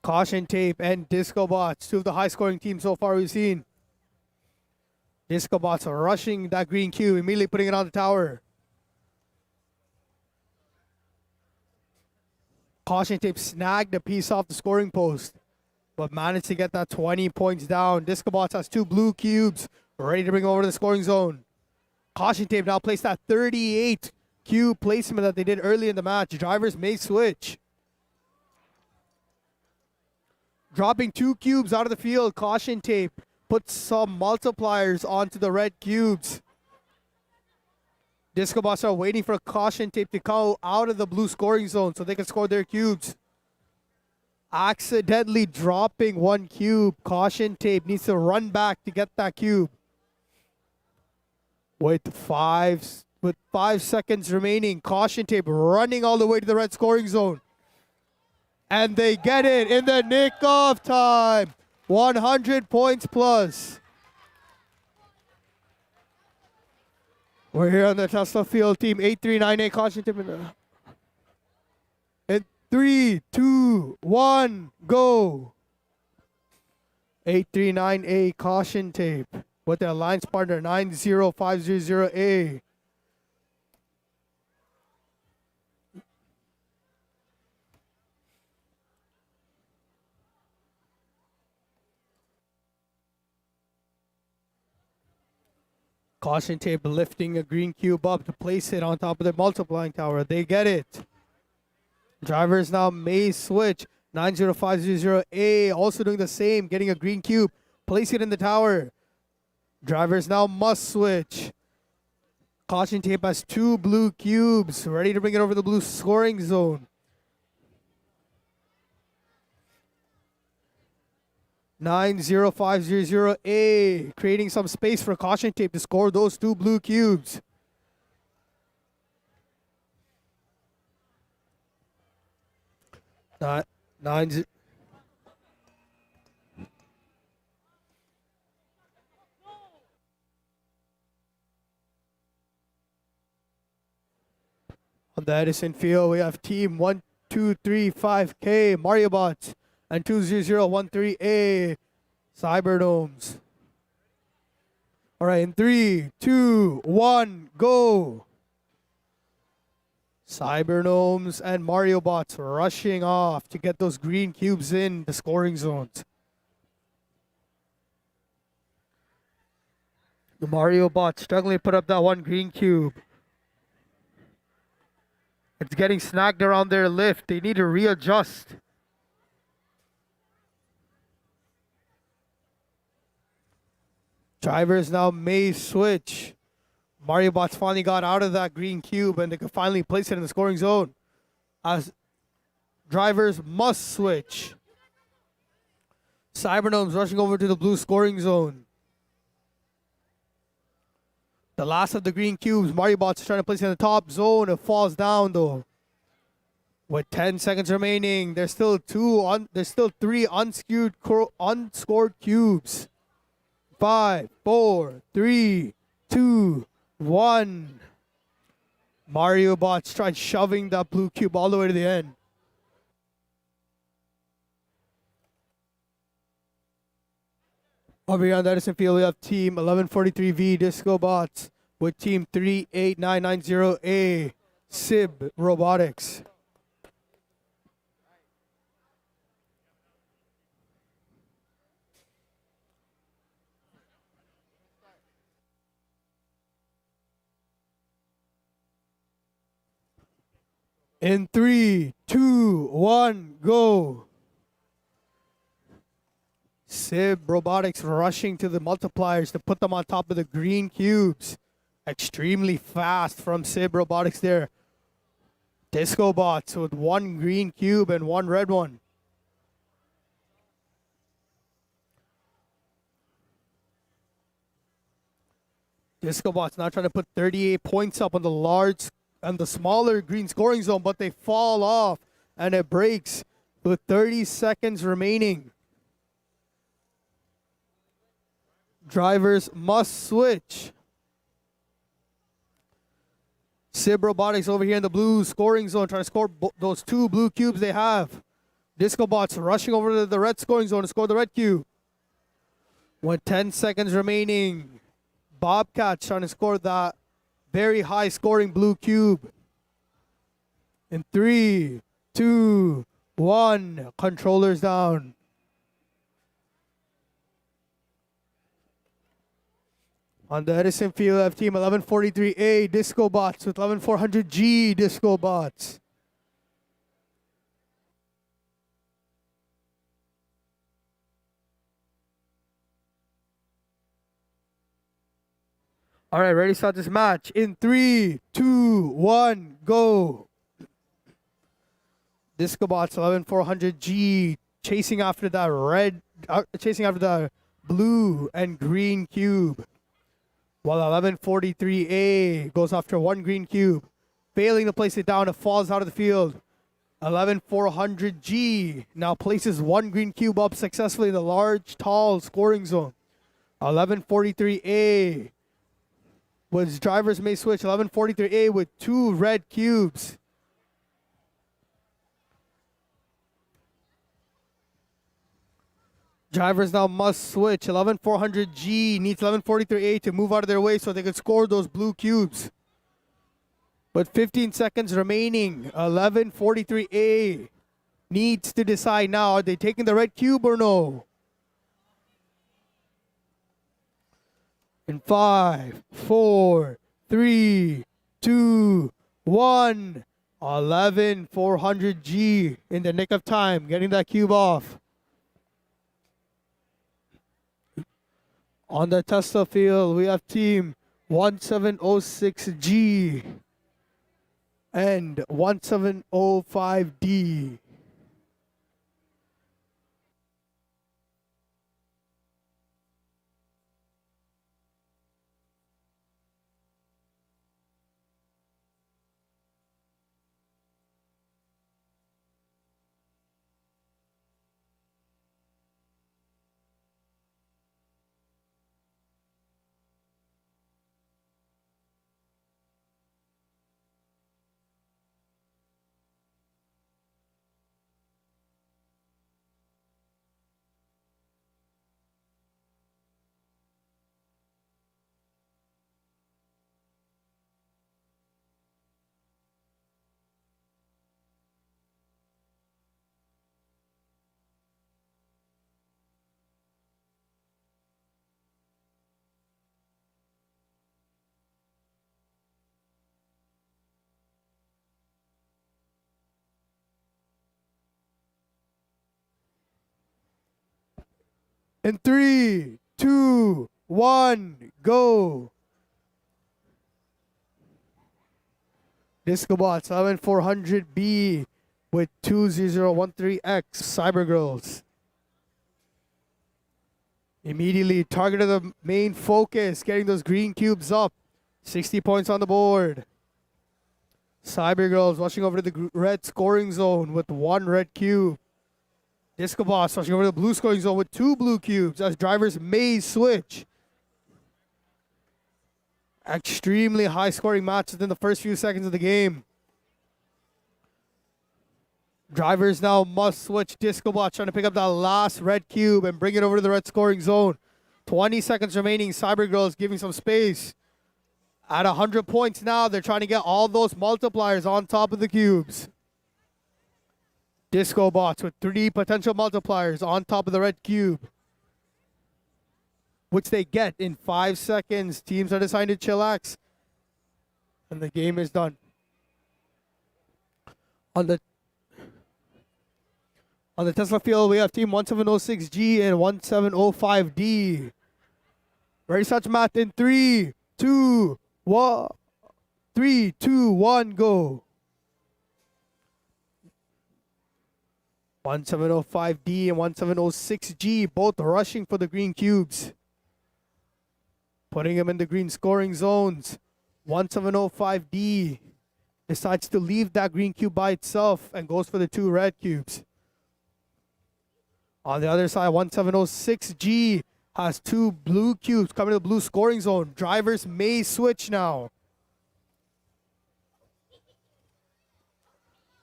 Caution Tape and Disco Bots, two of the high-scoring teams so far we've seen. Disco Bots are rushing that green cube, immediately putting it on the tower. Caution Tape snagged a piece off the scoring post, but managed to get that 20 points down. Disco Bots has two blue cubes, ready to bring over to the scoring zone. Caution Tape now placed that 38 cube placement that they did early in the match. Drivers may switch. Dropping 2 cubes out of the field, Caution Tape puts some multipliers onto the red cubes. Disco Bots are waiting for Caution Tape to come out of the blue scoring zone so they can score their cubes. Accidentally dropping 1 cube. Caution Tape needs to run back to get that cube. With 5 seconds remaining, Caution Tape running all the way to the red scoring zone. And they get it in the nick of time. 100 points plus. We're here on the Tesla Field, team 839A Caution Tape. In 3, 2, 1, go. 839A Caution Tape with their alliance partner 90500A. Caution Tape lifting a green cube up to place it on top of the multiplying tower. They get it. Drivers now may switch. 90500A also doing the same, getting a green cube, place it in the tower. Drivers now must switch. Caution Tape has 2 blue cubes, ready to bring it over the blue scoring zone. 90500A creating some space for Caution Tape to score those 2 blue cubes. Nine. On the Edison field, we have team 1235K Mario Bots and 20013A Cyberdomes. All right, in 3, 2, 1, go. Cyberdomes and Mario Bots rushing off to get those green cubes in the scoring zones. The Mario Bots struggling to put up that 1 green cube. It's getting snagged around their lift. They need to readjust. Drivers now may switch. Mario Bots finally got out of that green cube and they can finally place it in the scoring zone. As drivers must switch. Cyberdomes rushing over to the blue scoring zone. The last of the green cubes, Mario Bots trying to place it in the top zone. It falls down though. With 10 seconds remaining, there's still 3 unscored cubes. 5, 4, 3, 2, 1. Mario Bots tried shoving that blue cube all the way to the end. Over here on the Edison field, we have team 1143V Disco Bots with team 38990A SIB Robotics. In 3, 2, 1, go. SIB Robotics rushing to the multipliers to put them on top of the green cubes. Extremely fast from SIB Robotics there. Disco Bots with 1 green cube and 1 red one. Disco Bots now trying to put 38 points up on the smaller green scoring zone, but they fall off and it breaks with 30 seconds remaining. Drivers must switch. Sib Robotics over here in the blue scoring zone, trying to score those 2 blue cubes they have. Disco Bots rushing over to the red scoring zone to score the red cube. With 10 seconds remaining, Bobcats trying to score that very high scoring blue cube. In 3, 2, 1, controllers down. On the Edison field, we have team 1143A Disco Bots with 11400G Disco Bots. All right, ready to start this match. In 3, 2, 1, go. Disco Bots 11400G chasing after that blue and green cube. While 1143A goes after 1 green cube, failing to place it down, it falls out of the field. 11400G now places 1 green cube up successfully in the large, tall scoring zone. 1143A was drivers may switch. 1143A with 2 red cubes. Drivers now must switch. 11400G needs 1143A to move out of their way so they can score those blue cubes. But 15 seconds remaining. 1143A needs to decide now, are they taking the red cube or no? In 5, 4, 3, 2, 1. 11400G in the nick of time, getting that cube off. On the Tesla field, we have team 1706G and 1705D. In 3, 2, 1, go. Disco Bots 11400B with 20013X Cyber Girls. Immediately targeted the main focus, getting those green cubes up. 60 points on the board. Cyber Girls rushing over to the red scoring zone with 1 red cube. Disco Boss rushing over to the blue scoring zone with 2 blue cubes as drivers may switch. Extremely high scoring match within the first few seconds of the game. Drivers now must switch. Disco Boss trying to pick up that last red cube and bring it over to the red scoring zone. 20 seconds remaining. Cyber Girls giving some space. At 100 points now, they're trying to get all those multipliers on top of the cubes. Disco Bots with 3 potential multipliers on top of the red cube, which they get in 5 seconds. Teams are deciding to chillax, and the game is done. On the Tesla field, we have team 1706G and 1705D. Ready, start to math in 3, 2, 1. 3, 2, 1, go. 1705D and 1706G both rushing for the green cubes, putting them in the green scoring zones. 1705D decides to leave that green cube by itself and goes for the 2 red cubes. On the other side, 1706G has 2 blue cubes coming to the blue scoring zone. Drivers may switch now.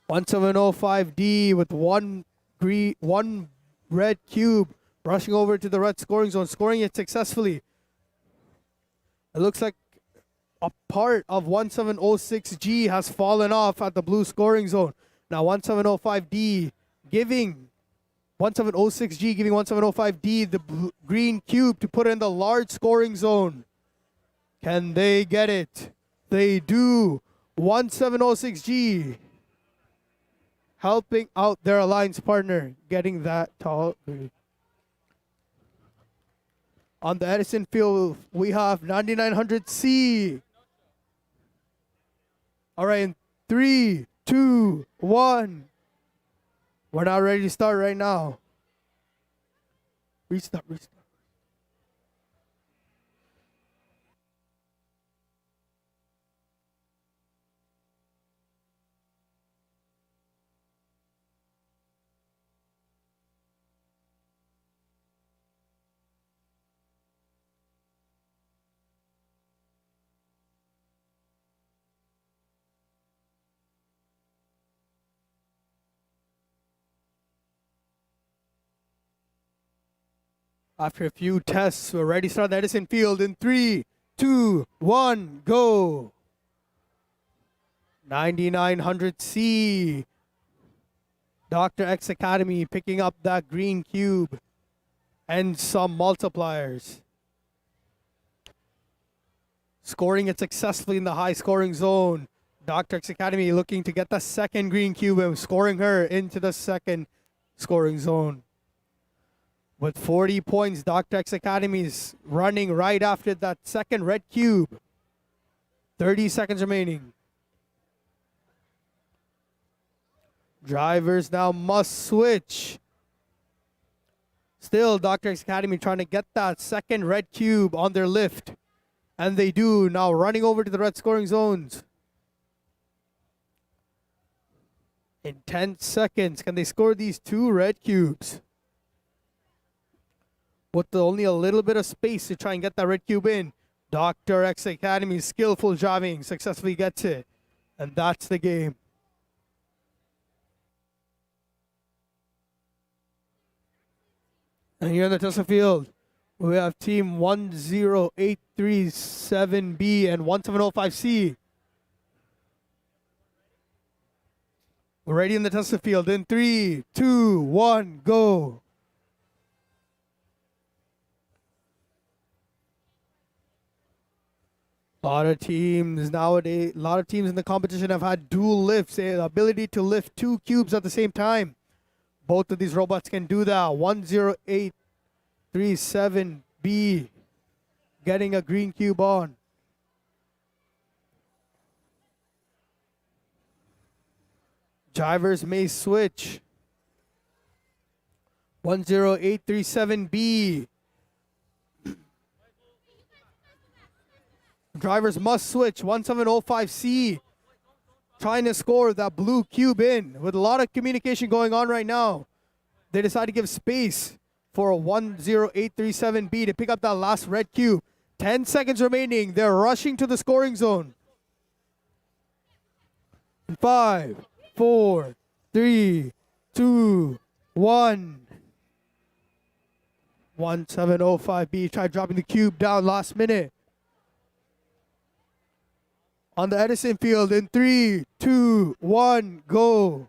1705D with one red cube rushing over to the red scoring zone, scoring it successfully. It looks like a part of 1706G has fallen off at the blue scoring zone. Now 1705D giving 1706G giving 1705D the green cube to put in the large scoring zone. Can they get it? They do. 1706G helping out their alliance partner, getting that tall green. On the Edison field, we have 9900C. All right, in 3, 2, 1. We're not ready to start right now. Restart. After a few tests, we're ready to start the Edison field in 3, 2, 1, go. 9900C. Dr. X Academy picking up that green cube and some multipliers. Scoring it successfully in the high scoring zone. Dr. X Academy looking to get the second green cube and scoring her into the second scoring zone. With 40 points, Dr. X Academy is running right after that second red cube. 30 seconds remaining. Drivers now must switch. Still, Dr. X Academy trying to get that second red cube on their lift. And they do, now running over to the red scoring zones. In 10 seconds, can they score these two red cubes? With only a little bit of space to try and get that red cube in. Dr. X Academy, skillful driving, successfully gets it. And that's the game. And here in the Tesla field, we have team 10837B and 1705C. We're ready in the Tesla field in 3, 2, 1, go. A lot of teams nowadays, a lot of teams in the competition have had dual lifts, the ability to lift two cubes at the same time. Both of these robots can do that. 10837B getting a green cube on. Drivers may switch. 10837B. Drivers must switch. 1705C trying to score that blue cube in. With a lot of communication going on right now, they decide to give space for 10837B to pick up that last red cube. 10 seconds remaining. They're rushing to the scoring zone. 5, 4, 3, 2, 1. 1705B tried dropping the cube down last minute. On the Edison field in 3, 2, 1, go.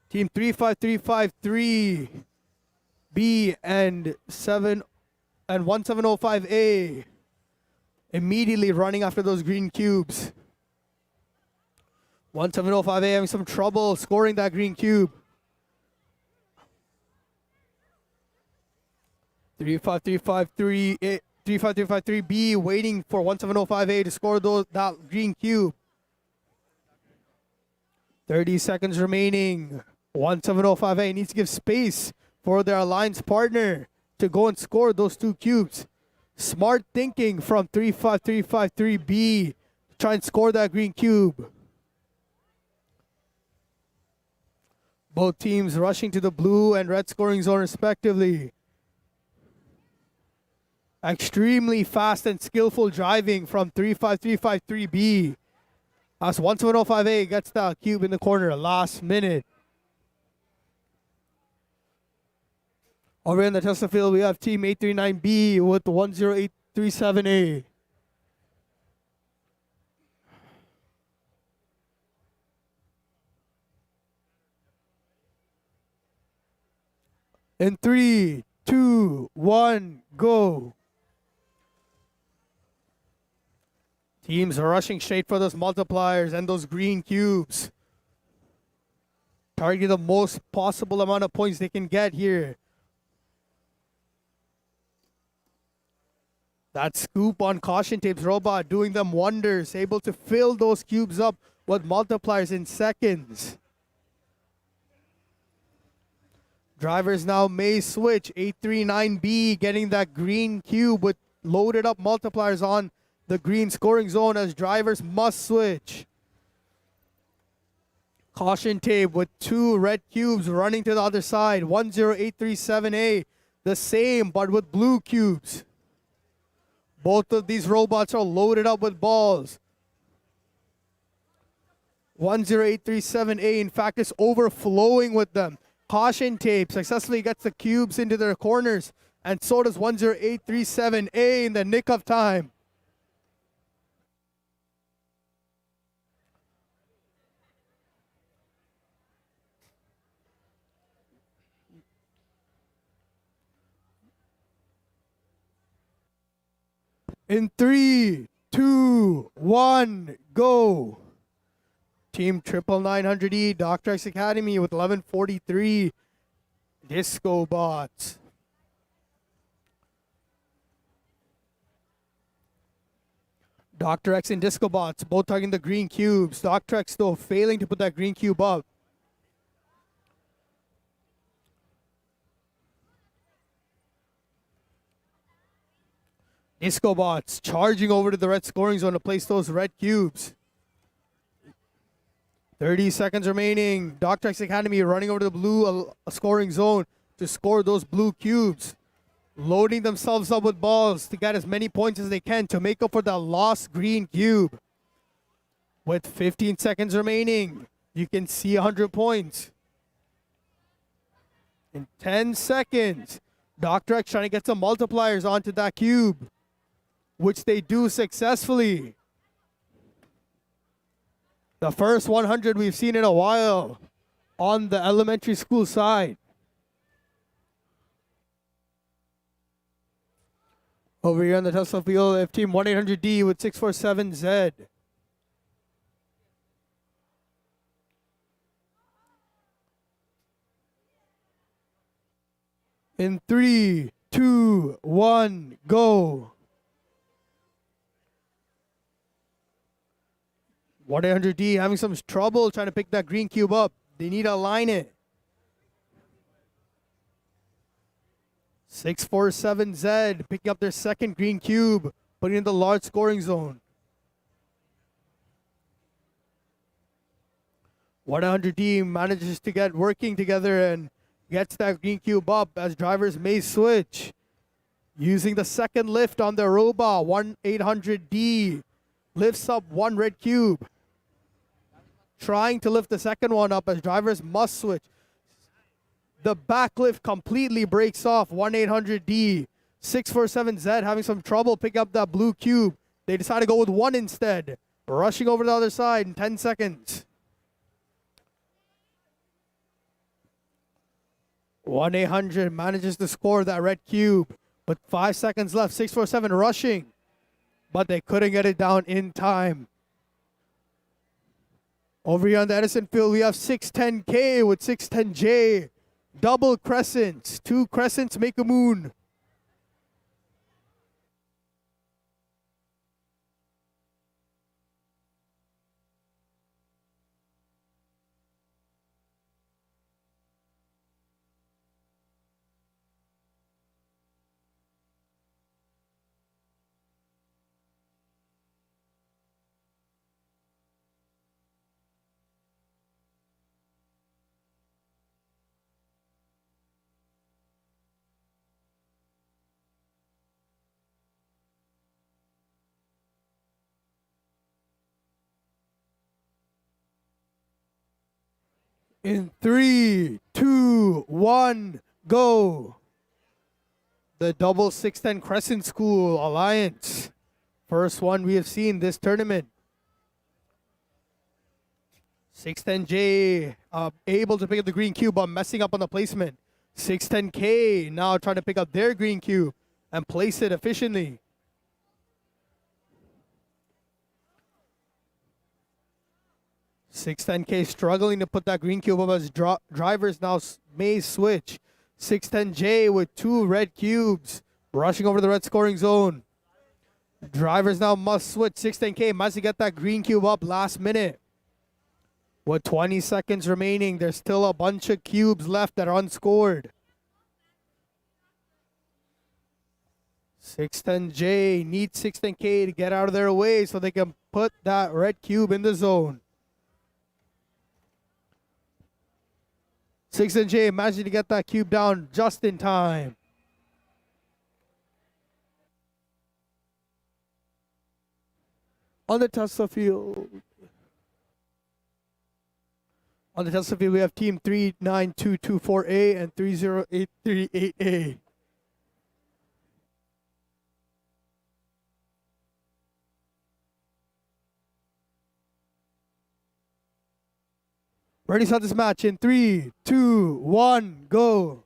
Team 35353B and 1705A immediately running after those green cubes. 1705A having some trouble scoring that green cube. 35353B waiting for 1705A to score that green cube. 30 seconds remaining. 1705A needs to give space for their alliance partner to go and score those two cubes. Smart thinking from 35353B to try and score that green cube. Both teams rushing to the blue and red scoring zone respectively. Extremely fast and skillful driving from 35353B. As 17058 gets the cube in the corner, last minute. Over in the Tesla field, we have Team 839B with 10837A. In 3, 2, 1, go. Teams are rushing straight for those multipliers and those green cubes. Target the most possible amount of points they can get here. That scoop on caution tapes robot doing them wonders, able to fill those cubes up with multipliers in seconds. Drivers now may switch. 839B getting that green cube with loaded up multipliers on the green scoring zone as drivers must switch. Caution tape with 2 red cubes running to the other side. 10837A, the same but with blue cubes. Both of these robots are loaded up with balls. 10837A, in fact, is overflowing with them. Caution tape successfully gets the cubes into their corners, and so does 10837A in the nick of time. In 3, 2, 1, go. Team 99900E, Dr. X Academy with 1143 Disco Bots. Dr. X and Disco Bots both targeting the green cubes. Dr. X though failing to put that green cube up. Disco Bots charging over to the red scoring zone to place those red cubes. 30 seconds remaining. Dr. X Academy running over to the blue scoring zone to score those blue cubes. Loading themselves up with balls to get as many points as they can to make up for the lost green cube. With 15 seconds remaining, you can see 100 points. In 10 seconds, Dr. X trying to get some multipliers onto that cube, which they do successfully. The first 100 we've seen in a while on the elementary school side. Over here on the Tesla field, we have Team 1-800D with 647Z. In 3, 2, 1, go. 1-800D having some trouble trying to pick that green cube up. They need to align it. 647Z picking up their second green cube, putting in the large scoring zone. 1-800D manages to get working together and gets that green cube up as drivers may switch. Using the second lift on the robot, 1-800D lifts up one red cube. Trying to lift the second one up as drivers must switch. The back lift completely breaks off. 1-800D. 647Z having some trouble picking up that blue cube. They decide to go with 1 instead. Rushing over to the other side in 10 seconds. 1-800 manages to score that red cube. With 5 seconds left. 647 rushing. But they couldn't get it down in time. Over here on the Edison field, we have 610K with 610J. Double crescents. 2 crescents make a moon. In 3, 2, 1, go. The double 610 Crescent School Alliance. First one we have seen this tournament. 610J able to pick up the green cube but messing up on the placement. 610K now trying to pick up their green cube and place it efficiently. .610K struggling to put that green cube up as drivers now may switch. 610J with 2 red cubes rushing over the red scoring zone. Drivers now must switch. 610K must get that green cube up last minute. With 20 seconds remaining, there's still a bunch of cubes left that are unscored. 610J needs 610K to get out of their way so they can put that red cube in the zone. 610J managing to get that cube down just in time. On the Tesla field. On the Tesla field, we have team 39224A and 30838A. Ready to start this match in 3, 2, 1, go.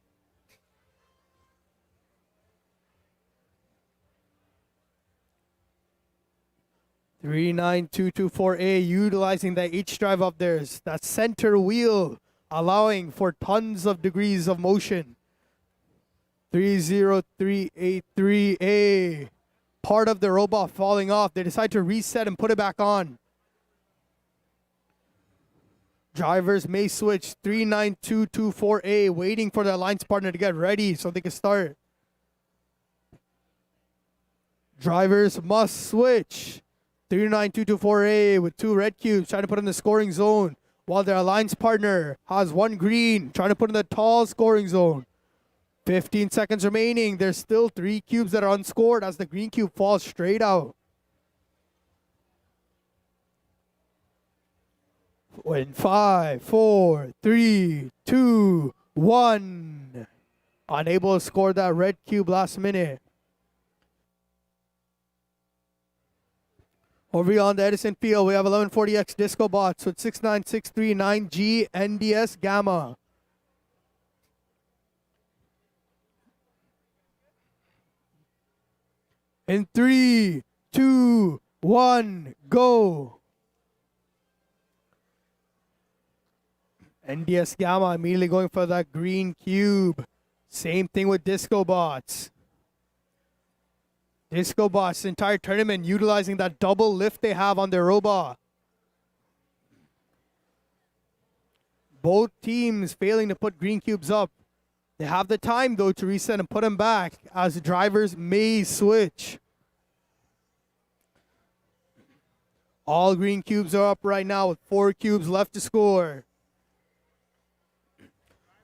(39224A) utilizing that H drive of theirs, that center wheel, allowing for tons of degrees of motion. 30383A, part of the robot falling off. They decide to reset and put it back on. Drivers may switch. 39224A waiting for their alliance partner to get ready so they can start. Drivers must switch. 39224A with 2 red cubes trying to put in the scoring zone, while their alliance partner has 1 green trying to put in the tall scoring zone. 15 seconds remaining. There's still 3 cubes that are unscored as the green cube falls straight out. In 5, 4, 3, 2, 1. Unable to score that red cube last minute. Over here on the Edison field, we have 1140X Disco Bots with 69639G NDS Gamma. In 3, 2, 1, go. NDS Gamma immediately going for that green cube. Same thing with Disco Bots. Disco Bots, entire tournament utilizing that double lift they have on their robot. Both teams failing to put green cubes up. They have the time though to reset and put them back as drivers may switch. All green cubes are up right now with 4 cubes left to score.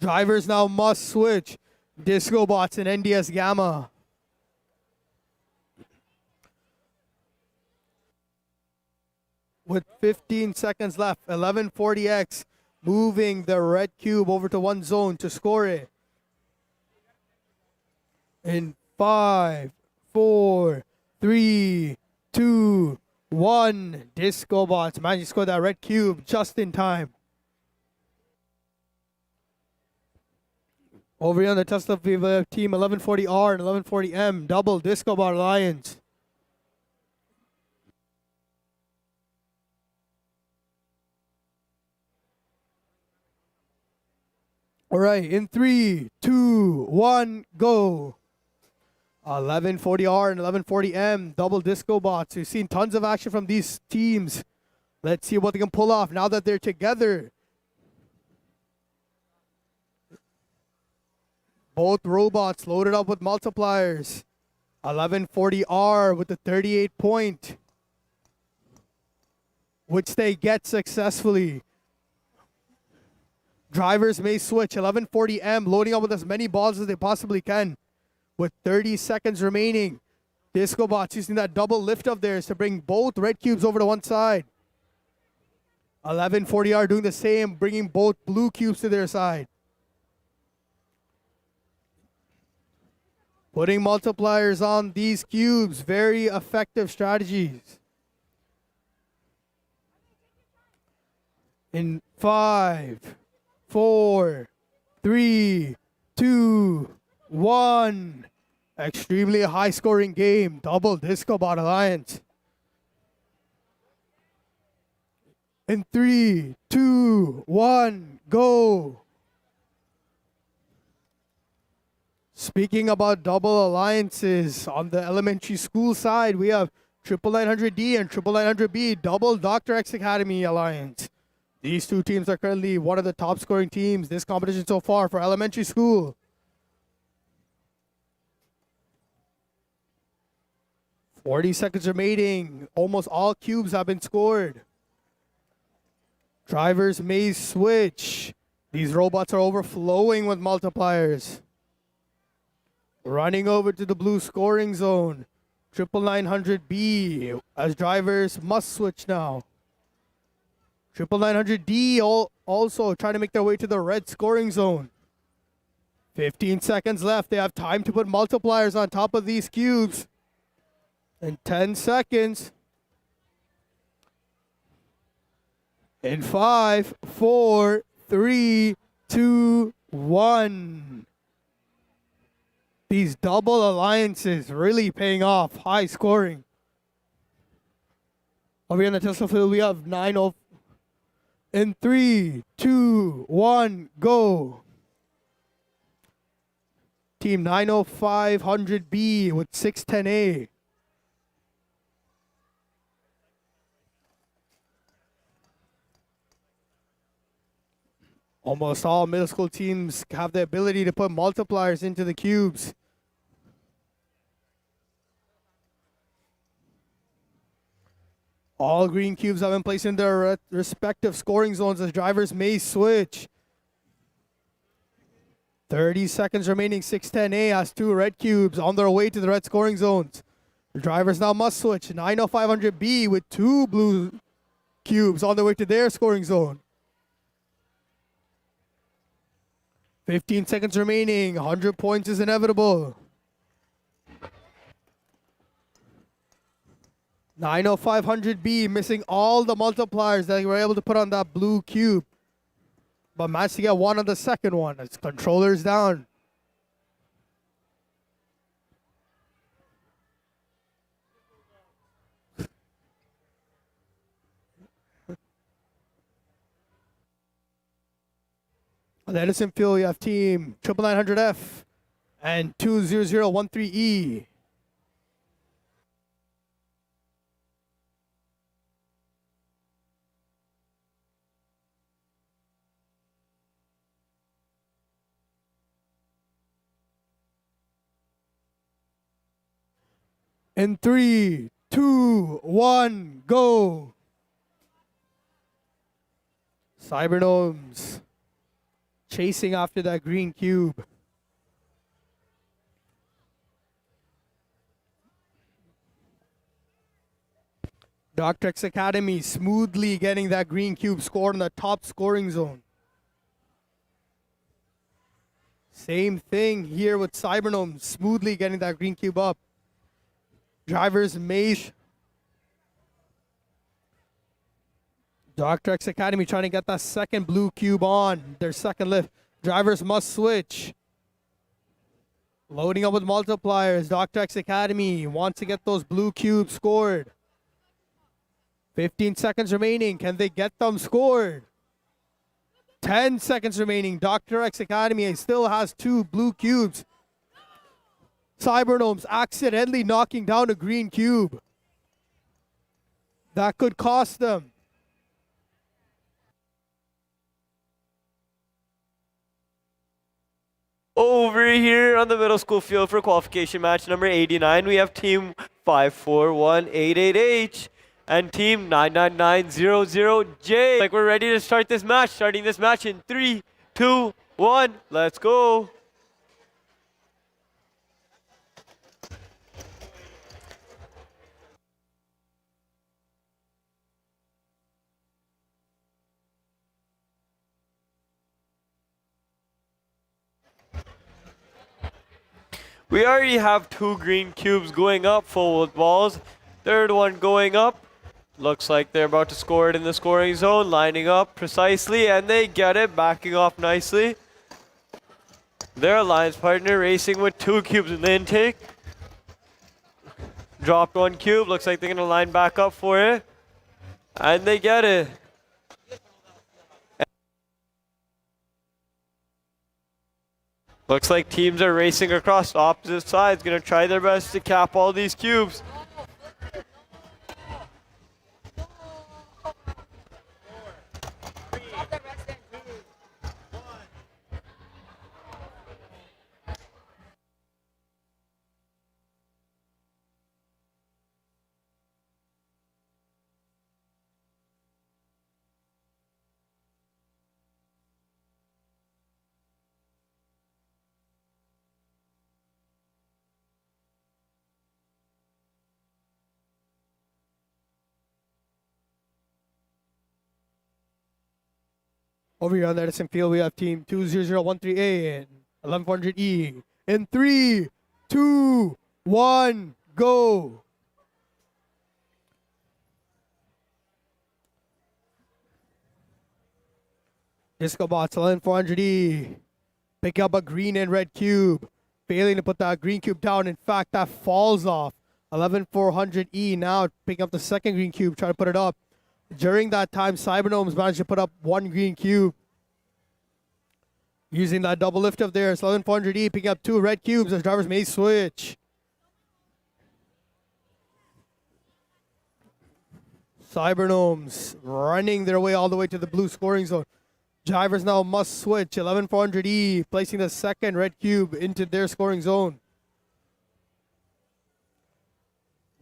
Drivers now must switch. Disco Bots and NDS Gamma. With 15 seconds left, 1140X moving the red cube over to one zone to score it. In 5, 4, 3, 2, 1. Disco Bots managed to score that red cube just in time. Over here on the Tesla field, we have team 1140R and 1140M, double Disco Bot Alliance. All right, in 3, 2, 1, go. 1140R and 1140M, double Disco Bots. We've seen tons of action from these teams. Let's see what they can pull off now that they're together. Both robots loaded up with multipliers. 1140R with the 38 point, which they get successfully. Drivers may switch. 1140M loading up with as many balls as they possibly can. With 30 seconds remaining, Disco Bots using that double lift of theirs to bring both red cubes over to one side. 1140 are doing the same, bringing both blue cubes to their side. Putting multipliers on these cubes, very effective strategies. In 5, 4, 3, 2, 1. Extremely high scoring game. Double Disco Bot Alliance. In 3, 2, 1, go. Speaking about double alliances, on the elementary school side, we have 99900D and 99900B, double Dr. X Academy alliance. These two teams are currently one of the top scoring teams this competition so far for elementary school. "40 seconds remaining. Almost all cubes have been scored. Drivers may switch. These robots are overflowing with multipliers. Running over to the blue scoring zone. 99900B as drivers must switch now. 99900D also trying to make their way to the red scoring zone. 15 seconds left. They have time to put multipliers on top of these cubes. In 10 seconds. In 5, 4, 3, 2, 1. These double alliances really paying off. High scoring. Over here in the Tesla field, we have 9-0. In 3, 2, 1, go. Team 90500B with 610A. Almost all middle school teams have the ability to put multipliers into the cubes. All green cubes have been placed in their respective scoring zones as drivers may switch. 30 seconds remaining. 610A has 2 red cubes on their way to the red scoring zones. The drivers now must switch. 90500B with 2 blue cubes on their way to their scoring zone. 15 seconds remaining. 100 points is inevitable. 90500B missing all the multipliers that they were able to put on that blue cube, but managed to get one on the second one. Its controller's down. On the Edison field, you have team 99900F and 20013E. In 3, 2, 1, go. Cybergnomes chasing after that green cube. Dr. X Academy smoothly getting that green cube scored in the top scoring zone. Same thing here with Cybergnomes smoothly getting that green cube up. Drivers may. Dr. X Academy trying to get that second blue cube on their second lift. Drivers must switch. Loading up with multipliers. Dr. X Academy wants to get those blue cubes scored. 15 seconds remaining. Can they get them scored? 10 seconds remaining. Dr. X Academy still has 2 blue cubes. Cybergnomes accidentally knocking down a green cube. That could cost them. Over here on the middle school field for qualification match number 89, we have team 541888H and team 99900J. Like we're ready to start this match. Starting this match in 3, 2, 1. Let's go. We already have 2 green cubes going up full with balls. Third one going up. Looks like they're about to score it in the scoring zone, lining up precisely, and they get it, backing off nicely. Their alliance partner racing with 2 cubes in the intake. Dropped 1 cube, looks like they're gonna line back up for it. And they get it. Looks like teams are racing across opposite sides, gonna try their best to cap all these cubes. Over here on the Edison Field, we have team 20013A and 11400E. In 3, 2, 1, go. Disco Bots 11400E. Pick up a green and red cube. Failing to put that green cube down. In fact, that falls off. 11400E now picking up the second green cube, trying to put it up. During that time, Cybergnomes managed to put up 1 green cube. Using that double lift up there, 11400E picking up 2 red cubes as drivers may switch. Cybergnomes running their way all the way to the blue scoring zone. Drivers now must switch. 11400E placing the second red cube into their scoring zone.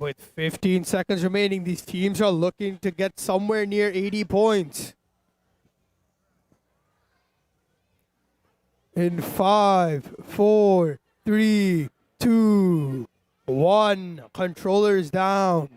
With 15 seconds remaining, these teams are looking to get somewhere near 80 points. In 5, 4, 3, 2, 1. Controllers down.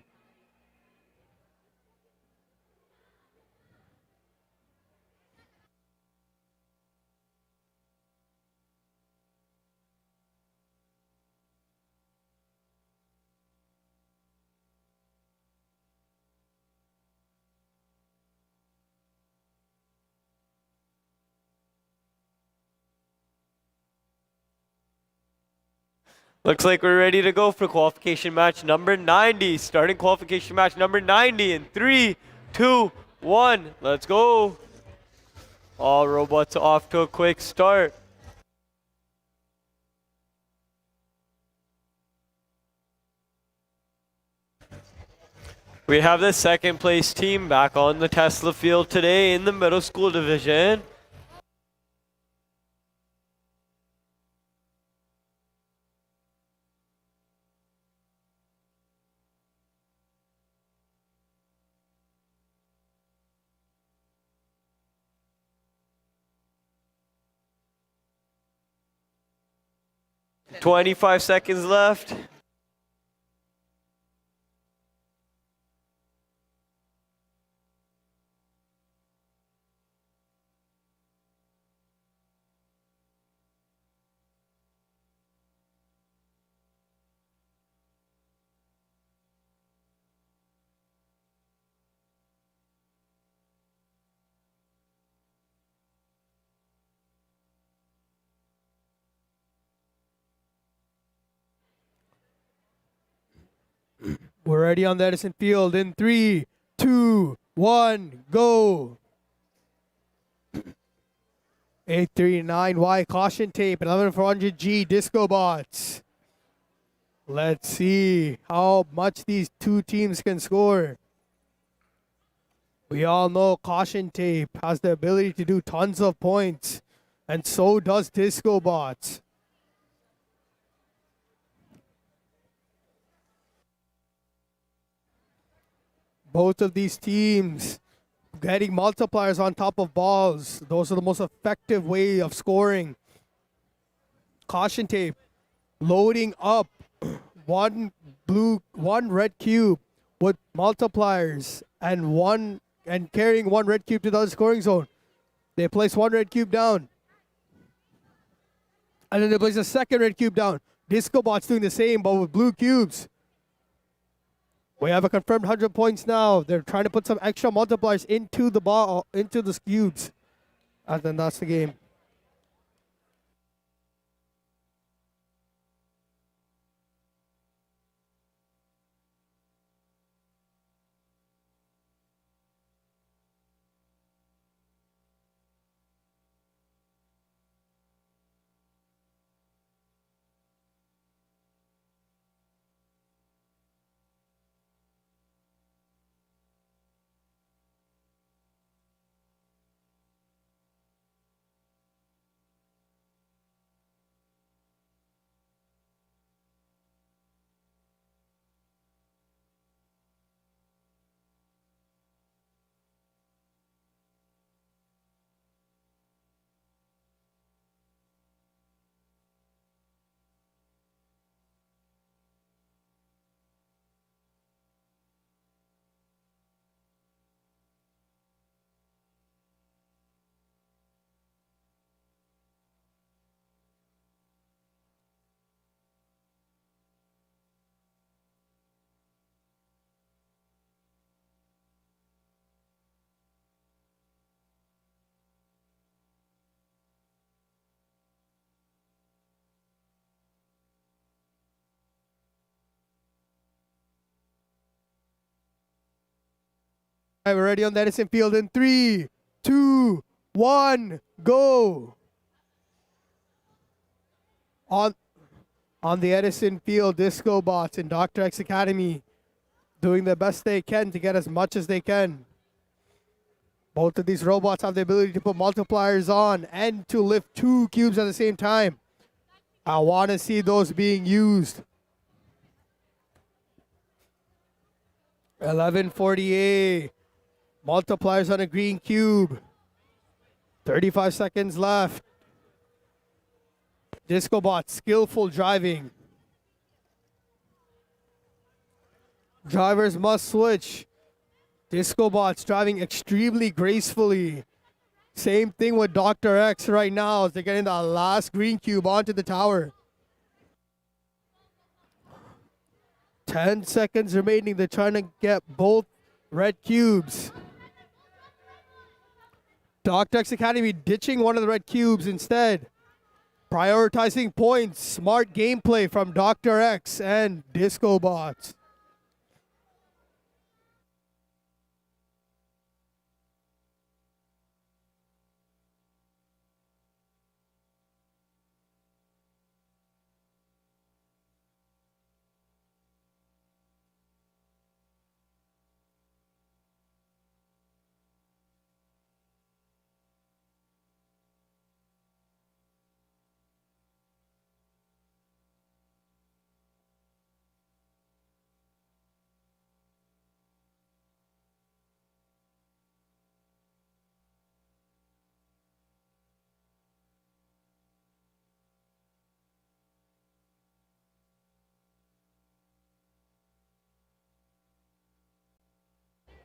Looks like we're ready to go for qualification match number 90. Starting qualification match number 90 in 3, 2, 1. Let's go. All robots off to a quick start. We have the second place team back on the Tesla field today in the middle school division. $25 seconds left. We're ready on the Edison Field in 3, 2, 1, go. 839Y caution tape and 11400G disco bots. Let's see how much these two teams can score. We all know caution tape has the ability to do tons of points, and so does disco bots. Both of these teams getting multipliers on top of balls. Those are the most effective way of scoring. Caution tape loading up one red cube with multipliers and carrying 1 red cube to the other scoring zone. They place 1 red cube down. And then they place a second red cube down. Disco Bot's doing the same, but with blue cubes. We have a confirmed 100 points now. They're trying to put some extra multipliers into the ball, into the cubes. And then that's the game. All right, we're ready on the Edison field in 3, 2, 1, go. On the Edison field, Disco Bots and Dr. X Academy doing the best they can to get as much as they can. Both of these robots have the ability to put multipliers on and to lift 2 cubes at the same time. I want to see those being used. 1148. Multipliers on a green cube. 35 seconds left. Disco Bot, skillful driving. Drivers must switch. Disco Bot's driving extremely gracefully. Same thing with Dr. X right now as they're getting the last green cube onto the tower. 10 seconds remaining. They're trying to get both red cubes. Dr. X Academy ditching one of the red cubes instead. Prioritizing points. Smart gameplay from Dr. X and Disco Bots.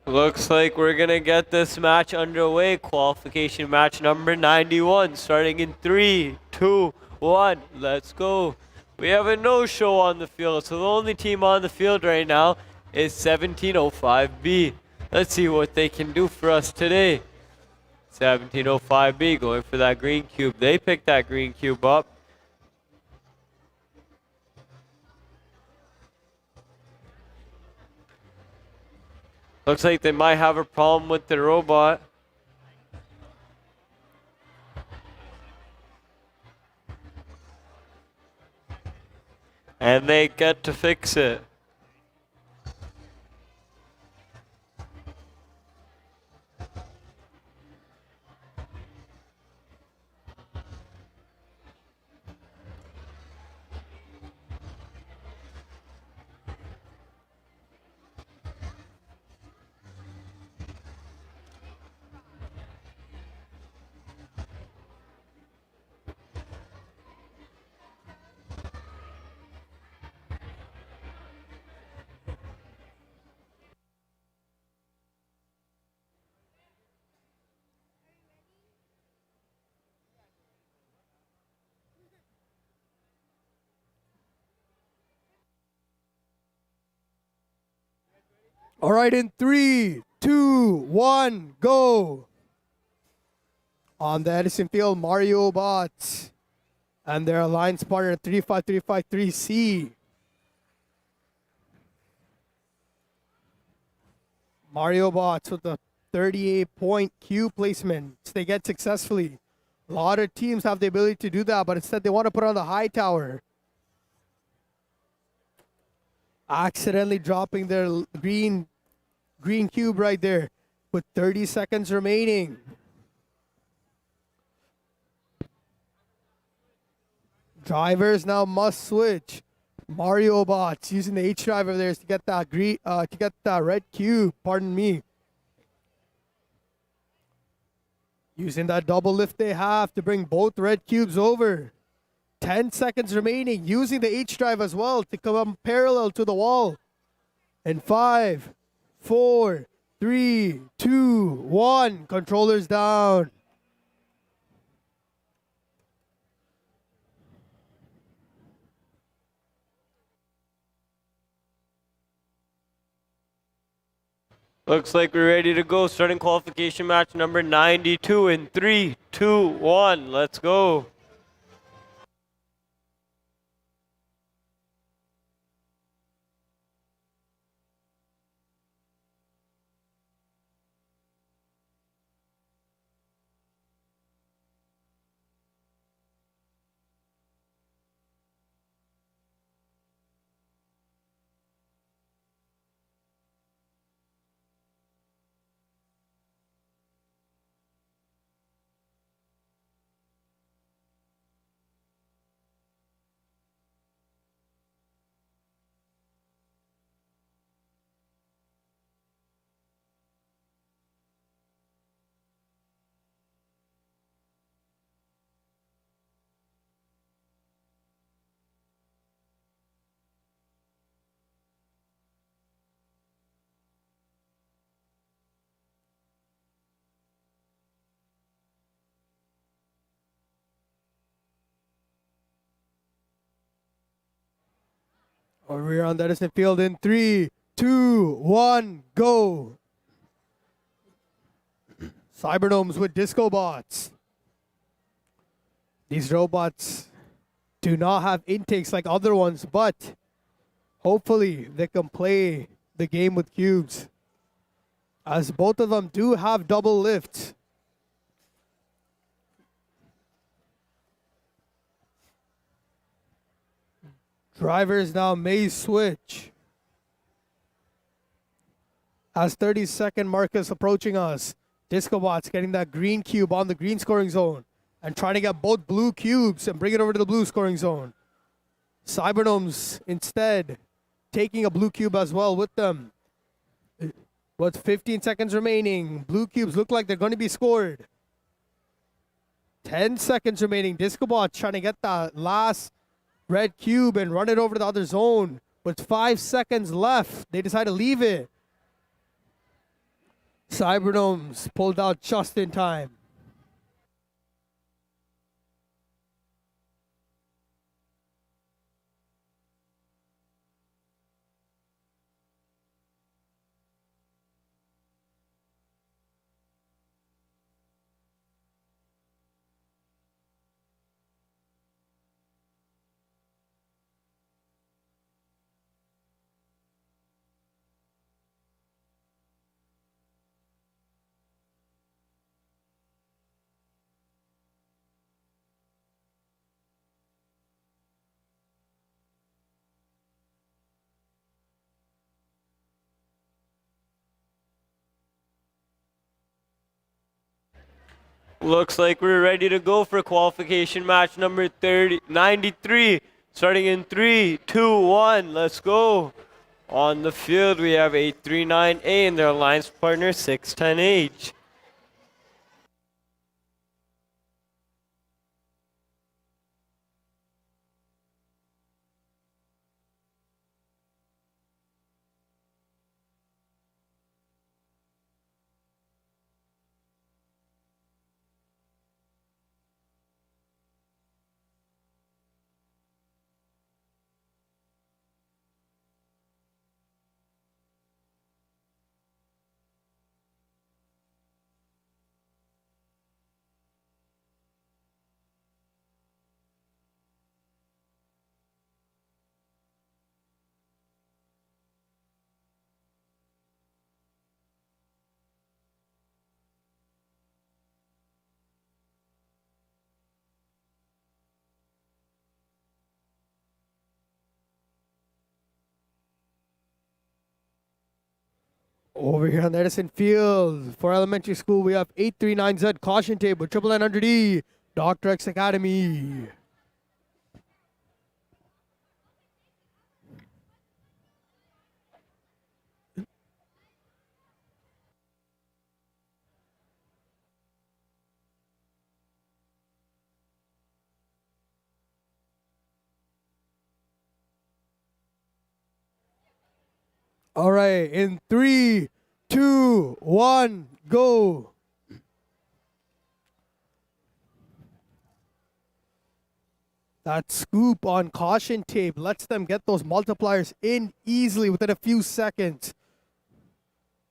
Looks like we're gonna get this match underway. Qualification match number 91, starting in 3, 2, 1. Let's go. We have a no-show on the field, so the only team on the field right now is 1705B. Let's see what they can do for us today. 1705B going for that green cube. They picked that green cube up. Looks like they might have a problem with the robot. And they get to fix it. All right, in 3, 2, 1, go. On the Edison Field, Mario Bots and their alliance partner 35353C. Mario Bots with a 38-point Q placement. They get successfully. A lot of teams have the ability to do that, but instead they want to put on the high tower. Accidentally dropping their green cube right there with 30 seconds remaining. Drivers now must switch. Mario Bots using the H driver there to get that red cube. Pardon me. Using that double lift they have to bring both red cubes over. 10 seconds remaining. Using the H drive as well to come parallel to the wall. And 5, 4, 3, 2, 1. Controllers down. Looks like we're ready to go. Starting qualification match number 92 in 3, 2, 1. Let's go. We're on the Edison Field in 3, 2, 1, go. Cybergnomes with Disco Bots. These robots do not have intakes like other ones, but hopefully they can play the game with cubes, as both of them do have double lifts. Drivers now may switch. As 30-second mark is approaching us, Disco Bots getting that green cube on the green scoring zone and trying to get both blue cubes and bring it over to the blue scoring zone. Cybergnomes instead taking a blue cube as well with them. With 15 seconds remaining, blue cubes look like they're going to be scored. 10 seconds remaining. Disco Bots trying to get that last red cube and run it over to the other zone. With 5 seconds left, they decide to leave it. Cybergnomes pulled out just in time. Looks like we're ready to go for qualification match number 93. Starting in 3, 2, 1. Let's go. On the field, we have 839A and their alliance partner 610H. Over here on the Edison Field, for elementary school, we have 839Z caution tape with triple N100E, Dr. X Academy. All right, in 3, 2, 1, go. That scoop on caution tape lets them get those multipliers in easily within a few seconds.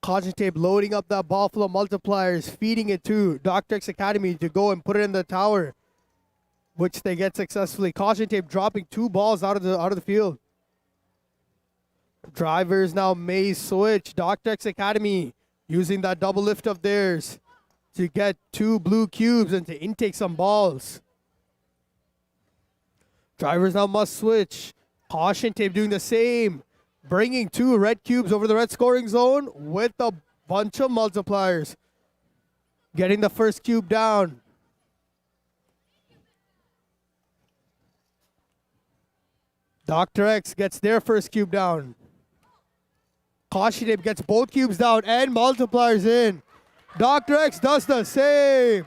Caution tape loading up that ball full of multipliers, feeding it to Dr. X Academy to go and put it in the tower, which they get successfully. Caution tape dropping 2 balls out of the field. Drivers now may switch. Dr. X Academy using that double lift of theirs to get 2 blue cubes and to intake some balls. Drivers now must switch. Caution tape doing the same. Bringing 2 red cubes over the red scoring zone with a bunch of multipliers. Getting the first cube down. Dr. X gets their first cube down. Caution tape gets both cubes down and multipliers in. Dr. X does the same.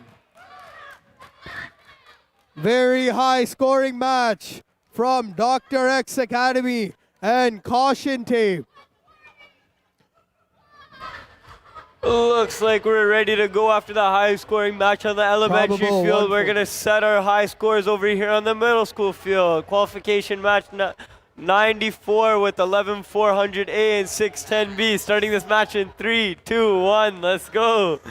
Very high scoring match from Dr. X Academy and caution tape. Looks like we're ready to go after the high scoring match on the elementary Probable field. We're 1-4. going to set our high scores over here on the middle school field. Qualification match 94 with 11400A and 610B. Starting this match in 3, 2, 1. Let's go.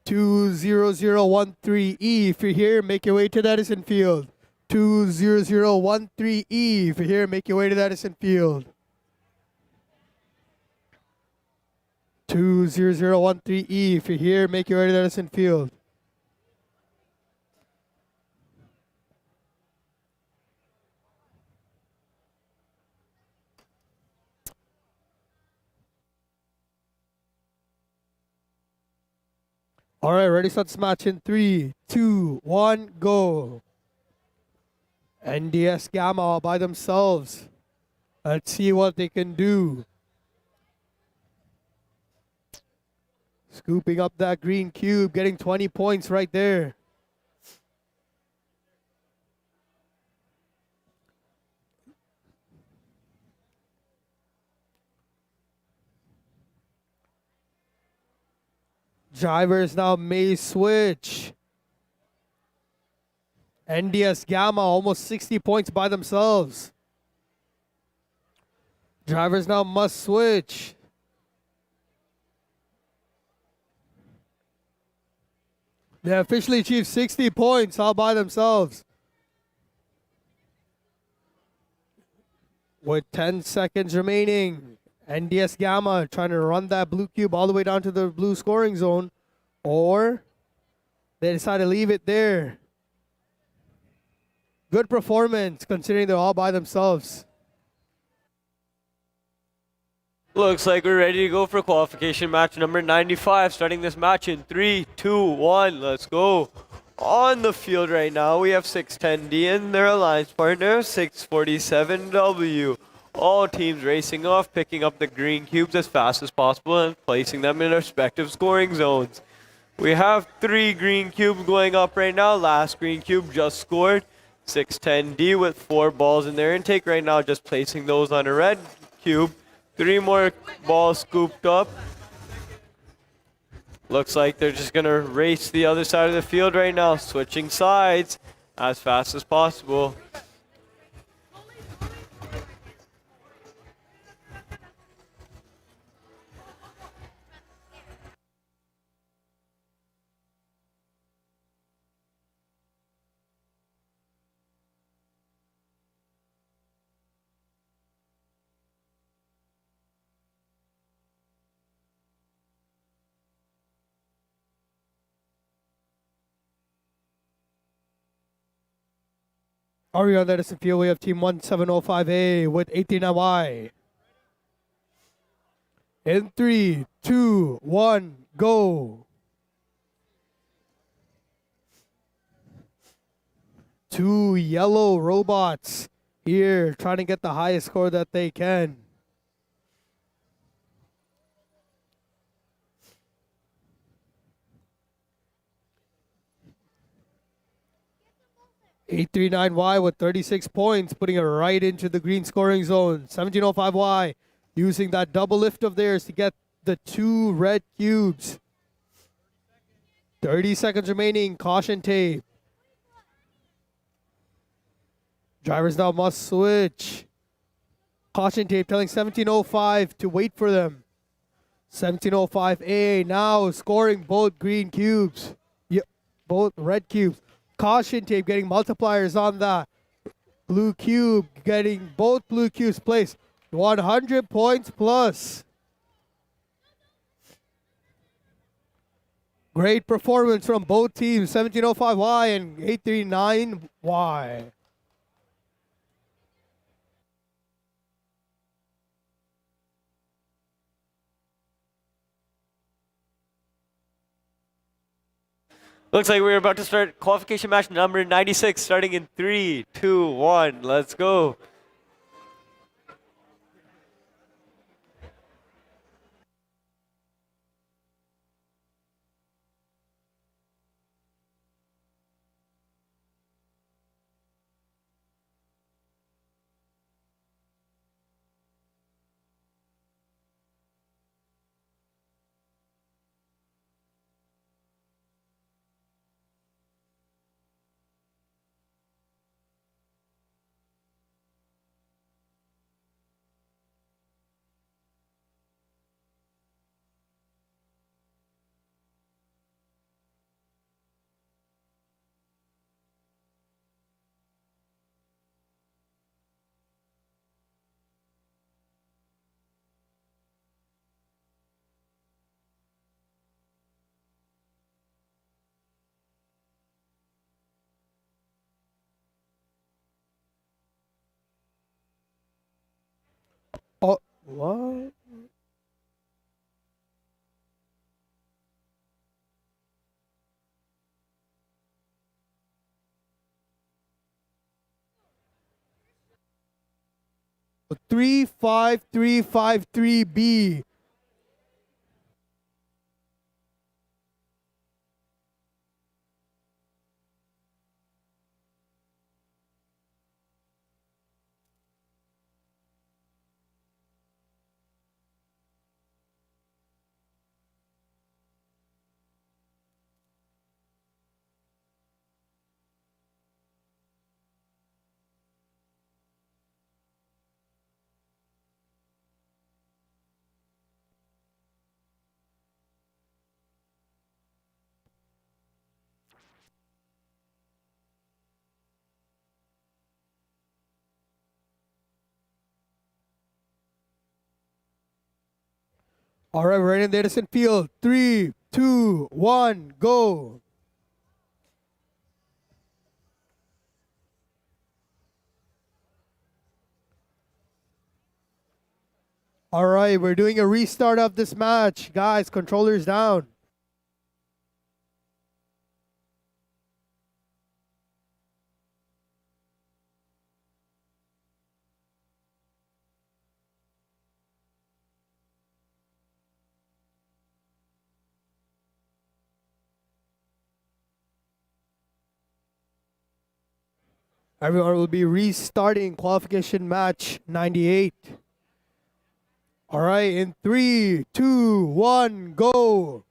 Two 20013E. If you're here, make your way to the Edison Field. 20013E. If you're here, make your way to the Edison Field. 20013E. If you're here, make your way to the Edison Field. All right, ready, start this match in 3, 2, 1, go. NDS Gamma all by themselves. Let's see what they can do. Scooping up that green cube, getting 20 points right there. Drivers now may switch. NDS Gamma almost 60 points by themselves. Drivers now must switch. They officially achieved 60 points all by themselves. With 10 seconds remaining, NDS Gamma trying to run that blue cube all the way down to the blue scoring zone, or they decide to leave it there. Good performance considering they're all by themselves. Looks like we're ready to go for qualification match number 95. Starting this match in 3, 2, 1. Let's go. On the field right now, we have 610D and their alliance partner, 647W. All teams racing off, picking up the green cubes as fast as possible and placing them in their respective scoring zones. We have 3 green cubes going up right now. Last green cube just scored. 610D with 4 balls in their intake right now, just placing those on a red cube. 3 more balls scooped up. Looks like they're just gonna race the other side of the field right now, switching sides as fast as possible. Already on that is the field. We have team 1705A with 89Y. In 3, 2, 1, go. 2 yellow robots here trying to get the highest score that they can. $839Y with 36 points, putting it right into the green scoring zone. 1705Y using that double lift of theirs to get the 2 red cubes. 30 seconds remaining. Caution tape. Drivers now must switch. Caution tape telling 1705 to wait for them. 1705A now scoring both green cubes. Yep, both red cubes. Caution tape getting multipliers on the blue cube, getting both blue cubes placed. 100 points plus. Great performance from both teams, 1705Y and 839Y. Looks like we're about to start qualification match number 96, starting in 3, 2, 1. Let's go. Oh, what? Three five three five three B. All right, we're in the Edison field. 3, 2, 1, go. All right, we're doing a restart of this match. Guys, controllers down. Everyone will be restarting qualification match 98. All right, in 3, 2, 1, go.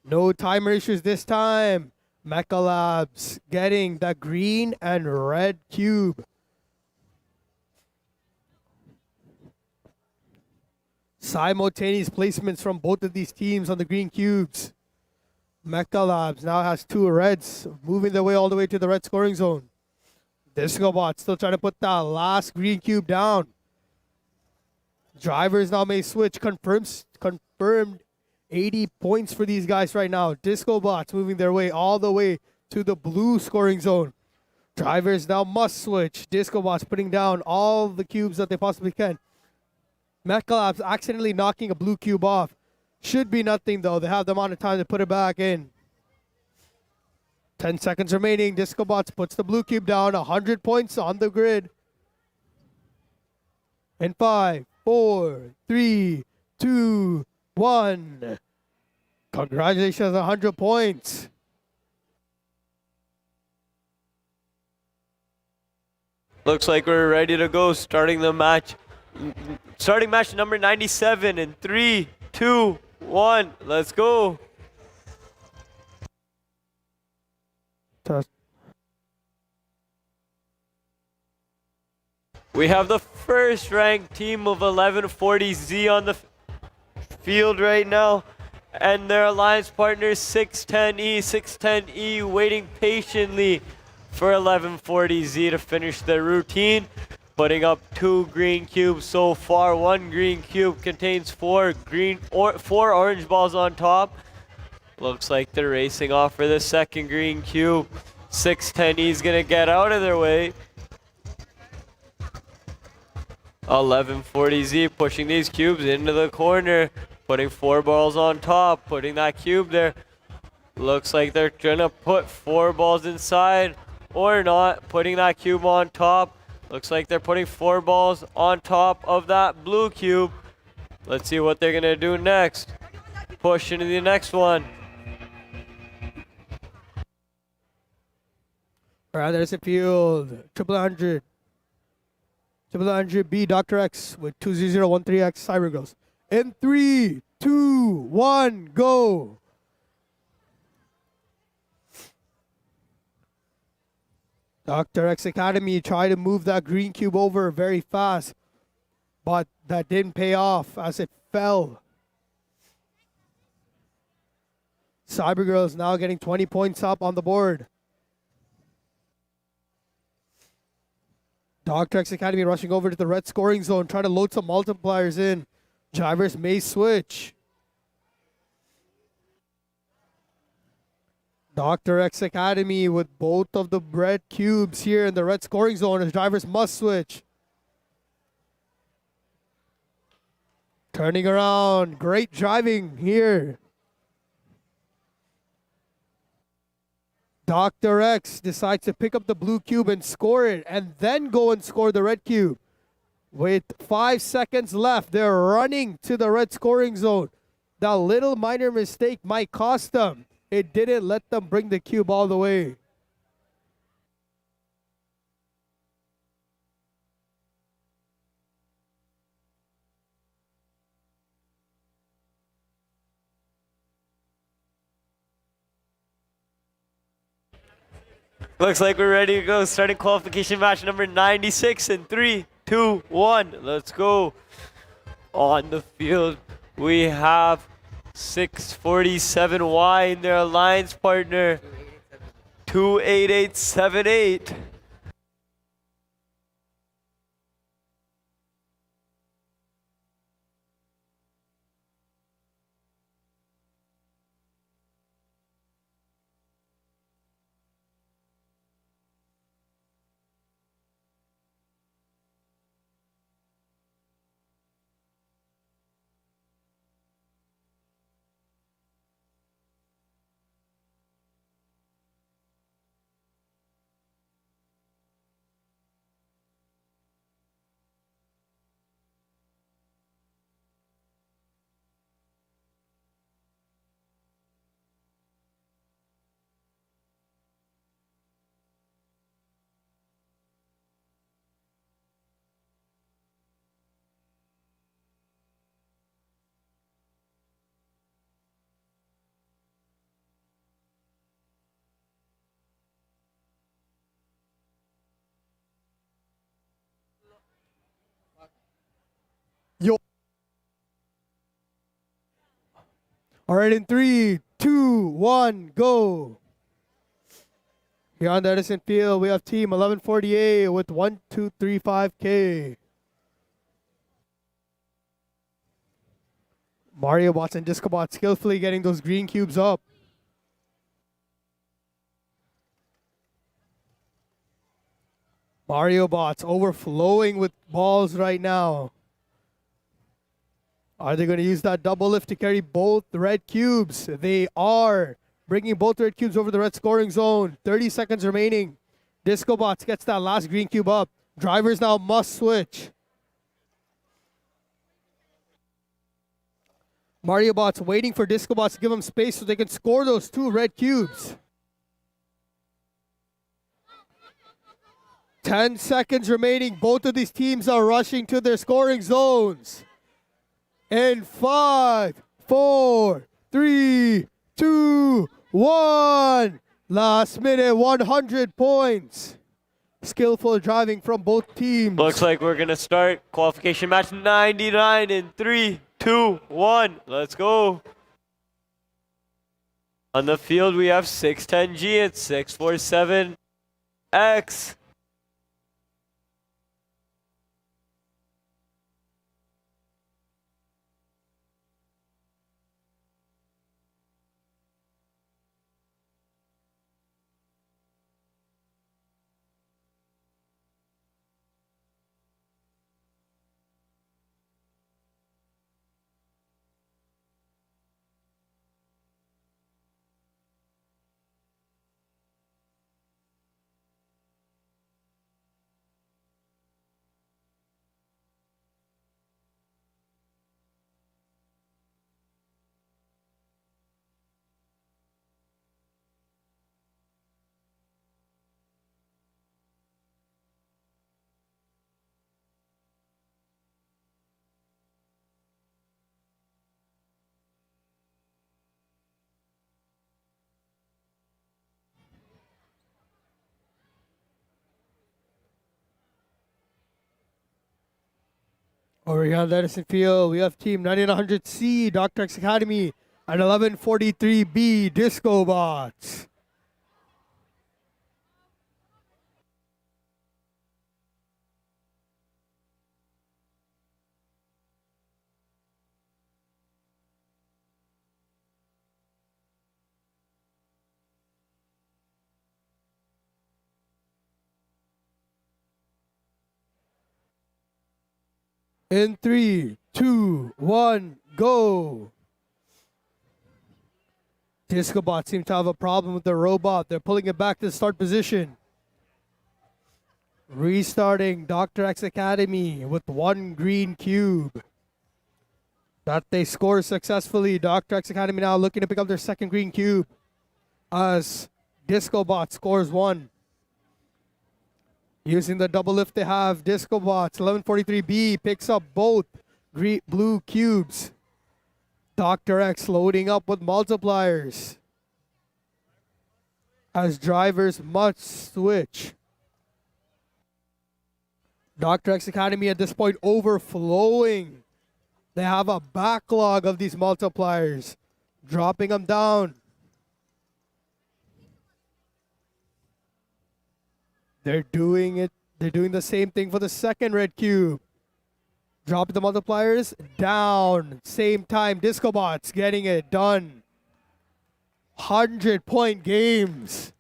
No timer issues this time. Mecha Labs getting the green and red cube. Simultaneous placements from both of these teams on the green cubes. Mecha Labs now has 2 reds, moving their way all the way to the red scoring zone. Discobot still trying to put that last green cube down. Drivers now may switch. Confirmed 80 points for these guys right now. Discobots moving their way all the way to the blue scoring zone. Drivers now must switch. Discobots putting down all the cubes that they possibly can. Mecha Labs accidentally knocking a blue cube off. Should be nothing though. They have the amount of time to put it back in. 10 seconds remaining. Discobots puts the blue cube down. 100 points on the grid. In 5, 4, 3, 2, 1. Congratulations, 100 points. Looks like we're ready to go. Starting match number 97 in 3, 2, 1. Let's go. Test. We have the first ranked team of 1140Z on the field right now, and their alliance partners 610E. 610E waiting patiently for 1140Z to finish their routine, putting up 2 green cubes so far. 1 green cube contains 4 orange balls on top. Looks like they're racing off for the second green cube. 610E is gonna get out of their way. 1140Z pushing these cubes into the corner, putting 4 balls on top, putting that cube there. Looks like they're gonna put 4 balls inside or not, putting that cube on top. Looks like they're putting 4 balls on top of that blue cube. Let's see what they're gonna do next. Push into the next one. All right, there's the field. Triple 100B, Dr. X with 20013X Cyber Girls. In 3, 2, 1, go. Dr. X Academy tried to move that green cube over very fast, but that didn't pay off as it fell. Cyber Girls now getting 20 points up on the board. Dr. X Academy rushing over to the red scoring zone, trying to load some multipliers in. Drivers may switch. Dr. X Academy with both of the red cubes here in the red scoring zone as drivers must switch. Turning around, great driving here. Dr. X decides to pick up the blue cube and score it, and then go and score the red cube. With 5 seconds left, they're running to the red scoring zone. That little minor mistake might cost them. It didn't let them bring the cube all the way. Looks like we're ready to go. Starting qualification match number 96 in 3, 2, 1. Let's go. On the field, we have 647Y and their alliance partner 28878. All right, in 3, 2, 1, go. Here on the Edison Field, we have team 1148 with 1235K. Mario Bots and Disco Bots skillfully getting those green cubes up. Mario Bots overflowing with balls right now. Are they going to use that double lift to carry both red cubes? They are. Bringing both red cubes over the red scoring zone. 30 seconds remaining. Disco Bots gets that last green cube up. Drivers now must switch. Mario Bots waiting for Disco Bots to give them space so they can score those 2 red cubes. 10 seconds remaining. Both of these teams are rushing to their scoring zones. In 5, 4, 3, 2, 1. Last minute, 100 points. Skillful driving from both teams. Looks like we're going to start qualification match 99 in 3, 2, 1. Let's go. On the field, we have 610G and 647X. Over here on the Edison Field, we have team 9900C, Dr. X Academy, and 1143B, Disco Bots. In 3, 2, 1, go. Disco Bots seem to have a problem with their robot. They're pulling it back to the start position. Restarting Dr. X Academy with 1 green cube. That they score successfully. Dr. X Academy now looking to pick up their 2nd green cube as Disco Bot scores 1. Using the double lift they have, Disco Bots, 1143B picks up both blue cubes. Dr. X loading up with multipliers as drivers must switch. Dr. X Academy at this point overflowing. They have a backlog of these multipliers, dropping them down. They're doing it. They're doing the same thing for the 2nd red cube. Dropping the multipliers down. Same time, Disco Bots getting it done. 100-point games.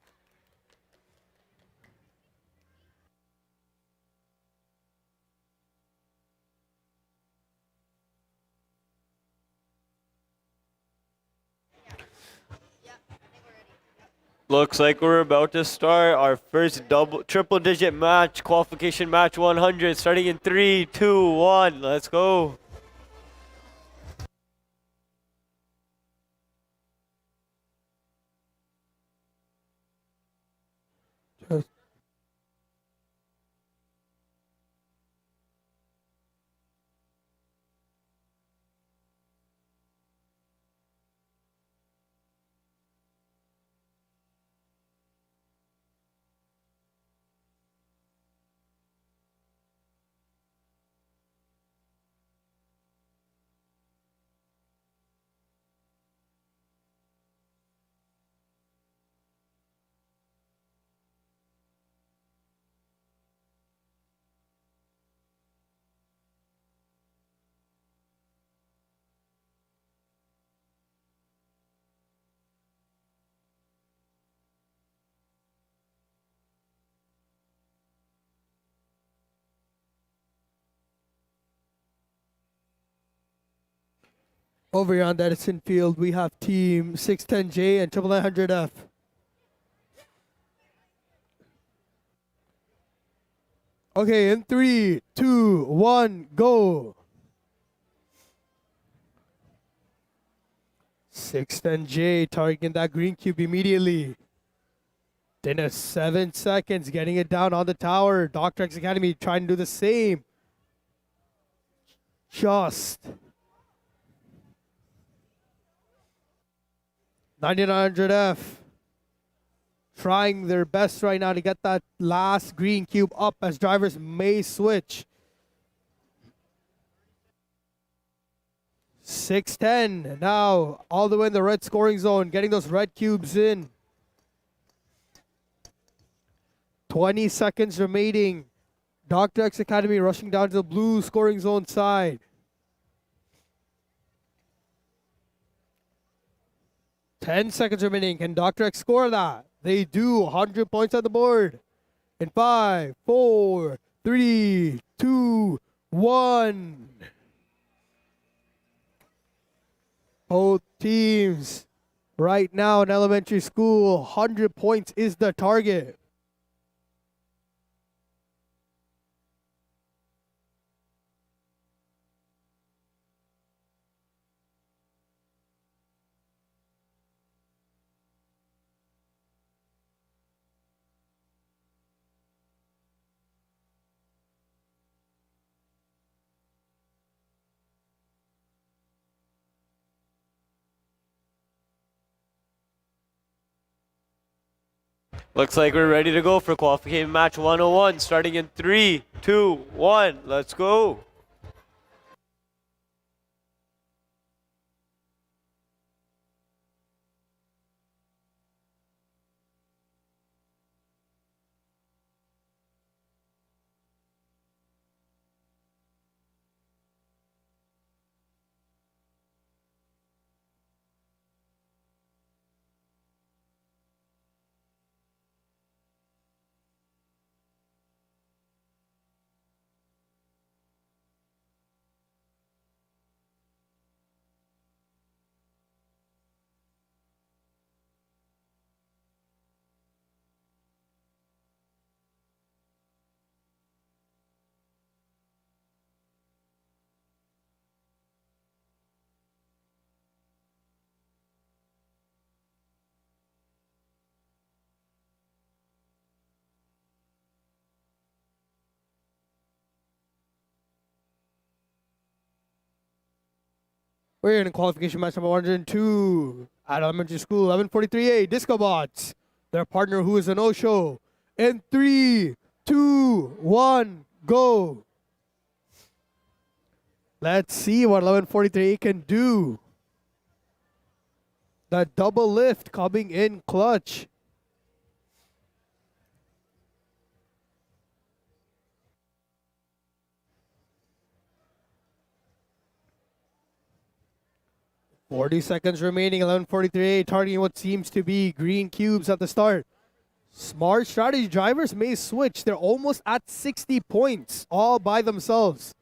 Looks like we're about to start our first triple-digit match, qualification match 100, starting in 3, 2, 1. Let's go. Over here on the Edison Field, we have Team 610J and 900F. Okay, in 3, 2, 1, go. 610J targeting that green cube immediately. Then a 7 seconds, getting it down on the tower. Dr. X Academy trying to do the same. Just 9900F trying their best right now to get that last green cube up as drivers may switch. 610 now all the way in the red scoring zone, getting those red cubes in. 20 seconds remaining. Dr. X Academy rushing down to the blue scoring zone side. 10 seconds remaining. Can Dr. X score that? They do. 100 points on the board. In 5, 4, 3, 2, 1. Both teams right now in elementary school, 100 points is the target. Looks like we're ready to go for qualification match 101, starting in 3, 2, 1. Let's go. We're in qualification match number 102 at elementary school, 1143A, Disco Bots. Their partner who is a no-show. In 3, 2, 1, go. Let's see what 1143A can do. That double lift coming in clutch. Forty seconds remaining. 1143A targeting what seems to be green cubes at the start. Smart strategy. Drivers may switch. They're almost at 60 points all by themselves.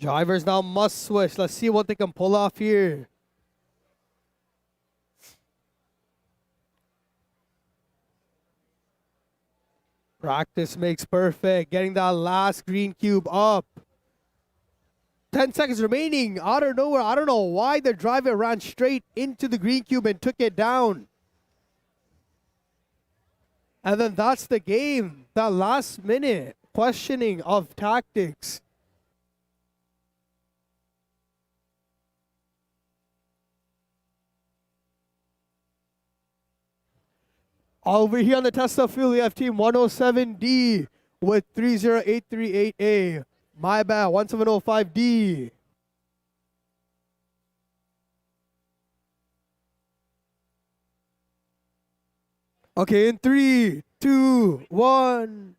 Drivers now must switch. Let's see what they can pull off here. Practice makes perfect. Getting that last green cube up. 10 seconds remaining. Out of nowhere, I don't know why the driver ran straight into the green cube and took it down. And then that's the game. That last minute questioning of tactics. Over here on the Tesla field, we have team 107D with 30838A. My bad, 1705D. Okay, in 3, 2, 1.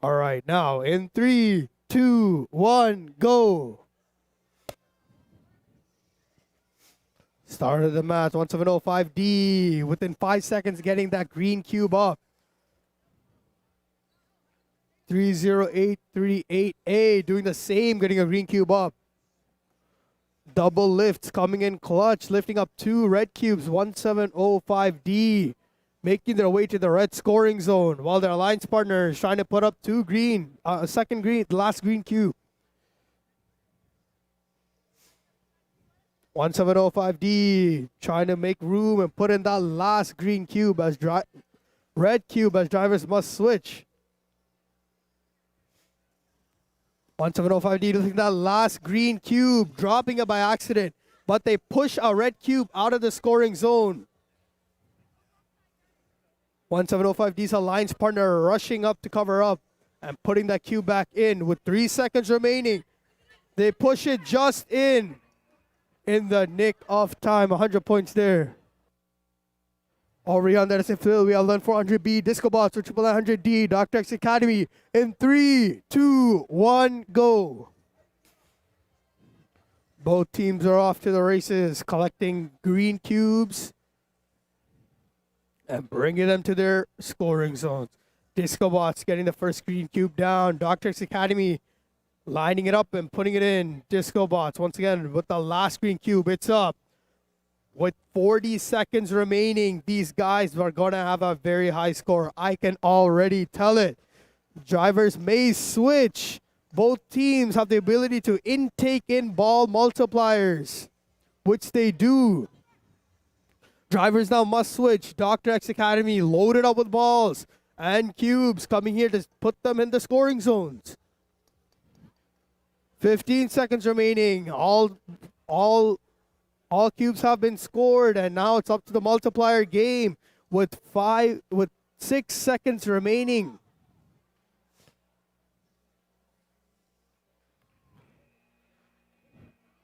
All right, now in 3, 2, 1, go. Start of the match, 1705D. Within 5 seconds, getting that green cube up. 30838A doing the same, getting a green cube up. Double lifts coming in clutch, lifting up 2 red cubes, 1705D, making their way to the red scoring zone, while their alliance partner is trying to put up 2 green, a second green, the last green cube. 1705D trying to make room and put in that last green cube as red cube as drivers must switch. 1705D looking at that last green cube, dropping it by accident, but they push a red cube out of the scoring zone. 1705D's alliance partner rushing up to cover up and putting that cube back in with 3 seconds remaining. They push it just in the nick of time. 100 points there. Over here on the Edison field, we have 400B, Disco Bots with 900D, Dr. X Academy in 3, 2, 1, go. Both teams are off to the races, collecting green cubes and bringing them to their scoring zones. Disco Bots getting the first green cube down. Dr. X Academy lining it up and putting it in. Disco Bots once again with the last green cube. It's up. With 40 seconds remaining, these guys are going to have a very high score. I can already tell it. Drivers may switch. Both teams have the ability to intake in ball multipliers, which they do. Drivers now must switch. Dr. X Academy loaded up with balls and cubes coming here to put them in the scoring zones. 15 seconds remaining. All cubes have been scored, and now it's up to the multiplier game with 6 seconds remaining.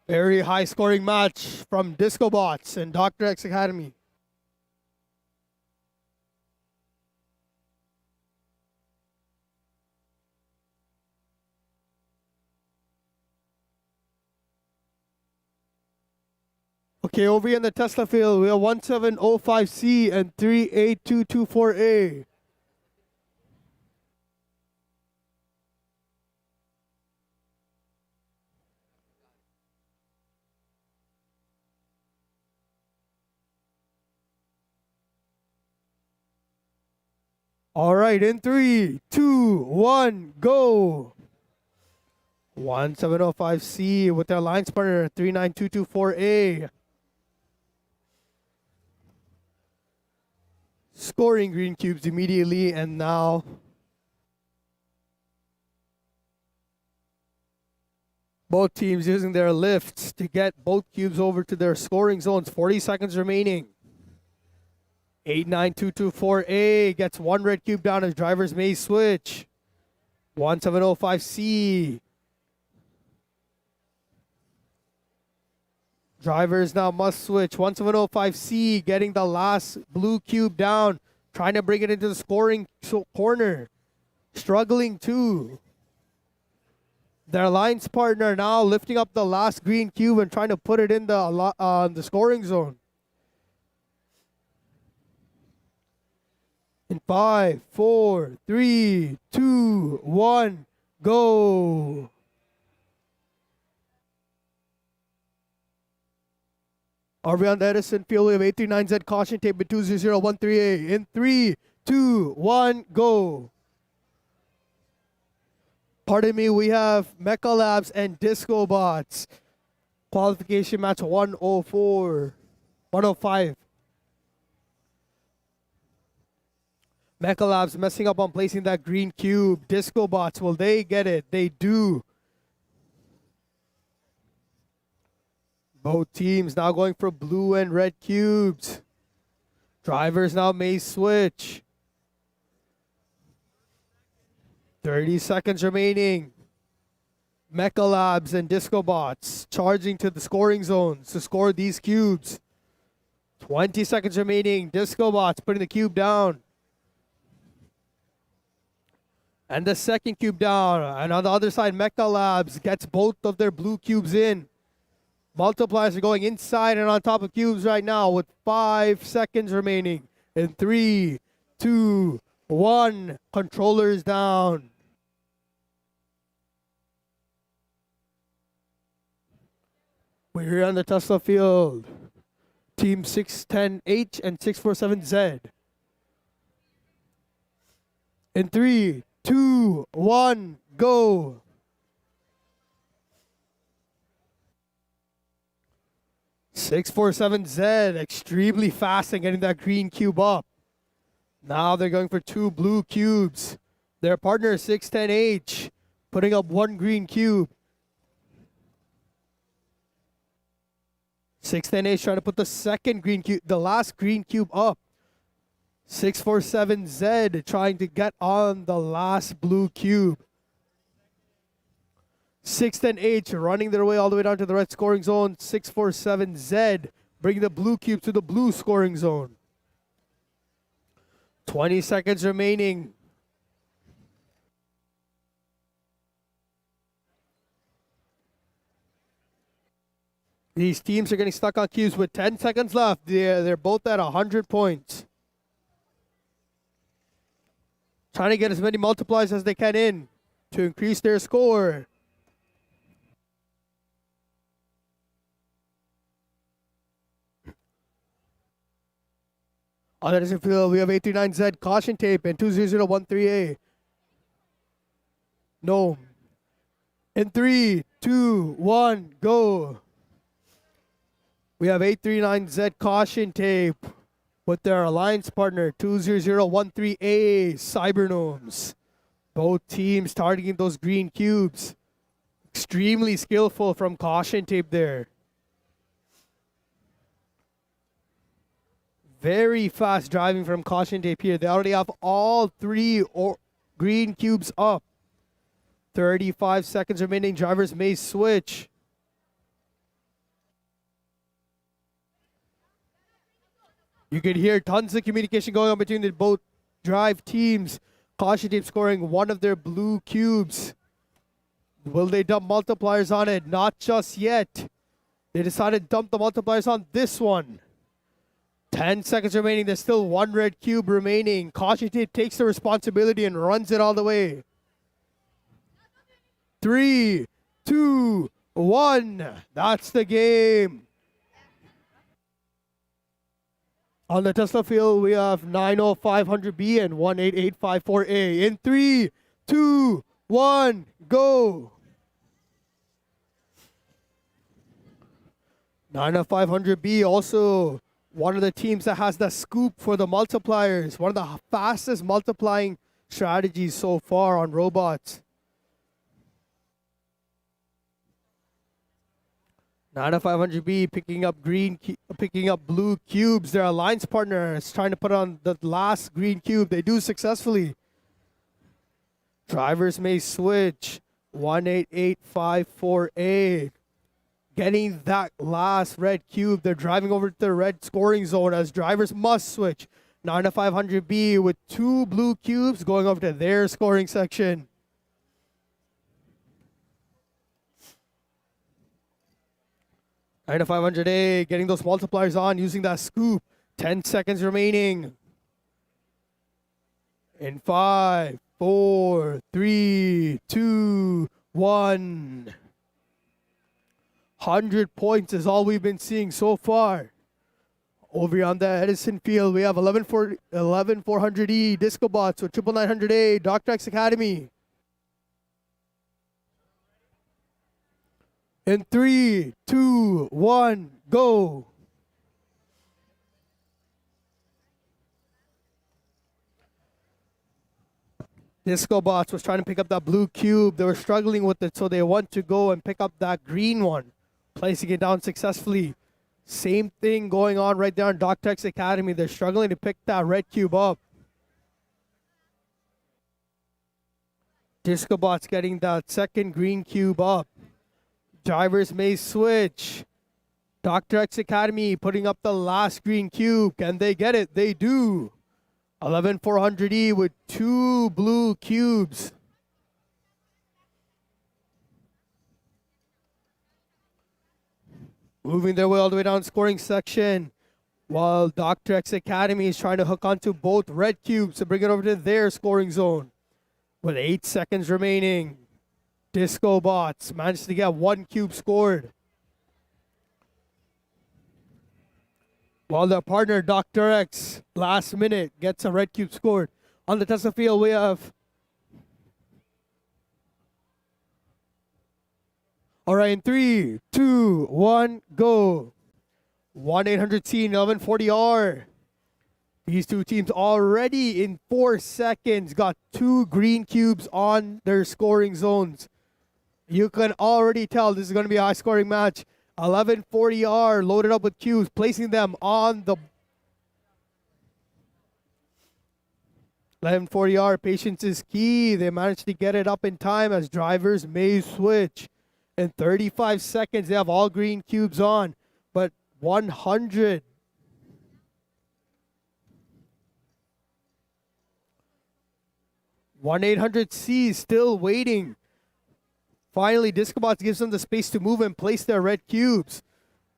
Very high scoring match from Disco Bots and Dr. X Academy. Okay, over here in the Tesla field, we have 1705C and 38224A. All right, in 3, 2, 1, go. 1705C with their alliance partner 39224A. Scoring green cubes immediately, and now both teams using their lifts to get both cubes over to their scoring zones. 40 seconds remaining. 89224A gets 1 red cube down as drivers may switch. 1705C. Drivers now must switch. 1705C getting the last blue cube down, trying to bring it into the scoring corner. Struggling too. Their alliance partner now lifting up the last green cube and trying to put it in the scoring zone. In 5, 4, 3, 2, 1, go. Over on the Edison field, we have 839Z caution tape with 20013A. In 3, 2, 1, go. Pardon me, we have Mecha Labs and Disco Bots. Qualification match 105. Mecha Labs messing up on placing that green cube. Disco Bots, will they get it? They do. Both teams now going for blue and red cubes. Drivers now may switch. 30 seconds remaining. Mecha Labs and Disco Bots charging to the scoring zones to score these cubes. 20 seconds remaining. Disco Bots putting the cube down. And the second cube down. And on the other side, Mecha Labs gets both of their blue cubes in. Multipliers are going inside and on top of cubes right now with 5 seconds remaining. In 3, 2, 1. Controllers down. We're here on the Tesla field. Team 610H and 647Z. In 3, 2, 1, go. Six, 4, 7Z, extremely fast in getting that green cube up. Now they're going for 2 blue cubes. Their partner 610H putting up 1 green cube. 610H trying to put the second green cube, the last green cube up. 647Z trying to get on the last blue cube. 610H running their way all the way down to the red scoring zone. 647Z bringing the blue cube to the blue scoring zone. 20 seconds remaining. These teams are getting stuck on cubes with 10 seconds left. They're both at 100 points. Trying to get as many multipliers as they can in to increase their score. On the Edison field, we have 839Z caution tape and 20013A. No. In 3, 2, 1, go. We have 839Z caution tape with their alliance partner 20013A Cybergnomes. Both teams targeting those green cubes. Extremely skillful from caution tape there. Very fast driving from caution tape here. They already have all 3 green cubes up. 35 seconds remaining. Drivers may switch. You can hear tons of communication going on between the both drive teams. Caution tape scoring 1 of their blue cubes. Will they dump multipliers on it? Not just yet. They decided to dump the multipliers on this one. 10 seconds remaining. There's still 1 red cube remaining. Caution tape takes the responsibility and runs it all the way. 3, 2, 1. That's the game. On the Tesla field, we have 90500B and 18854A. In 3, 2, 1, go. 90500B also one of the teams that has the scoop for the multipliers. One of the fastest multiplying strategies so far on robots. 90500B picking up blue cubes. Their alliance partner is trying to put on the last green cube. They do successfully. Drivers may switch. 18854A. Getting that last red cube. They're driving over to the red scoring zone as drivers must switch. 90500B with 2 blue cubes going over to their scoring section. 90500A getting those multipliers on using that scoop. 10 seconds remaining. In 5, 4, 3, 2, 1. 100 points is all we've been seeing so far. Over on the Edison field, we have 11400E Disco Bots with 99900A Dr. X Academy. In 3, 2, 1, go. Disco Bots was trying to pick up that blue cube. They were struggling with it, so they want to go and pick up that green one, placing it down successfully. Same thing going on right there on Dr. X Academy. They're struggling to pick that red cube up. Disco Bots getting that second green cube up. Drivers may switch. Dr. X Academy putting up the last green cube. Can they get it? They do. 11400E with 2 blue cubes. moving their way all the way down scoring section, while Dr. X Academy is trying to hook onto both red cubes to bring it over to their scoring zone. With 8 seconds remaining, Disco Bots managed to get 1 cube scored. While their partner, Dr. X, last minute gets a red cube scored. On the Tesla field, we have... All right, in 3, 2, 1, go. 1-800-T and 1140R. These two teams already in 4 seconds got 2 green cubes on their scoring zones. You can already tell this is going to be a high-scoring match. 1140R loaded up with cubes, placing them on the 1140R. Patience is key. They managed to get it up in time as drivers may switch. In 35 seconds, they have all green cubes on, but 100. 1-800-C still waiting. Finally, Discobots gives them the space to move and place their red cubes.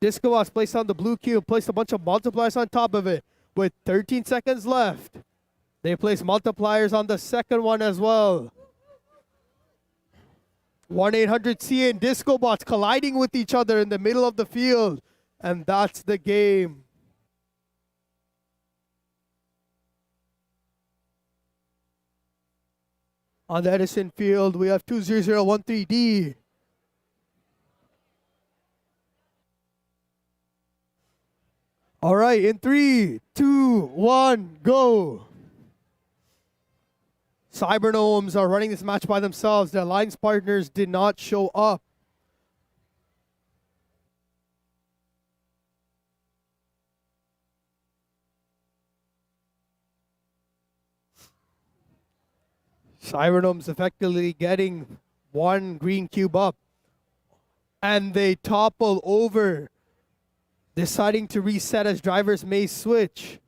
Discobots placed on the blue cube, placed a bunch of multipliers on top of it. With 13 seconds left, they place multipliers on the second one as well. 1-800-C and Discobots colliding with each other in the middle of the field. And that's the game. On the Edison field, we have 20013D. All right, in 3, 2, 1, go. Cybergnomes are running this match by themselves. Their alliance partners did not show up. Cybergnomes effectively getting 1 green cube up. And they topple over, deciding to reset as drivers may switch.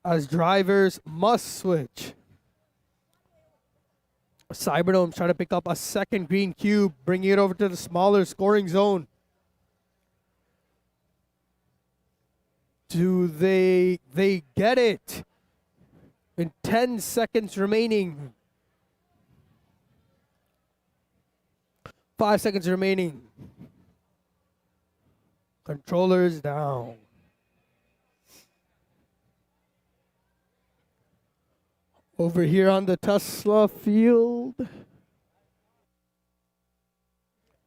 As drivers must switch. Cybergnomes trying to pick up a second green cube, bringing it over to the smaller scoring zone. Do they get it? In 10 seconds remaining. 5 seconds remaining. Controllers down. Over here on the Tesla field.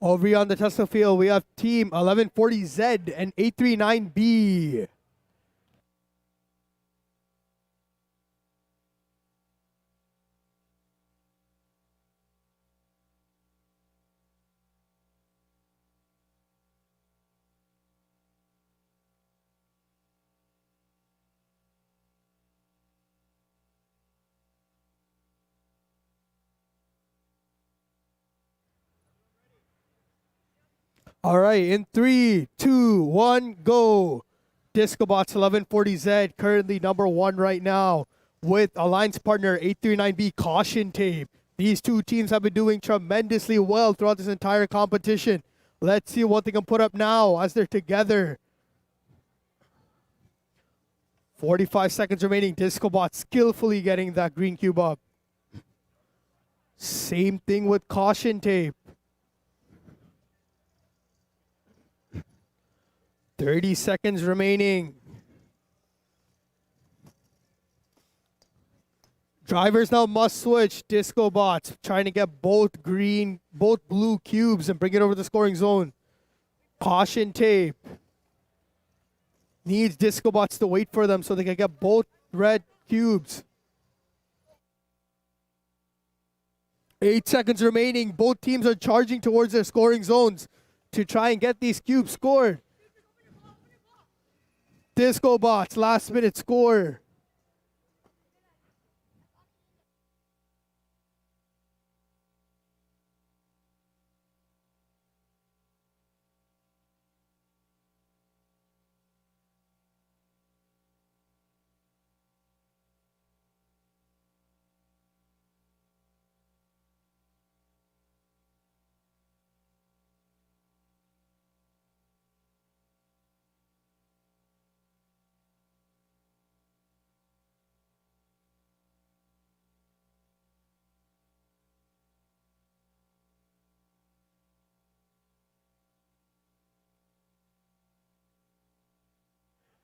Over here on the Tesla field, we have team 1140Z and 839B. All right, in 3, 2, 1, go. Discobots 1140Z, currently number 1 right now, with alliance partner 839B caution tape. These two teams have been doing tremendously well throughout this entire competition. Let's see what they can put up now as they're together. 45 seconds remaining. Discobots skillfully getting that green cube up. Same thing with caution tape. 30 seconds remaining. Drivers now must switch. Discobots trying to get both blue cubes and bring it over the scoring zone. Caution tape needs Discobots to wait for them so they can get both red cubes. 8 seconds remaining. Both teams are charging towards their scoring zones to try and get these cubes scored. Discobots, last minute score.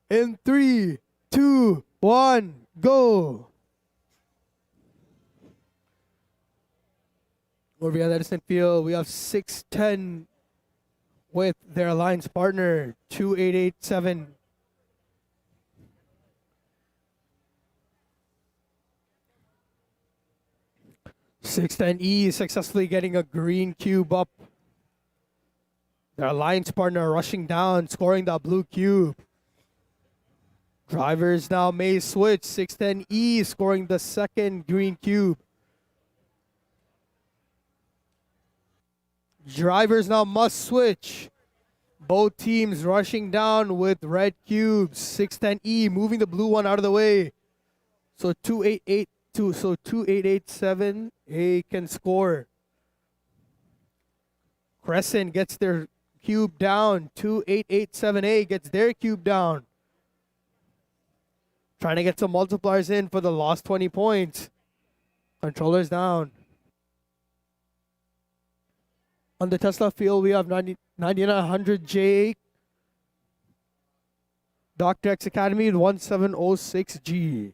In 3, 2, 1, go. Over at Edison Field, we have 610 with their alliance partner, 2887. E successfully getting a green cube up. Their alliance partner rushing down, scoring that blue cube. Drivers now may switch. 610E scoring the second green cube. Drivers now must switch. Both teams rushing down with red cubes. 610E moving the blue one out of the way. So 2887A can score. Crescent gets their cube down. 2887A gets their cube down. Trying to get some multipliers in for the last 20 points. Controllers down. On the Tesla field, we have 9900J. Dr. X Academy 1706G.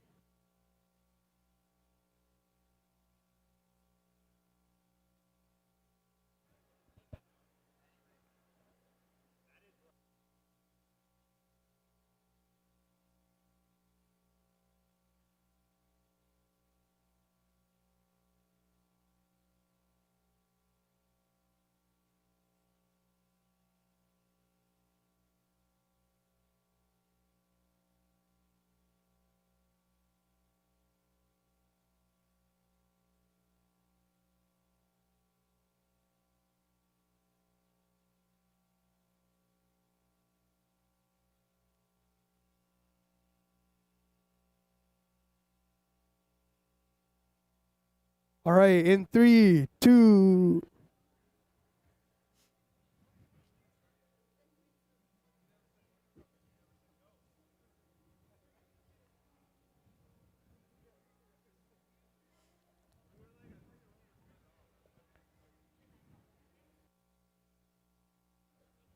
All right, in 3, 2.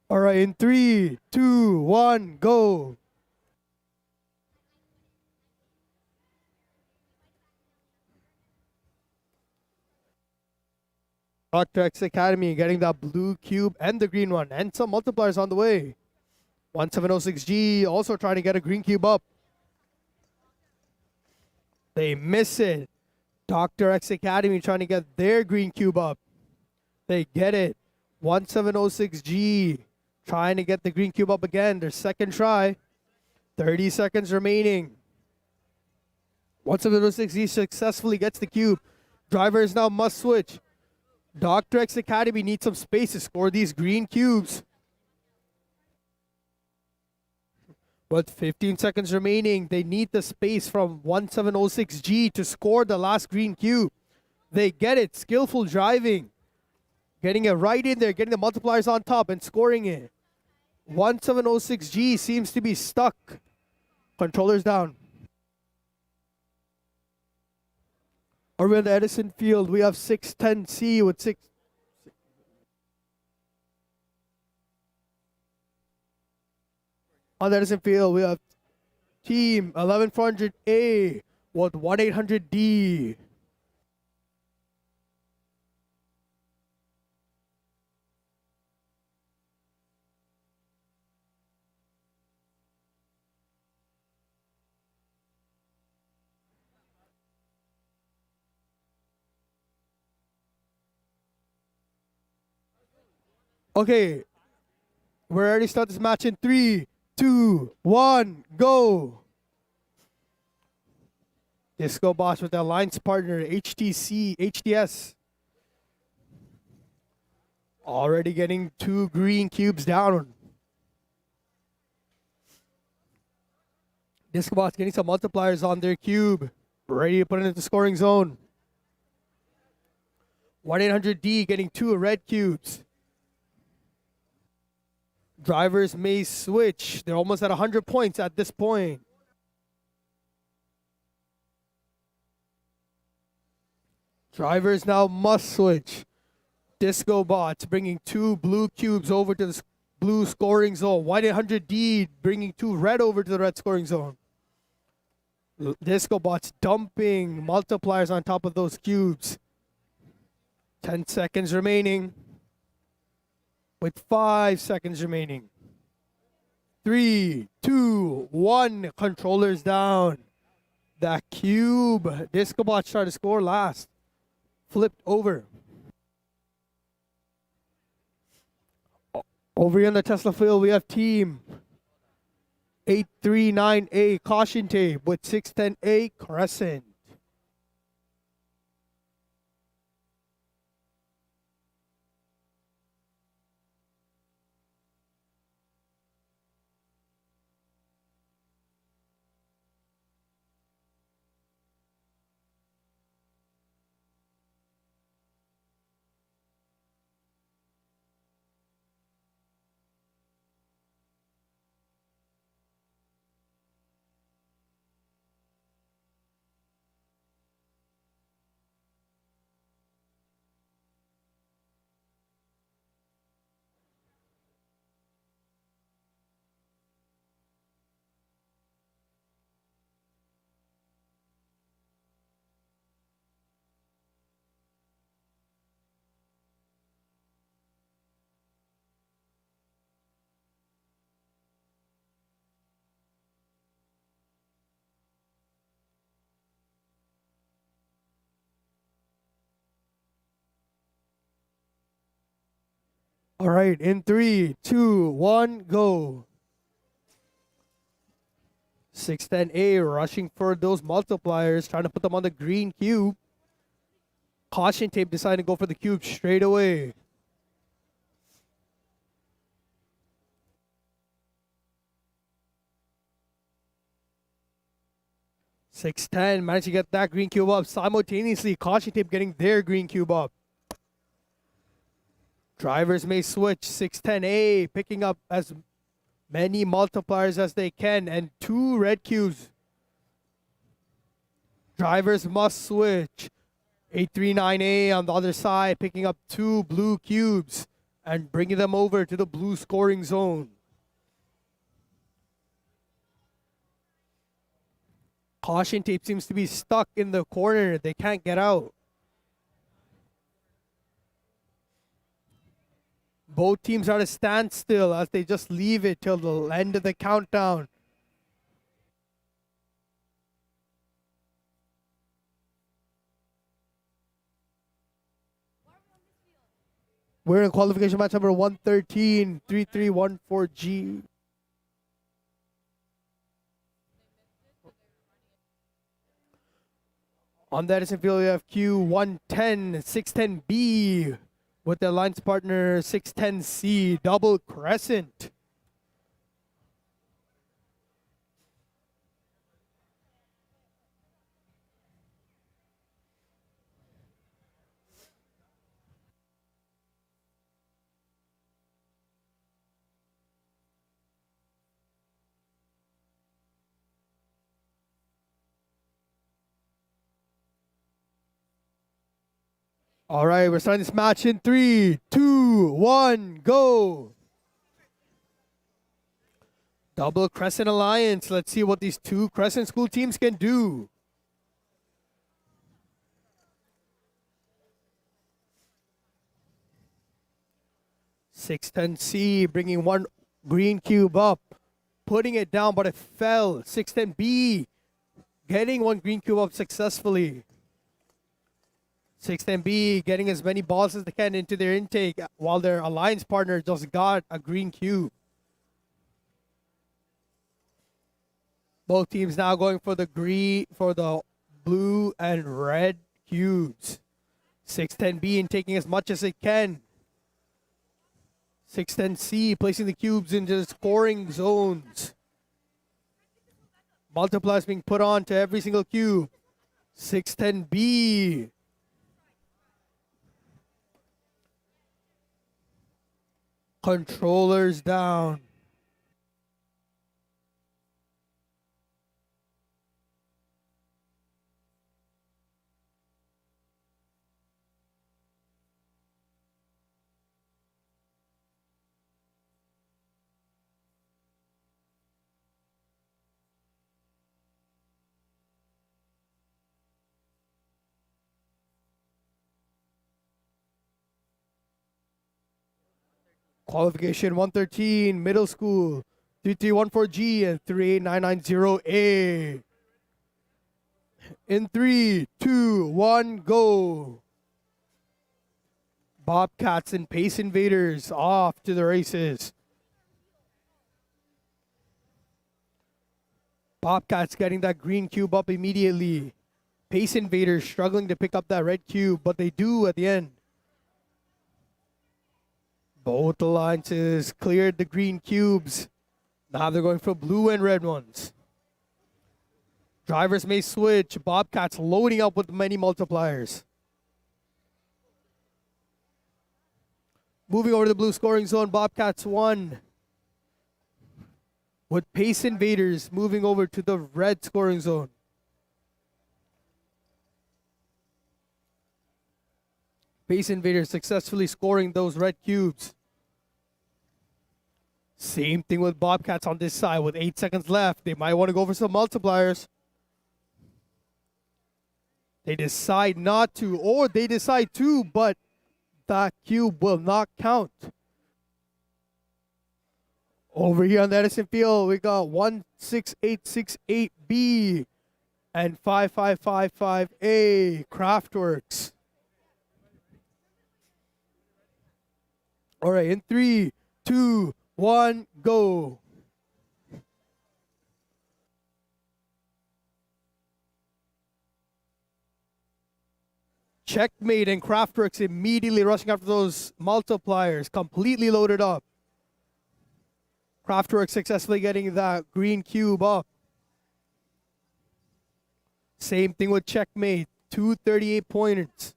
All right, in 3, 2, 1, go. Dr. X Academy getting that blue cube and the green one, and some multipliers on the way. 1706G also trying to get a green cube up. They miss it. Dr. X Academy trying to get their green cube up. They get it. 1706G trying to get the green cube up again. Their second try. 30 seconds remaining. 1706G successfully gets the cube. Drivers now must switch. Dr. X Academy needs some space to score these green cubes. With 15 seconds remaining, they need the space from 1706G to score the last green cube. They get it. Skillful driving. Getting it right in there, getting the multipliers on top and scoring it. 1706G seems to be stuck. Controllers down. Over at the Edison Field, we have 610C with 6. On the Edison Field, we have Team 11400A with 1800D. Okay, we're already start this match in 3, 2, 1, go. Disco Boss with the alliance partner HTS. Already getting 2 green cubes down. Disco Boss getting some multipliers on their cube. Ready to put it into the scoring zone. 1800D getting 2 red cubes. Drivers may switch. They're almost at 100 points at this point. Drivers now must switch. Disco Bots bringing 2 blue cubes over to the blue scoring zone. White 800D bringing 2 red over to the red scoring zone. Disco bots dumping multipliers on top of those cubes. 10 seconds remaining. With 5 seconds remaining. 3, 2, 1. Controllers down. That cube. Disco bots trying to score last. Flipped over. Over here on the Tesla field, we have team 839A caution tape with 610A crescent. All right, in 3, 2, 1, go. 610A rushing for those multipliers, trying to put them on the green cube. Caution tape deciding to go for the cube straight away. (610) managed to get that green cube up simultaneously. Caution tape getting their green cube up. Drivers may switch. 610A picking up as many multipliers as they can and 2 red cubes. Drivers must switch. 839A on the other side picking up 2 blue cubes and bringing them over to the blue scoring zone. Caution tape seems to be stuck in the corner. They can't get out. Both teams are at a standstill as they just leave it till the end of the countdown. We're in qualification match number 113, 3314G. On the Edison field, we have Q110, 610B. With the alliance partner 610C, double crescent. All right, we're starting this match in 3, 2, 1, go. Double Crescent Alliance. Let's see what these 2 Crescent School teams can do. (610C) bringing 1 green cube up, putting it down, but it fell. 610B getting 1 green cube up successfully. 610B getting as many balls as they can into their intake while their alliance partner just got a green cube. Both teams now going for the blue and red cubes. 610B and taking as much as it can. 610C placing the cubes into the scoring zones. Multipliers being put on to every single cube. 610B controllers down. Qualification 113, middle school, 3314G and 38990A. In 3, 2, 1, go. Bobcats and Pace Invaders off to the races. Bobcats getting that green cube up immediately. Pace Invaders struggling to pick up that red cube, but they do at the end. Both alliances cleared the green cubes. Now they're going for blue and red ones. Drivers may switch. Bobcats loading up with many multipliers. Moving over to the blue scoring zone, Bobcats 1. With Pace Invaders moving over to the red scoring zone. Pace Invaders successfully scoring those red cubes. Same thing with Bobcats on this side with 8 seconds left. They might want to go for some multipliers. They decide not to, or they decide to, but that cube will not count. Over here on the Edison field, we got 16868B and 5555A Craftworks. All right, in 3, 2, 1, go. Checkmate and Craftworks immediately rushing after those multipliers, completely loaded up. Craftworks successfully getting that green cube up. Same thing with Checkmate, 238 pointers.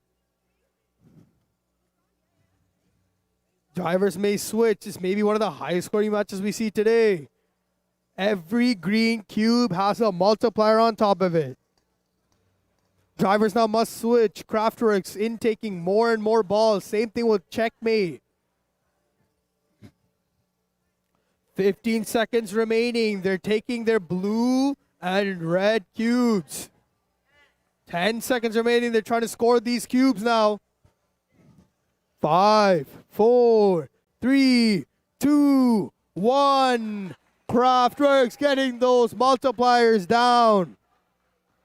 Drivers may switch. This may be one of the highest scoring matches we see today. Every green cube has a multiplier on top of it. Drivers now must switch. Craftworks intaking more and more balls. Same thing with Checkmate. 15 seconds remaining. They're taking their blue and red cubes. 10 seconds remaining. They're trying to score these cubes now. 5, 4, 3, 2, 1. Craftworks getting those multipliers down.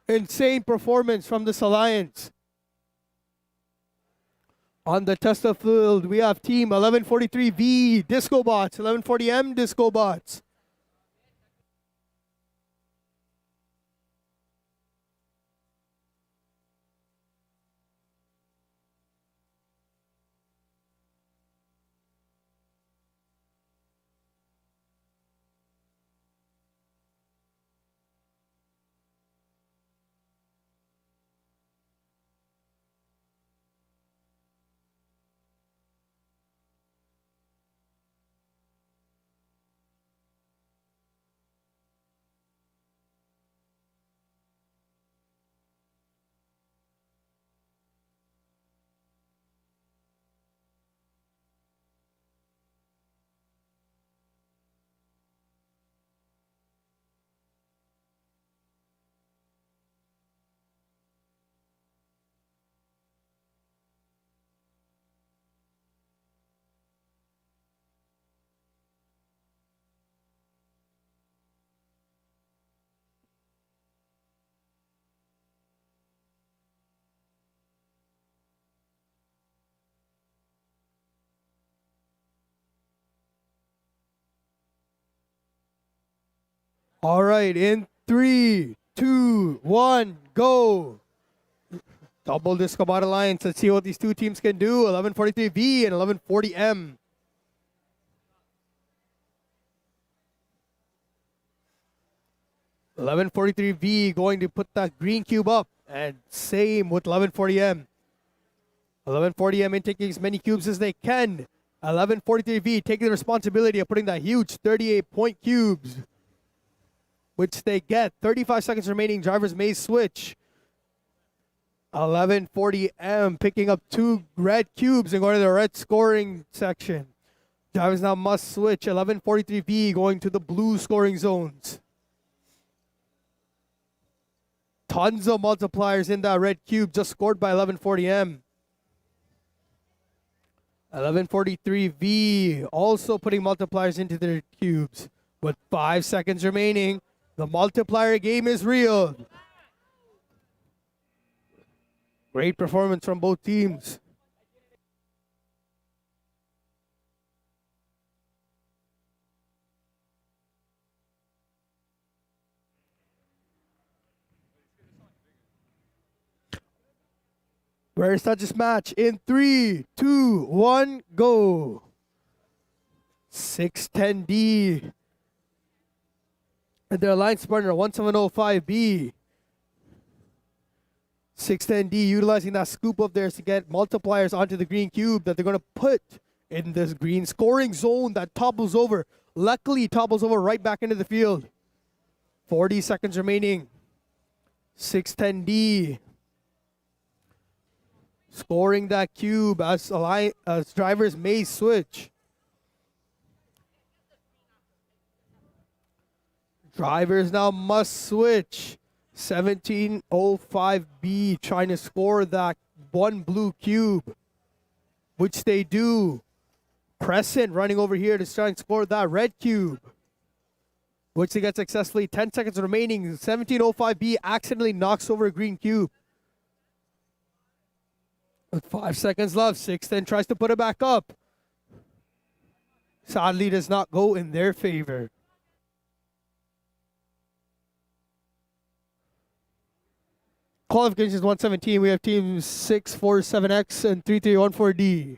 Insane performance from this alliance. On the Tesla field, we have Team 1143V Disco Bots, 1140M Disco Bots. All right, in 3, 2, 1, go. Double Disco Bot Alliance. Let's see what these two teams can do. 1143V and 1140M. .1143V going to put that green cube up. And same with 1140M. 1140M in taking as many cubes as they can. 1143V taking the responsibility of putting that huge 38-point cubes, which they get. 35 seconds remaining. Drivers may switch. 1140M picking up 2 red cubes and going to the red scoring section. Drivers now must switch. 1143V going to the blue scoring zones. Tons of multipliers in that red cube just scored by 1140M. 1143V also putting multipliers into their cubes. With 5 seconds remaining, the multiplier game is real. Great performance from both teams. We're gonna start this match in 3, 2, 1, go. 610D and their alliance partner 1705B. 610D utilizing that scoop of theirs to get multipliers onto the green cube that they're going to put in this green scoring zone that topples over. Luckily, topples over right back into the field. 40 seconds remaining. 610D scoring that cube as drivers may switch. Drivers now must switch. 1705B trying to score that one blue cube, which they do. Crescent running over here to try and score that red cube, which they get successfully. 10 seconds remaining. 1705B accidentally knocks over a green cube. With 5 seconds left, 610 tries to put it back up. Sadly does not go in their favor. Qualifications 117, we have teams 647X and 3314D.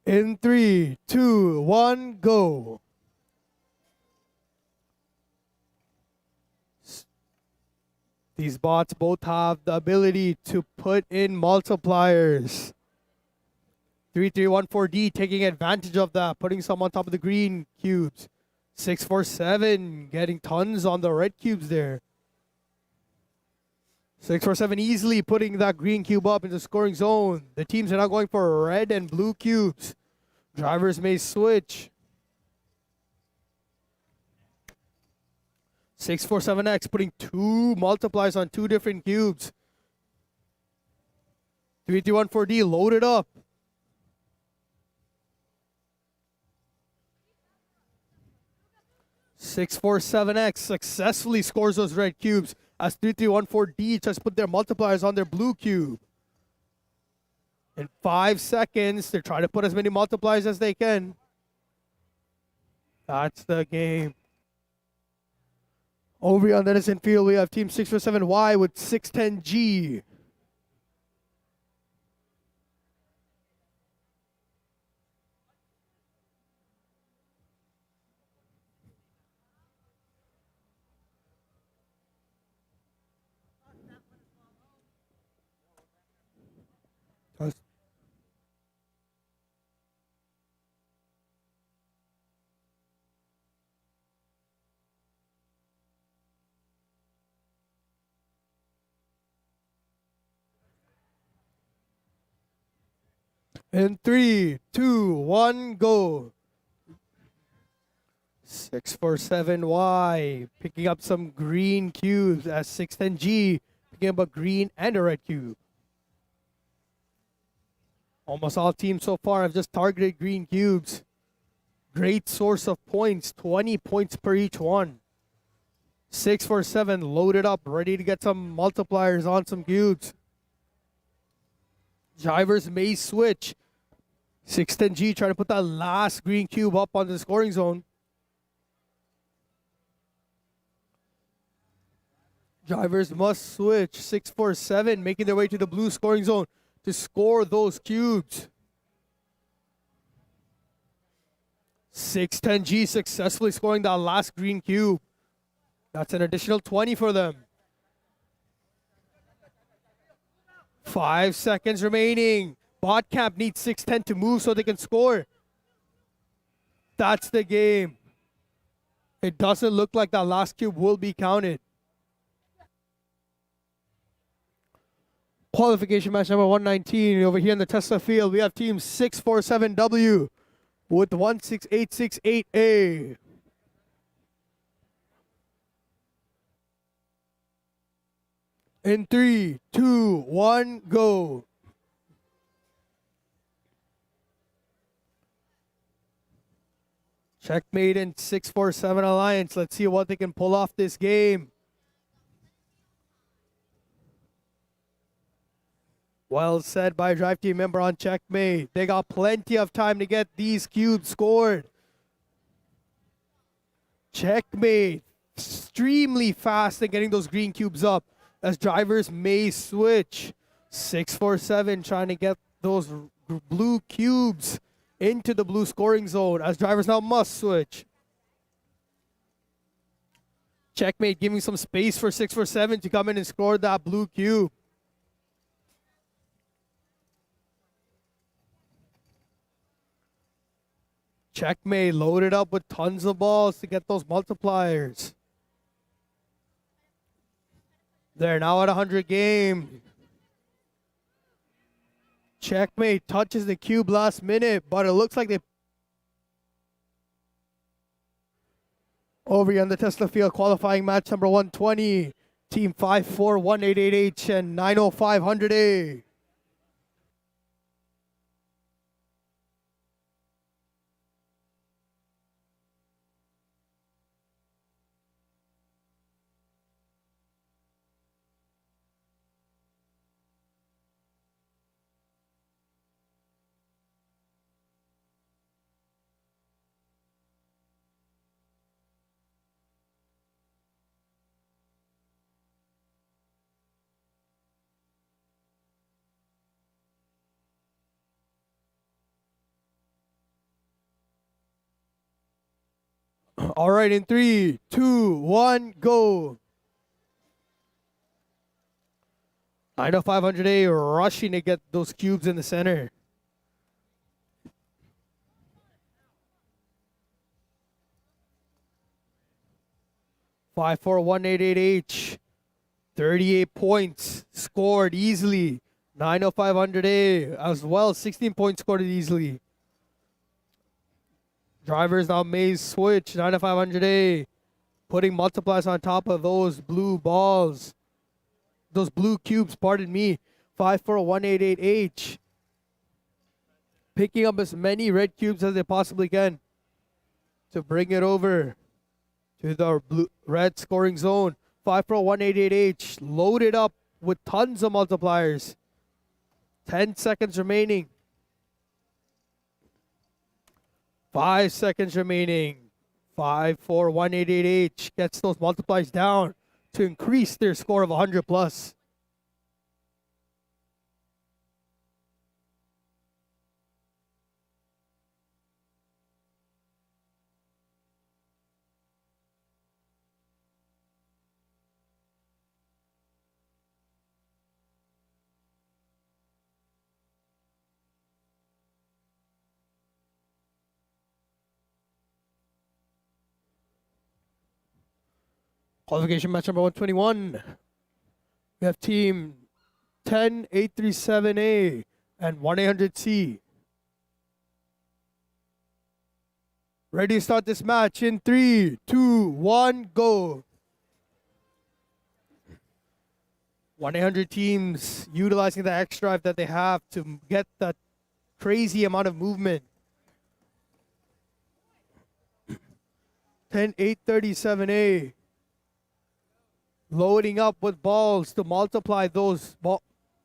In 3, 2, 1, go. These bots both have the ability to put in multipliers. 3314D taking advantage of that, putting some on top of the green cubes. 647 getting tons on the red cubes there. 647 easily putting that green cube up in the scoring zone. The teams are now going for red and blue cubes. Drivers may switch. 647X putting 2 multipliers on 2 different cubes. 3314D loaded up. 647X successfully scores those red cubes as 3314D tries to put their multipliers on their blue cube. In 5 seconds, they're trying to put as many multipliers as they can. That's the game. Over on Edison Field, we have Team 647Y with 610G. In 3, 2, 1, go. 647Y picking up some green cubes as 610G picking up a green and a red cube. Almost all teams so far have just targeted green cubes. Great source of points, 20 points per each one. 647 loaded up, ready to get some multipliers on some cubes. Drivers may switch. 610G trying to put that last green cube up on the scoring zone. Drivers must switch. 647 making their way to the blue scoring zone to score those cubes. 610G successfully scoring that last green cube. That's an additional 20 for them. 5 seconds remaining. Bot camp needs 610 to move so they can score. That's the game. It doesn't look like that last cube will be counted. Qualification match number 119 over here in the Tesla field. We have team 647W with 16868A. In 3, 2, 1, go. Checkmate in 647 Alliance. Let's see what they can pull off this game. Well said by a drive team member on Checkmate. They got plenty of time to get these cubes scored. Checkmate extremely fast in getting those green cubes up as drivers may switch. 647 trying to get those blue cubes into the blue scoring zone as drivers now must switch. Checkmate giving some space for 647 to come in and score that blue cube. Checkmate loaded up with tons of balls to get those multipliers. They're now at 100 game. Checkmate touches the cube last minute, but it looks like they over here on the Tesla field qualifying match number 120. Team 54188H and 90500A. All right, in 3, 2, 1, go. 90500A rushing to get those cubes in the center. Five four one eight eight H, 38 points scored easily. 90500A as well, 16 points scored easily. Drivers now may switch. 90500A putting multipliers on top of those blue balls. Those blue cubes, pardon me. 54188H. Picking up as many red cubes as they possibly can to bring it over to the blue red scoring zone. 54188H loaded up with tons of multipliers. 10 seconds remaining. 5 seconds remaining. 54188H gets those multipliers down to increase their score of 100 plus. Qualification match number 121. We have team 10837A and 1800C. Ready to start this match in 3, 2, 1, go. 1-800 teams utilizing the X drive that they have to get that crazy amount of movement. 10837A. loading up with balls to multiply those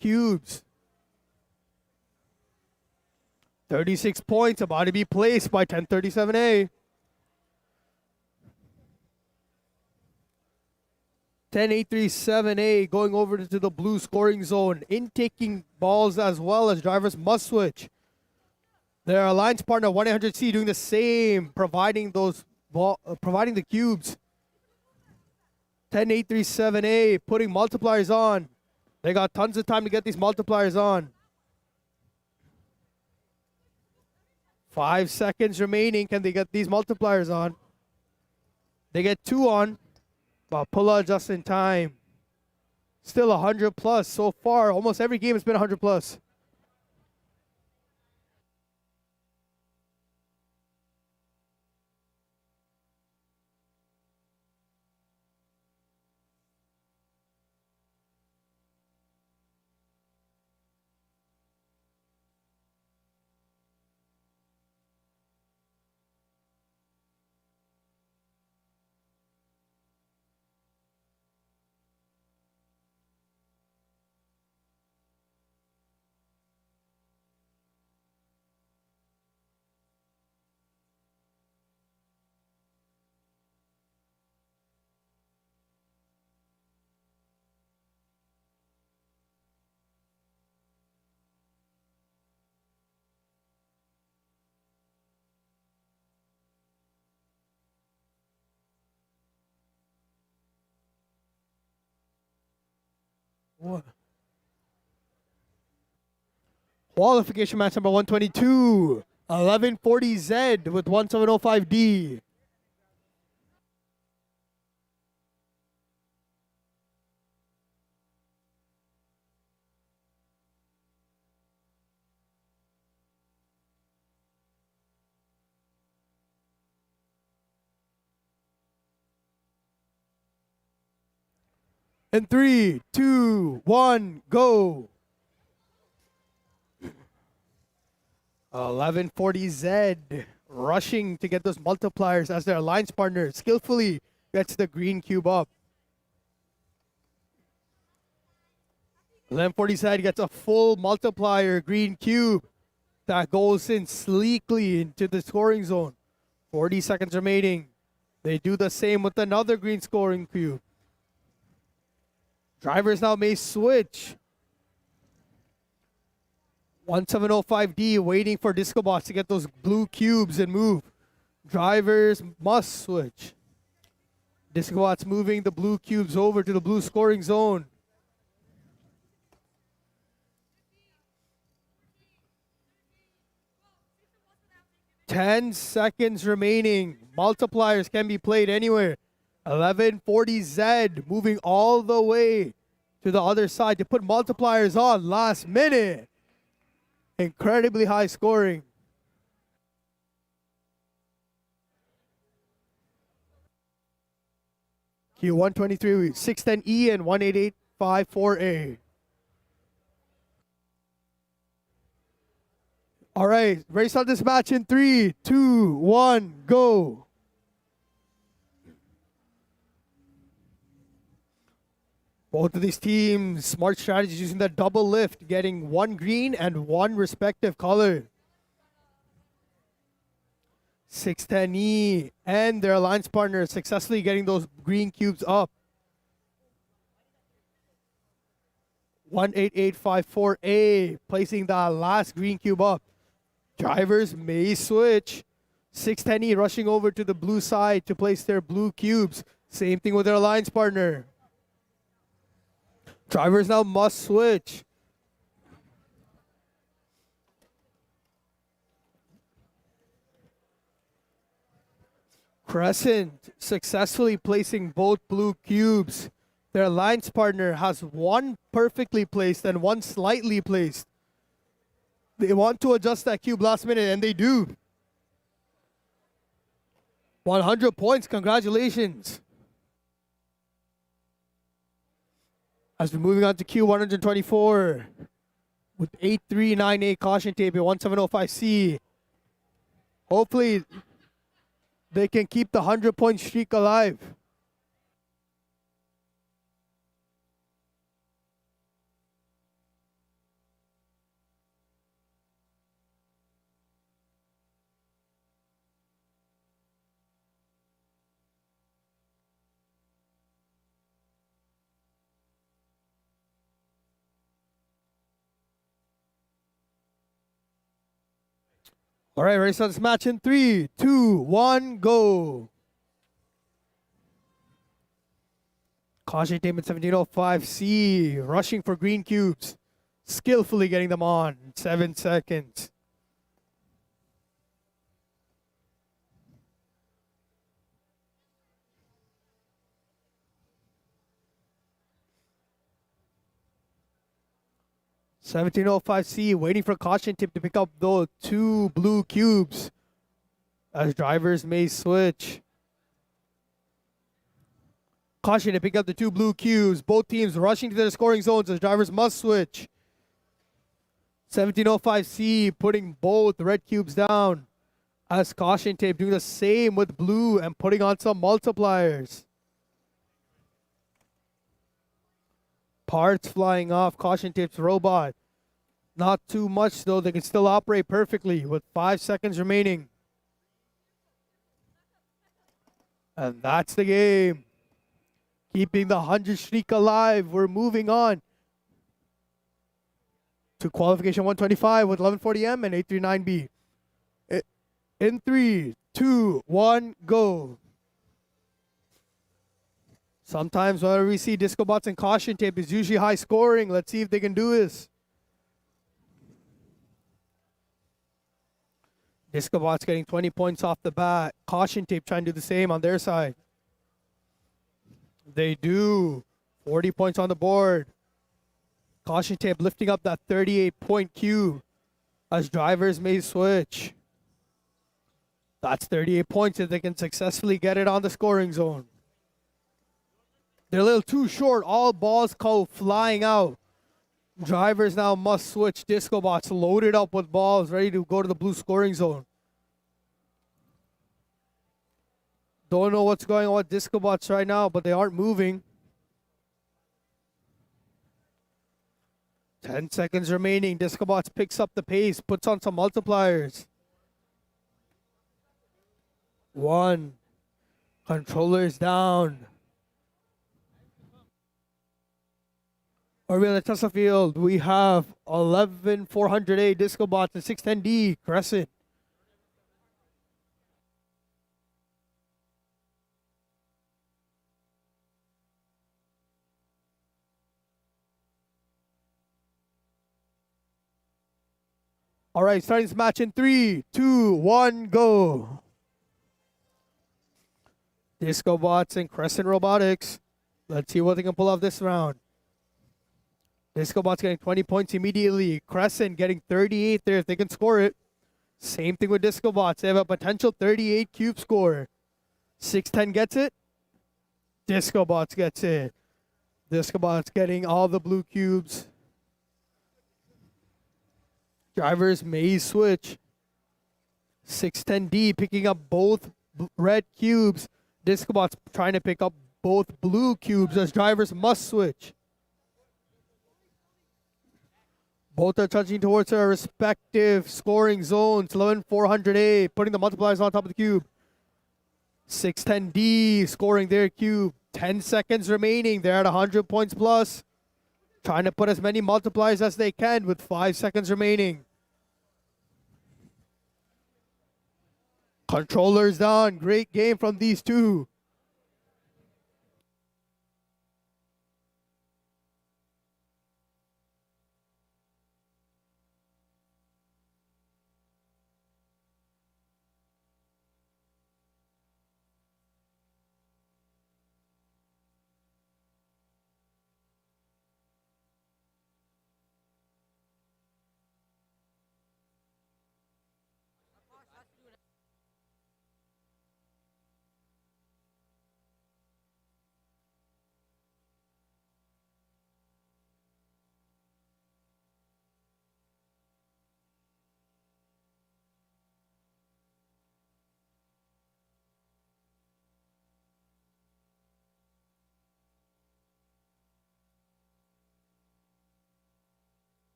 cubes. 36 points about to be placed by 1037A. 10837A going over to the blue scoring zone, intaking balls as well as drivers must switch. Their alliance partner 1-800C doing the same, providing those providing the cubes. 10837A putting multipliers on. They got tons of time to get these multipliers on. 5 seconds remaining. Can they get these multipliers on? They get 2 on. But Pula just in time. Still 100 plus so far. Almost every game has been 100 plus. What? Qualification match number 122. 1140Z with 1705D. In 3, 2, 1, go. 1140Z rushing to get those multipliers as their alliance partner skillfully gets the green cube up. 1140Z gets a full multiplier green cube that goes in sleekly into the scoring zone. 40 seconds remaining. They do the same with another green scoring cube. Drivers now may switch. 1705D waiting for Disco Bots to get those blue cubes and move. Drivers must switch. Disco Bots moving the blue cubes over to the blue scoring zone. Ten seconds remaining. Multipliers can be played anywhere. 1140Z moving all the way to the other side to put multipliers on last minute. Incredibly high scoring. Q123, 610E and 18854A. All right, ready to start this match in 3, 2, 1, go. Both of these teams, smart strategies using the double lift, getting one green and one respective color. 610E and their alliance partner successfully getting those green cubes up. 18854A placing the last green cube up. Drivers may switch. 610E rushing over to the blue side to place their blue cubes. Same thing with their alliance partner. Drivers now must switch. Crescent successfully placing both blue cubes. Their alliance partner has one perfectly placed and one slightly placed. They want to adjust that cube last minute, and they do. 100 points, congratulations. As we're moving on to Q124 with 839A caution tape at 1705C. Hopefully, they can keep the 100-point streak alive. All right, ready to start this match in 3, 2, 1, go. Caution tape at 1705C, rushing for green cubes. Skillfully getting them on. 7 seconds. (1705C) waiting for caution tip to pick up those 2 blue cubes as drivers may switch. Caution to pick up the 2 blue cubes. Both teams rushing to their scoring zones as drivers must switch. 1705C putting both red cubes down as caution tape doing the same with blue and putting on some multipliers. Parts flying off caution tape's robot. Not too much though, they can still operate perfectly with 5 seconds remaining. And that's the game. Keeping the 100 streak alive. We're moving on to qualification 125 with 1140M and 839B. In 3, 2, 1, go. Sometimes whenever we see disco bots and caution tape, it's usually high scoring. Let's see if they can do this. Disco bots getting 20 points off the bat. Caution tape trying to do the same on their side. They do. 40 points on the board. Caution tape lifting up that 38-point cube as drivers may switch. That's 38 points if they can successfully get it on the scoring zone. They're a little too short. All balls go flying out. Drivers now must switch. Disco bots loaded up with balls, ready to go to the blue scoring zone. Don't know what's going on with disco bots right now, but they aren't moving. 10 seconds remaining. Disco bots picks up the pace, puts on some multipliers. 1. Controllers down. Over in the Tesla field, we have 11400A disco bots and 610D Crescent. All right, starting this match in 3, 2, 1, go. Disco bots and Crescent Robotics. Let's see what they can pull off this round. Disco bots getting 20 points immediately. Crescent getting 38 there if they can score it. Same thing with disco bots. They have a potential 38 cube score. 610 gets it. Disco bots gets it. Disco bots getting all the blue cubes. Drivers may switch. 610D picking up both red cubes. Disco bots trying to pick up both blue cubes as drivers must switch. Both are touching towards their respective scoring zones. 11400A putting the multipliers on top of the cube. 610D scoring their cube. 10 seconds remaining. They're at 100 points plus. Trying to put as many multipliers as they can with 5 seconds remaining. Controllers down. Great game from these two.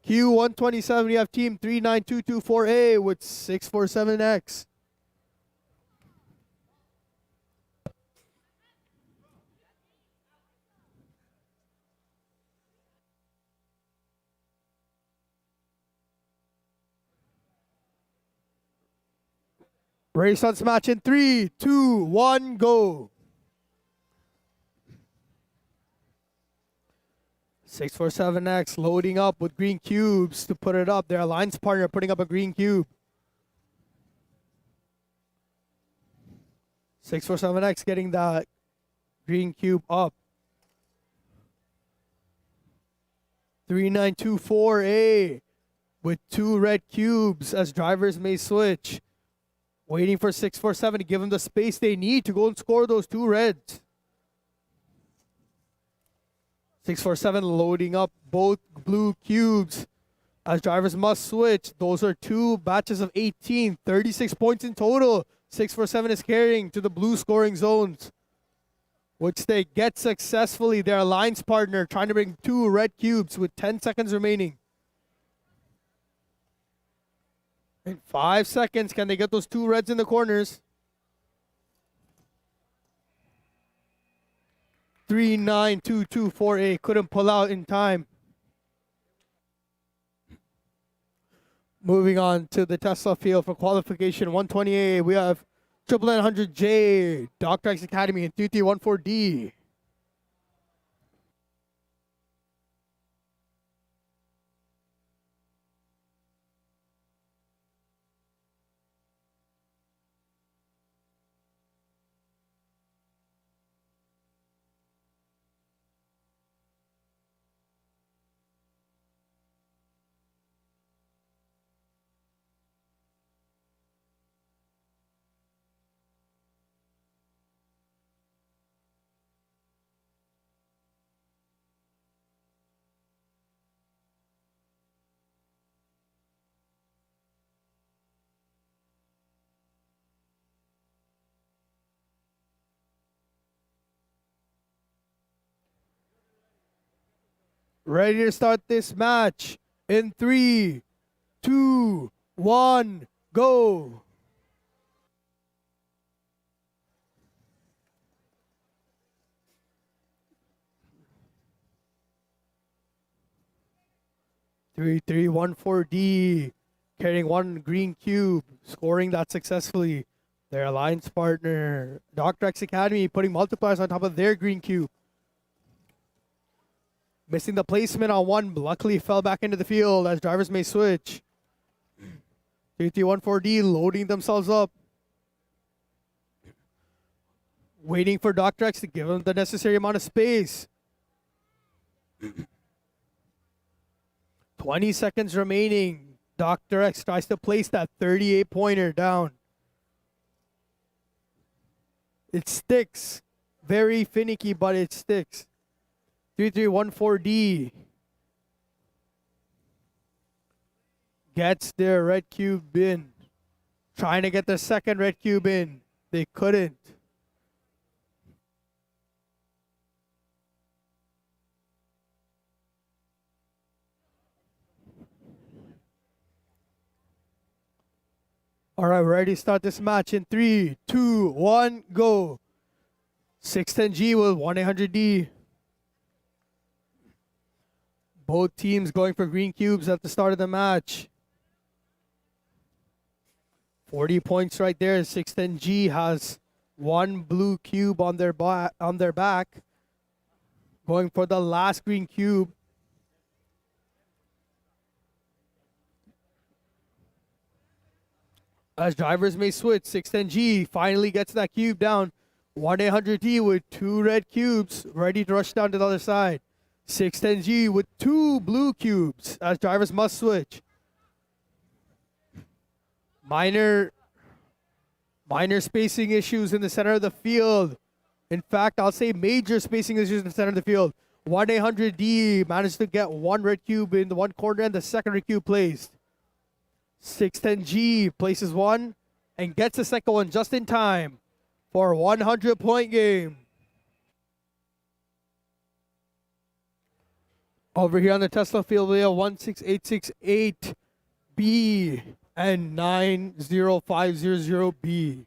Q127, we have team 39224A with 647X. Ready to start this match in 3, 2, 1, go. 647X loading up with green cubes to put it up. Their alliance partner putting up a green cube. 647X getting that green cube up. 3924A with 2 red cubes as drivers may switch. Waiting for 647 to give them the space they need to go and score those 2 reds. 647 loading up both blue cubes as drivers must switch. Those are 2 batches of 18, 36 points in total. 647 is carrying to the blue scoring zones, which they get successfully. Their alliance partner trying to bring 2 red cubes with 10 seconds remaining. In 5 seconds, can they get those 2 reds in the corners? 39224A couldn't pull out in time. Moving on to the Tesla field for qualification 128, we have 900J, Dr. X Academy, and 3314D. Ready to start this match in 3, 2, 1, go. Three, 314D carrying 1 green cube, scoring that successfully. Their alliance partner, Dr. X Academy, putting multipliers on top of their green cube. Missing the placement on 1, luckily fell back into the field as drivers may switch. 3314D loading themselves up. Waiting for Dr. X to give them the necessary amount of space. 20 seconds remaining. Dr. X tries to place that 38-pointer down. It sticks. Very finicky, but it sticks. 3314D gets their red cube in. Trying to get the second red cube in. They couldn't. All right, we're ready to start this match in 3, 2, 1, go. 610G with 1-800D. Both teams going for green cubes at the start of the match. 40 points right there. 610G has 1 blue cube on their back. Going for the last green cube. As drivers may switch, 610G finally gets that cube down. 1-800D with 2 red cubes, ready to rush down to the other side. 610G with 2 blue cubes as drivers must switch. Minor spacing issues in the center of the field. In fact, I'll say major spacing issues in the center of the field. 1-800D managed to get 1 red cube in the 1 corner and the second red cube placed. 610G places 1 and gets the second one just in time for a 100-point game. Over here on the Tesla field, we have 16868B and 90500B.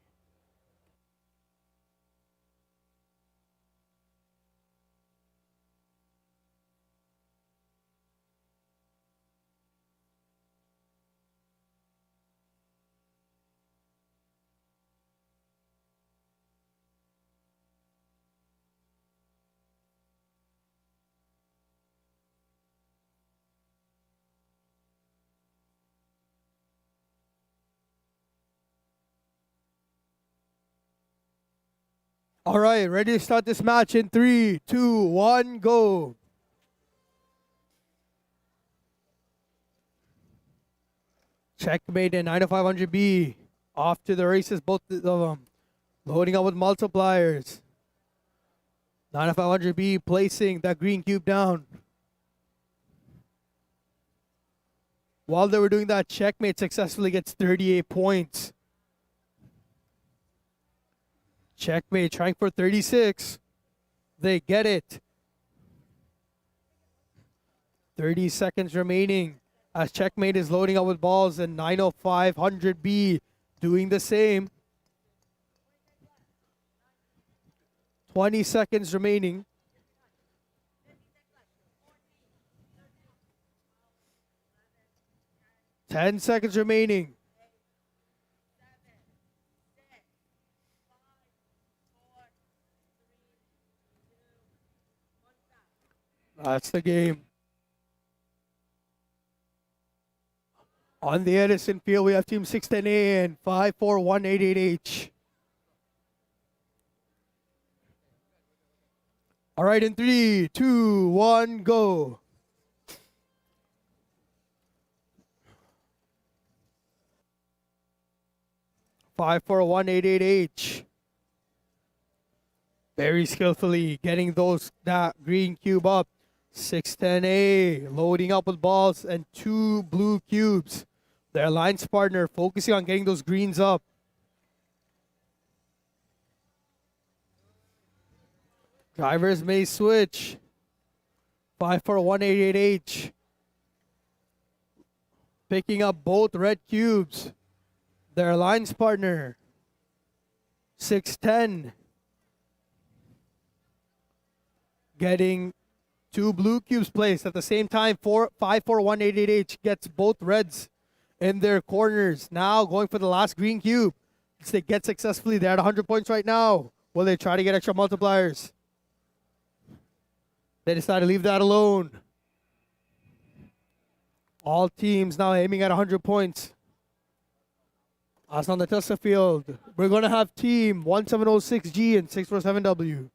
All right, ready to start this match in 3, 2, 1, go. Checkmate and 90500B. Off to the races, both of them. Loading up with multipliers. 90500B placing that green cube down. While they were doing that, Checkmate successfully gets 38 points. Checkmate trying for 36. They get it. 30 seconds remaining as Checkmate is loading up with balls and 90500B doing the same. 20 seconds remaining. Ten seconds remaining. That's the game. On the Edison field, we have Team 610A and 541888H. All right, in 3, 2, 1, go. Five, 4, 1, 8, 8, H. Very skillfully getting that green cube up. 610A loading up with balls and 2 blue cubes. Their alliance partner focusing on getting those greens up. Drivers may switch. 541888H. Picking up both red cubes. Their alliance partner. 610. Getting 2 blue cubes placed at the same time. 541888H gets both reds in their corners. Now going for the last green cube. They get successfully. They're at 100 points right now. Will they try to get extra multipliers? They decide to leave that alone. All teams now aiming at 100 points. As on the Tesla field, we're going to have team 1706G and 647W.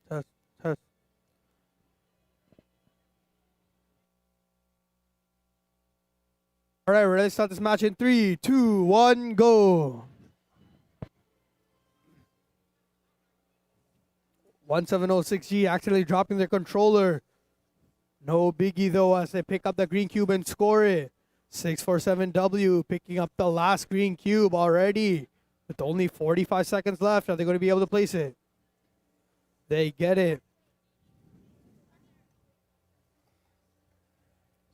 Test, test. All right, we're ready to start this match in 3, 2, 1, go. 1706G accidentally dropping their controller. No biggie though as they pick up the green cube and score it. 647W picking up the last green cube already. With only 45 seconds left, are they going to be able to place it? They get it.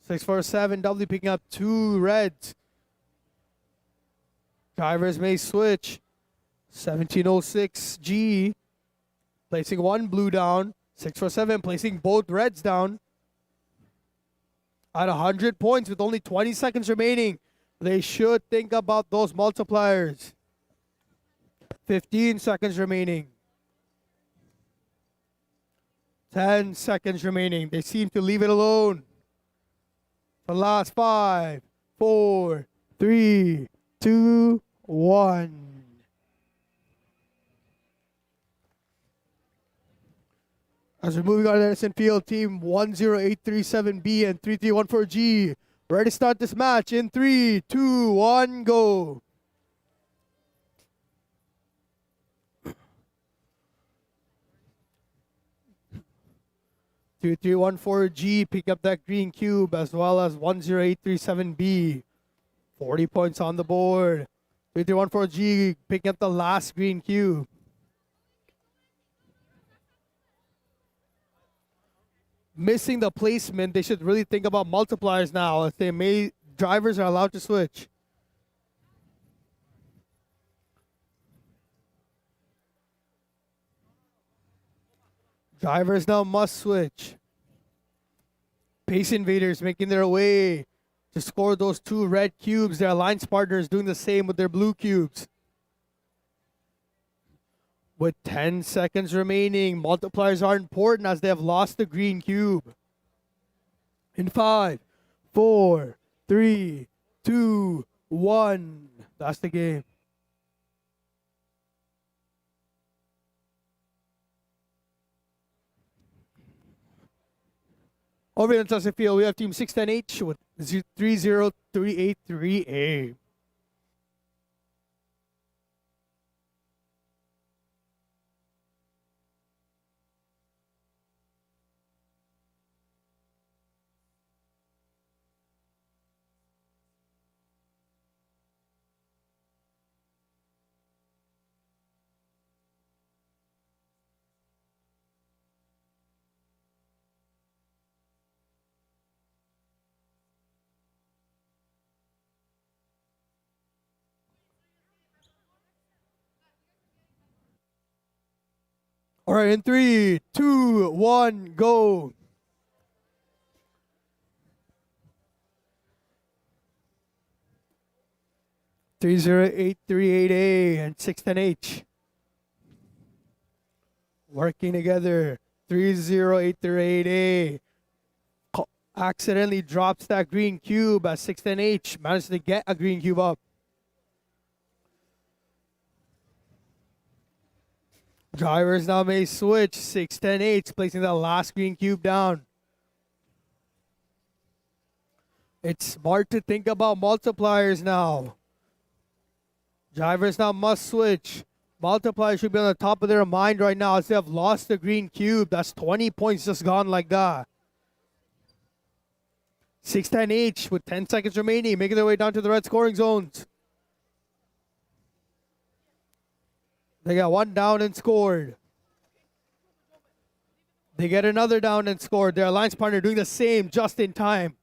647W picking up 2 reds. Drivers may switch. 1706G placing 1 blue down. 647 placing both reds down. At 100 points with only 20 seconds remaining. They should think about those multipliers. 15 seconds remaining. 10 seconds remaining. They seem to leave it alone. The last 5, 4, 3, 2, 1. As we're moving on to Edison Field, team 10837B and 3314G. Ready to start this match in 3, 2, 1, go. Two, 314G pick up that green cube as well as 10837B. 40 points on the board. 3314G picking up the last green cube. Missing the placement, they should really think about multipliers now if drivers are allowed to switch. Drivers now must switch. Pace invaders making their way to score those 2 red cubes. Their alliance partners doing the same with their blue cubes. With 10 seconds remaining, multipliers are important as they have lost the green cube. In 5, 4, 3, 2, 1. That's the game. Over in the field, we have team 610H with 30383A. All right, in 3, 2, 1, go. Three zero eight three eight A and 610H working together. 30838A accidentally drops that green cube as 610H managed to get a green cube up. Drivers now may switch. 610H placing the last green cube down. It's smart to think about multipliers now. Drivers now must switch. Multipliers should be on the top of their mind right now as they have lost the green cube. That's 20 points just gone like that. 610H with 10 seconds remaining, making their way down to the red scoring zones. They got 1 down and scored. They get another down and scored. Their alliance partner doing the same just in time.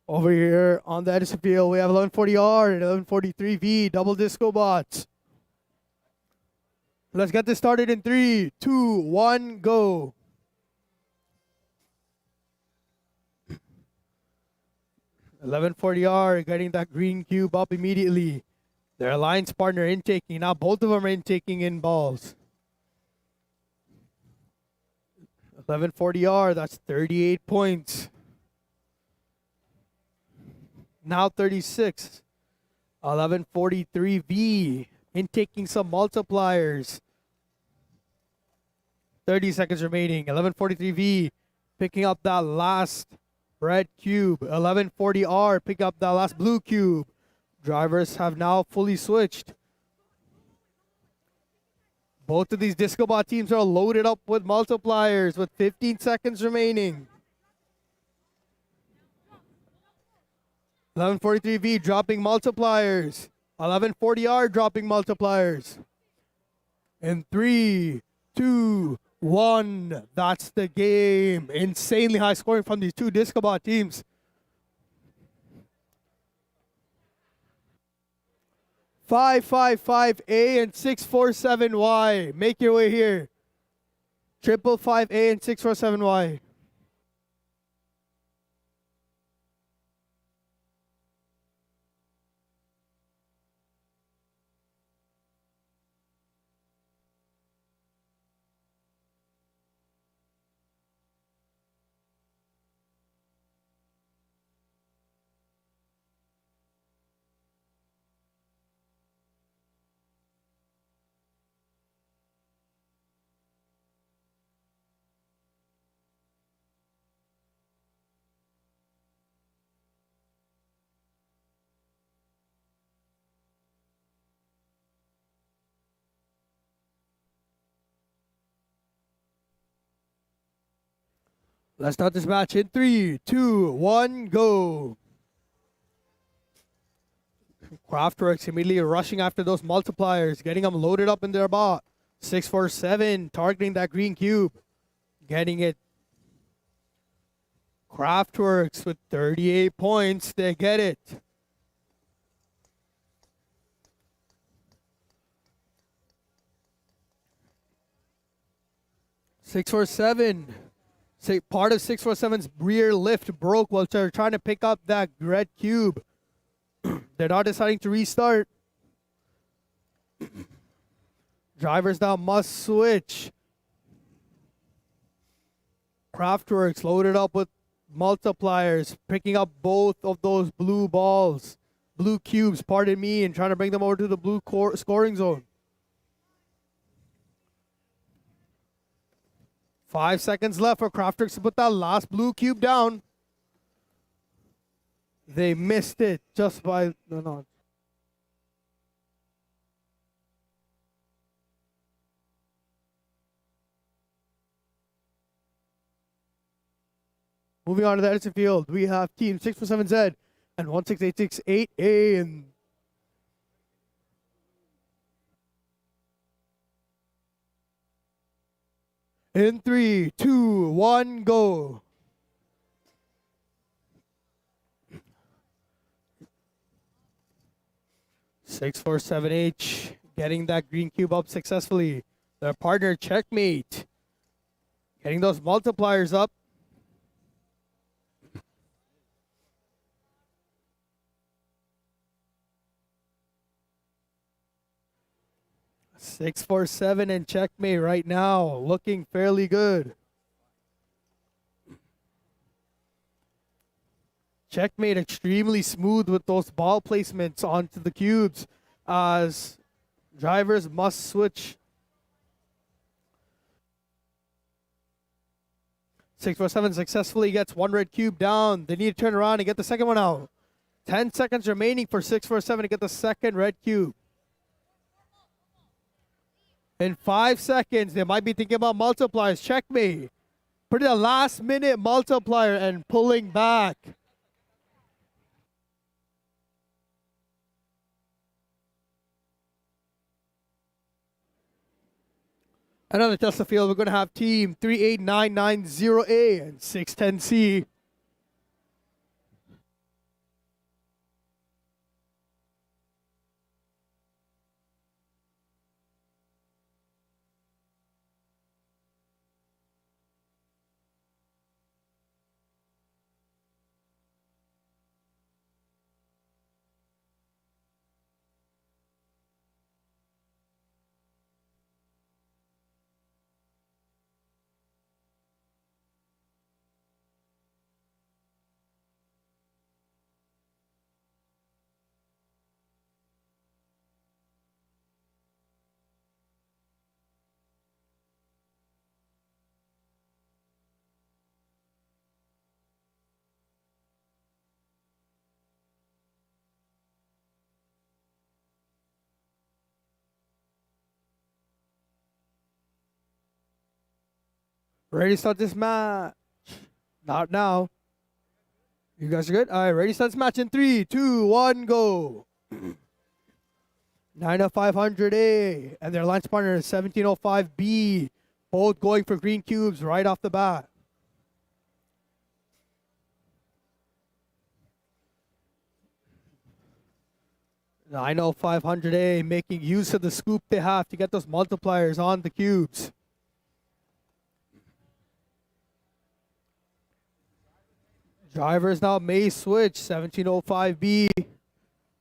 Over here on the Edison field, we have 1140R and 1143V, double disco bots. Let's get this started in 3, 2, 1, go. $1140R getting that green cube up immediately. Their alliance partner intaking. Now both of them are intaking in balls. 1140R, that's 38 points. Now 36. 1143V intaking some multipliers. 30 seconds remaining. 1143V picking up that last red cube. 1140R pick up that last blue cube. Drivers have now fully switched. Both of these disco bot teams are loaded up with multipliers with 15 seconds remaining. 1143V dropping multipliers. 1140R dropping multipliers. In 3, 2, 1. That's the game. Insanely high scoring from these two disco bot teams. 555A and 647Y. Make your way here. 555A and 647Y. Let's start this match in 3, 2, 1, go. Craftworks immediately rushing after those multipliers, getting them loaded up in their bot. 647 targeting that green cube, getting it. Craftworks with 38 points, they get it. "647." Say part of 647's rear lift broke while they're trying to pick up that red cube. They're not deciding to restart. Drivers now must switch. Craftworks loaded up with multipliers, picking up both of those blue balls, blue cubes, pardon me, and trying to bring them over to the blue scoring zone. 5 seconds left for Craftworks to put that last blue cube down. They missed it just by no. Moving on to the Edison field, we have Team 647Z and 16868A. And in 3, 2, 1, go. "647H getting that green cube up successfully. Their partner Checkmate getting those multipliers up. "647 and Checkmate right now looking fairly good. Checkmate extremely smooth with those ball placements onto the cubes as drivers must switch. 647 successfully gets one red cube down. They need to turn around and get the second one out. 10 seconds remaining for 647 to get the second red cube. In 5 seconds, they might be thinking about multipliers. Checkmate. Putting a last minute multiplier and pulling back. Another test of field, we're going to have Team 38990A and 610C. Ready to start this match? Not now. You guys are good? All right, ready to start this match in 3, 2, 1, go. 90500A and their alliance partner is 1705B. Both going for green cubes right off the bat. I know 500A making use of the scoop they have to get those multipliers on the cubes. Drivers now may switch. 1705B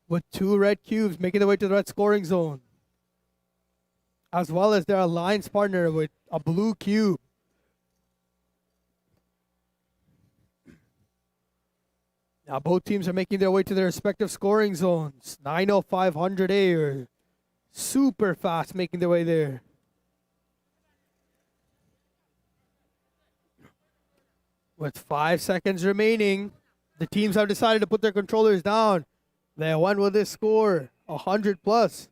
with 2 red cubes making their way to the red scoring zone, as well as their alliance partner with a blue cube. Now both teams are making their way to their respective scoring zones. 90500A are super fast making their way there. With 5 seconds remaining, the teams have decided to put their controllers down. They won with this score, 100 plus.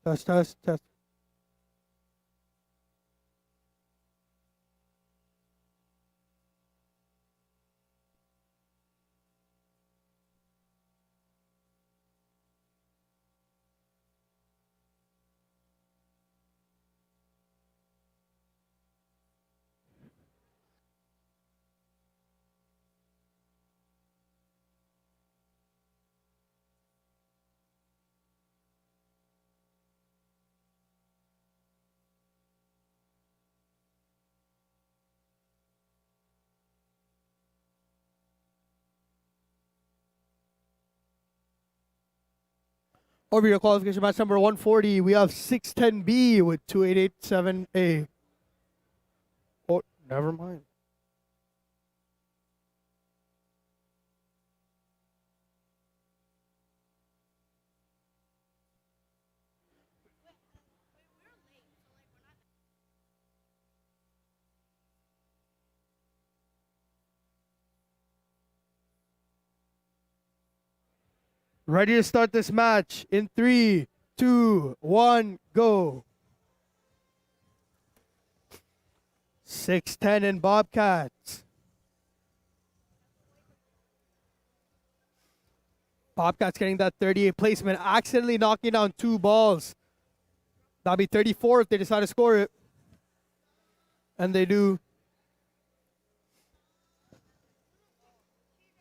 Test, test, test. Over your qualification match number 140, we have 610B with 2887A. Oh, never mind. Ready to start this match in 3, 2, 1, go. 610 and Bobcats. Bobcats getting that 38 placement, accidentally knocking down 2 balls. That'll be 34 if they decide to score it. And they do.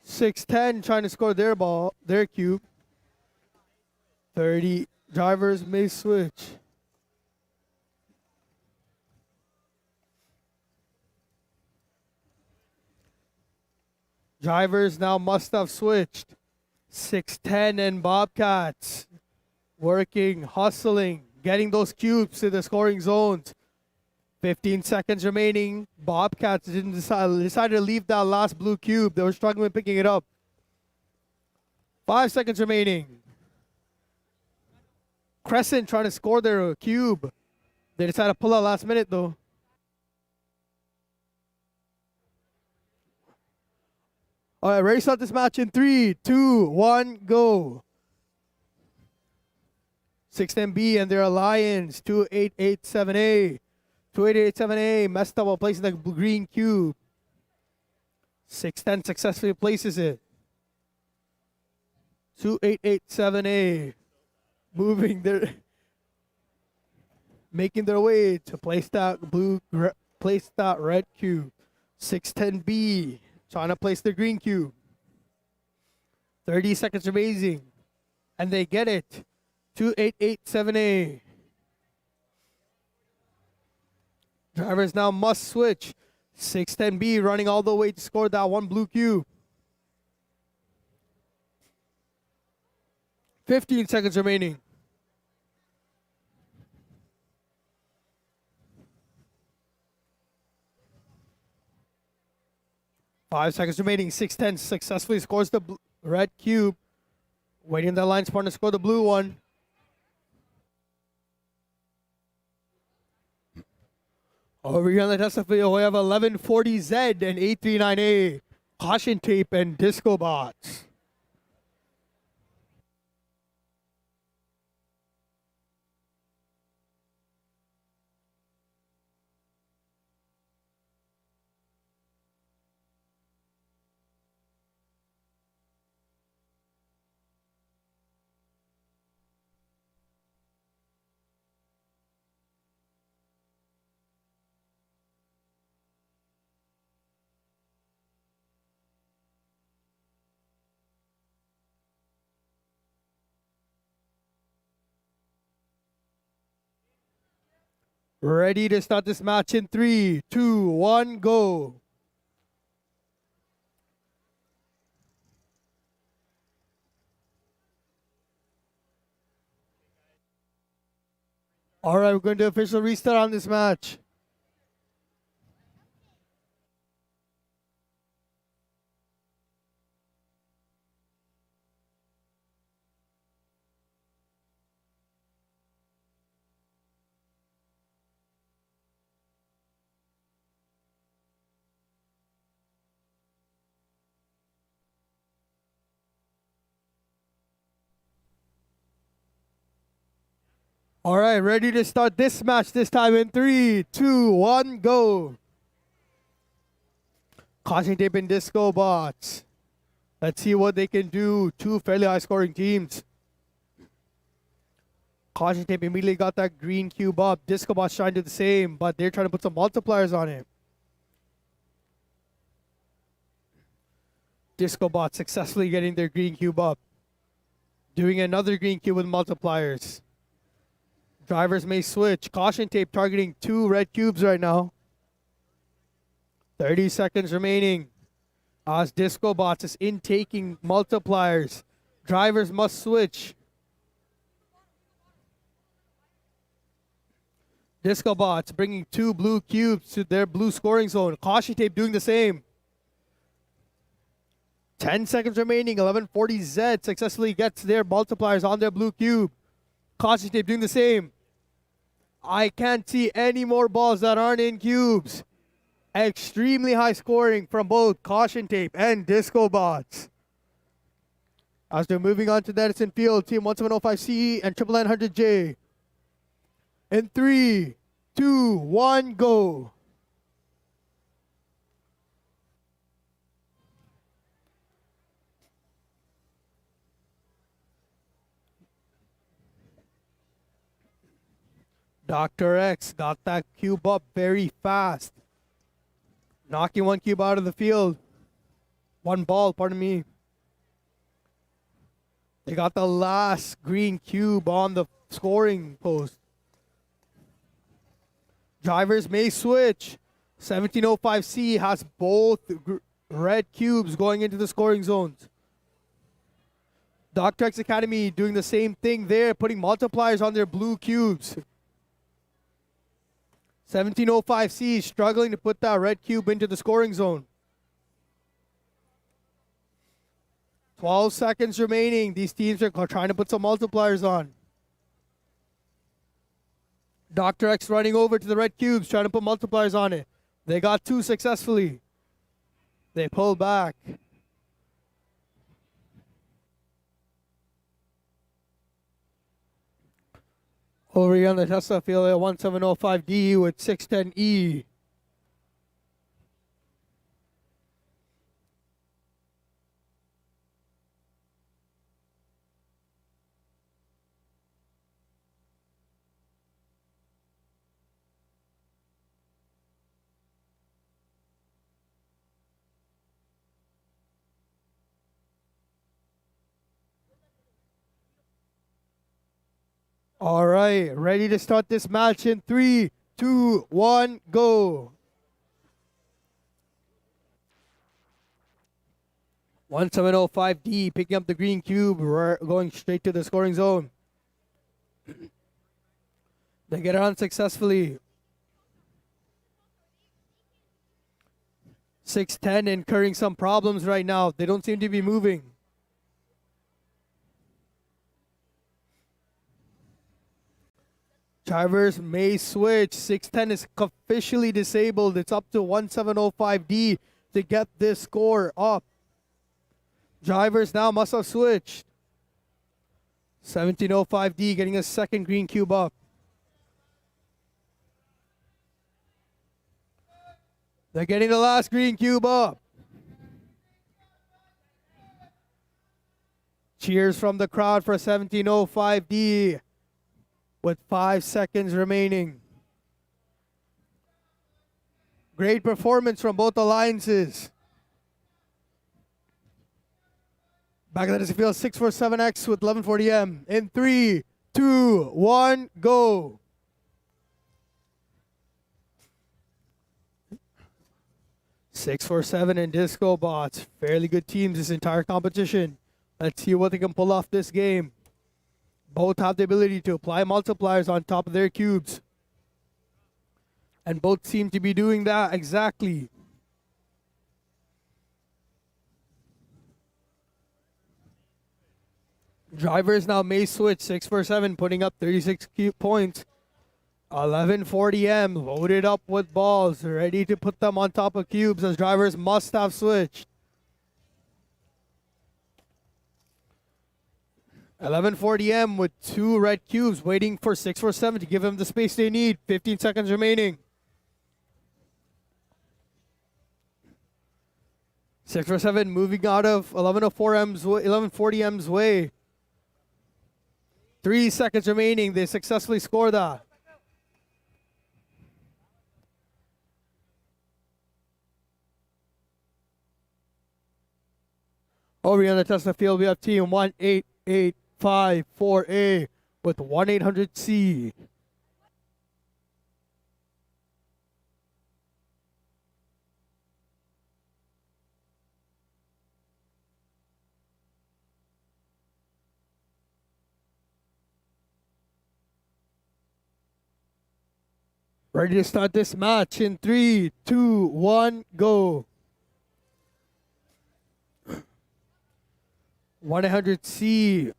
610 trying to score their ball, their cube. 30 drivers may switch. Drivers now must have switched. 610 and Bobcats working, hustling, getting those cubes to the scoring zones. 15 seconds remaining. Bobcats decided to leave that last blue cube. They were struggling with picking it up. 5 seconds remaining. Crescent trying to score their cube. They decided to pull out last minute though. All right, ready to start this match in 3, 2, 1, go. 610B and their Alliance, 2887A. 2887A messed up while placing the green cube. 610 successfully places it. 2887A making their way to place that red cube. 610B trying to place the green cube. 30 seconds remaining, and they get it. 2887A. Drivers now must switch. 610B running all the way to score that one blue cube. 15 seconds remaining. Five seconds remaining. 610 successfully scores the red cube. Waiting the line partner to score the blue one. Over here on the test field, we have 1140Z and 839A. Caution tape and disco bots. Ready to start this match in 3, 2, 1, go. All right, we're going to official restart on this match. All right, ready to start this match this time in 3, 2, 1, go. Caution tape and disco bots. Let's see what they can do. Two fairly high scoring teams. Caution tape immediately got that green cube up. Disco bots trying to do the same, but they're trying to put some multipliers on it. Disco bots successfully getting their green cube up. Doing another green cube with multipliers. Drivers may switch. Caution tape targeting 2 red cubes right now. 30 seconds remaining. As Disco Bots is intaking multipliers. Drivers must switch. Disco Bots bringing 2 blue cubes to their blue scoring zone. Caution tape doing the same. 10 seconds remaining. 1140Z successfully gets their multipliers on their blue cube. Caution tape doing the same. I can't see any more balls that aren't in cubes. Extremely high scoring from both Caution Tape and Disco Bots. As they're moving on to the Edison Field, Team 1705CE and 900J. In 3, 2, 1, go. Dr. X got that cube up very fast. Knocking 1 cube out of the field. 1 ball, pardon me. They got the last green cube on the scoring post. Drivers may switch. 1705C has both red cubes going into the scoring zones. Dr. X Academy doing the same thing there, putting multipliers on their blue cubes. 1705C struggling to put that red cube into the scoring zone. 12 seconds remaining. These teams are trying to put some multipliers on. Dr. X running over to the red cubes, trying to put multipliers on it. They got 2 successfully. They pull back. Over here on the Tesla field at 1705D with 610E. All right, ready to start this match in 3, 2, 1, go. 1705D picking up the green cube, going straight to the scoring zone. They get it on successfully. 610 incurring some problems right now. They don't seem to be moving. Drivers may switch. 610 is officially disabled. It's up to 1705D to get this score up. Drivers now must have switched. 1705D getting a second green cube up. They're getting the last green cube up. Cheers from the crowd for 1705D. With 5 seconds remaining. Great performance from both alliances. Back at the field, 647X with 1140M. In 3, 2, 1, go. (647) and Disco Bots. Fairly good teams this entire competition. Let's see what they can pull off this game. Both have the ability to apply multipliers on top of their cubes. And both seem to be doing that exactly. Drivers now may switch. 647 putting up 36 points. 1140M loaded up with balls, ready to put them on top of cubes as drivers must have switched. 1140M with 2 red cubes waiting for 647 to give them the space they need. 15 seconds remaining. 647 moving out of 1104M's way, 1140M's way. 3 seconds remaining. They successfully score that. Over here on the Tesla field, we have team 18854A with 1-800-C. Ready to start this match in 3, 2, 1, go. 1-800-C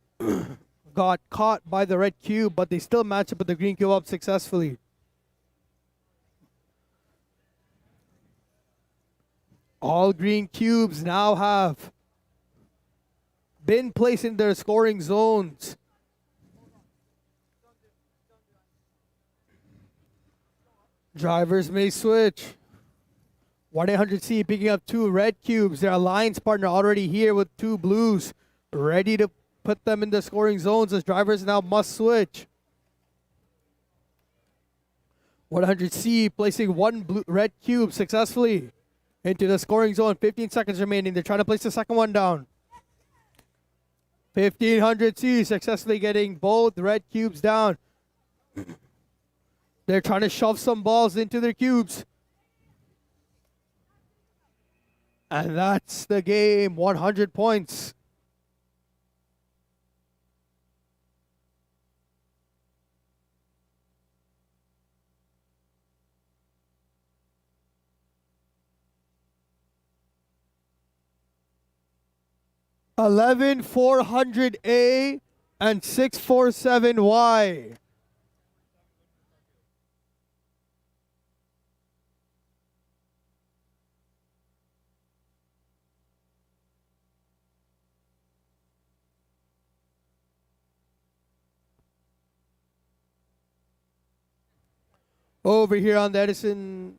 got caught by the red cube, but they still match up with the green cube up successfully. All green cubes now have been placed in their scoring zones. Drivers may switch. 1-800-C picking up 2 red cubes. Their alliance partner already here with 2 blues, ready to put them in the scoring zones as drivers now must switch. 100C placing 1 red cube successfully into the scoring zone. 15 seconds remaining. They're trying to place the second one down. 1500C successfully getting both red cubes down. They're trying to shove some balls into their cubes. And that's the game. 100 points. $11,400A and 647Y. Over here on the Edison.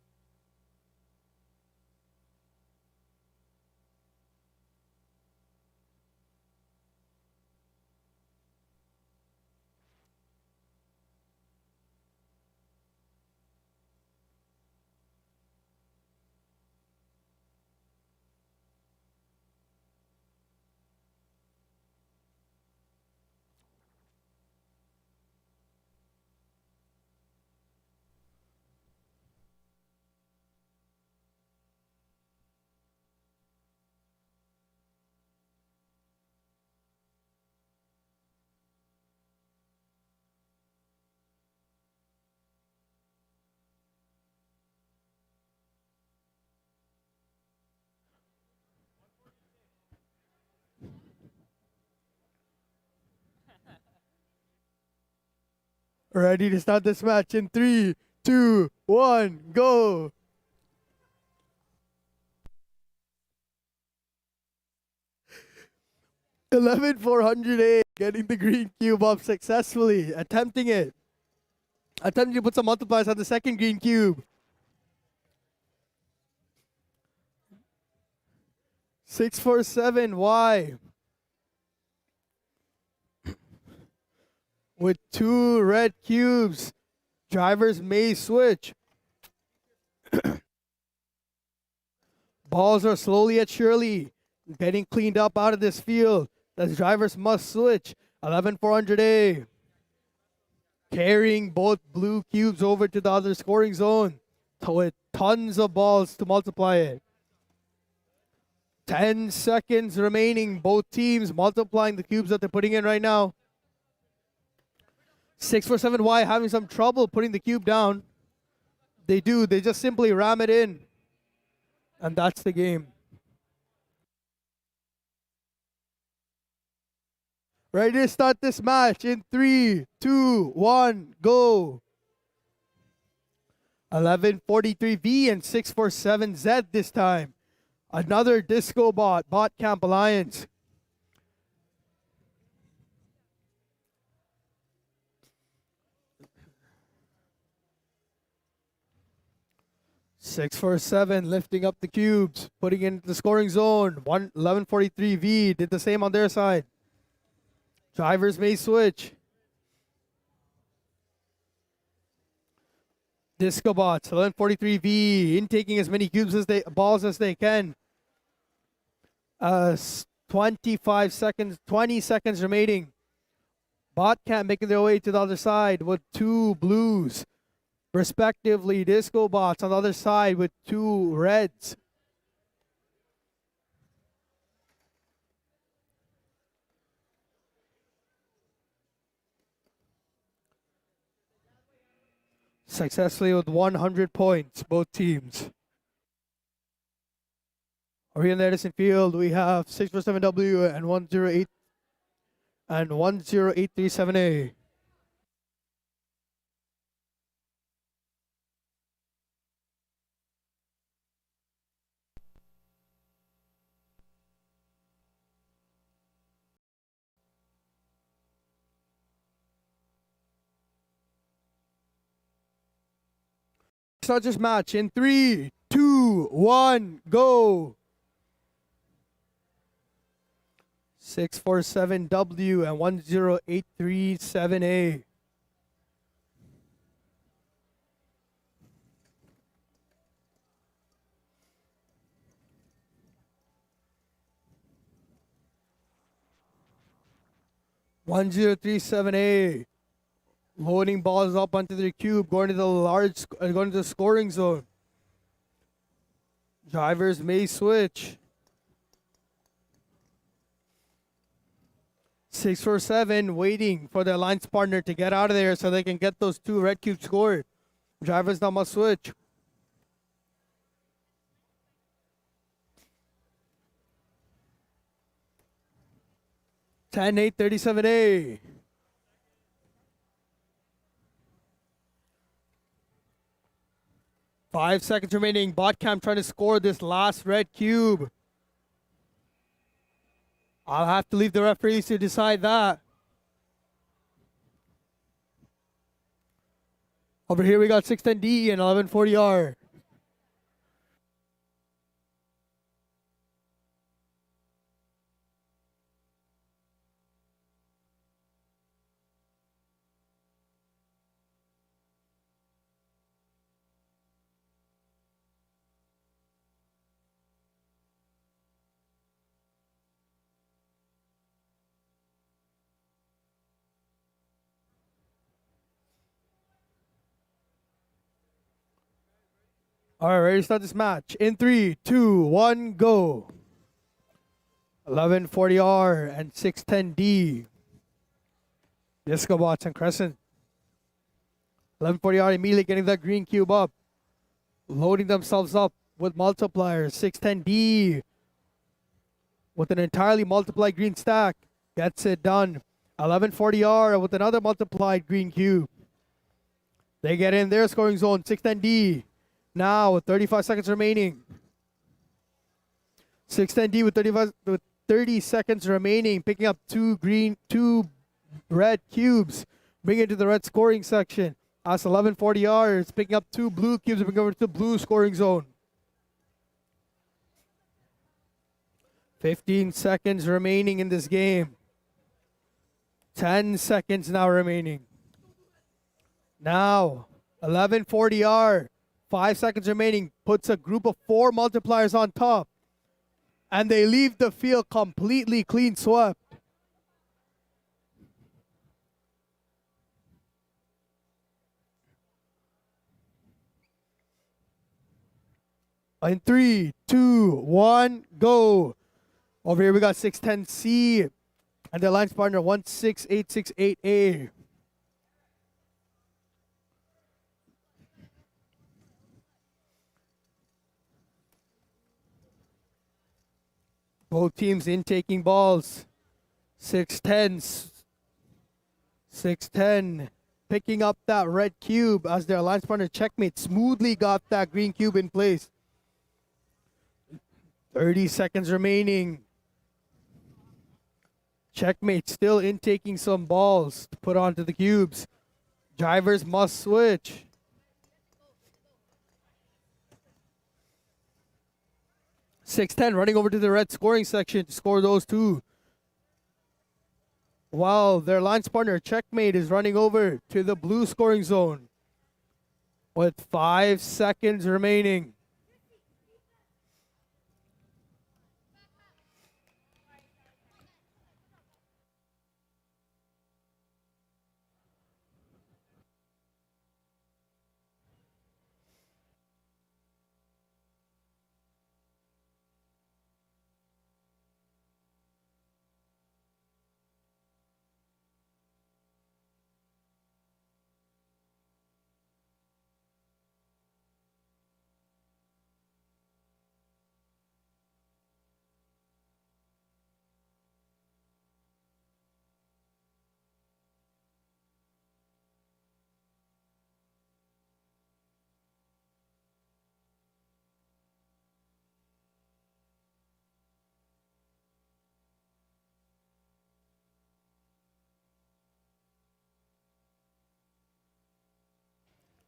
Ready to start this match in 3, 2, 1, go. $11,400A getting the green cube up successfully, attempting it. Attempting to put some multipliers on the second green cube. 647Y. With 2 red cubes, drivers may switch. Balls are slowly yet surely getting cleaned up out of this field as drivers must switch. 11,400A carrying both blue cubes over to the other scoring zone with tons of balls to multiply it. 10 seconds remaining. Both teams multiplying the cubes that they're putting in right now. 647Y having some trouble putting the cube down. They do. They just simply ram it in. And that's the game. Ready to start this match in 3, 2, 1, go. 1143V and 647Z this time. Another Disco Bot Camp Alliance. 647 lifting up the cubes, putting in the scoring zone. 1143 V did the same on their side. Drivers may switch. Disco bots, 1143 V, intaking as many cubes as balls as they can. 25 seconds, 20 seconds remaining. Bot camp making their way to the other side with 2 blues, respectively. Disco bots on the other side with 2 reds. Successfully with 100 points, both teams. Over here in the Edison Field, we have 647W and 108 and 10837A. Start this match in 3, 2, 1, go. 647W and 10837A. One zero three seven A, loading balls up onto their cube, going to the scoring zone. Drivers may switch. 647 waiting for their alliance partner to get out of there so they can get those 2 red cubes scored. Drivers now must switch. Ten eight 37A. Five seconds remaining. Bot camp trying to score this last red cube. I'll have to leave the referees to decide that. Over here we got 610D and 1140R. All right, ready to start this match. In 3, 2, 1, go. 1140R and 610D. Disco bots and Crescent. 1140R immediately getting that green cube up. Loading themselves up with multipliers. 610D with an entirely multiplied green stack. Gets it done. 1140R with another multiplied green cube. They get in their scoring zone. 610D. Now, with 35 seconds remaining. 610D with 30 seconds remaining, picking up 2 red cubes, bring it to the red scoring section. As 1140R is picking up 2 blue cubes and bring over to the blue scoring zone. 15 seconds remaining in this game. 10 seconds now remaining. Now, 1140R. 5 seconds remaining, puts a group of 4 multipliers on top. And they leave the field completely clean swept. In 3, 2, 1, go. Over here we got 610C and the alliance partner 16868A. Both teams intaking balls. 610 picking up that red cube as their alliance partner checkmate smoothly got that green cube in place. 30 seconds remaining. Checkmate still intaking some balls to put onto the cubes. Drivers must switch. 610 running over to the red scoring section to score those two. While their alliance partner, Checkmate, is running over to the blue scoring zone with 5 seconds remaining.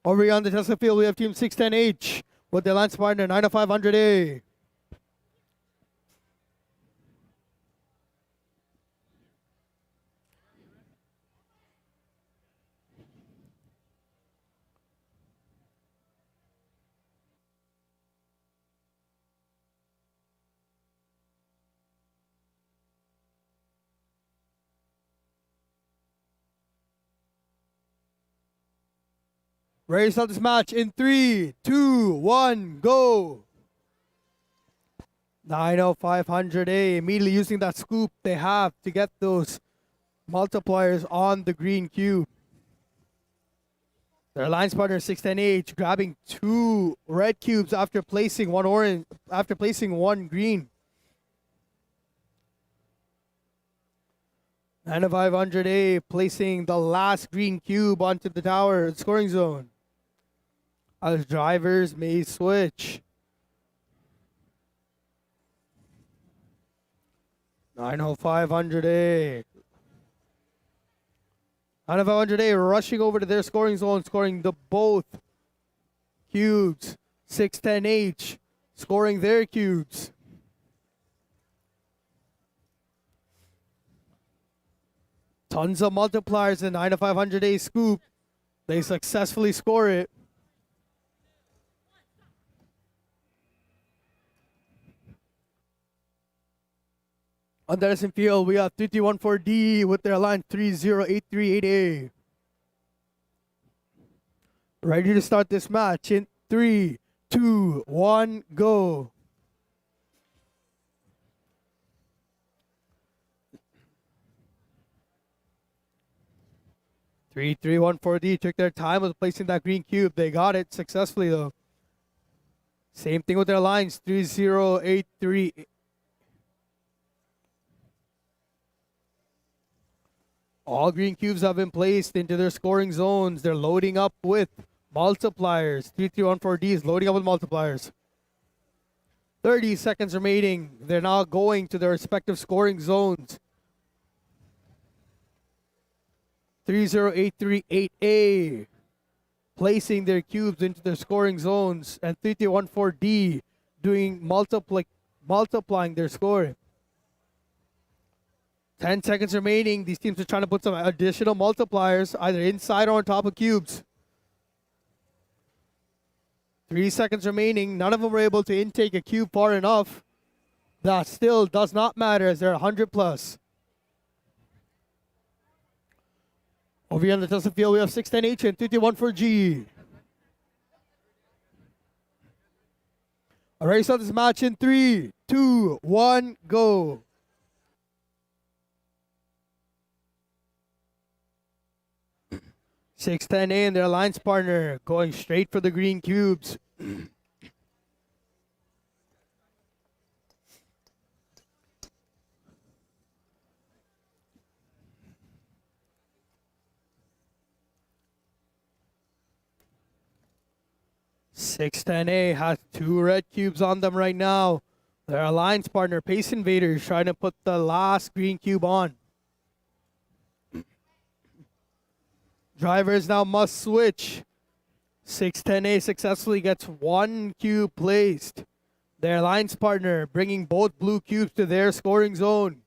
Over here on the Tesla field, we have Team 610H with their alliance partner, 90500A. Ready to start this match in 3, 2, 1, go. 90500A immediately using that scoop they have to get those multipliers on the green cube. Their alliance partner 610H grabbing 2 red cubes after placing one green. 90500A placing the last green cube onto the tower scoring zone. As drivers may switch. 90500A. 90500A rushing over to their scoring zone, scoring the both cubes. 610H scoring their cubes. Tons of multipliers in 90500A scoop. They successfully score it. On the Edison field, we have 3314D with their line 30838A. Ready to start this match in 3, 2, 1, go. Three, 314D took their time with placing that green cube. They got it successfully though. Same thing with their lines, 3083. All green cubes have been placed into their scoring zones. They're loading up with multipliers. 3314D is loading up with multipliers. 30 seconds remaining. They're now going to their respective scoring zones. 30838A placing their cubes into their scoring zones, and 3314D doing multiplying their score. 10 seconds remaining. These teams are trying to put some additional multipliers either inside or on top of cubes. 3 seconds remaining. None of them were able to intake a cube far enough. That still does not matter as they're 100 plus. Over here on the Tesla field, we have 610H and 3314G. Alright, so this match in 3, 2, 1, go. $610A and their alliance partner going straight for the green cubes. $610A has 2 red cubes on them right now. Their alliance partner, Pace Invaders, trying to put the last green cube on. Drivers now must switch. 610A successfully gets 1 cube placed. Their alliance partner bringing both blue cubes to their scoring zone.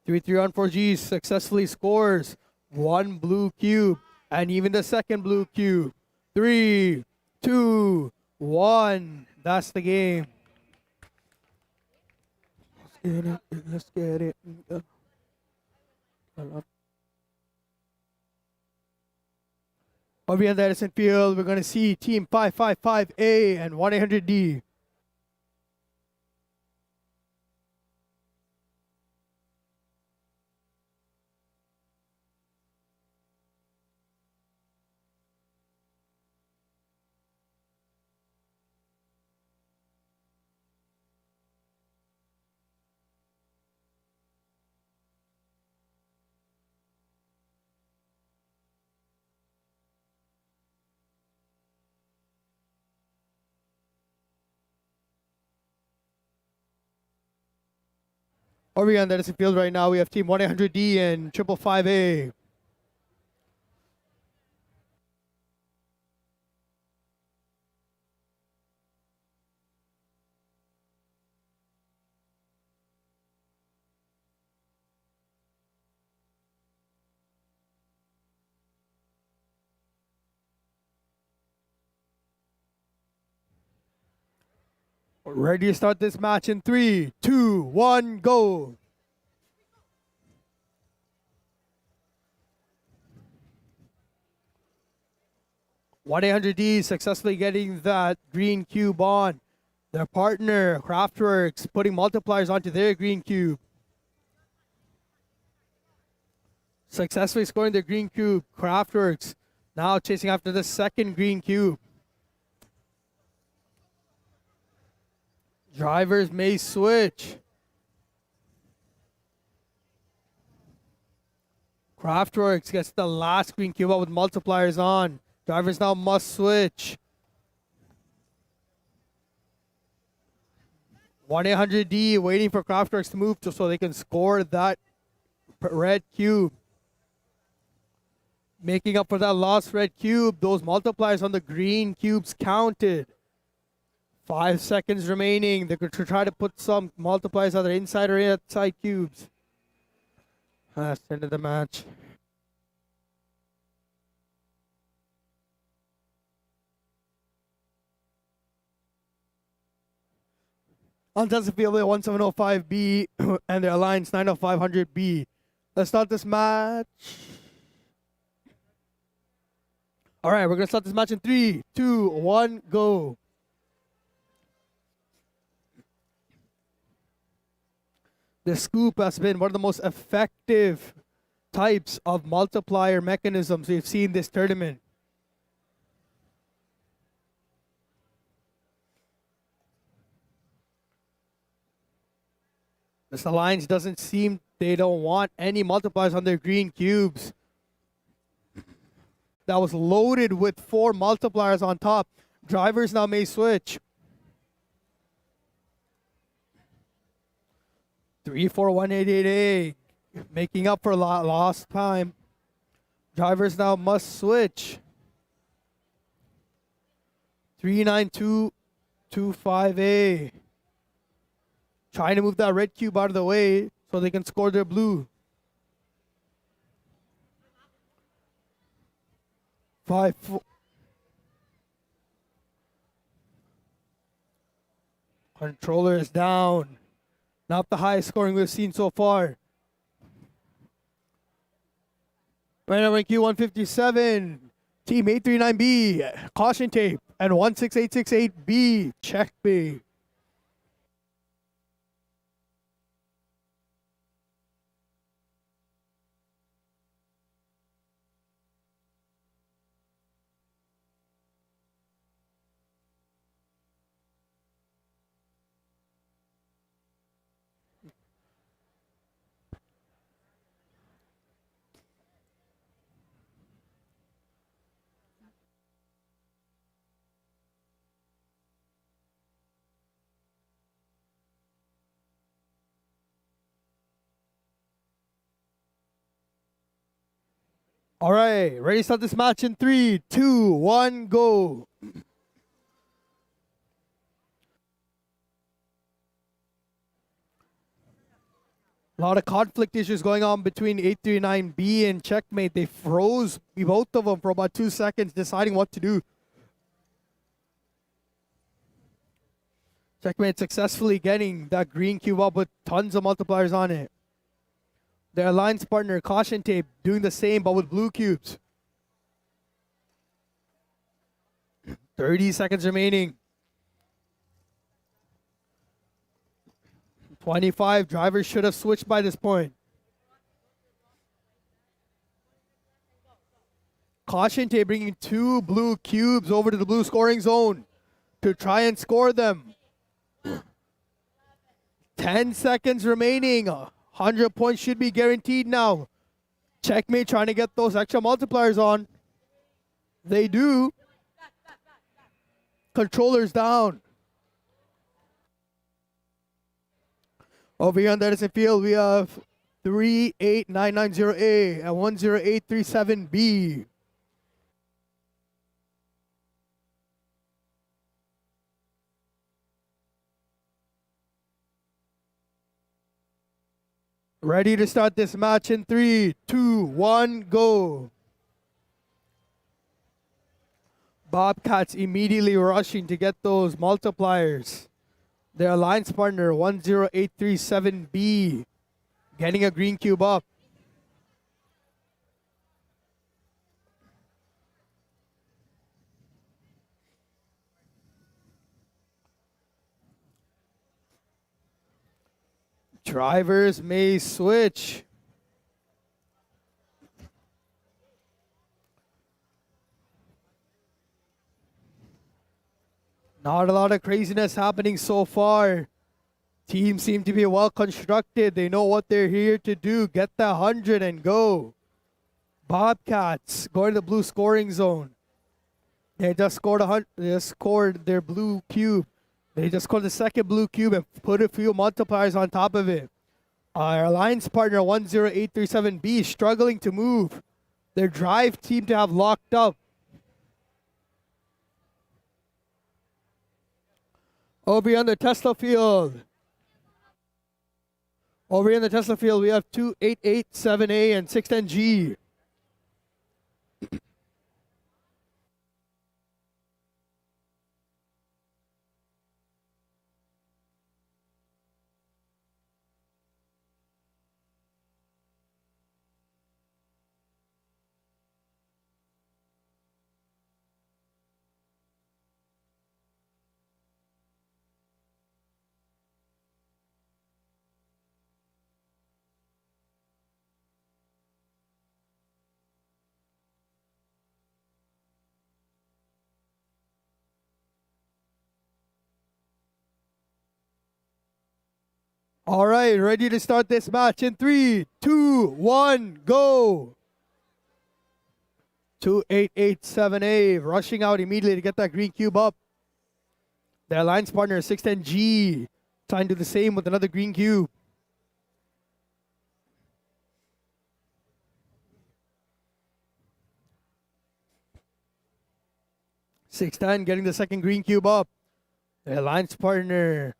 Three on 4G successfully scores one blue cube and even the second blue cube. 3, 2, 1. That's the game. Let's get it. Let's get it. Over on the Edison Field, we're going to see Team 555A and 1-800D. Over on the Edison Field right now, we have Team 1-800D and 555A. Ready to start this match in 3, 2, 1, go. One 800D successfully getting that green cube on. Their partner, Craftworks, putting multipliers onto their green cube. Successfully scoring the green cube. Craftworks now chasing after the second green cube. Drivers may switch. Craftworks gets the last green cube out with multipliers on. Drivers now must switch. 1-800D waiting for Craftworks to move so they can score that red cube. Making up for that lost red cube, those multipliers on the green cubes counted. 5 seconds remaining. They're going to try to put some multipliers either inside or outside cubes. That's the end of the match. On Tesla Field, 1705B and their Alliance 90500B. Let's start this match. All right, we're going to start this match in 3, 2, 1, go. The scoop has been one of the most effective types of multiplier mechanisms we've seen this tournament. This alliance doesn't seem, they don't want any multipliers on their green cubes. That was loaded with 4 multipliers on top. Drivers now may switch. 34188A, making up for lost time. Drivers now must switch. 39225A, trying to move that red cube out of the way so they can score their blue. 5. Controller is down. Not the highest scoring we've seen so far. Right now in Q157, Team 839B, caution tape, and 16868B, check B. All right, ready to start this match in 3, 2, 1, go. A lot of conflict issues going on between 839B and Checkmate. They froze both of them for about 2 seconds, deciding what to do. Checkmate successfully getting that green cube up with tons of multipliers on it. Their alliance partner, Caution Tape, doing the same but with blue cubes. 30 seconds remaining. 25. Drivers should have switched by this point. Caution Tape bringing 2 blue cubes over to the blue scoring zone to try and score them. 10 seconds remaining. 100 points should be guaranteed now. Checkmate trying to get those extra multipliers on. They do. Controllers down. Over here on the Edison field, we have 38990A and 10837B. Ready to start this match in 3, 2, 1, go. Bobcats immediately rushing to get those multipliers. Their alliance partner, 10837B, getting a green cube up. Drivers may switch. Not a lot of craziness happening so far. Teams seem to be well constructed. They know what they're here to do. Get the 100 and go. Bobcats going to the blue scoring zone. They just scored They just scored their blue cube. They just scored the second blue cube and put a few multipliers on top of it. Our alliance partner 10837B struggling to move. Their drive team to have locked up. Over here on the Tesla field. Over here in the Tesla field, we have 2887A and 610G. All right, ready to start this match in 3, 2, 1, go. 2887A rushing out immediately to get that green cube up. Their alliance partner 610G trying to do the same with another green cube. .610 getting the second green cube up. Their alliance partner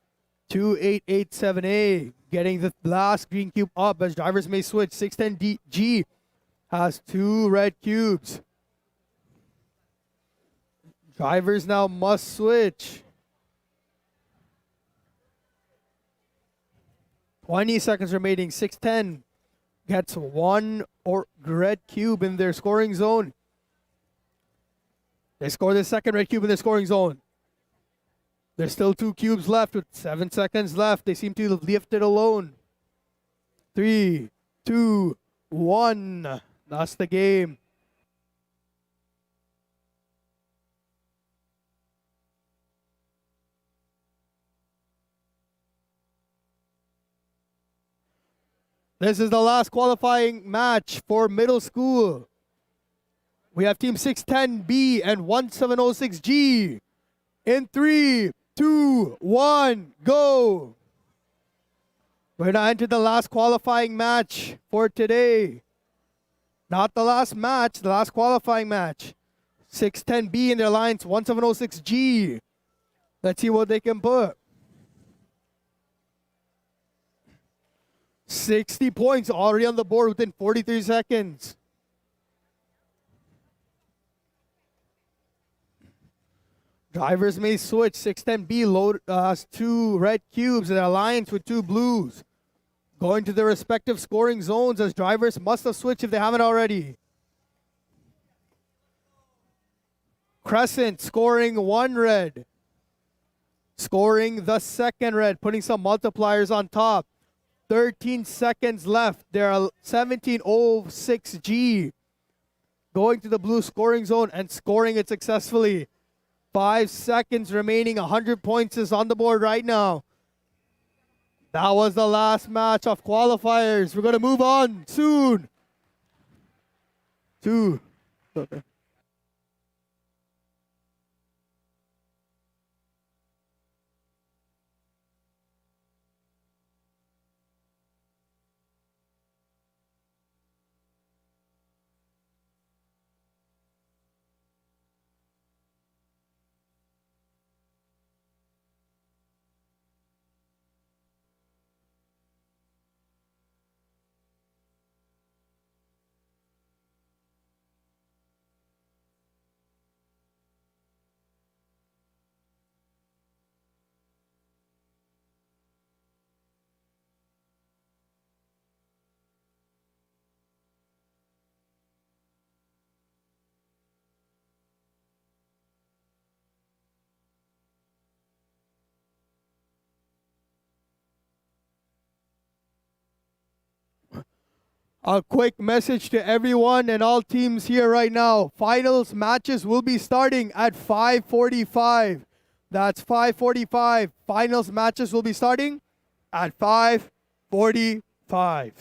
2887A getting the last green cube up as drivers may switch. 610G has 2 red cubes. Drivers now must switch. 20 seconds remaining. 610 gets 1 red cube in their scoring zone. They score the second red cube in their scoring zone. There's still 2 cubes left with 7 seconds left. They seem to have left it alone. 3, 2, 1. That's the game. This is the last qualifying match for middle school. We have Team 610B and 1706G. In 3, 2, 1, go. We're now into the last qualifying match for today. Not the last match, the last qualifying match. 610B in their lines, 1706G. Let's see what they can put. 60 points already on the board within 43 seconds. Drivers may switch. 610B has 2 red cubes in their lines with 2 blues. Going to their respective scoring zones as drivers must have switched if they haven't already. Crescent scoring 1 red. Scoring the second red, putting some multipliers on top. 13 seconds left. There are 1706G going to the blue scoring zone and scoring it successfully. 5 seconds remaining. 100 points is on the board right now. That was the last match of qualifiers. We're going to move on soon to... Okay. A quick message to everyone and all teams here right now. Finals matches will be starting at 5:45. That's 5:45. Finals matches will be starting at 5:45.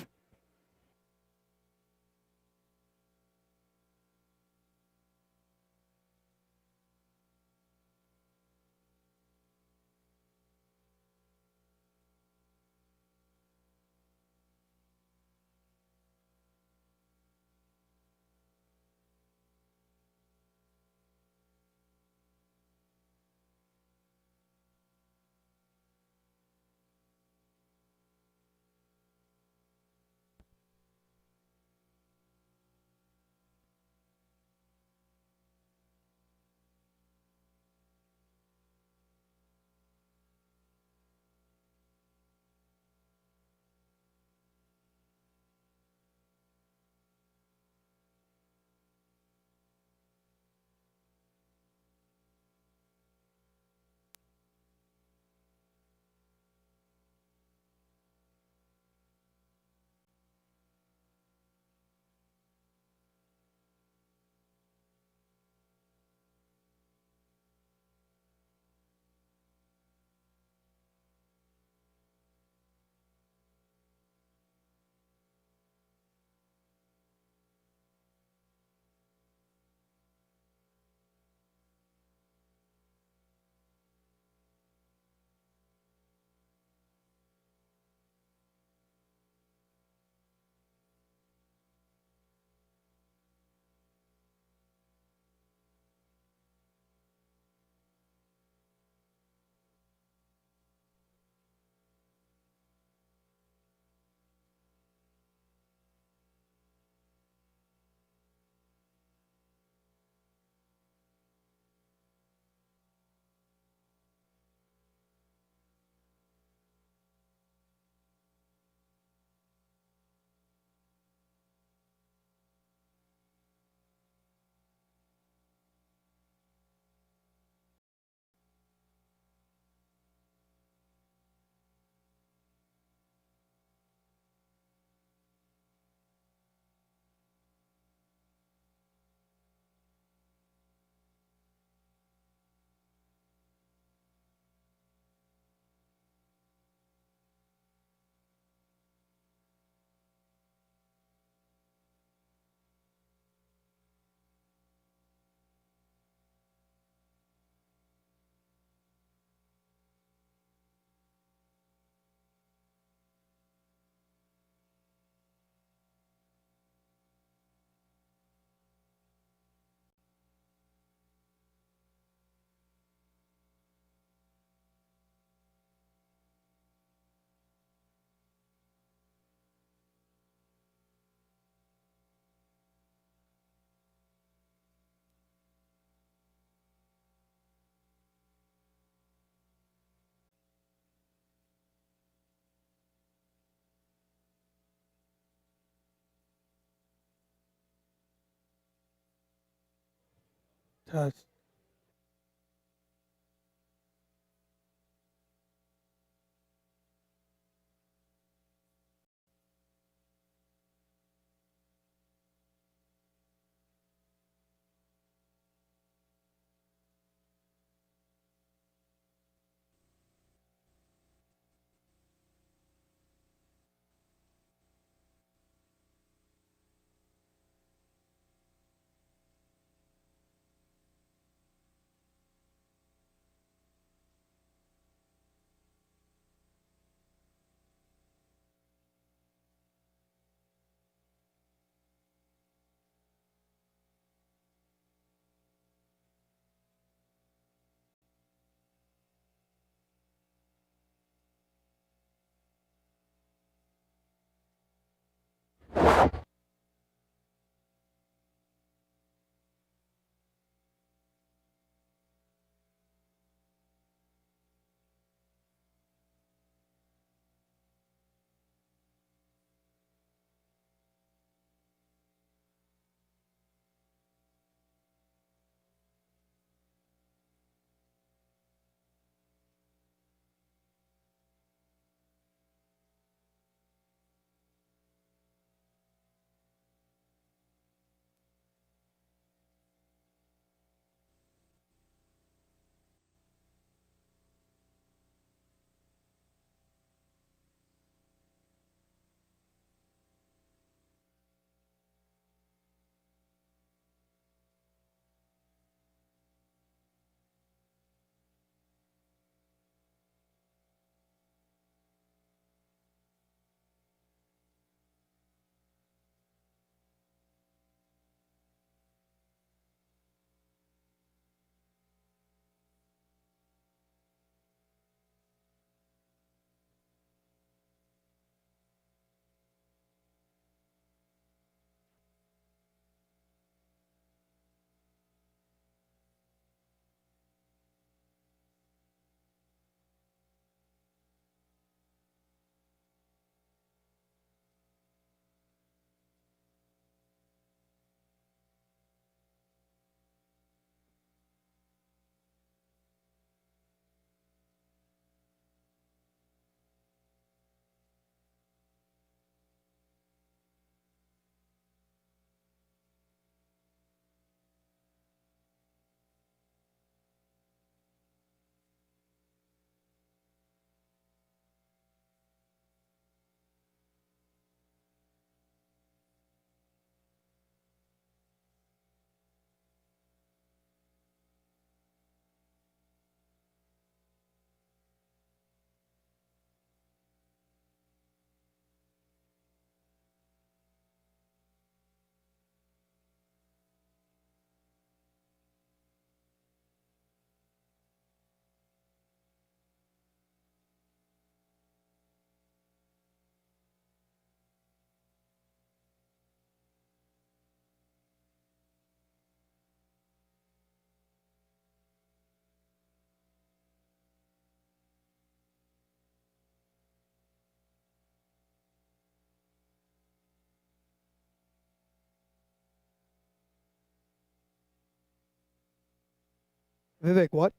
Test. Vivek, what?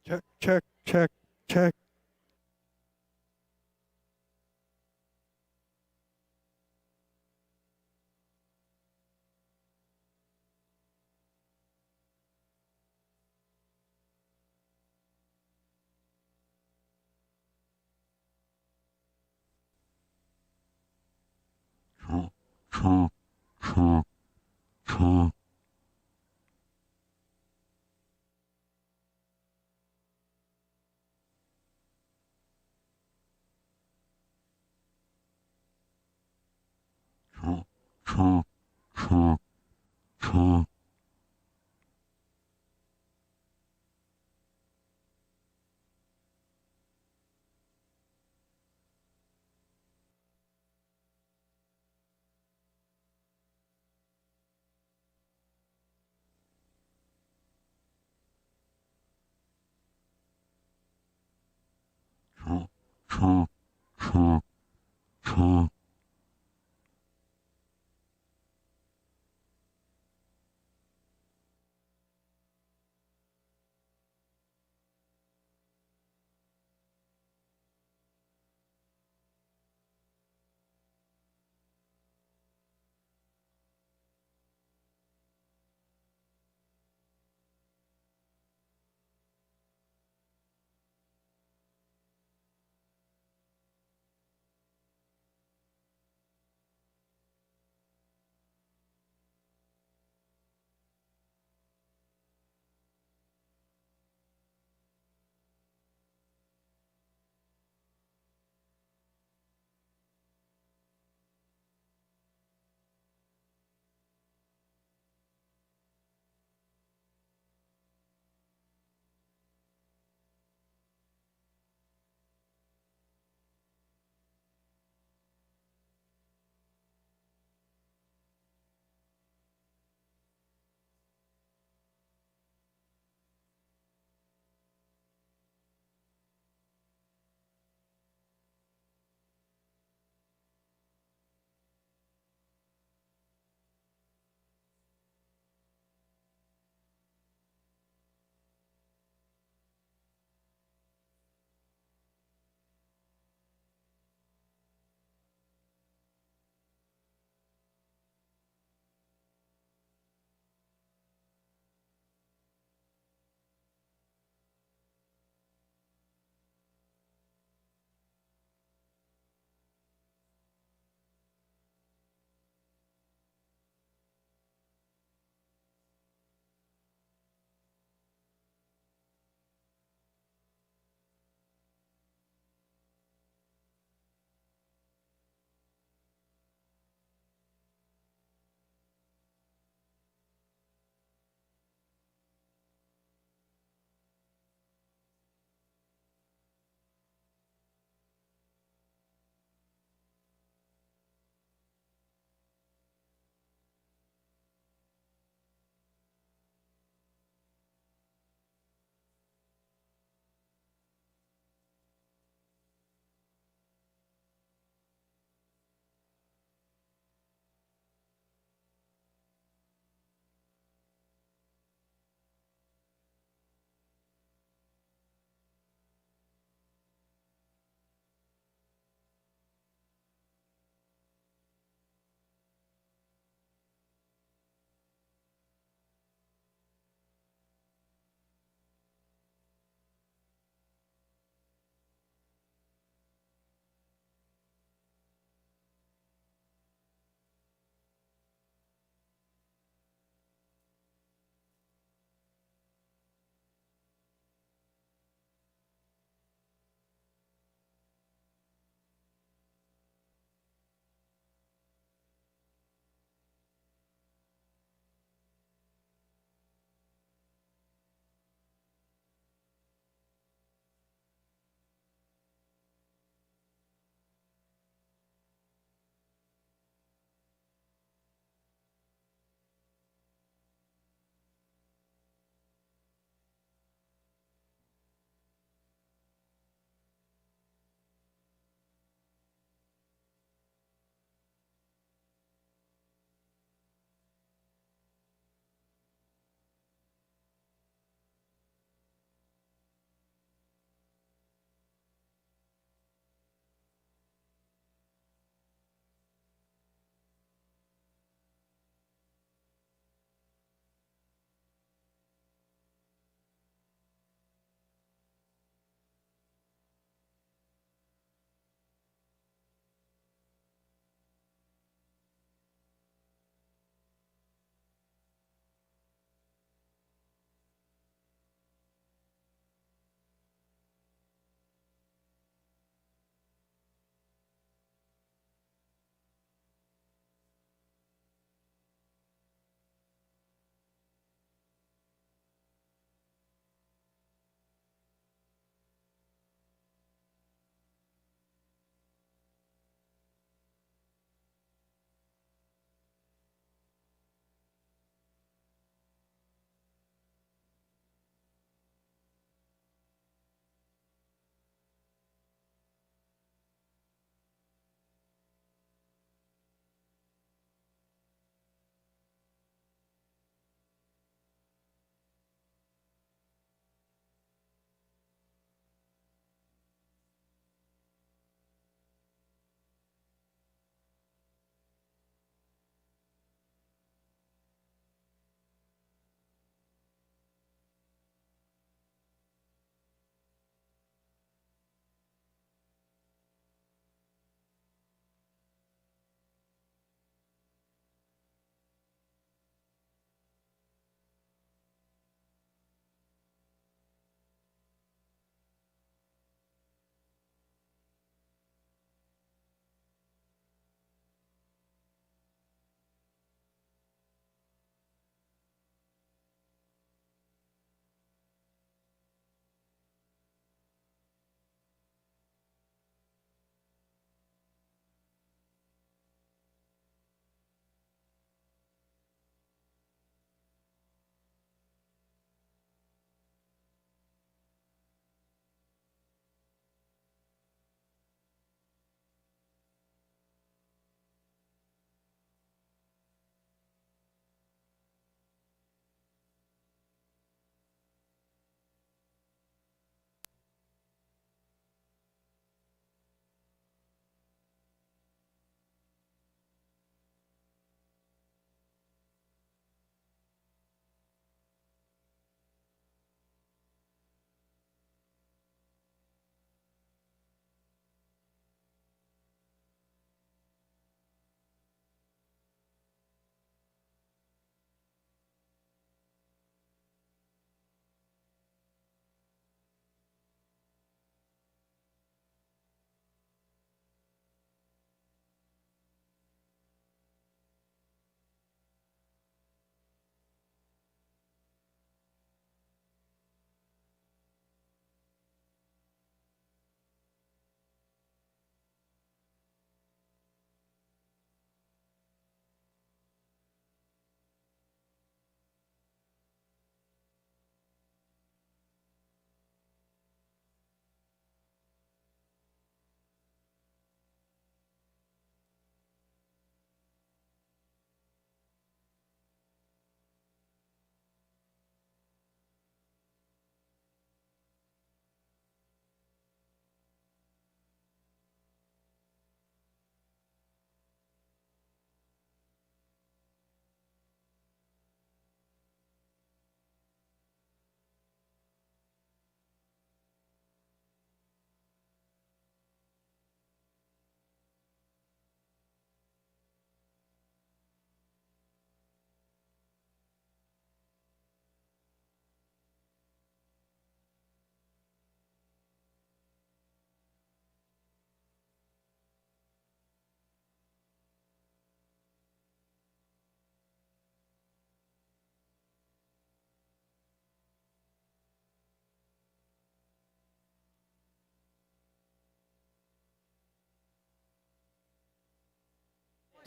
Check, check, check, check.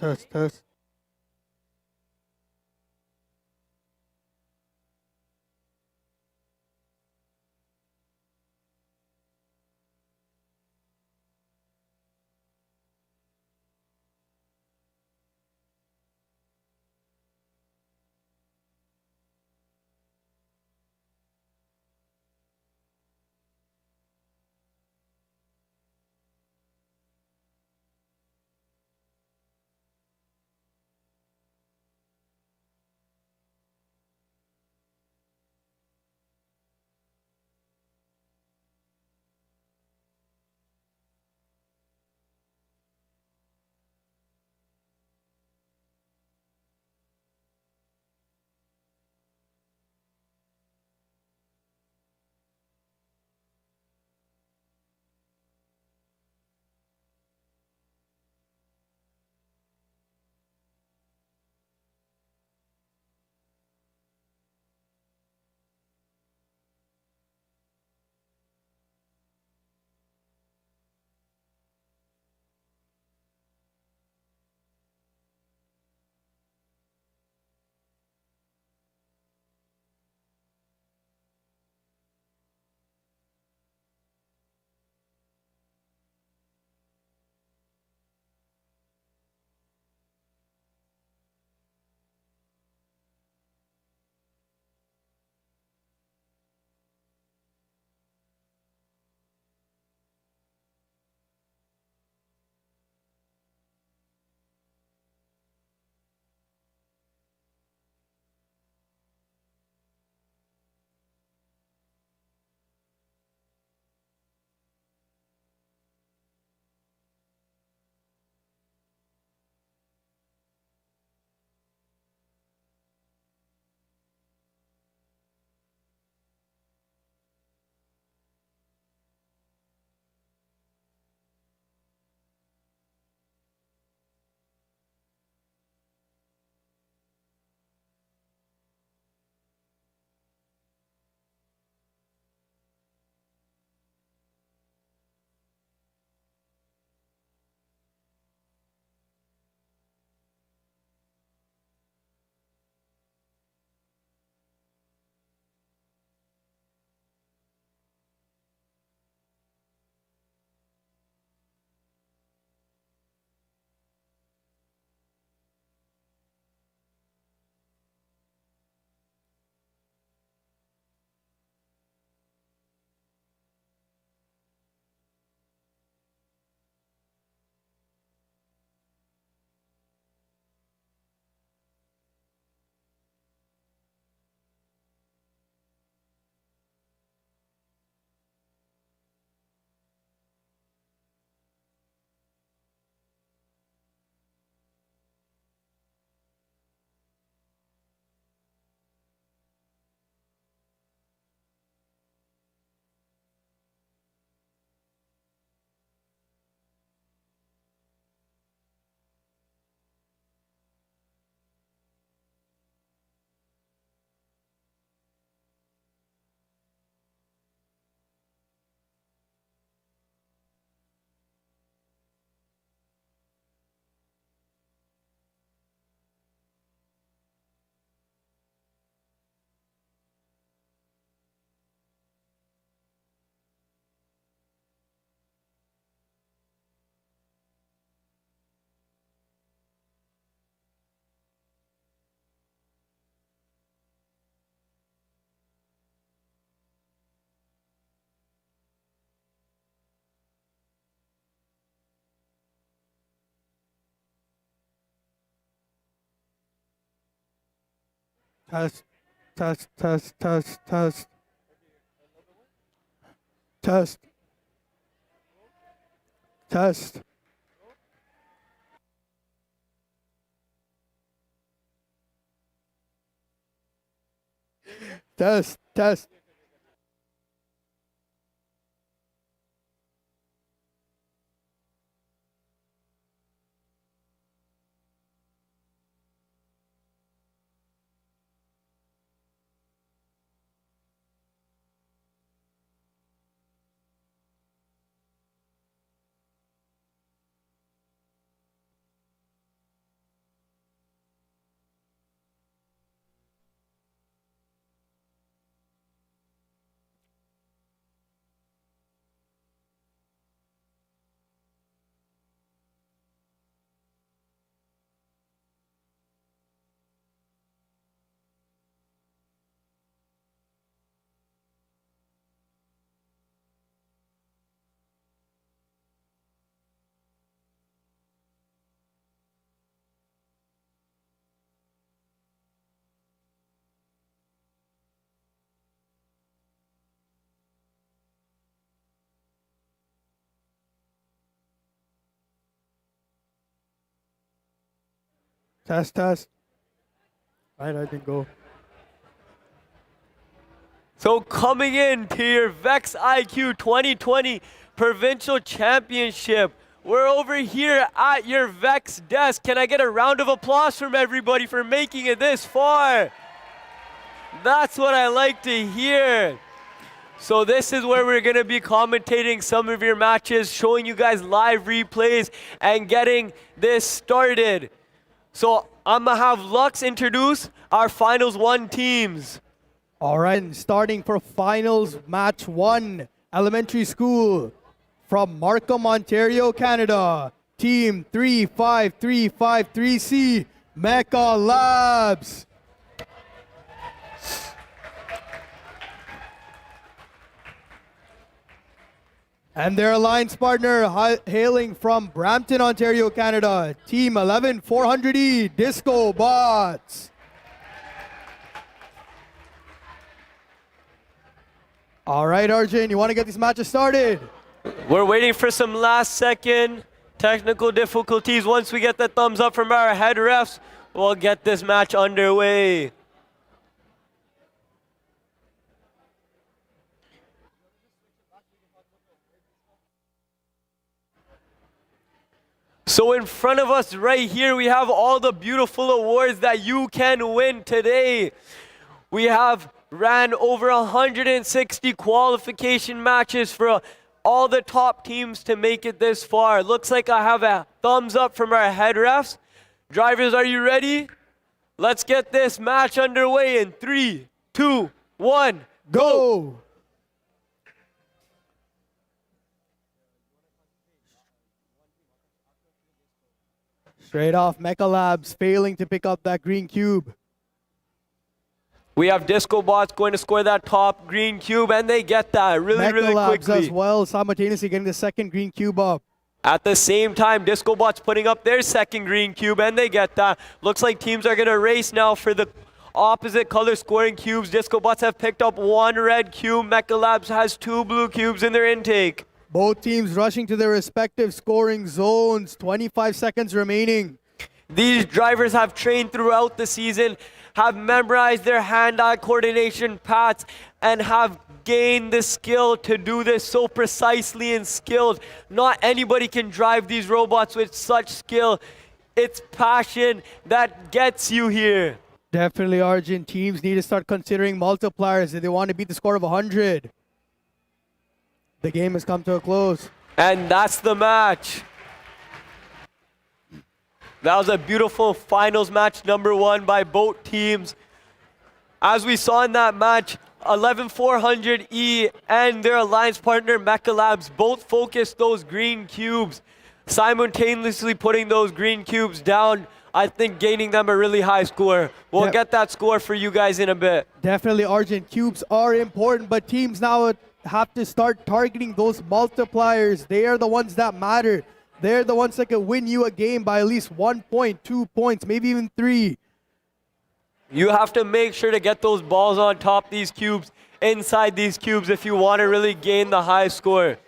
Test, test. Test, test, test, test, test, test, test, test, test. Test, test. Right, I think go. So coming in to your VEX IQ 2020 Provincial Championship, we're over here at your VEX desk. Can I get a round of applause from everybody for making it this far? That's what I like to hear. So this is where we're going to be commentating some of your matches, showing you guys live replays, and getting this started. So I'm going to have Lux introduce our Finals 1 teams. All right, and starting for finals match 1, elementary school from Markham, Ontario, Canada. Team 35353C, Mecha Labs. And their alliance partner hailing from Brampton, Ontario, Canada. Team 11400E, Disco Bots. All right, Arjun, you want to get these matches started? We're waiting for some last second technical difficulties. Once we get the thumbs up from our head refs, we'll get this match underway. So in front of us right here, we have all the beautiful awards that you can win today. We have ran over 160 qualification matches for all the top teams to make it this far. Looks like I have a thumbs up from our head refs. Drivers, are you ready? Let's get this match underway in 3, 2, 1, go! Straight off, Mecha Labs failing to pick up that green cube. We have Disco Bots going to score that top green cube, and they get that really Labs quickly. as well, simultaneously getting the second green cube up. At the same time, Disco Bots putting up their second green cube, and they get that. Looks like teams are going to race now for the opposite color scoring cubes. Disco Bots have picked up 1 red cube. Mecha Labs has 2 blue cubes in their intake. Both teams rushing to their respective scoring zones. 25 seconds remaining. These drivers have trained throughout the season, have memorized their hand-eye coordination paths, and have gained the skill to do this so precisely and skilled. Not anybody can drive these robots with such skill. It's passion that gets you here. Definitely, Arjun. Teams need to start considering multipliers if they want to beat the score of 100. The game has come to a close. And that's the match. That was a beautiful finals match number 1 by both teams. As we saw in that match, 11400E and their alliance partner Mecha Labs both focused those green cubes, simultaneously putting those green cubes down, I think gaining them a really high score. We'll get that score for you guys in a bit. Definitely, Arjun. Cubes are important, but teams now have to start targeting those multipliers. They are the ones that matter. They're the ones that can win you a game by at least 1 point, 2 points, maybe even 3. You have to make sure to get those balls on top these cubes, inside these cubes, if you want to really gain the high score.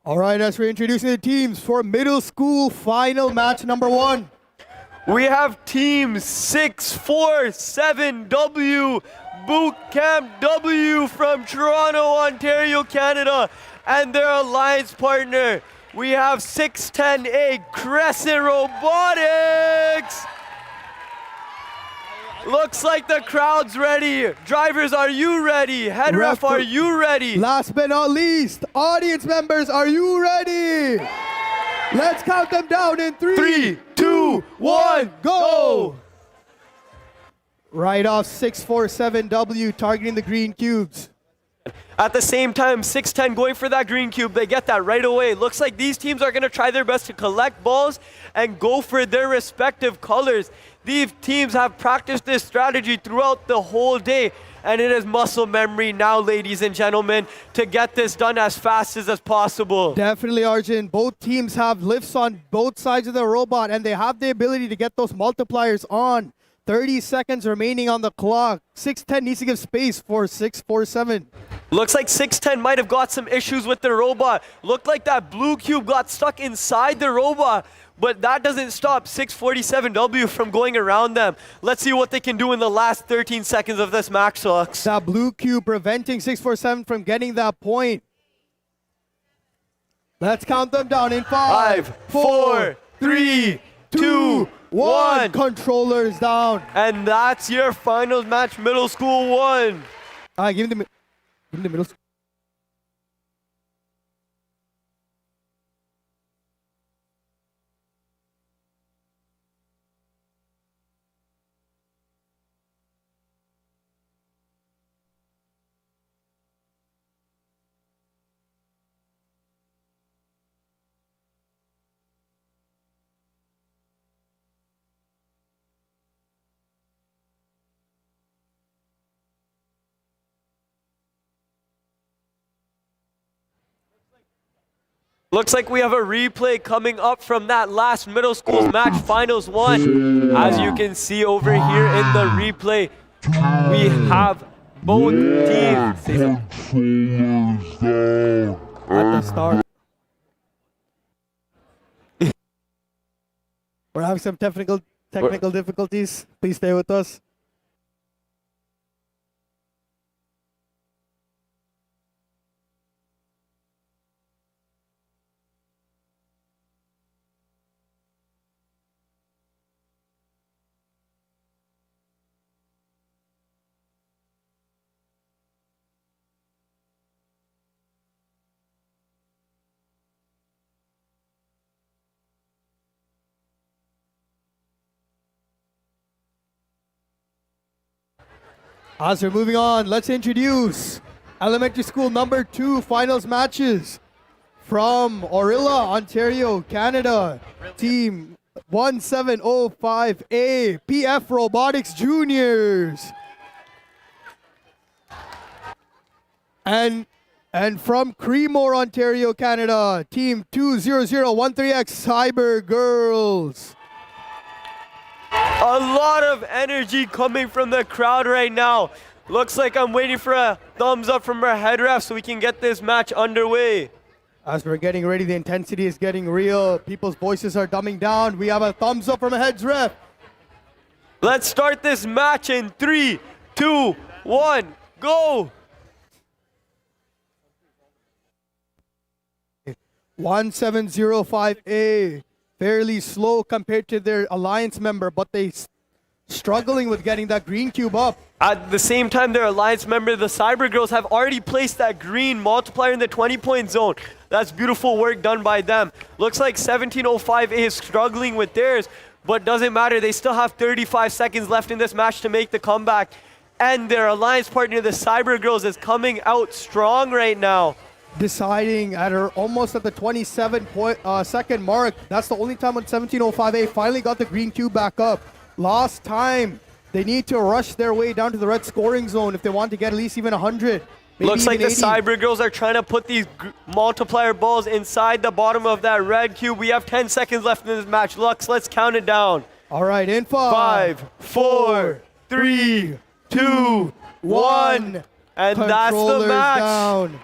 All right, as we're introducing the teams for middle school final match number 1. We have Team 647W, Boot Camp W from Toronto, Ontario, Canada, and their alliance partner. We have 610A Crescent Robotics. Looks like the crowd's ready. Drivers, are you ready? Head ref, are you ready? Last but not least, audience members, are you ready? Let's count them down in 3, 2, 1, go! Right off 647W targeting the green cubes. At the same time, 610 going for that green cube. They get that right away. Looks like these teams are going to try their best to collect balls and go for their respective colors. These teams have practiced this strategy throughout the whole day, and it is muscle memory now, ladies and gentlemen, to get this done as fast as possible. Definitely, Arjun. Both teams have lifts on both sides of the robot, and they have the ability to get those multipliers on. 30 seconds remaining on the clock. 610 needs to give space for 647. Looks like 610 might have got some issues with the robot. Looked like that blue cube got stuck inside the robot, but that doesn't stop 647W from going around them. Let's see what they can do in the last 13 seconds of this match, Lux. That blue cube preventing 647 from getting that point. Let's count them down in 5, 4, 3, 2, 1. Controllers down. And that's your finals match, middle school 1. Give him the middle. Looks like we have a replay coming up from that last middle school match, finals 1. As you can see over here in the replay, we have both teams. At the start. We're having some technical difficulties. Please stay with us. As we're moving on, let's introduce elementary school number 2 finals matches from Orilla, Ontario, Canada. Team 1705A, PF Robotics Juniors. And from Creemore, Ontario, Canada, Team 20013X Cyber Girls. A lot of energy coming from the crowd right now. Looks like I'm waiting for a thumbs up from our head ref so we can get this match underway. As we're getting ready, the intensity is getting real. People's voices are dumbing down. We have a thumbs up from a heads ref. Let's start this match in 3, 2, 1, go! 1705A. Fairly slow compared to their alliance member, but they struggling with getting that green cube up. At the same time, their alliance member, the Cyber Girls, have already placed that green multiplier in the 20-point zone. That's beautiful work done by them. Looks like 1705A is struggling with theirs, but doesn't matter. They still have 35 seconds left in this match to make the comeback. And their alliance partner, the Cyber Girls, is coming out strong right now. Deciding almost at the 27-second mark. That's the only time when 1705A finally got the green cube back up. Lost time. They need to rush their way down to the red scoring zone if they want to get at least even 100. Looks like the 80. Cyber Girls are trying to put these multiplier balls inside the bottom of that red cube. We have 10 seconds left in this match. Lux, let's count it down. All right, in 5, 4, 3, 2, 1. And that's the match. Down.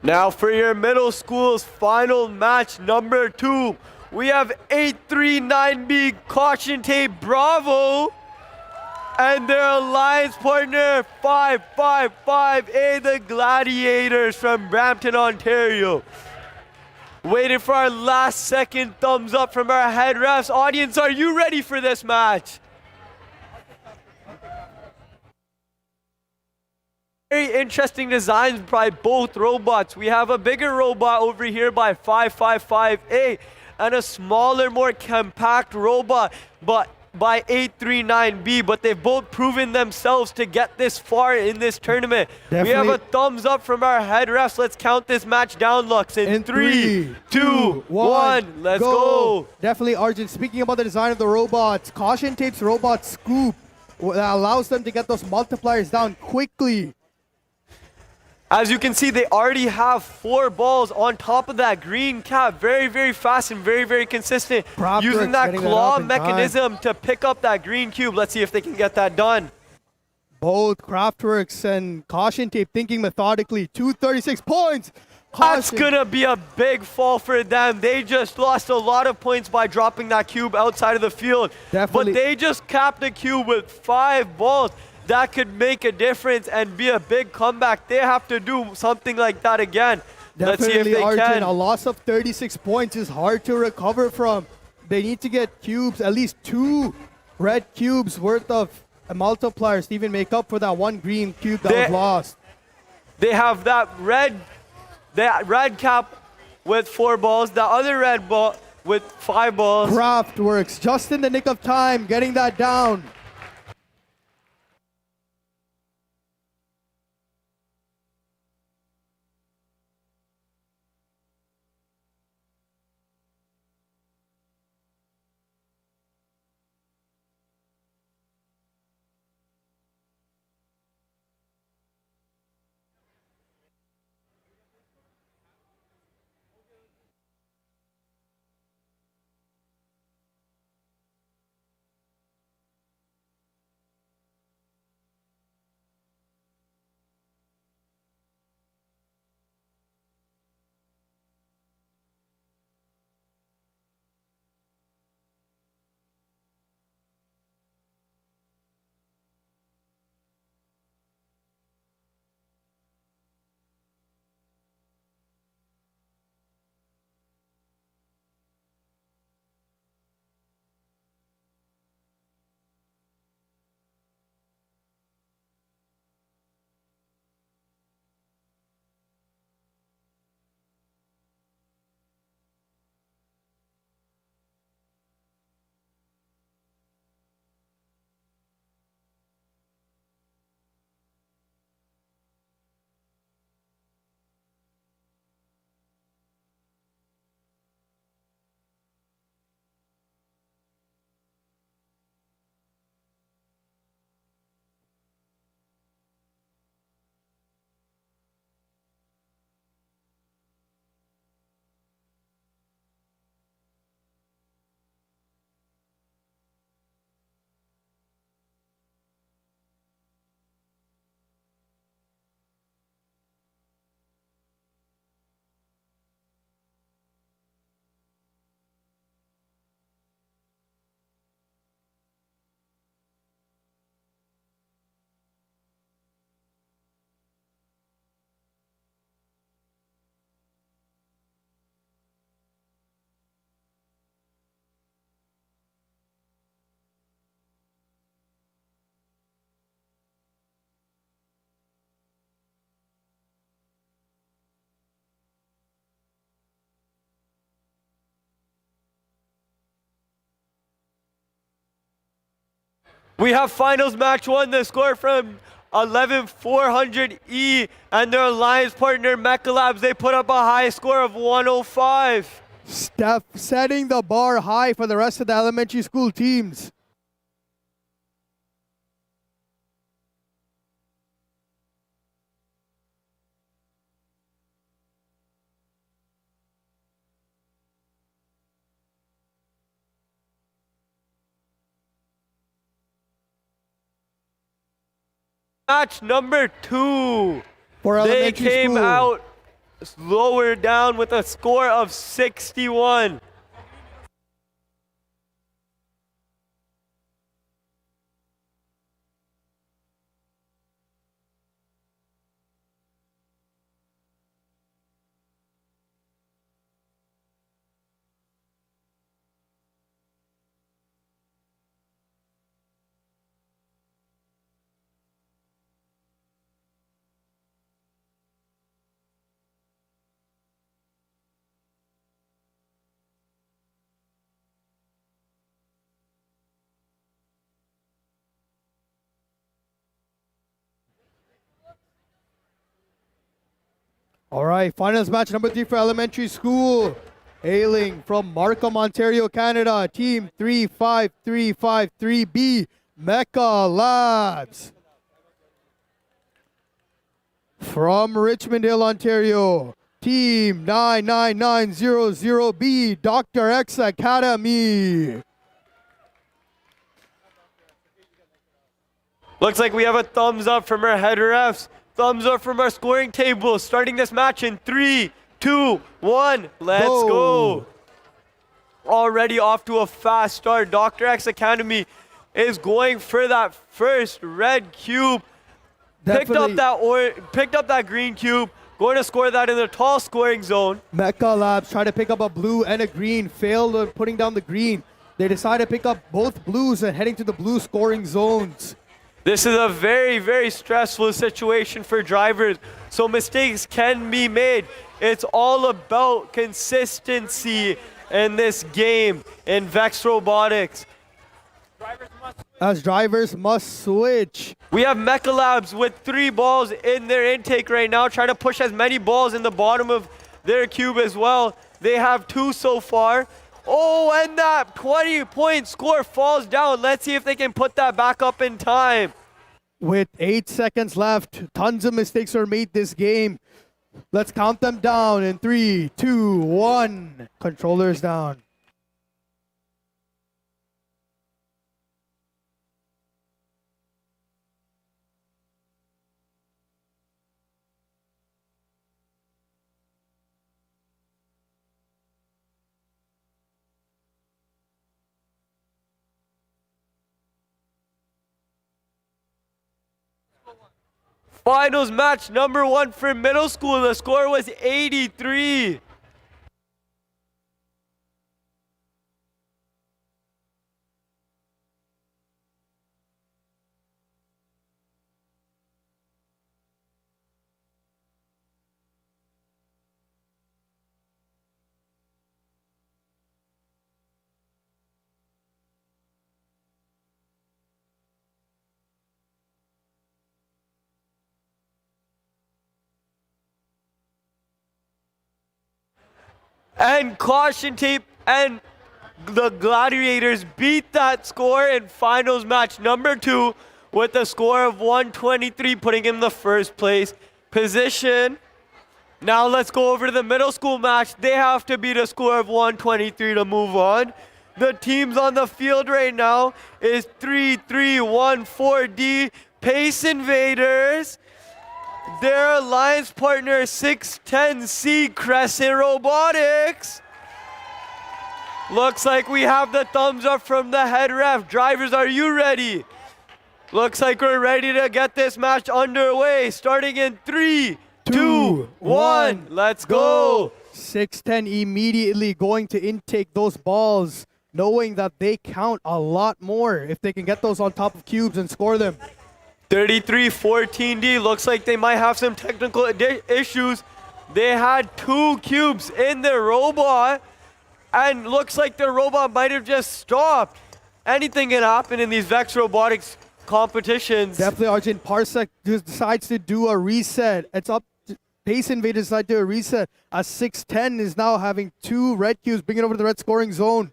Now for your middle school's final match number 2, we have 839B Caution Tape Bravo and their alliance partner 555A, the Gladiators from Brampton, Ontario. Waiting for our last second thumbs up from our head refs. Audience, are you ready for this match? Very interesting designs by both robots. We have a bigger robot over here by 555A and a smaller, more compact robot but by 839B, but they've both proven themselves to get this far in this tournament. We have Definitely. a thumbs up from our head refs. Let's count this match down, Lux. In 3, 2, 1, let's go. Definitely, Arjun. Speaking about the design of the robots, Caution Tape's robot scoop that allows them to get those multipliers down quickly. As you can see, they already have 4 balls on top of that green cap. Very, very fast and very, very consistent. Kraftwerk's Using that getting that claw up in time. mechanism to pick up that green cube. Let's see if they can get that done. Both Kraftwerks and Caution Tape thinking methodically. 236 points. That's Caution. gonna be a big fall for them. They just lost a lot of points by dropping that cube outside of the field. Definitely. But they just capped the cube with 5 balls. That could make a difference and be a big comeback. They have to do something like that again. Let's see if Definitely, they Arjun. can. A loss of 36 points is hard to recover from. They need to get cubes, at least 2 red cubes worth of multipliers to even make up for that 1 green cube that was lost. They have that red cap with 4 balls, the other red ball with 5 balls. Kraftwerks just in the nick of time, getting that down. We have finals match 1, the score from 11400E and their alliance partner Mecha Labs. They put up a high score of 105. Steph setting the bar high for the rest of the elementary school teams. Match number 2. For They elementary came school. out lower down with a score of 61. All right, finals match number 3 for elementary school. Hailing from Markham, Ontario, Canada, Team 35353B, Mecca Labs. From Richmond Hill, Ontario, Team 99900B, Dr. X Academy. Looks like we have a thumbs up from our head refs. Thumbs up from our scoring table. Starting this match in 3, 2, 1. Let's go. Already off to a fast start. Dr. X Academy is going for that first red cube. Picked up that green cube. Going to score that in the tall scoring zone. Mecca Labs try to pick up a blue and a green. Failed on putting down the green. They decide to pick up both blues and heading to the blue scoring zones. This is a very, very stressful situation for drivers, so mistakes can be made. It's all about consistency in this game in VEX Robotics. As drivers must switch. We have Mecha Labs with 3 balls in their intake right now, trying to push as many balls in the bottom of their cube as well. They have 2 so far. Oh, and that 20-point score falls down. Let's see if they can put that back up in time. With 8 seconds left, tons of mistakes are made this game. Let's count them down in 3, 2, 1. Controllers down. Finals match number 1 for middle school. The score was 83. And caution tape and the Gladiators beat that score in finals match number 2 with a score of 123, putting in the first place position. Now let's go over to the middle school match. They have to beat a score of 123 to move on. The teams on the field right now is 3314D Pace Invaders. Their alliance partner 610C Crescent Robotics. Looks like we have the thumbs up from the head ref. Drivers, are you ready? Looks like we're ready to get this match underway. Starting in 3, 2, 1. Let's go. 610 immediately going to intake those balls, knowing that they count a lot more if they can get those on top of cubes and score them. 3314D looks like they might have some technical issues. They had 2 cubes in their robot, and looks like their robot might have just stopped. Anything can happen in these VEX Robotics competitions. Definitely, Arjun. Parsec just decides to do a reset. It's up to Pace Invaders decide to do a reset. As 610 is now having 2 red cubes, bringing it over to the red scoring zone.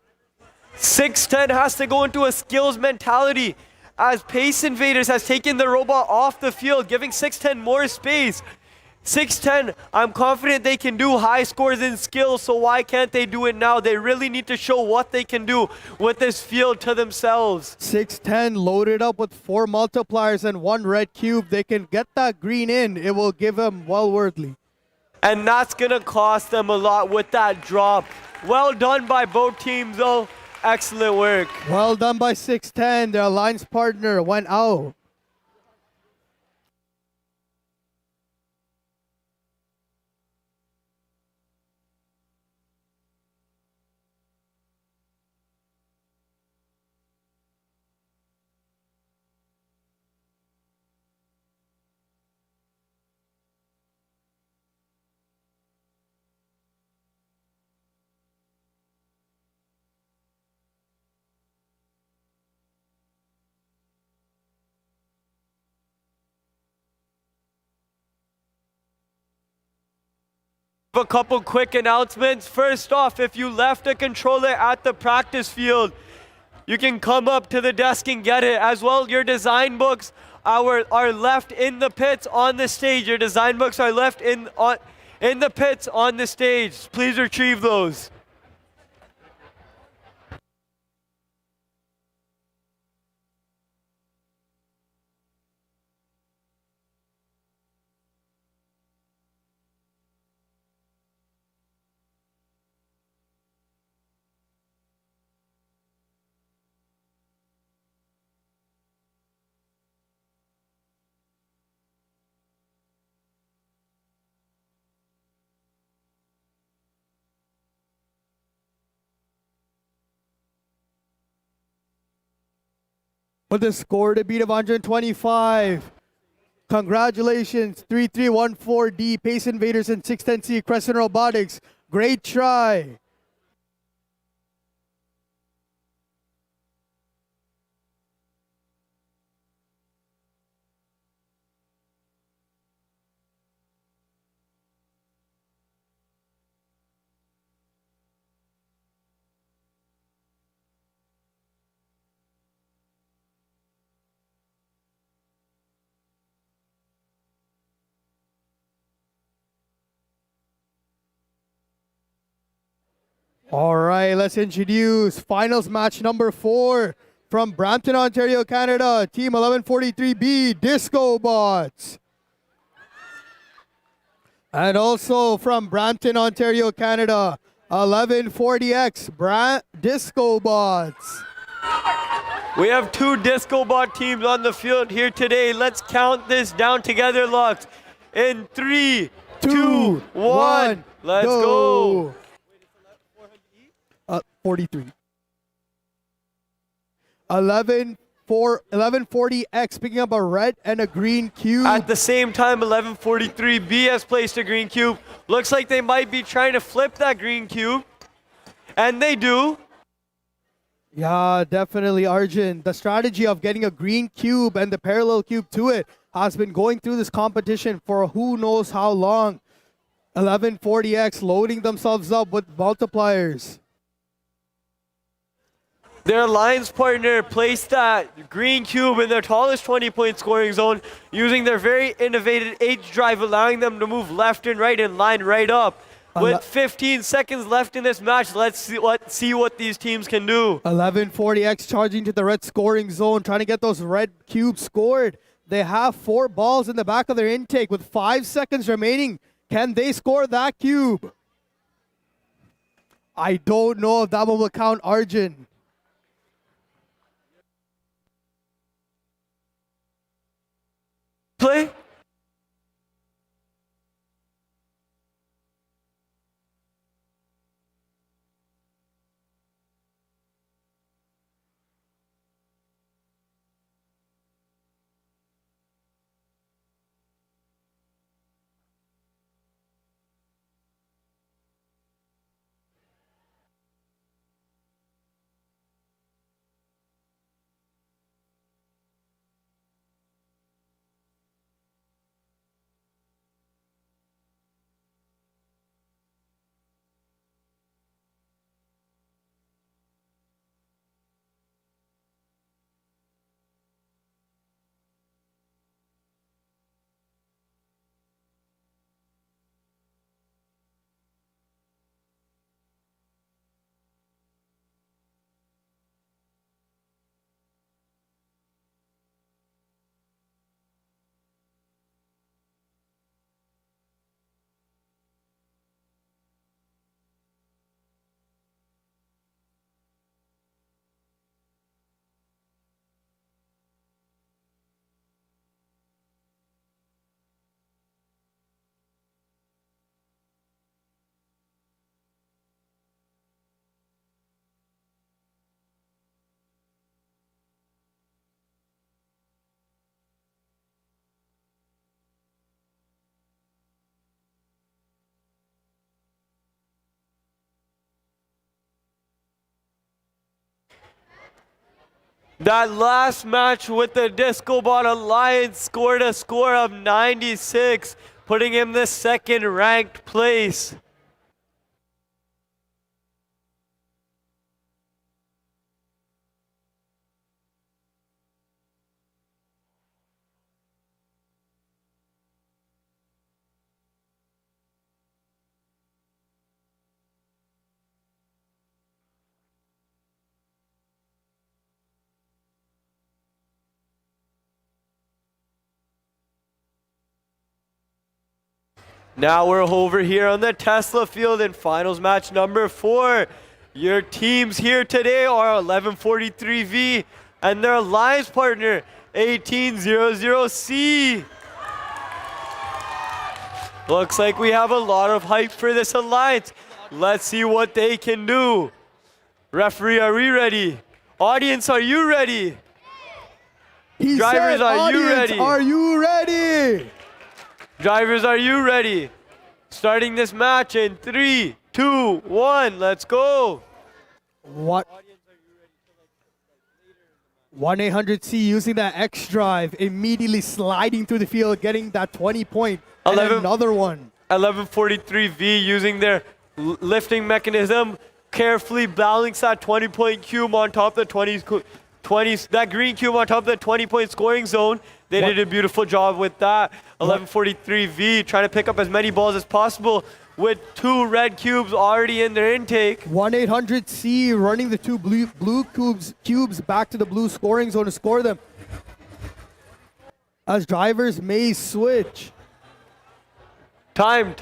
610 has to go into a skills mentality, as Pace Invaders has taken the robot off the field, giving 610 more space. 610, I'm confident they can do high scores in skills, so why can't they do it now? They really need to show what they can do with this field to themselves. 610 loaded up with 4 multipliers and 1 red cube. They can get that green in. It will give them well worthily. And that's going to cost them a lot with that drop. Well done by both teams, though. Excellent work. Well done by 610. Their alliance partner went out. A couple quick announcements. First off, if you left a controller at the practice field, you can come up to the desk and get it. As well, your design books are left in the pits on the stage. Your design books are left in the pits on the stage. Please retrieve those. With the score to beat of 125. Congratulations, 3314D, Pace Invaders and 610C, Crescent Robotics. Great try. All right, let's introduce finals match number 4 from Brampton, Ontario, Canada, Team 1143B, Disco Bots. And also from Brampton, Ontario, Canada, 1140X, Disco Bots. We have 2 Disco Bot teams on the field here today. Let's count this down together, Lux. In 3, 2, 1, let's go. 43. 1140X picking up a red and a green cube. At the same time, 1143B has placed a green cube. Looks like they might be trying to flip that green cube. And they do. Yeah, definitely, Arjun. The strategy of getting a green cube and the parallel cube to it has been going through this competition for who knows how long. 1140X loading themselves up with multipliers. Their alliance partner placed that green cube in their tallest 20-point scoring zone using their very innovative H drive, allowing them to move left and right and line right up. With 15 seconds left in this match, let's see what these teams can do. 1140X charging to the red scoring zone, trying to get those red cubes scored. They have 4 balls in the back of their intake with 5 seconds remaining. Can they score that cube? I don't know if that one will count, Arjun. Play. That last match with the Disco Bot Alliance scored a score of 96, putting him the second ranked place. Now we're over here on the Tesla field in finals match number 4. Your teams here today are 1143V and their alliance partner 1800C. Looks like we have a lot of hype for this alliance. Let's see what they can do. Referee, are we ready? Audience, are you ready? He Drivers, said, are you "Audience, ready?" Are you ready? Drivers, are you ready? Starting this match in 3, 2, 1, let's go. What? 1-800-C using that X drive, immediately sliding through the field, getting that 20 point. And 11 another one. 1143V using their lifting mechanism, carefully balance that 20-point cube on top of the 20s, that green cube on top of the 20-point scoring zone. They did a beautiful job with that. 1143V trying to pick up as many balls as possible with 2 red cubes already in their intake. 1-800-C running the 2 blue cubes back to the blue scoring zone to score them. As drivers may switch. Time.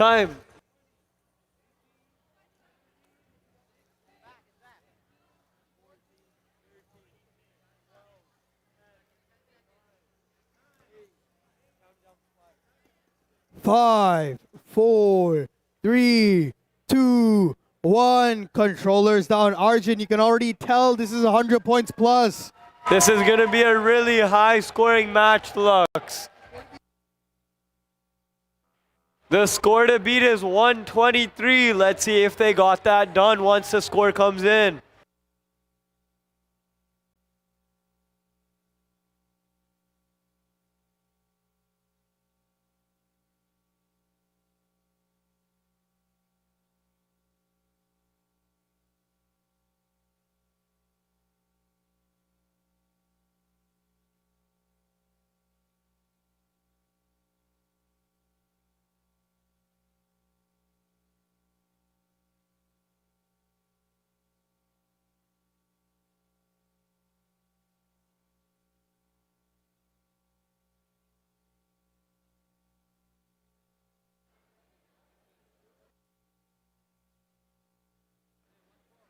5, 4, 3, 2, 1. Controllers down. Arjun, you can already tell this is 100 points plus. This is going to be a really high scoring match, Lux. The score to beat is 123. Let's see if they got that done once the score comes in.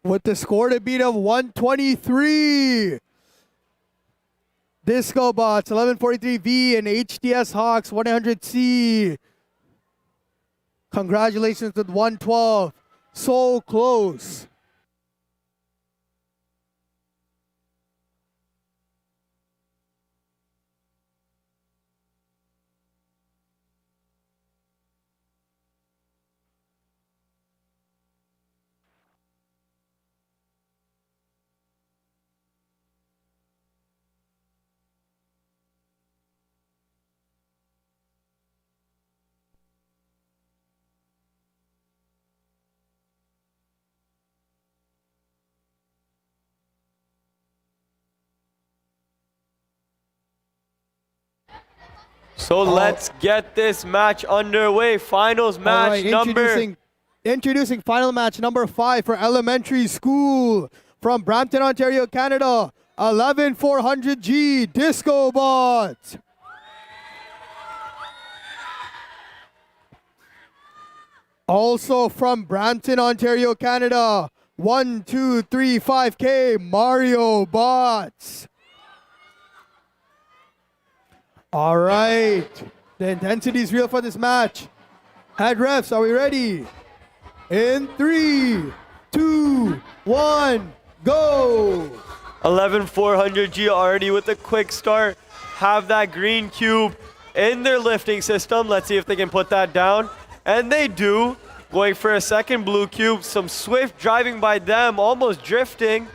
With the score to beat of 123. Disco Bots, 1143V and HDS Hawks, 100C. Congratulations with 112. So close. So let's get this match underway. Finals match Introducing final match number 5 for elementary school from Brampton, Ontario, Canada. 11400G Disco Bot. Also from Brampton, Ontario, Canada. 1235K Mario Bots. All right, the intensity is real for this match. Head refs, are we ready? In 3, 2, 1, go! 11400G already with a quick start. Have that green cube in their lifting system. Let's see if they can put that down. And they do. Going for a second blue cube. Some swift driving by them, almost drifting.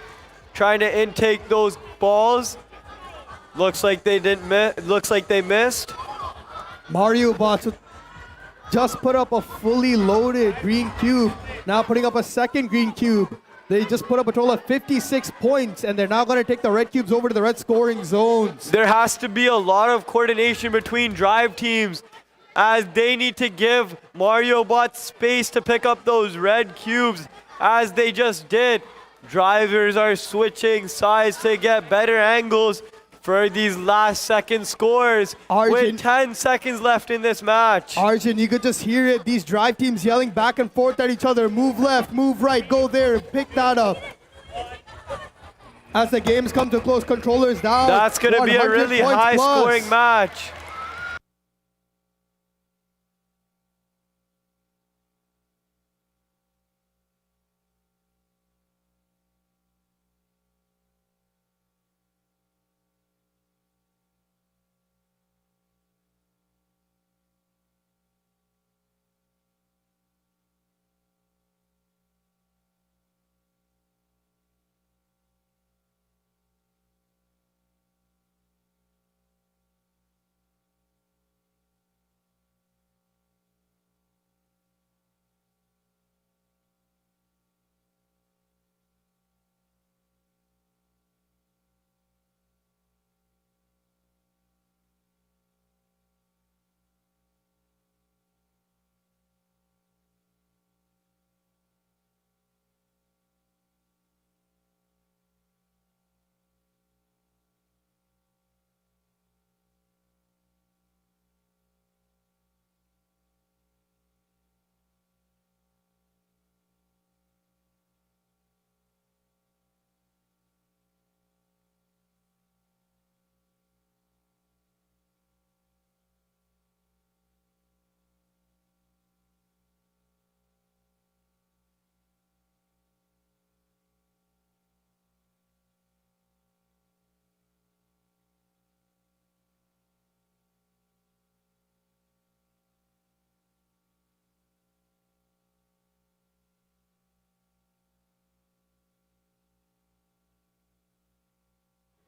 Trying to intake those balls. Looks like they didn't miss. Looks like they missed. Mario Bots just put up a fully loaded green cube, now putting up a second green cube. They just put up a total of 56 points, and they're now going to take the red cubes over to the red scoring zones. There has to be a lot of coordination between drive teams as they need to give Mario Bots space to pick up those red cubes as they just did. Drivers are switching sides to get better angles for these last second scores with 10 seconds left in this match. Arjun, you could just hear it. These drive teams yelling back and forth at each other. Move left, move right, go there, pick that up. As the games come to close, controllers down. That's going to be a really high scoring match.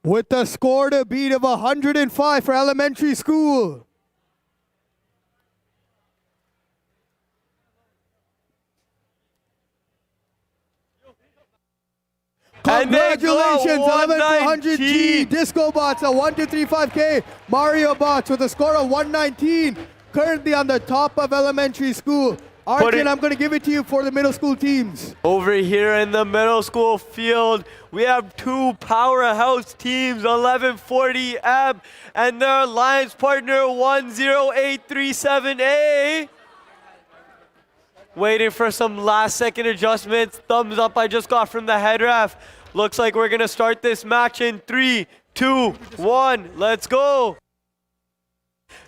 With the score to beat of 105 for elementary school. Congratulations, 11400G, Disco Bots at 1235K, Mario Bots with a score of 119, currently on the top of elementary school. Arjun, I'm going to give it to you for the middle school teams. Over here in the middle school field, we have two powerhouse teams, 1140 AB and their alliance partner 10837A. Waiting for some last second adjustments. Thumbs up I just got from the head ref. Looks like we're going to start this match in 3, 2, 1. Let's go.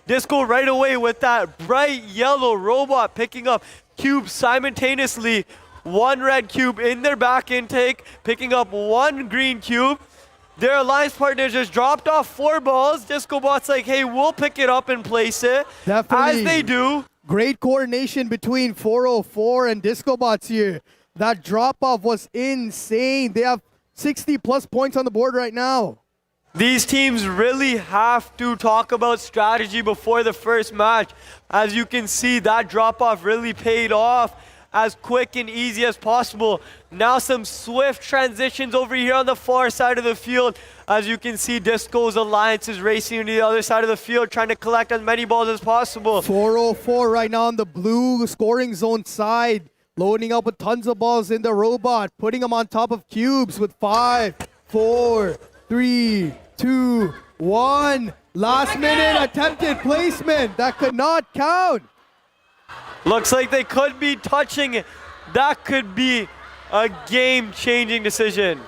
Disco right away with that bright yellow robot picking up cubes simultaneously. One red cube in their back intake, picking up one green cube. Their alliance partners just dropped off 4 balls. Disco Bot's like, hey, we'll pick it up and place it. Definitely. As they do. Great coordination between 404 and Disco Bots here. That drop-off was insane. They have 60 plus points on the board right now. These teams really have to talk about strategy before the first match. As you can see, that drop-off really paid off as quick and easy as possible. Now some swift transitions over here on the far side of the field. As you can see, Disco's alliance is racing to the other side of the field, trying to collect as many balls as possible. 404 right now on the blue scoring zone side, loading up with tons of balls in the robot, putting them on top of cubes with 5, 4, 3, 2, 1. Last minute attempted placement. That could not count. Looks like they could be touching it. That could be a game-changing decision.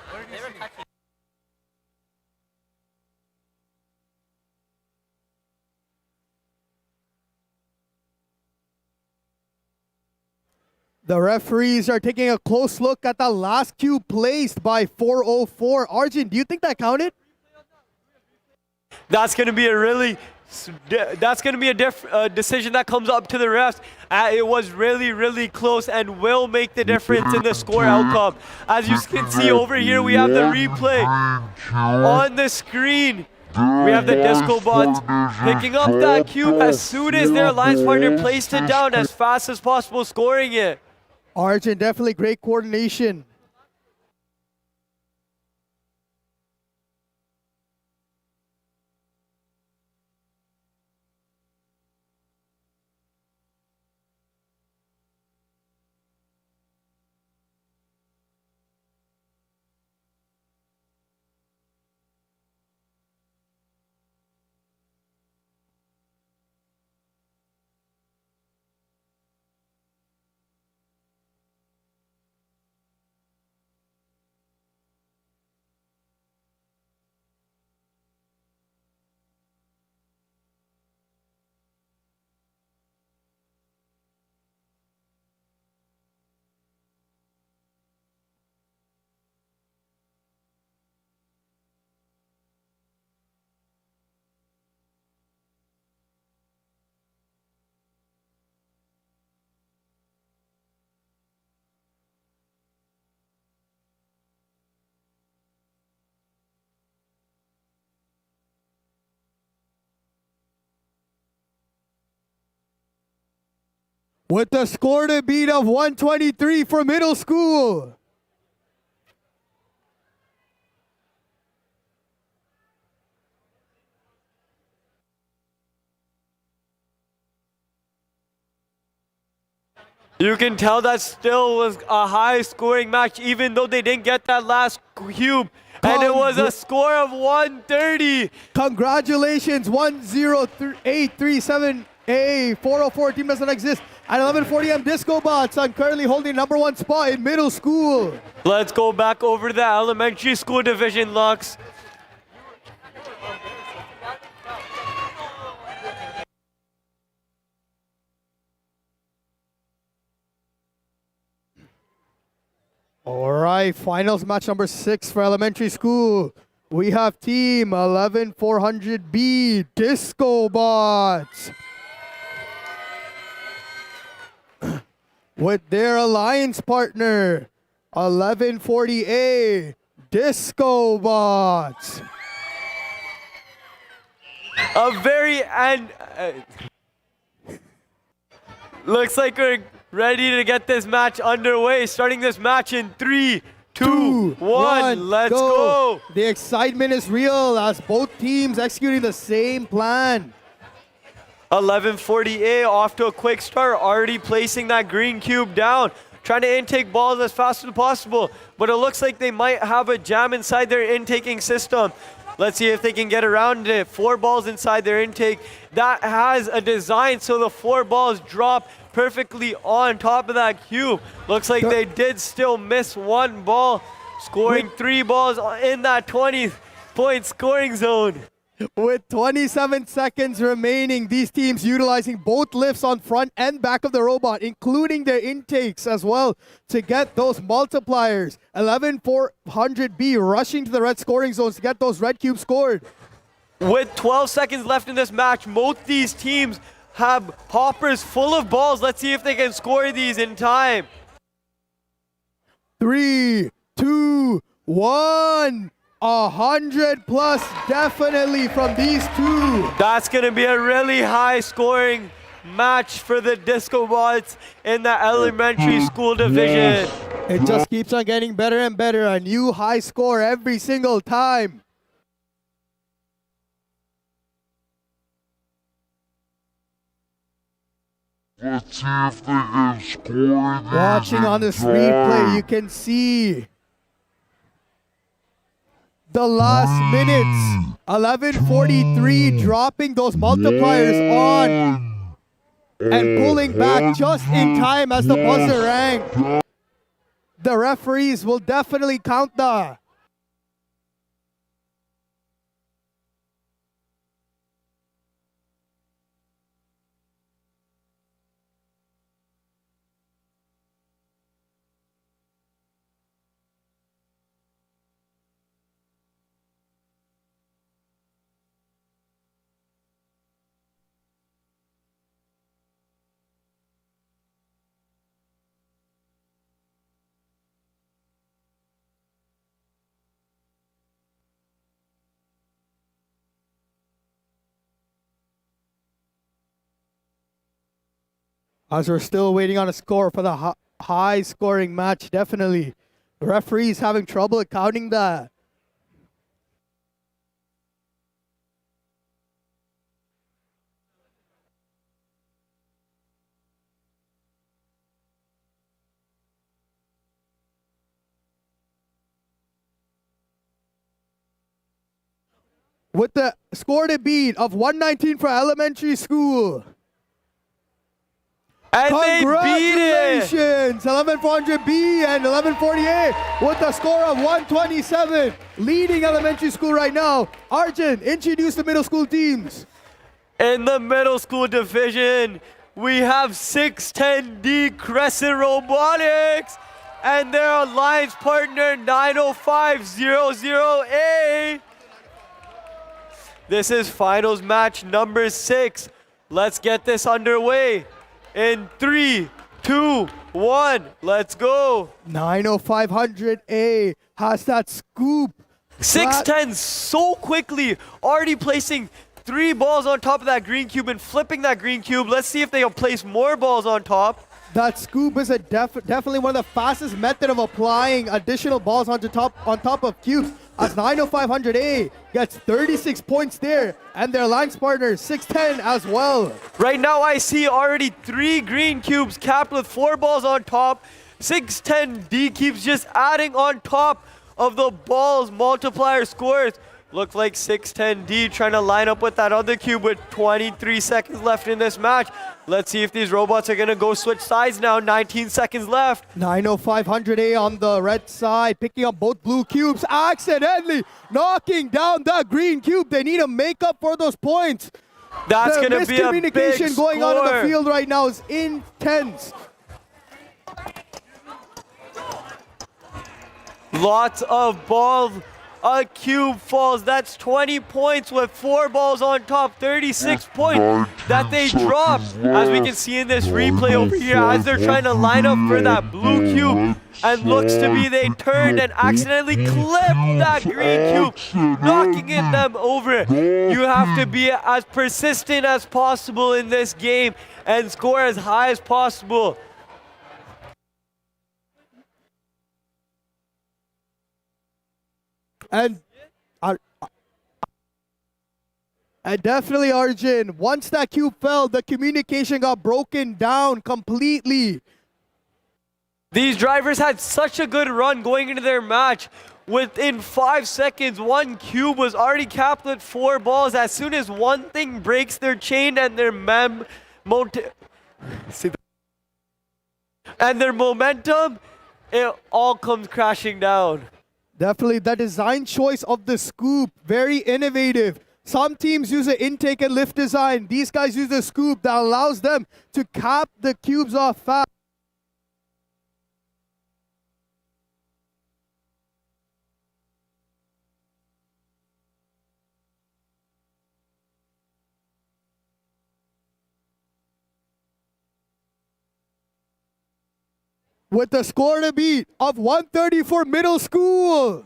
The referees are taking a close look at the last cube placed by 404. Arjun, do you think that counted? That's going to be a really, decision that comes up to the refs. It was really, really close and will make the difference in the score outcome. As you can see over here, we have the replay on the screen. We have the disco bots picking up that cube as soon as their alliance partner placed it down as fast as possible, scoring it. Arjun, definitely great coordination. With the score to beat of 123 for middle school. You can tell that still was a high scoring match even though they didn't get that last cube. And it was a score of 130. Congratulations, 10837A 404 team doesn't exist. At 11:40 Disco Bots are currently holding #1 spot in middle school. Let's go back over to the elementary school division, Lux. All right, finals match number 6 for elementary school. We have team 11400B Disco Bots with their alliance partner 1140A Disco Bots. A very looks like we're ready to get this match underway. Starting this match in 3, 2, 1. Let's go. The excitement is real as both teams executing the same plan. 1140A off to a quick start, already placing that green cube down, trying to intake balls as fast as possible, but it looks like they might have a jam inside their intaking system. Let's see if they can get around it. 4 balls inside their intake. That has a design so the 4 balls drop perfectly on top of that cube. Looks like they did still miss 1 ball, scoring 3 balls in that 20-point scoring zone. With 27 seconds remaining, these teams utilizing both lifts on front and back of the robot, including their intakes as well, to get those multipliers. 11400B rushing to the red scoring zones to get those red cubes scored. With 12 seconds left in this match, both these teams have hoppers full of balls. Let's see if they can score these in time. 3, 2, 1. 100 plus definitely from these two. That's going to be a really high scoring match for the Disco Bots in the elementary school division. It just keeps on getting better and better. A new high score every single time. Let's see if they can score these. Watching on this replay, you can see the last minutes. 11:43 dropping those multipliers on and pulling back just in time as the buzzer rang. The referees will definitely count the As we're still waiting on a score for the high scoring match, definitely. The referee's having trouble counting that. With the score to beat of 119 for elementary school. And they beat it! Congratulations, 11400B and 1140A with a score of 127. Leading elementary school right now. Arjun, introduce the middle school teams. In the middle school division, we have 610D Crescent Robotics and their alliance partner 90500A. This is finals match number 6. Let's get this underway. In 3, 2, 1, let's go. 90500A has that scoop. 610 so quickly, already placing 3 balls on top of that green cube and flipping that green cube. Let's see if they'll place more balls on top. That scoop is a definitely one of the fastest method of applying additional balls on top of cubes. As 90500A gets 36 points there, and their alliance partner 610 as well. Right now I see already 3 green cubes capped with 4 balls on top. 610D keeps just adding on top of the balls multiplier scores. Looks like 610D trying to line up with that other cube with 23 seconds left in this match. Let's see if these robots are going to go switch sides now. 19 seconds left. 90500A on the red side, picking up both blue cubes, accidentally knocking down that green cube. They need to make up for those points. That's going to be a big miscommunication going on in score. the field right now is intense. Lots of balls. A cube falls. That's 20 points with 4 balls on top. 36 points that they dropped. As we can see in this replay over here, as they're trying to line up for that blue cube. And looks to be they turned and accidentally clipped that green cube, knocking them over. You have to be as persistent as possible in this game and score as high as possible. And definitely, Arjun, once that cube fell, the communication got broken down completely. These drivers had such a good run going into their match. Within 5 seconds, 1 cube was already capped with 4 balls. As soon as one thing breaks their chain and their momentum, it all comes crashing down. Definitely, the design choice of the scoop, very innovative. Some teams use an intake and lift design. These guys use a scoop that allows them to cap the cubes off fast. With the score to beat of 130 for middle school.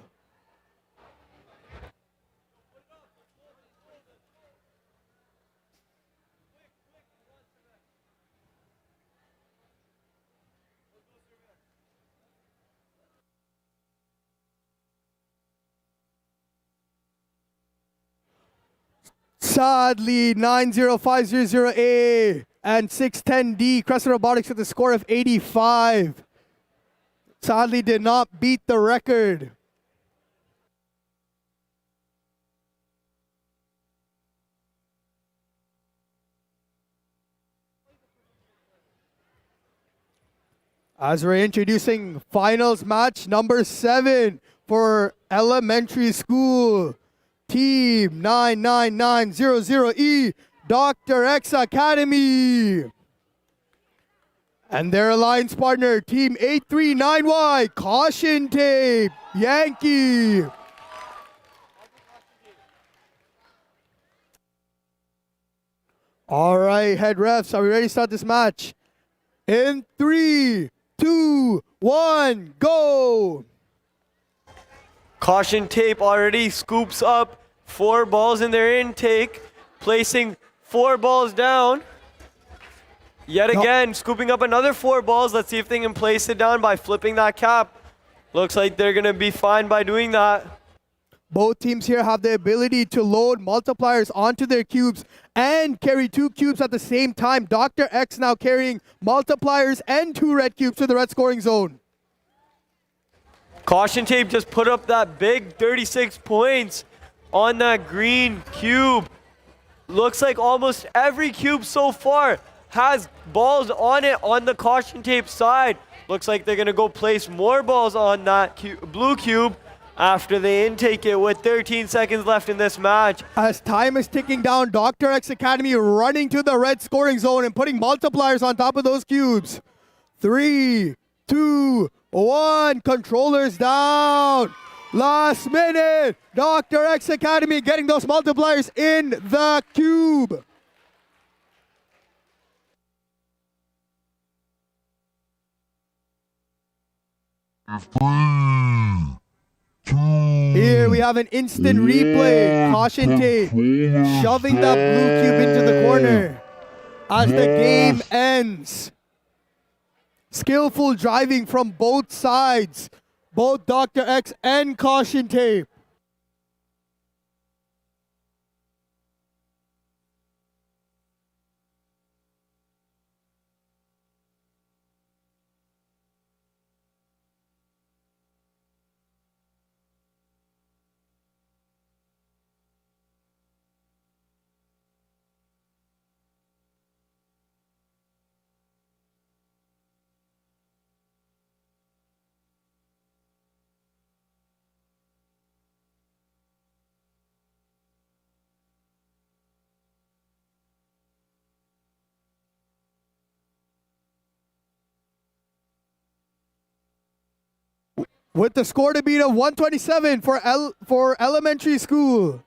Sadly, 90500A and 610D Crescent Robotics with a score of 85. Sadly did not beat the record. As we're introducing finals match number 7 for elementary school. Team 99900E, Dr. X Academy. And their alliance partner, Team 839Y, Caution Tape, Yankee. All right, head refs, are we ready to start this match? In 3, 2, 1, go! Caution Tape already scoops up 4 balls in their intake, placing 4 balls down. Yet No. again, scooping up another 4 balls. Let's see if they can place it down by flipping that cap. Looks like they're going to be fine by doing that. Both teams here have the ability to load multipliers onto their cubes and carry 2 cubes at the same time. Dr. X now carrying multipliers and 2 red cubes to the red scoring zone. Caution tape just put up that big 36 points on that green cube. Looks like almost every cube so far has balls on it on the caution tape side. Looks like they're going to go place more balls on that blue cube after they intake it with 13 seconds left in this match. As time is ticking down, Dr. X Academy running to the red scoring zone and putting multipliers on top of those cubes. 3, 2, 1. Controllers down. Last minute. Dr. X Academy getting those multipliers in the cube. Here we have an instant replay. Caution tape shoving that blue cube into the corner as the game ends. Skillful driving from both sides, both Dr. X and caution tape. With the score to beat of 127 for elementary school.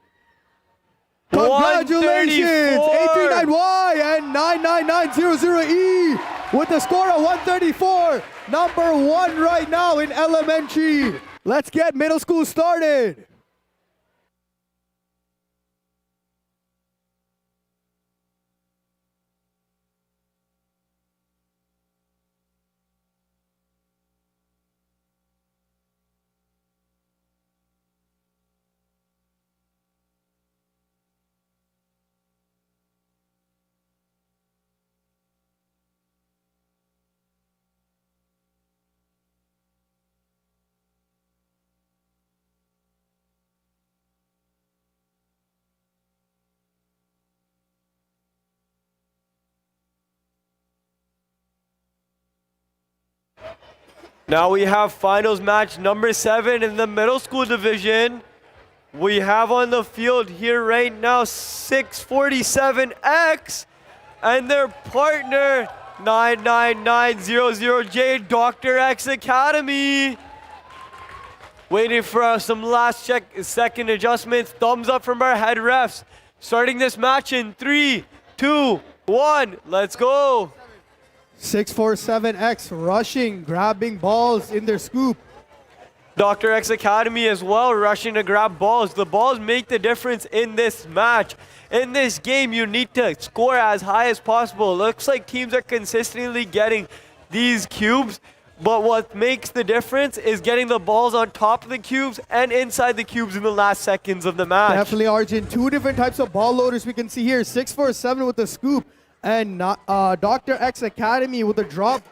Congratulations, 839Y and 99900E with the score of 134. Number 1 right now in elementary. Let's get middle school started. Now we have finals match number 7 in the middle school division. We have on the field here right now 647X and their partner 99900J Dr. X Academy. Waiting for some last second adjustments. Thumbs up from our head refs. Starting this match in 3, 2, 1. Let's go. 647X rushing, grabbing balls in their scoop. Dr. X Academy as well, rushing to grab balls. The balls make the difference in this match. In this game, you need to score as high as possible. Looks like teams are consistently getting these cubes, but what makes the difference is getting the balls on top of the cubes and inside the cubes in the last seconds of the match. Definitely, Arjun. 2 different types of ball loaders we can see here. 647 with the scoop and Dr. X Academy with a drop.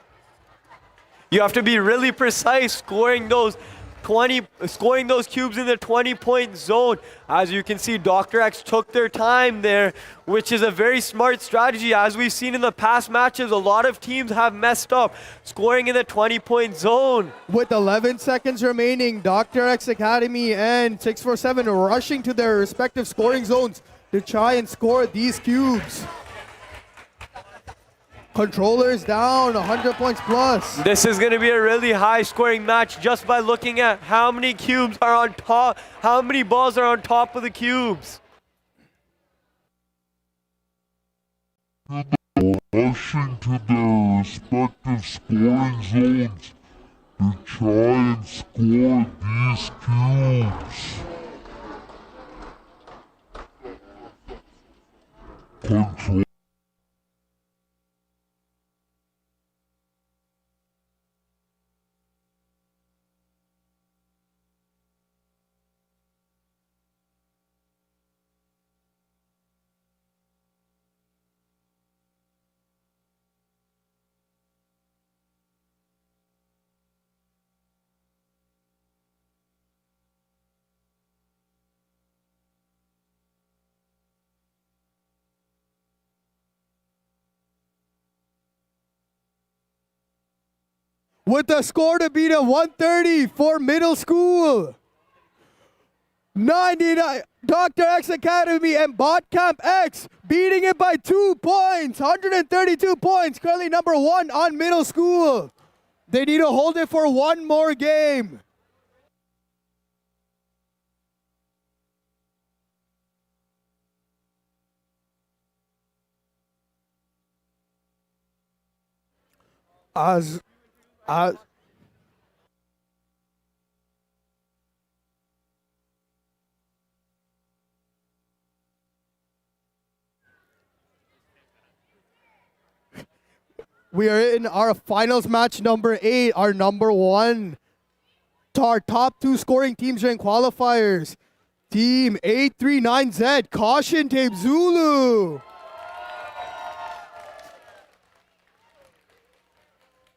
You have to be really precise scoring those cubes in the 20-point zone. As you can see, Dr. X took their time there, which is a very smart strategy. As we've seen in the past matches, a lot of teams have messed up scoring in the 20-point zone. With 11 seconds remaining, Dr. X Academy and 647 rushing to their respective scoring zones to try and score these cubes. Controllers down, 100 points plus. This is going to be a really high scoring match just by looking at how many cubes are on top, how many balls are on top of the cubes. Rushing to their respective scoring zones to try and score these cubes. Control with the score to beat of 130 for middle school. 99, Dr. X Academy and Bot Camp X beating it by 2 points, 132 points, currently number 1 on middle school. They need to hold it for one more game. As we are in our finals match number 8, our number 1, our top 2 scoring teams during qualifiers. Team 839Z, Caution Tape Zulu.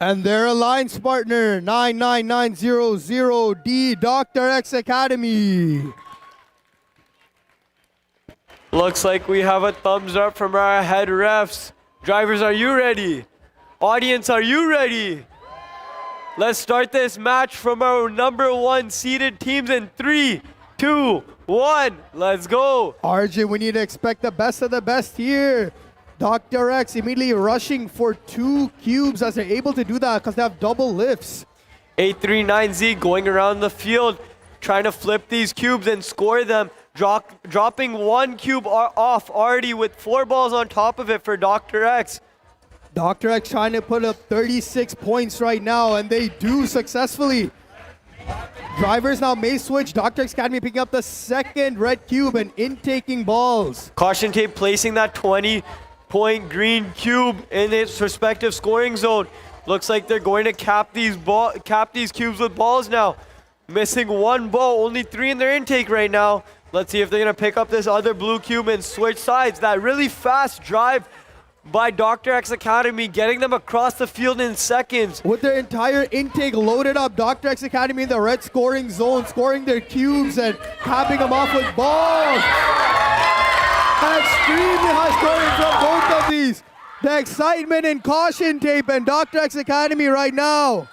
And their alliance partner, 99900D, Dr. X Academy. Looks like we have a thumbs up from our head refs. Drivers, are you ready? Audience, are you ready? Let's start this match from our number 1 seeded teams in 3, 2, 1. Let's go. Arjun, we need to expect the best of the best here. Dr. X immediately rushing for 2 cubes as they're able to do that because they have double lifts. 839Z going around the field, trying to flip these cubes and score them. Dropping 1 cube off already with 4 balls on top of it for Dr. X. Dr. X trying to put up 36 points right now, and they do successfully. Drivers now may switch. Dr. X Academy picking up the 2nd red cube and intaking balls. Caution Tape placing that 20-point green cube in its respective scoring zone. Looks like they're going to cap these cubes with balls now. Missing 1 ball, only 3 in their intake right now. Let's see if they're going to pick up this other blue cube and switch sides. That really fast drive by Dr. X Academy, getting them across the field in seconds. With their entire intake loaded up, Dr. X Academy in the red scoring zone, scoring their cubes and capping them off with balls. Extremely high scoring from both of these. The excitement in Caution Tape and Dr. X Academy right now.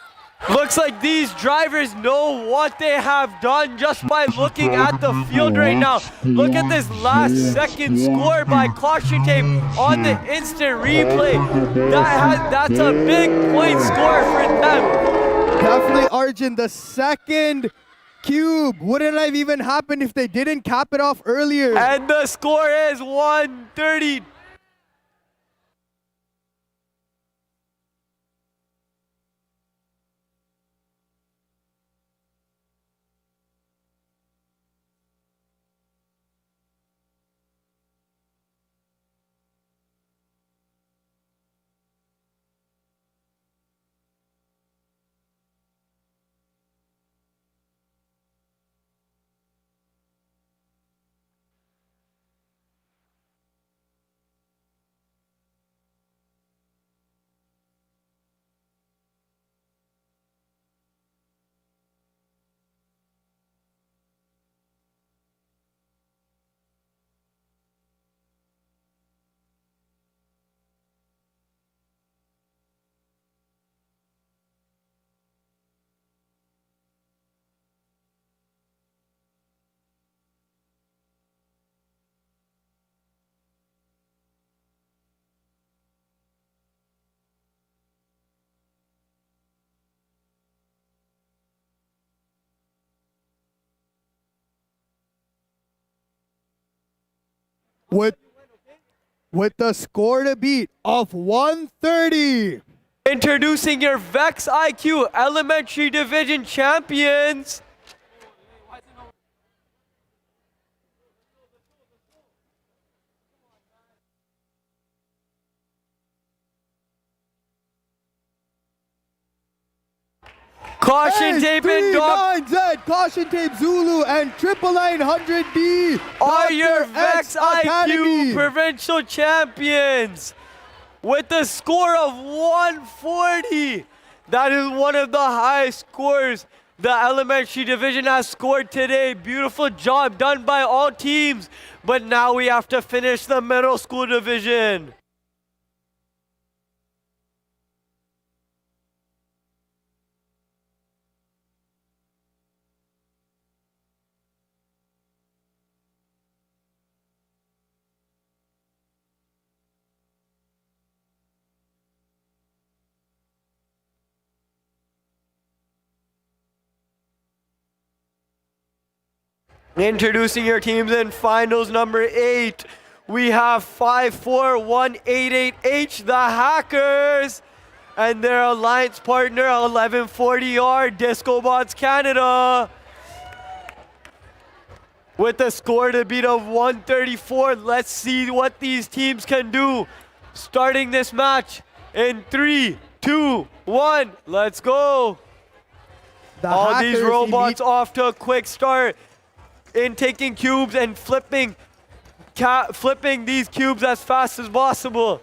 Looks like these drivers know what they have done just by looking at the field right now. Look at this last second score by Caution Tape on the instant replay. That's a big point score for them. Definitely, Arjun, the 2nd cube wouldn't have even happened if they didn't cap it off earlier. And the score is 130. With the score to beat of 130. Introducing your VEX IQ Elementary Division champions. Caution Tape and Z, Caution Tape Zulu and 99900D are your VEX Academy. IQ Provincial champions with a score of 140. That is one of the highest scores the elementary division has scored today. Beautiful job done by all teams. But now we have to finish the middle school division. Introducing your teams in finals number 8. We have 54188H, the Hackers, and their alliance partner 1140R, DiscoBots Canada. With a score to beat of 134, let's see what these teams can do. Starting this match in 3, 2, 1, let's go. All these robots off to a quick start in taking cubes and flipping these cubes as fast as possible.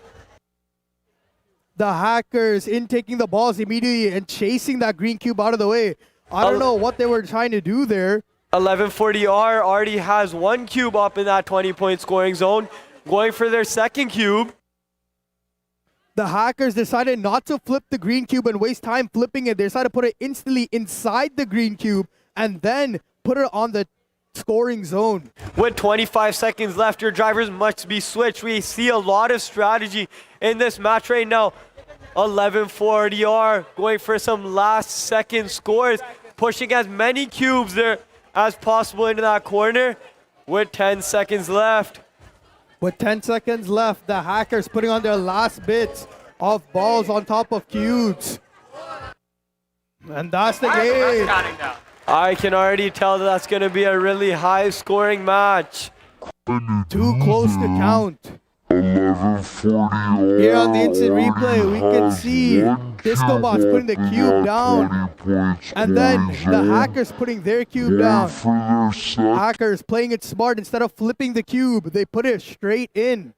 The Hackers in taking the balls immediately and chasing that green cube out of the way. I don't know what they were trying to do there. 1140R already has 1 cube up in that 20-point scoring zone, going for their second cube. The Hackers decided not to flip the green cube and waste time flipping it. They decided to put it instantly inside the green cube and then put it on the scoring zone. With 25 seconds left, your drivers must be switched. We see a lot of strategy in this match right now. 1140R going for some last second scores, pushing as many cubes there as possible into that corner with 10 seconds left. With 10 seconds left, the Hackers putting on their last bits of balls on top of cubes. And that's the game. I can already tell that's going to be a really high scoring match. Too close to count. 1140. Here on the instant replay, we can see DiscoBots putting the cube down. And then the Hackers putting their cube down. Hackers playing it smart. Instead of flipping the cube, they put it straight in.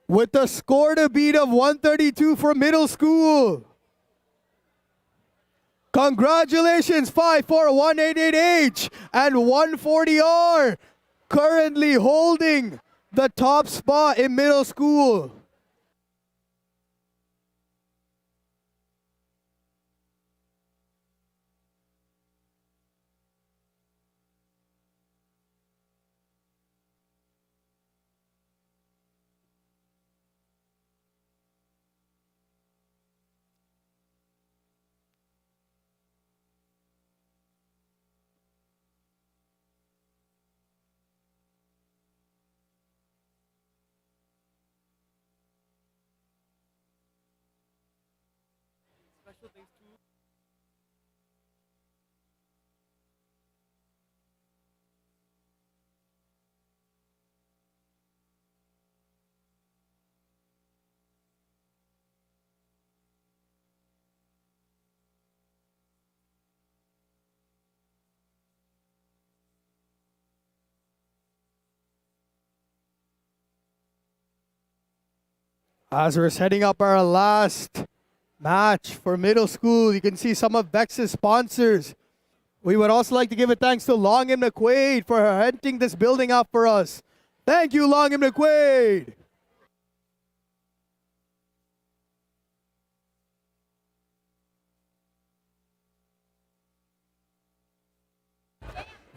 With the score to beat of 132 for middle school. Congratulations, 54188H and 140R, currently holding the top spot in middle school. As we're setting up our last match for middle school, you can see some of VEX's sponsors. We would also like to give a thanks to Long and McQuaid for renting this building out for us. Thank you, Long and McQuaid.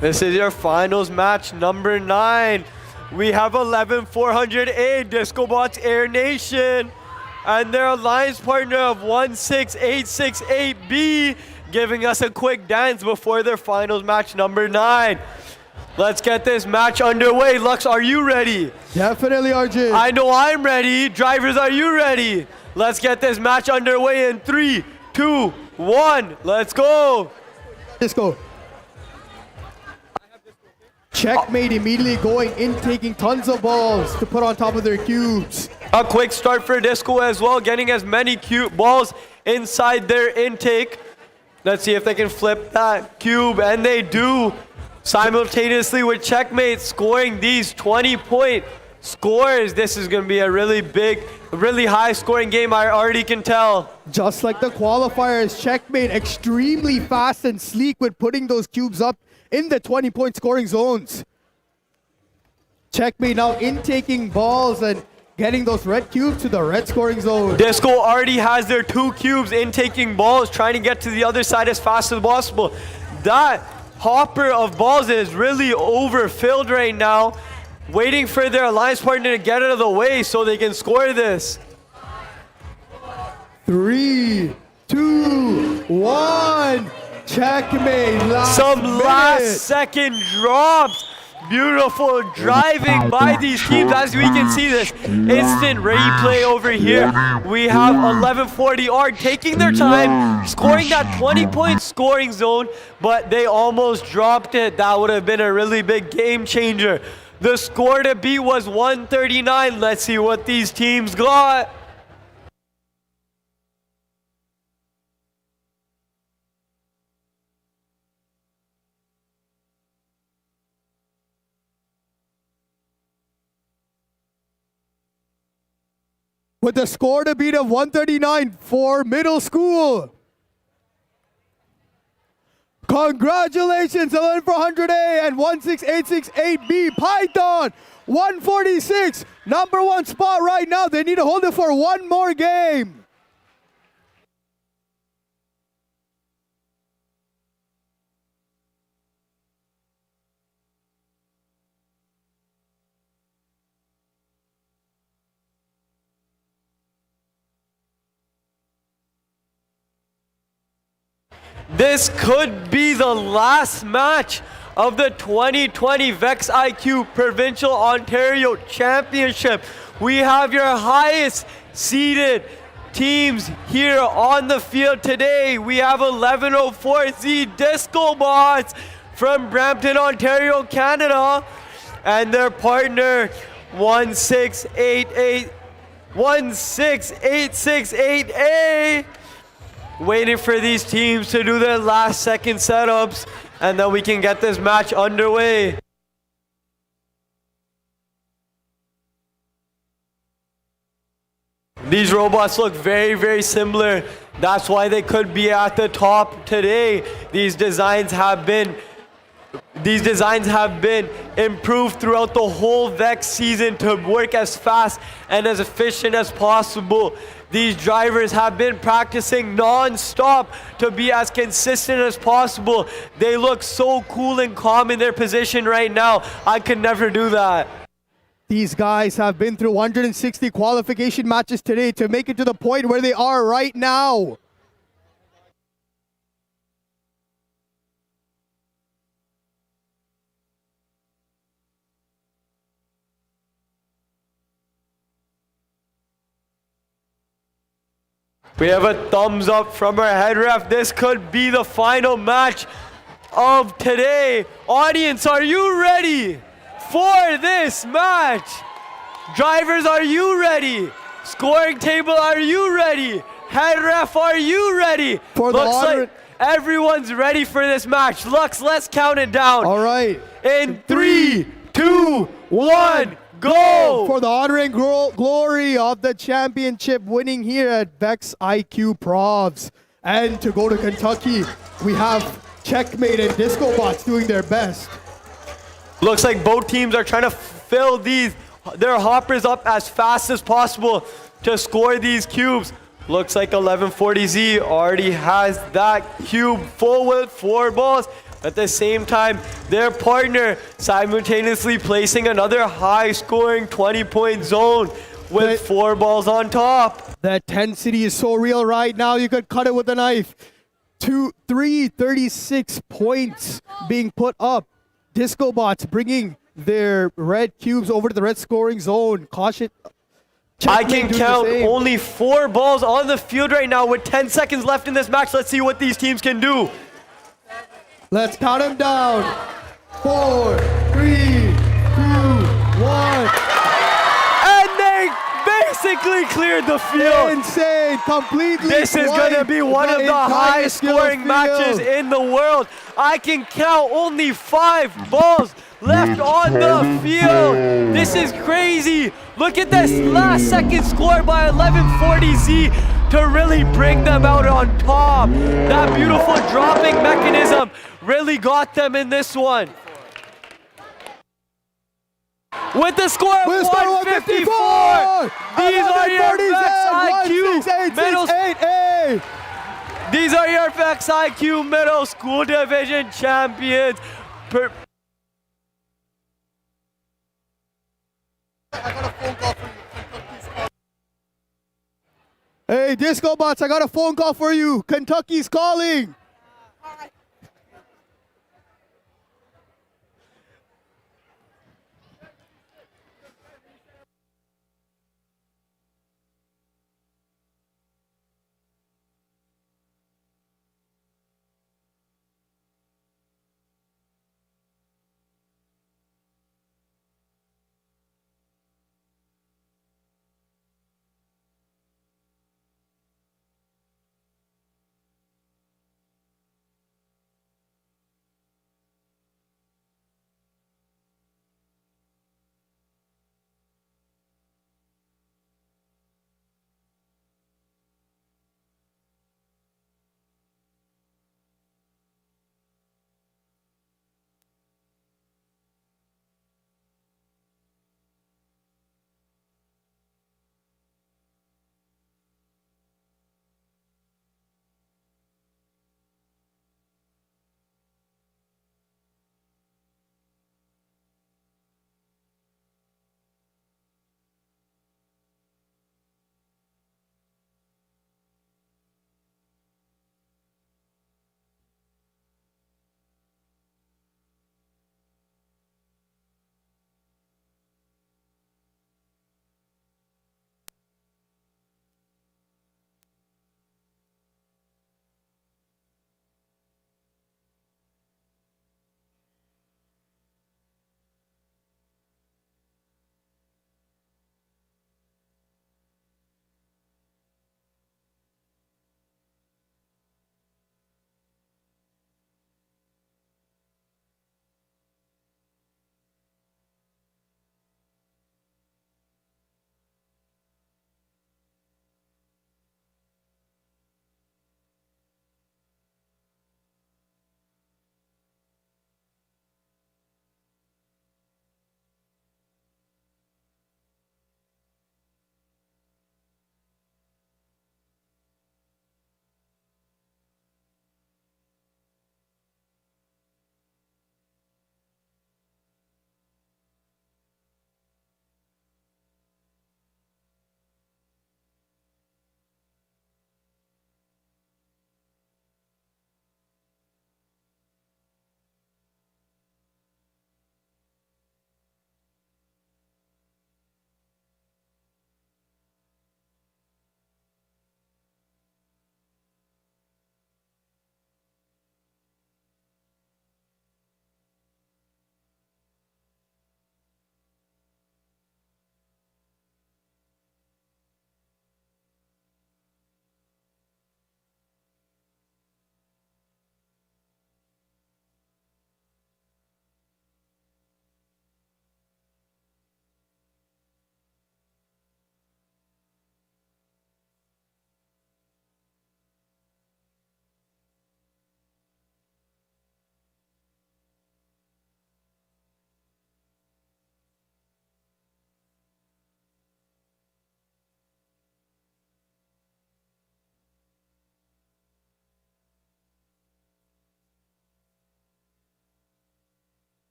This is your finals match number 9. We have 11400A, DiscoBots Air Nation, and their alliance partner of 16868B, giving us a quick dance before their finals match number 9. Let's get this match underway. Lux, are you ready? Definitely, RJ. I know I'm ready. Drivers, are you ready? Let's get this match underway in 3, 2, 1. Let's go. Disco. Checkmate immediately going in, taking tons of balls to put on top of their cubes. A quick start for Disco as well, getting as many balls inside their intake. Let's see if they can flip that cube, and they do. Simultaneously with Checkmate scoring these 20-point scores. This is going to be a really big, really high-scoring game, I already can tell. Just like the qualifiers, Checkmate extremely fast and sleek with putting those cubes up in the 20-point scoring zones. Checkmate now intaking balls and getting those red cubes to the red scoring zone. Disco already has their 2 cubes intaking balls, trying to get to the other side as fast as possible. That hopper of balls is really overfilled right now, waiting for their alliance partner to get out of the way so they can score this. 3, 2, 1. Checkmate. Some minute. last second drops. Beautiful driving by these teams. As we can see this instant replay over here. We have 1140 ARC taking their time, scoring that 20-point scoring zone, but they almost dropped it. That would have been a really big game changer. The score to beat was 139. Let's see what these teams got. With the score to beat of 139 for middle school. Congratulations, 11400A and 16868B Python. 146, number one spot right now. They need to hold it for one more game. This could be the last match of the 2020 VEX IQ Provincial Ontario Championship. We have your highest seeded teams here on the field today. We have 1104Z Disco Bots from Brampton, Ontario, Canada, and their partner 16868A. Waiting for these teams to do their last second setups, and then we can get this match underway. These robots look very, very similar. That's why they could be at the top today. These designs have been improved throughout the whole VEX season to work as fast and as efficient as possible. These drivers have been practicing non-stop to be as consistent as possible. They look so cool and calm in their position right now. I could never do that. These guys have been through 160 qualification matches today to make it to the point where they are right now. We have a thumbs up from our head ref. This could be the final match of today. Audience, are you ready for this match? Drivers, are you ready? Scoring table, are you ready? Head ref, are you ready? Looks like everyone's ready for this match. Lux, let's count it down. All right. In 3, 2, 1. Go! For the honor and glory of the championship winning here at VEX IQ Provs. And to go to Kentucky, we have Checkmate and Disco Bots doing their best. Looks like both teams are trying to fill their hoppers up as fast as possible to score these cubes. Looks like 1140Z already has that cube full with 4 balls. At the same time, their partner simultaneously placing another high-scoring 20-point zone with 4 balls on top. The intensity is so real right now, you could cut it with a knife. 36 points being put up. Disco Bots bringing their red cubes over to the red scoring zone. Caution. I can count only 4 balls on the field right now with 10 seconds left in this match. Let's see what these teams can do. Let's count them down. 4, 3, 2, 1. And they basically cleared the field. Insane, completely. This is going to be one of the highest scoring matches in the world. I can count only 5 balls left on the field. This is crazy. Look at this last second score by 1140Z to really bring them out on top. That beautiful dropping mechanism really got them in this one. With the score of 154, these are your VEX IQ middle. These are your VEX IQ Middle School Division champions. Hey, Disco Bots, I got a phone call for you. Kentucky's calling.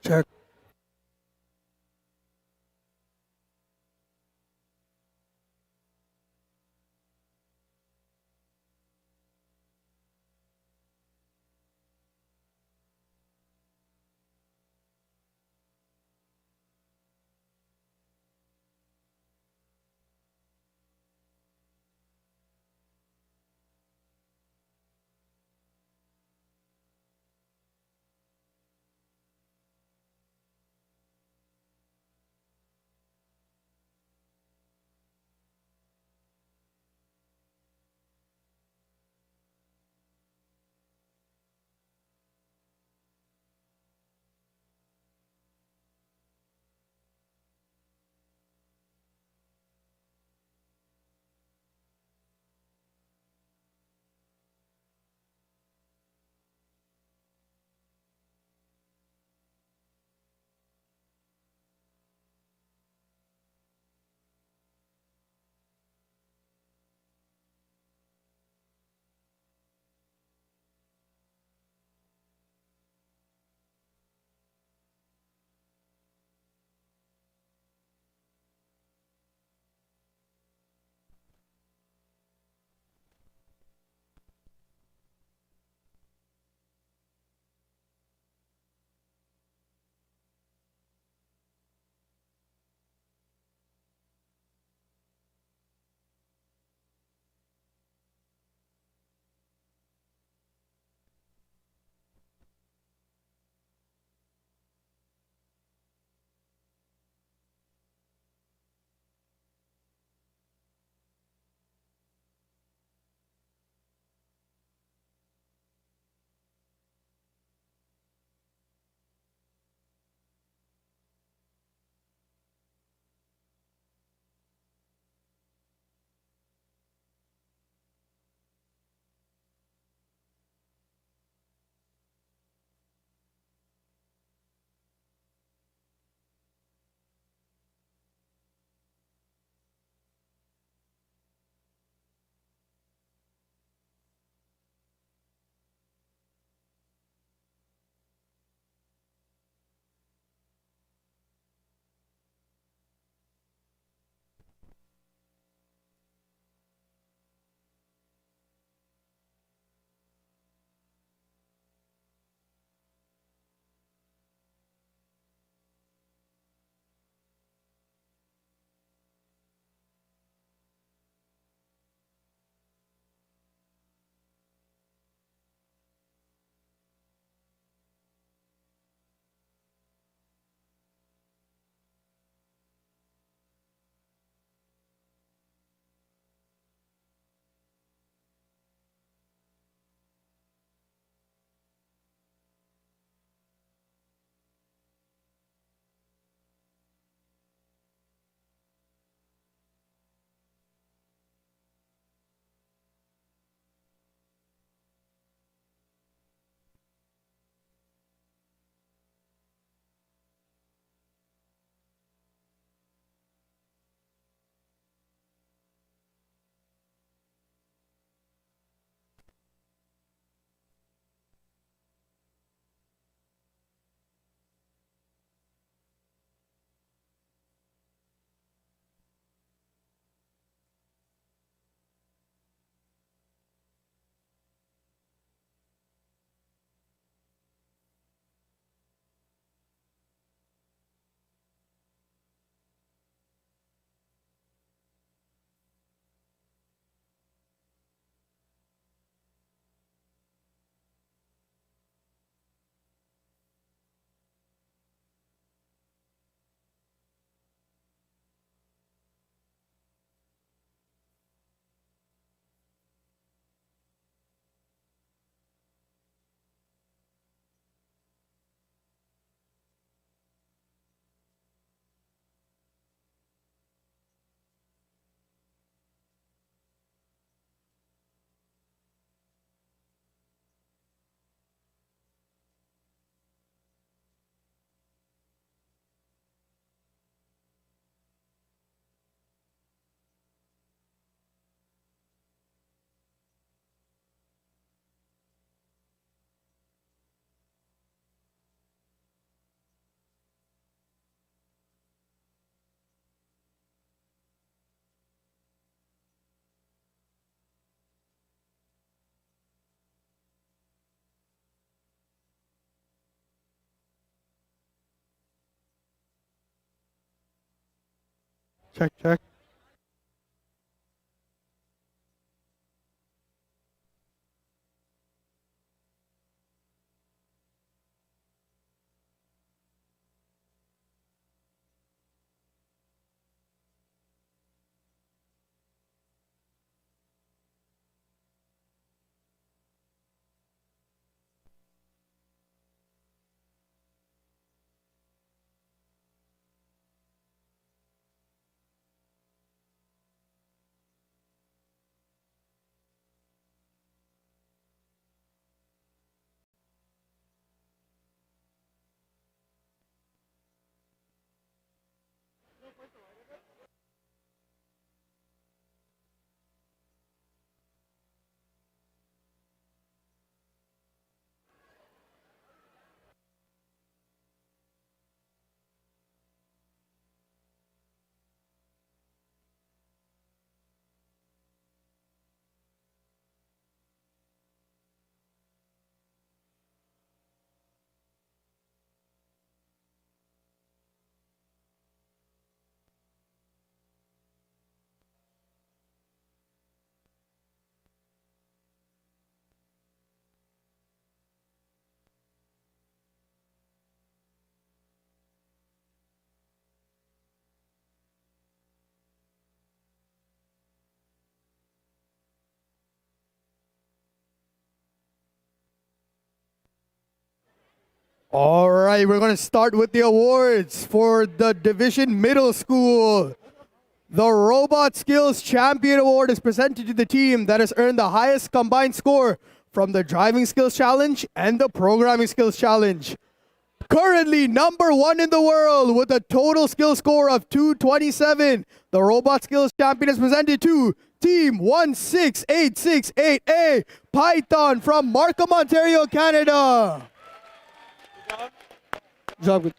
Check. Check, check. All right, we're going to start with the awards for the Division Middle School. The Robot Skills Champion Award is presented to the team that has earned the highest combined score from the Driving Skills Challenge and the Programming Skills Challenge. Currently number 1 in the world with a total skill score of 227, the Robot Skills Champion is presented to Team 16868A Python from Markham, Ontario, Canada. Good job. Good.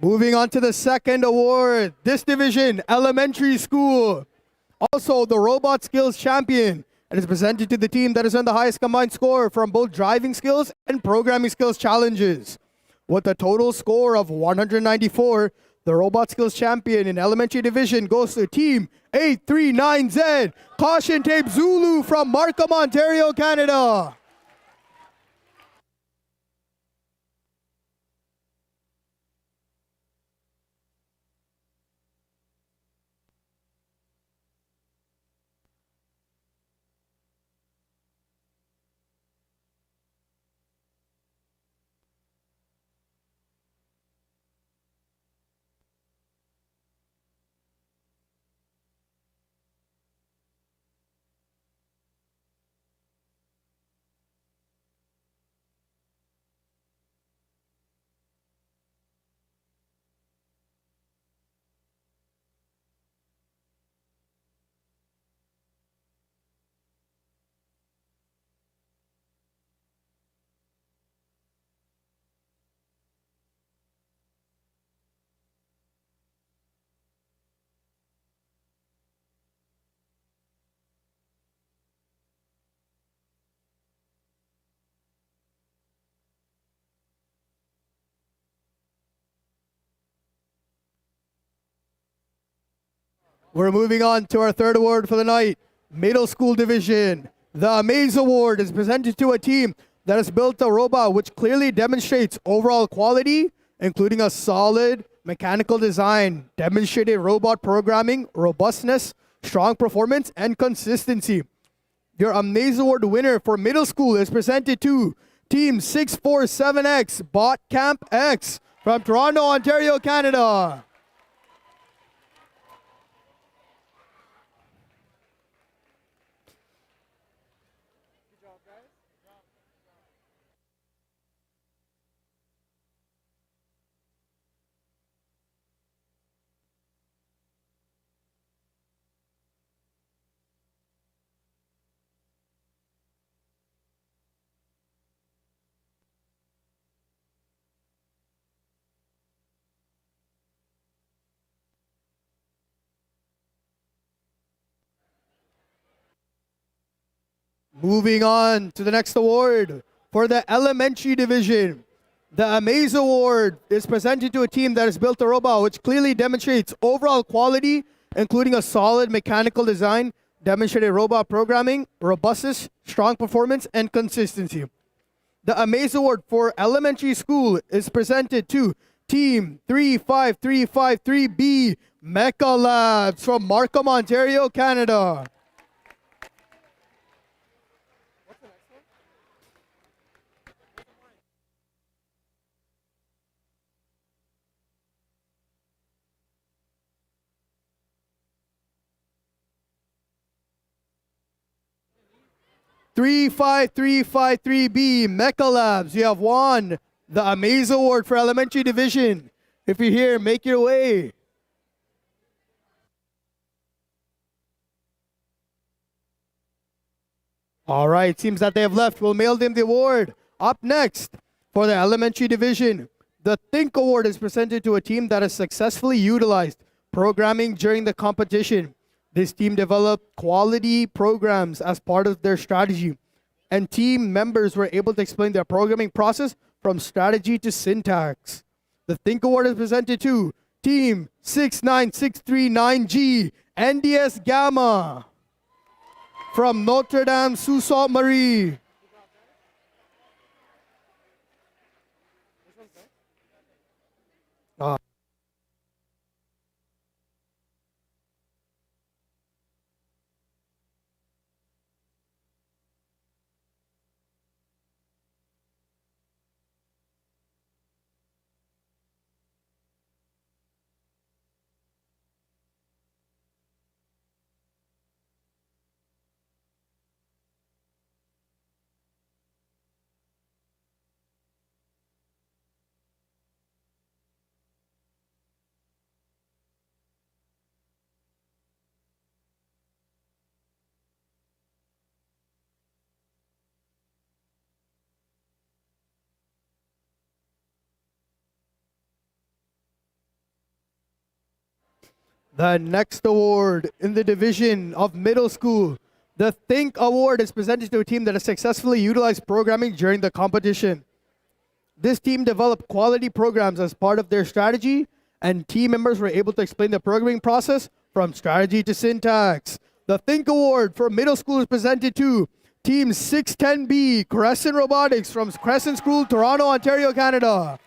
Moving on to the second award, this division, elementary school. Also, the Robot Skills Champion. And is presented to the team that has earned the highest combined score from both driving skills and programming skills challenges. With a total score of 194, the Robot Skills Champion in elementary division goes to Team 839Z, Caution Tape Zulu from Markham, Ontario, Canada. We're moving on to our third award for the night, Middle School Division. The Amaze Award is presented to a team that has built a robot which clearly demonstrates overall quality, including a solid mechanical design, demonstrated robot programming, robustness, strong performance, and consistency. Your Amaze Award winner for middle school is presented to Team 647X Bot Camp X from Toronto, Ontario, Canada. Moving on to the next award for the elementary division. The Amaze Award is presented to a team that has built a robot which clearly demonstrates overall quality, including a solid mechanical design, demonstrated robot programming, robustness, strong performance, and consistency. The Amaze Award for elementary school is presented to Team 35353B Mecha Labs from Markham, Ontario, Canada. 35353B Mecha Labs, you have won the Amaze Award for elementary division. If you're here, make your way. All right, seems that they have left. We'll mail them the award. Up next, for the elementary division, the Think Award is presented to a team that has successfully utilized programming during the competition. This team developed quality programs as part of their strategy, and team members were able to explain their programming process from strategy to syntax. The Think Award is presented to Team 69639G NDS Gamma from Notre Dame Sault Ste. Marie. The next award in the division of middle school, the Think Award, is presented to a team that has successfully utilized programming during the competition. This team developed quality programs as part of their strategy, and team members were able to explain the programming process from strategy to syntax. The Think Award for middle school is presented to Team 610B Crescent Robotics from Crescent School, Toronto, Ontario, Canada.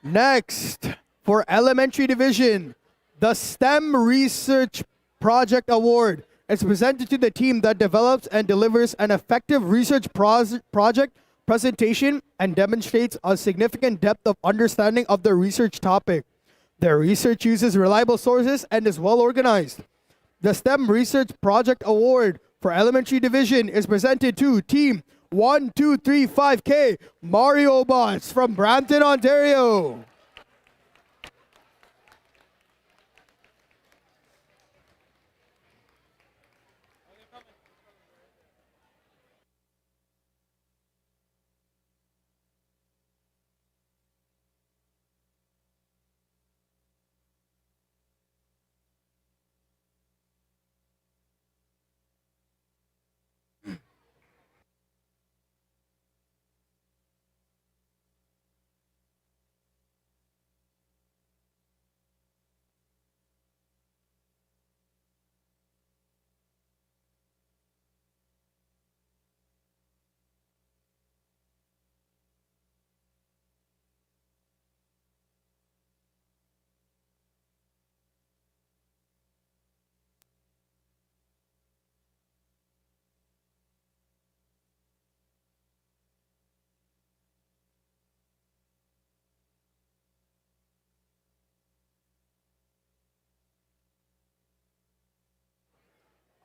Next, for elementary division, the STEM Research Project Award is presented to the team that develops and delivers an effective research project presentation and demonstrates a significant depth of understanding of the research topic. Their research uses reliable sources and is well organized. The STEM Research Project Award for elementary division is presented to Team 1235K Mario Bots from Brampton, Ontario.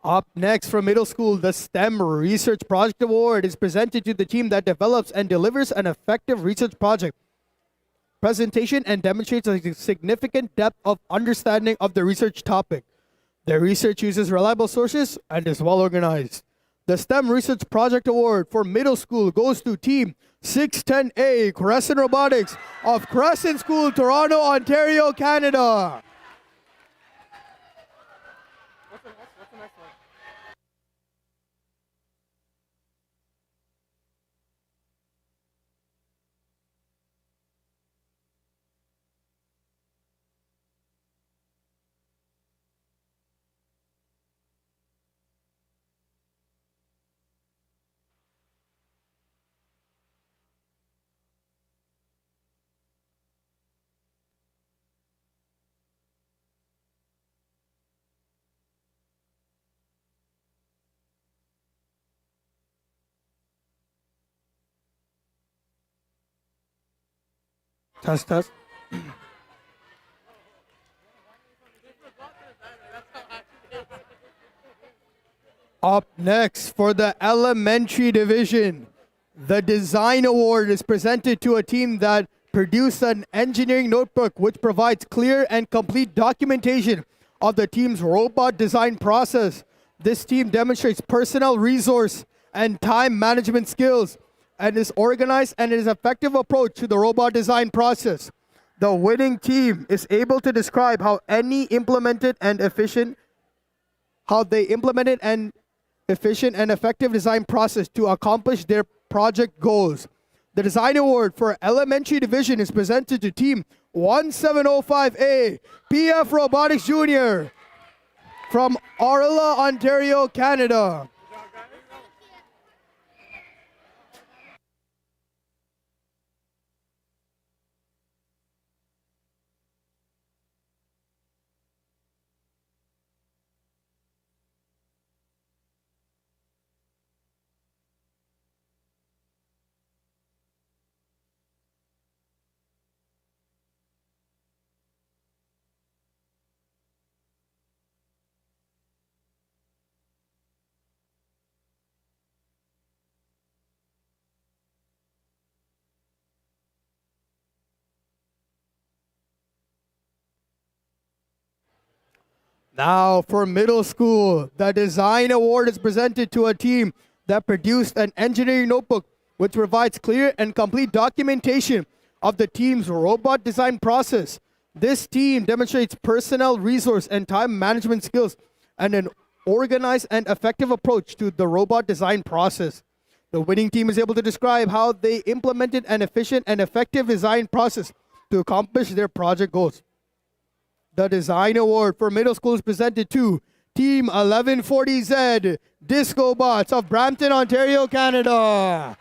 Up next for middle school, the STEM Research Project Award is presented to the team that develops and delivers an effective research project presentation and demonstrates a significant depth of understanding of the research topic. Their research uses reliable sources and is well organized. The STEM Research Project Award for middle school goes to Team 610A Crescent Robotics of Crescent School, Toronto, Ontario, Canada. Test. Up next for the elementary division, the Design Award is presented to a team that produced an engineering notebook which provides clear and complete documentation of the team's robot design process. This team demonstrates personnel resource and time management skills and is organized and is effective approach to the robot design process. The winning team is able to describe how they implemented an efficient and effective design process to accomplish their project goals. The Design Award for Elementary Division is presented to Team 1705A PF Robotics Jr. from Orla, Ontario, Canada. Now for middle school, the Design Award is presented to a team that produced an engineering notebook which provides clear and complete documentation of the team's robot design process. This team demonstrates personnel resource and time management skills and an organized and effective approach to the robot design process. The winning team is able to describe how they implemented an efficient and effective design process to accomplish their project goals. The Design Award for middle school is presented to Team 1140Z Disco Bots of Brampton, Ontario, Canada.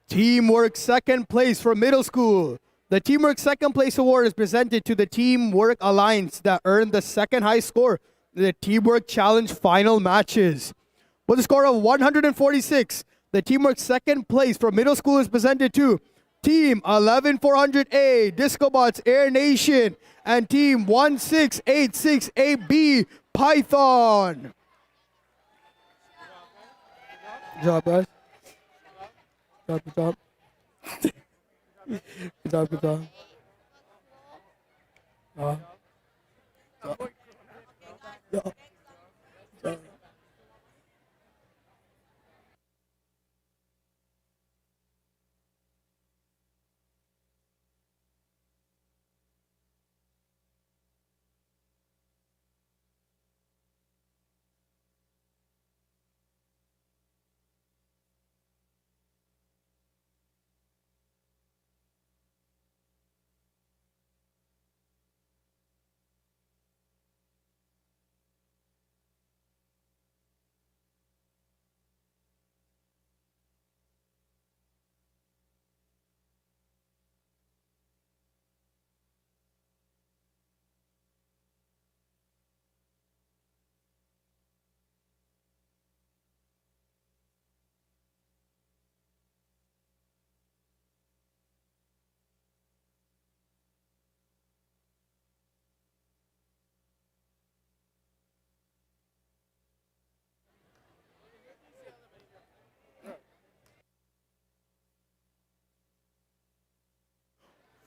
Teamwork second place for middle school. The Teamwork second place award is presented to the Teamwork Alliance that earned the second highest score in the Teamwork Challenge final matches. With a score of 146, the Teamwork second place for middle school is presented to Team 11400A, Discobots Air Nation, and Team 1686AB, Python. Good job, guys. Good job. Good job, good job.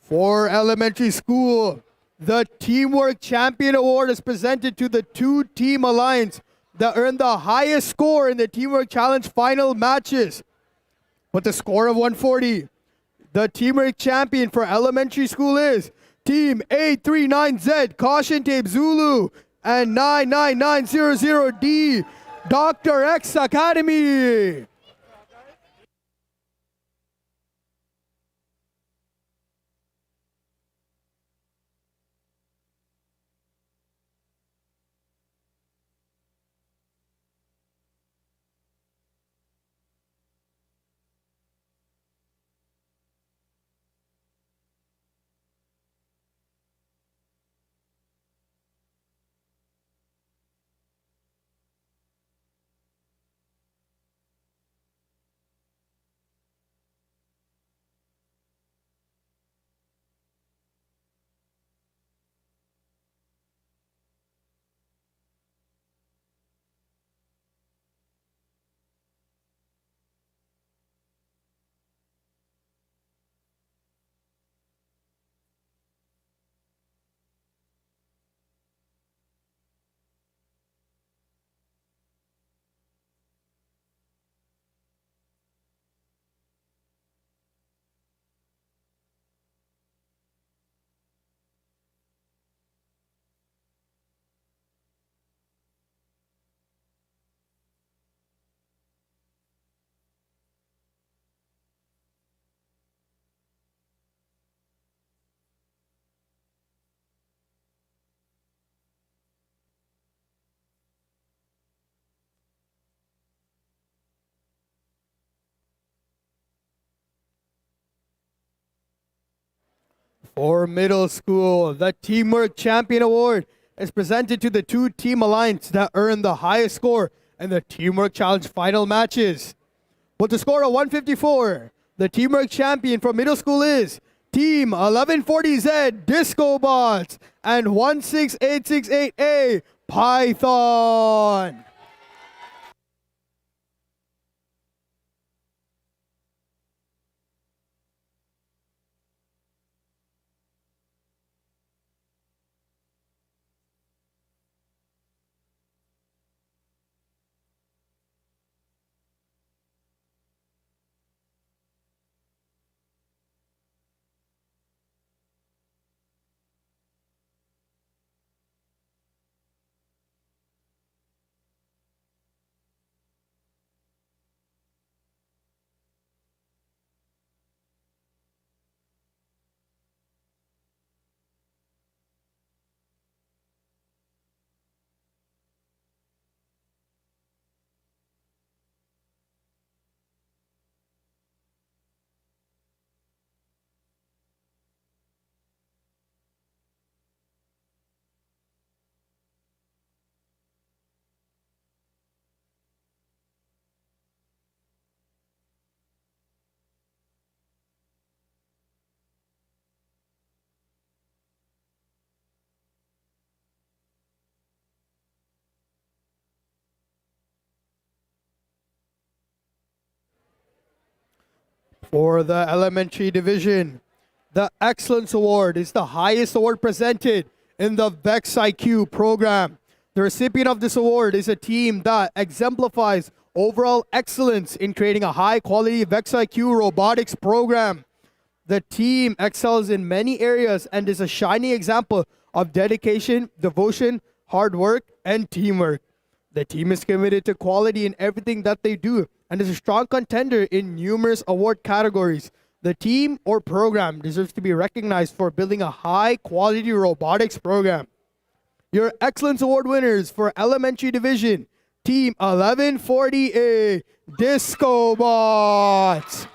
For elementary school, the Teamwork Champion Award is presented to the two-team alliance that earned the highest score in the Teamwork Challenge final matches. With a score of 140, the Teamwork Champion for elementary school is Team 839Z, Caution Tape Zulu, and 99900D, Dr. X Academy. For middle school, the Teamwork Champion Award is presented to the two-team alliance that earned the highest score in the Teamwork Challenge final matches. With a score of 154, the Teamwork Champion for middle school is Team 1140Z, Discobots, and 16868A, Python. For the elementary division, the Excellence Award is the highest award presented in the VEX IQ program. The recipient of this award is a team that exemplifies overall excellence in creating a high-quality VEX IQ robotics program. The team excels in many areas and is a shining example of dedication, devotion, hard work, and teamwork. The team is committed to quality in everything that they do and is a strong contender in numerous award categories. The team or program deserves to be recognized for building a high-quality robotics program. Your Excellence Award winners for Elementary Division, Team 1140A, Disco Bots.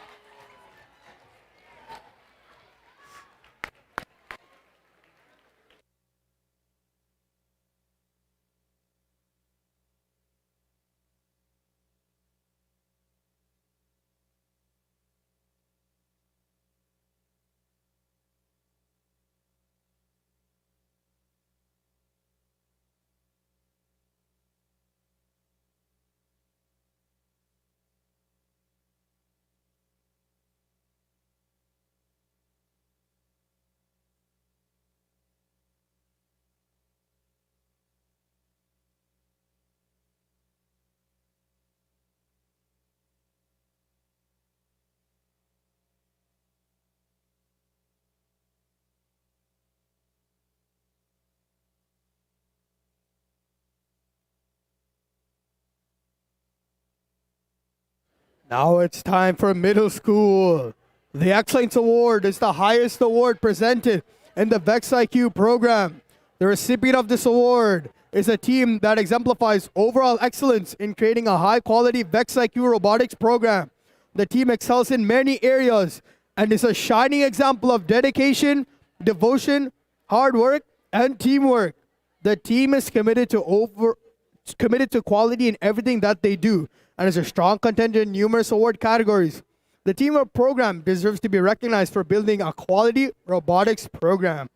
Now it's time for middle school. The Excellence Award is the highest award presented in the VEX IQ program. The recipient of this award is a team that exemplifies overall excellence in creating a high-quality VEX IQ robotics program. The team excels in many areas and is a shining example of dedication, devotion, hard work, and teamwork. The team is committed to quality in everything that they do and is a strong contender in numerous award categories. The team or program deserves to be recognized for building a quality robotics program.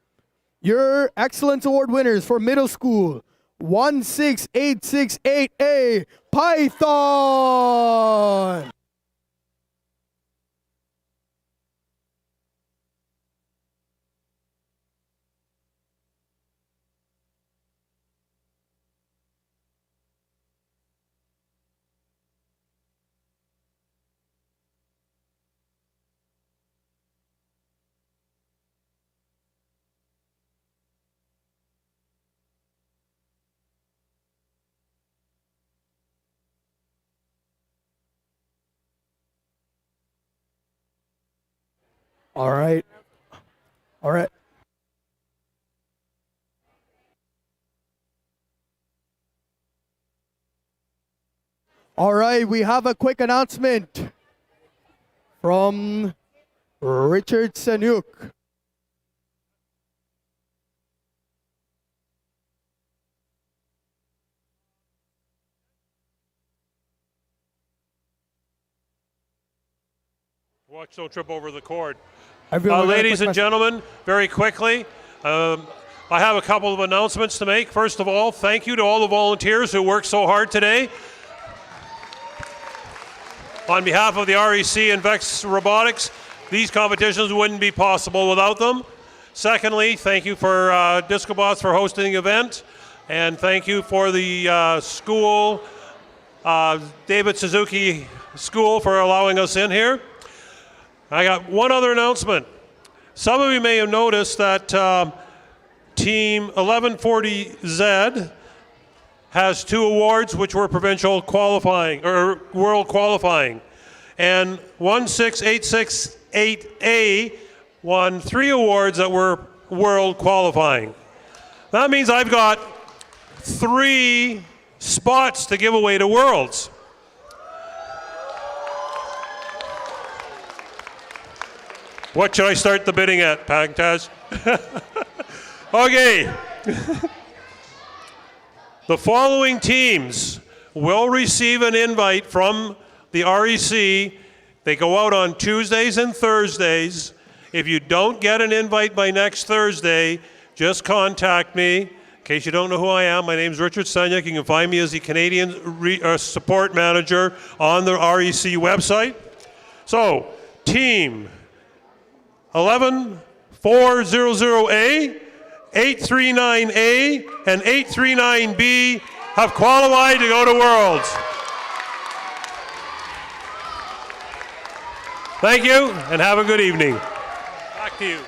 Your Excellence Award winners for middle school, 16868A, Python. All right. All right. All right, we have a quick announcement from Richard Sanuk. Watch, don't trip over the cord. Everyone, Ladies and gentlemen, very quickly, I have a couple of announcements to make. First of all, thank you to all the volunteers who worked so hard today. On behalf of the REC and VEX Robotics, these competitions wouldn't be possible without them. Secondly, thank you for DiscoBots for hosting the event, and thank you for the school, David Suzuki School, for allowing us in here. I got one other announcement. Some of you may have noticed that Team 1140Z has 2 awards which were provincial qualifying, or world qualifying. And 16868A won 3 awards that were world qualifying. That means I've got 3 spots to give away to Worlds. What should I start the bidding at, Pankaj? Okay. The following teams will receive an invite from the REC. They go out on Tuesdays and Thursdays. If you don't get an invite by next Thursday, just contact me. In case you don't know who I am, my name is Richard Senyuk. You can find me as the Canadian Support Manager on the REC website. So, team 11400A, 839A, and 839B have qualified to go to Worlds. Thank you, and have a good evening. Back to you.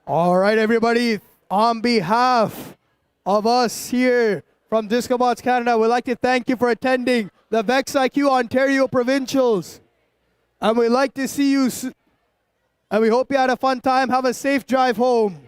All right, everybody. On behalf of us here from Discobots Canada, we'd like to thank you for attending the VEX IQ Ontario Provincials. And we'd like to see you, and we hope you had a fun time. Have a safe drive home.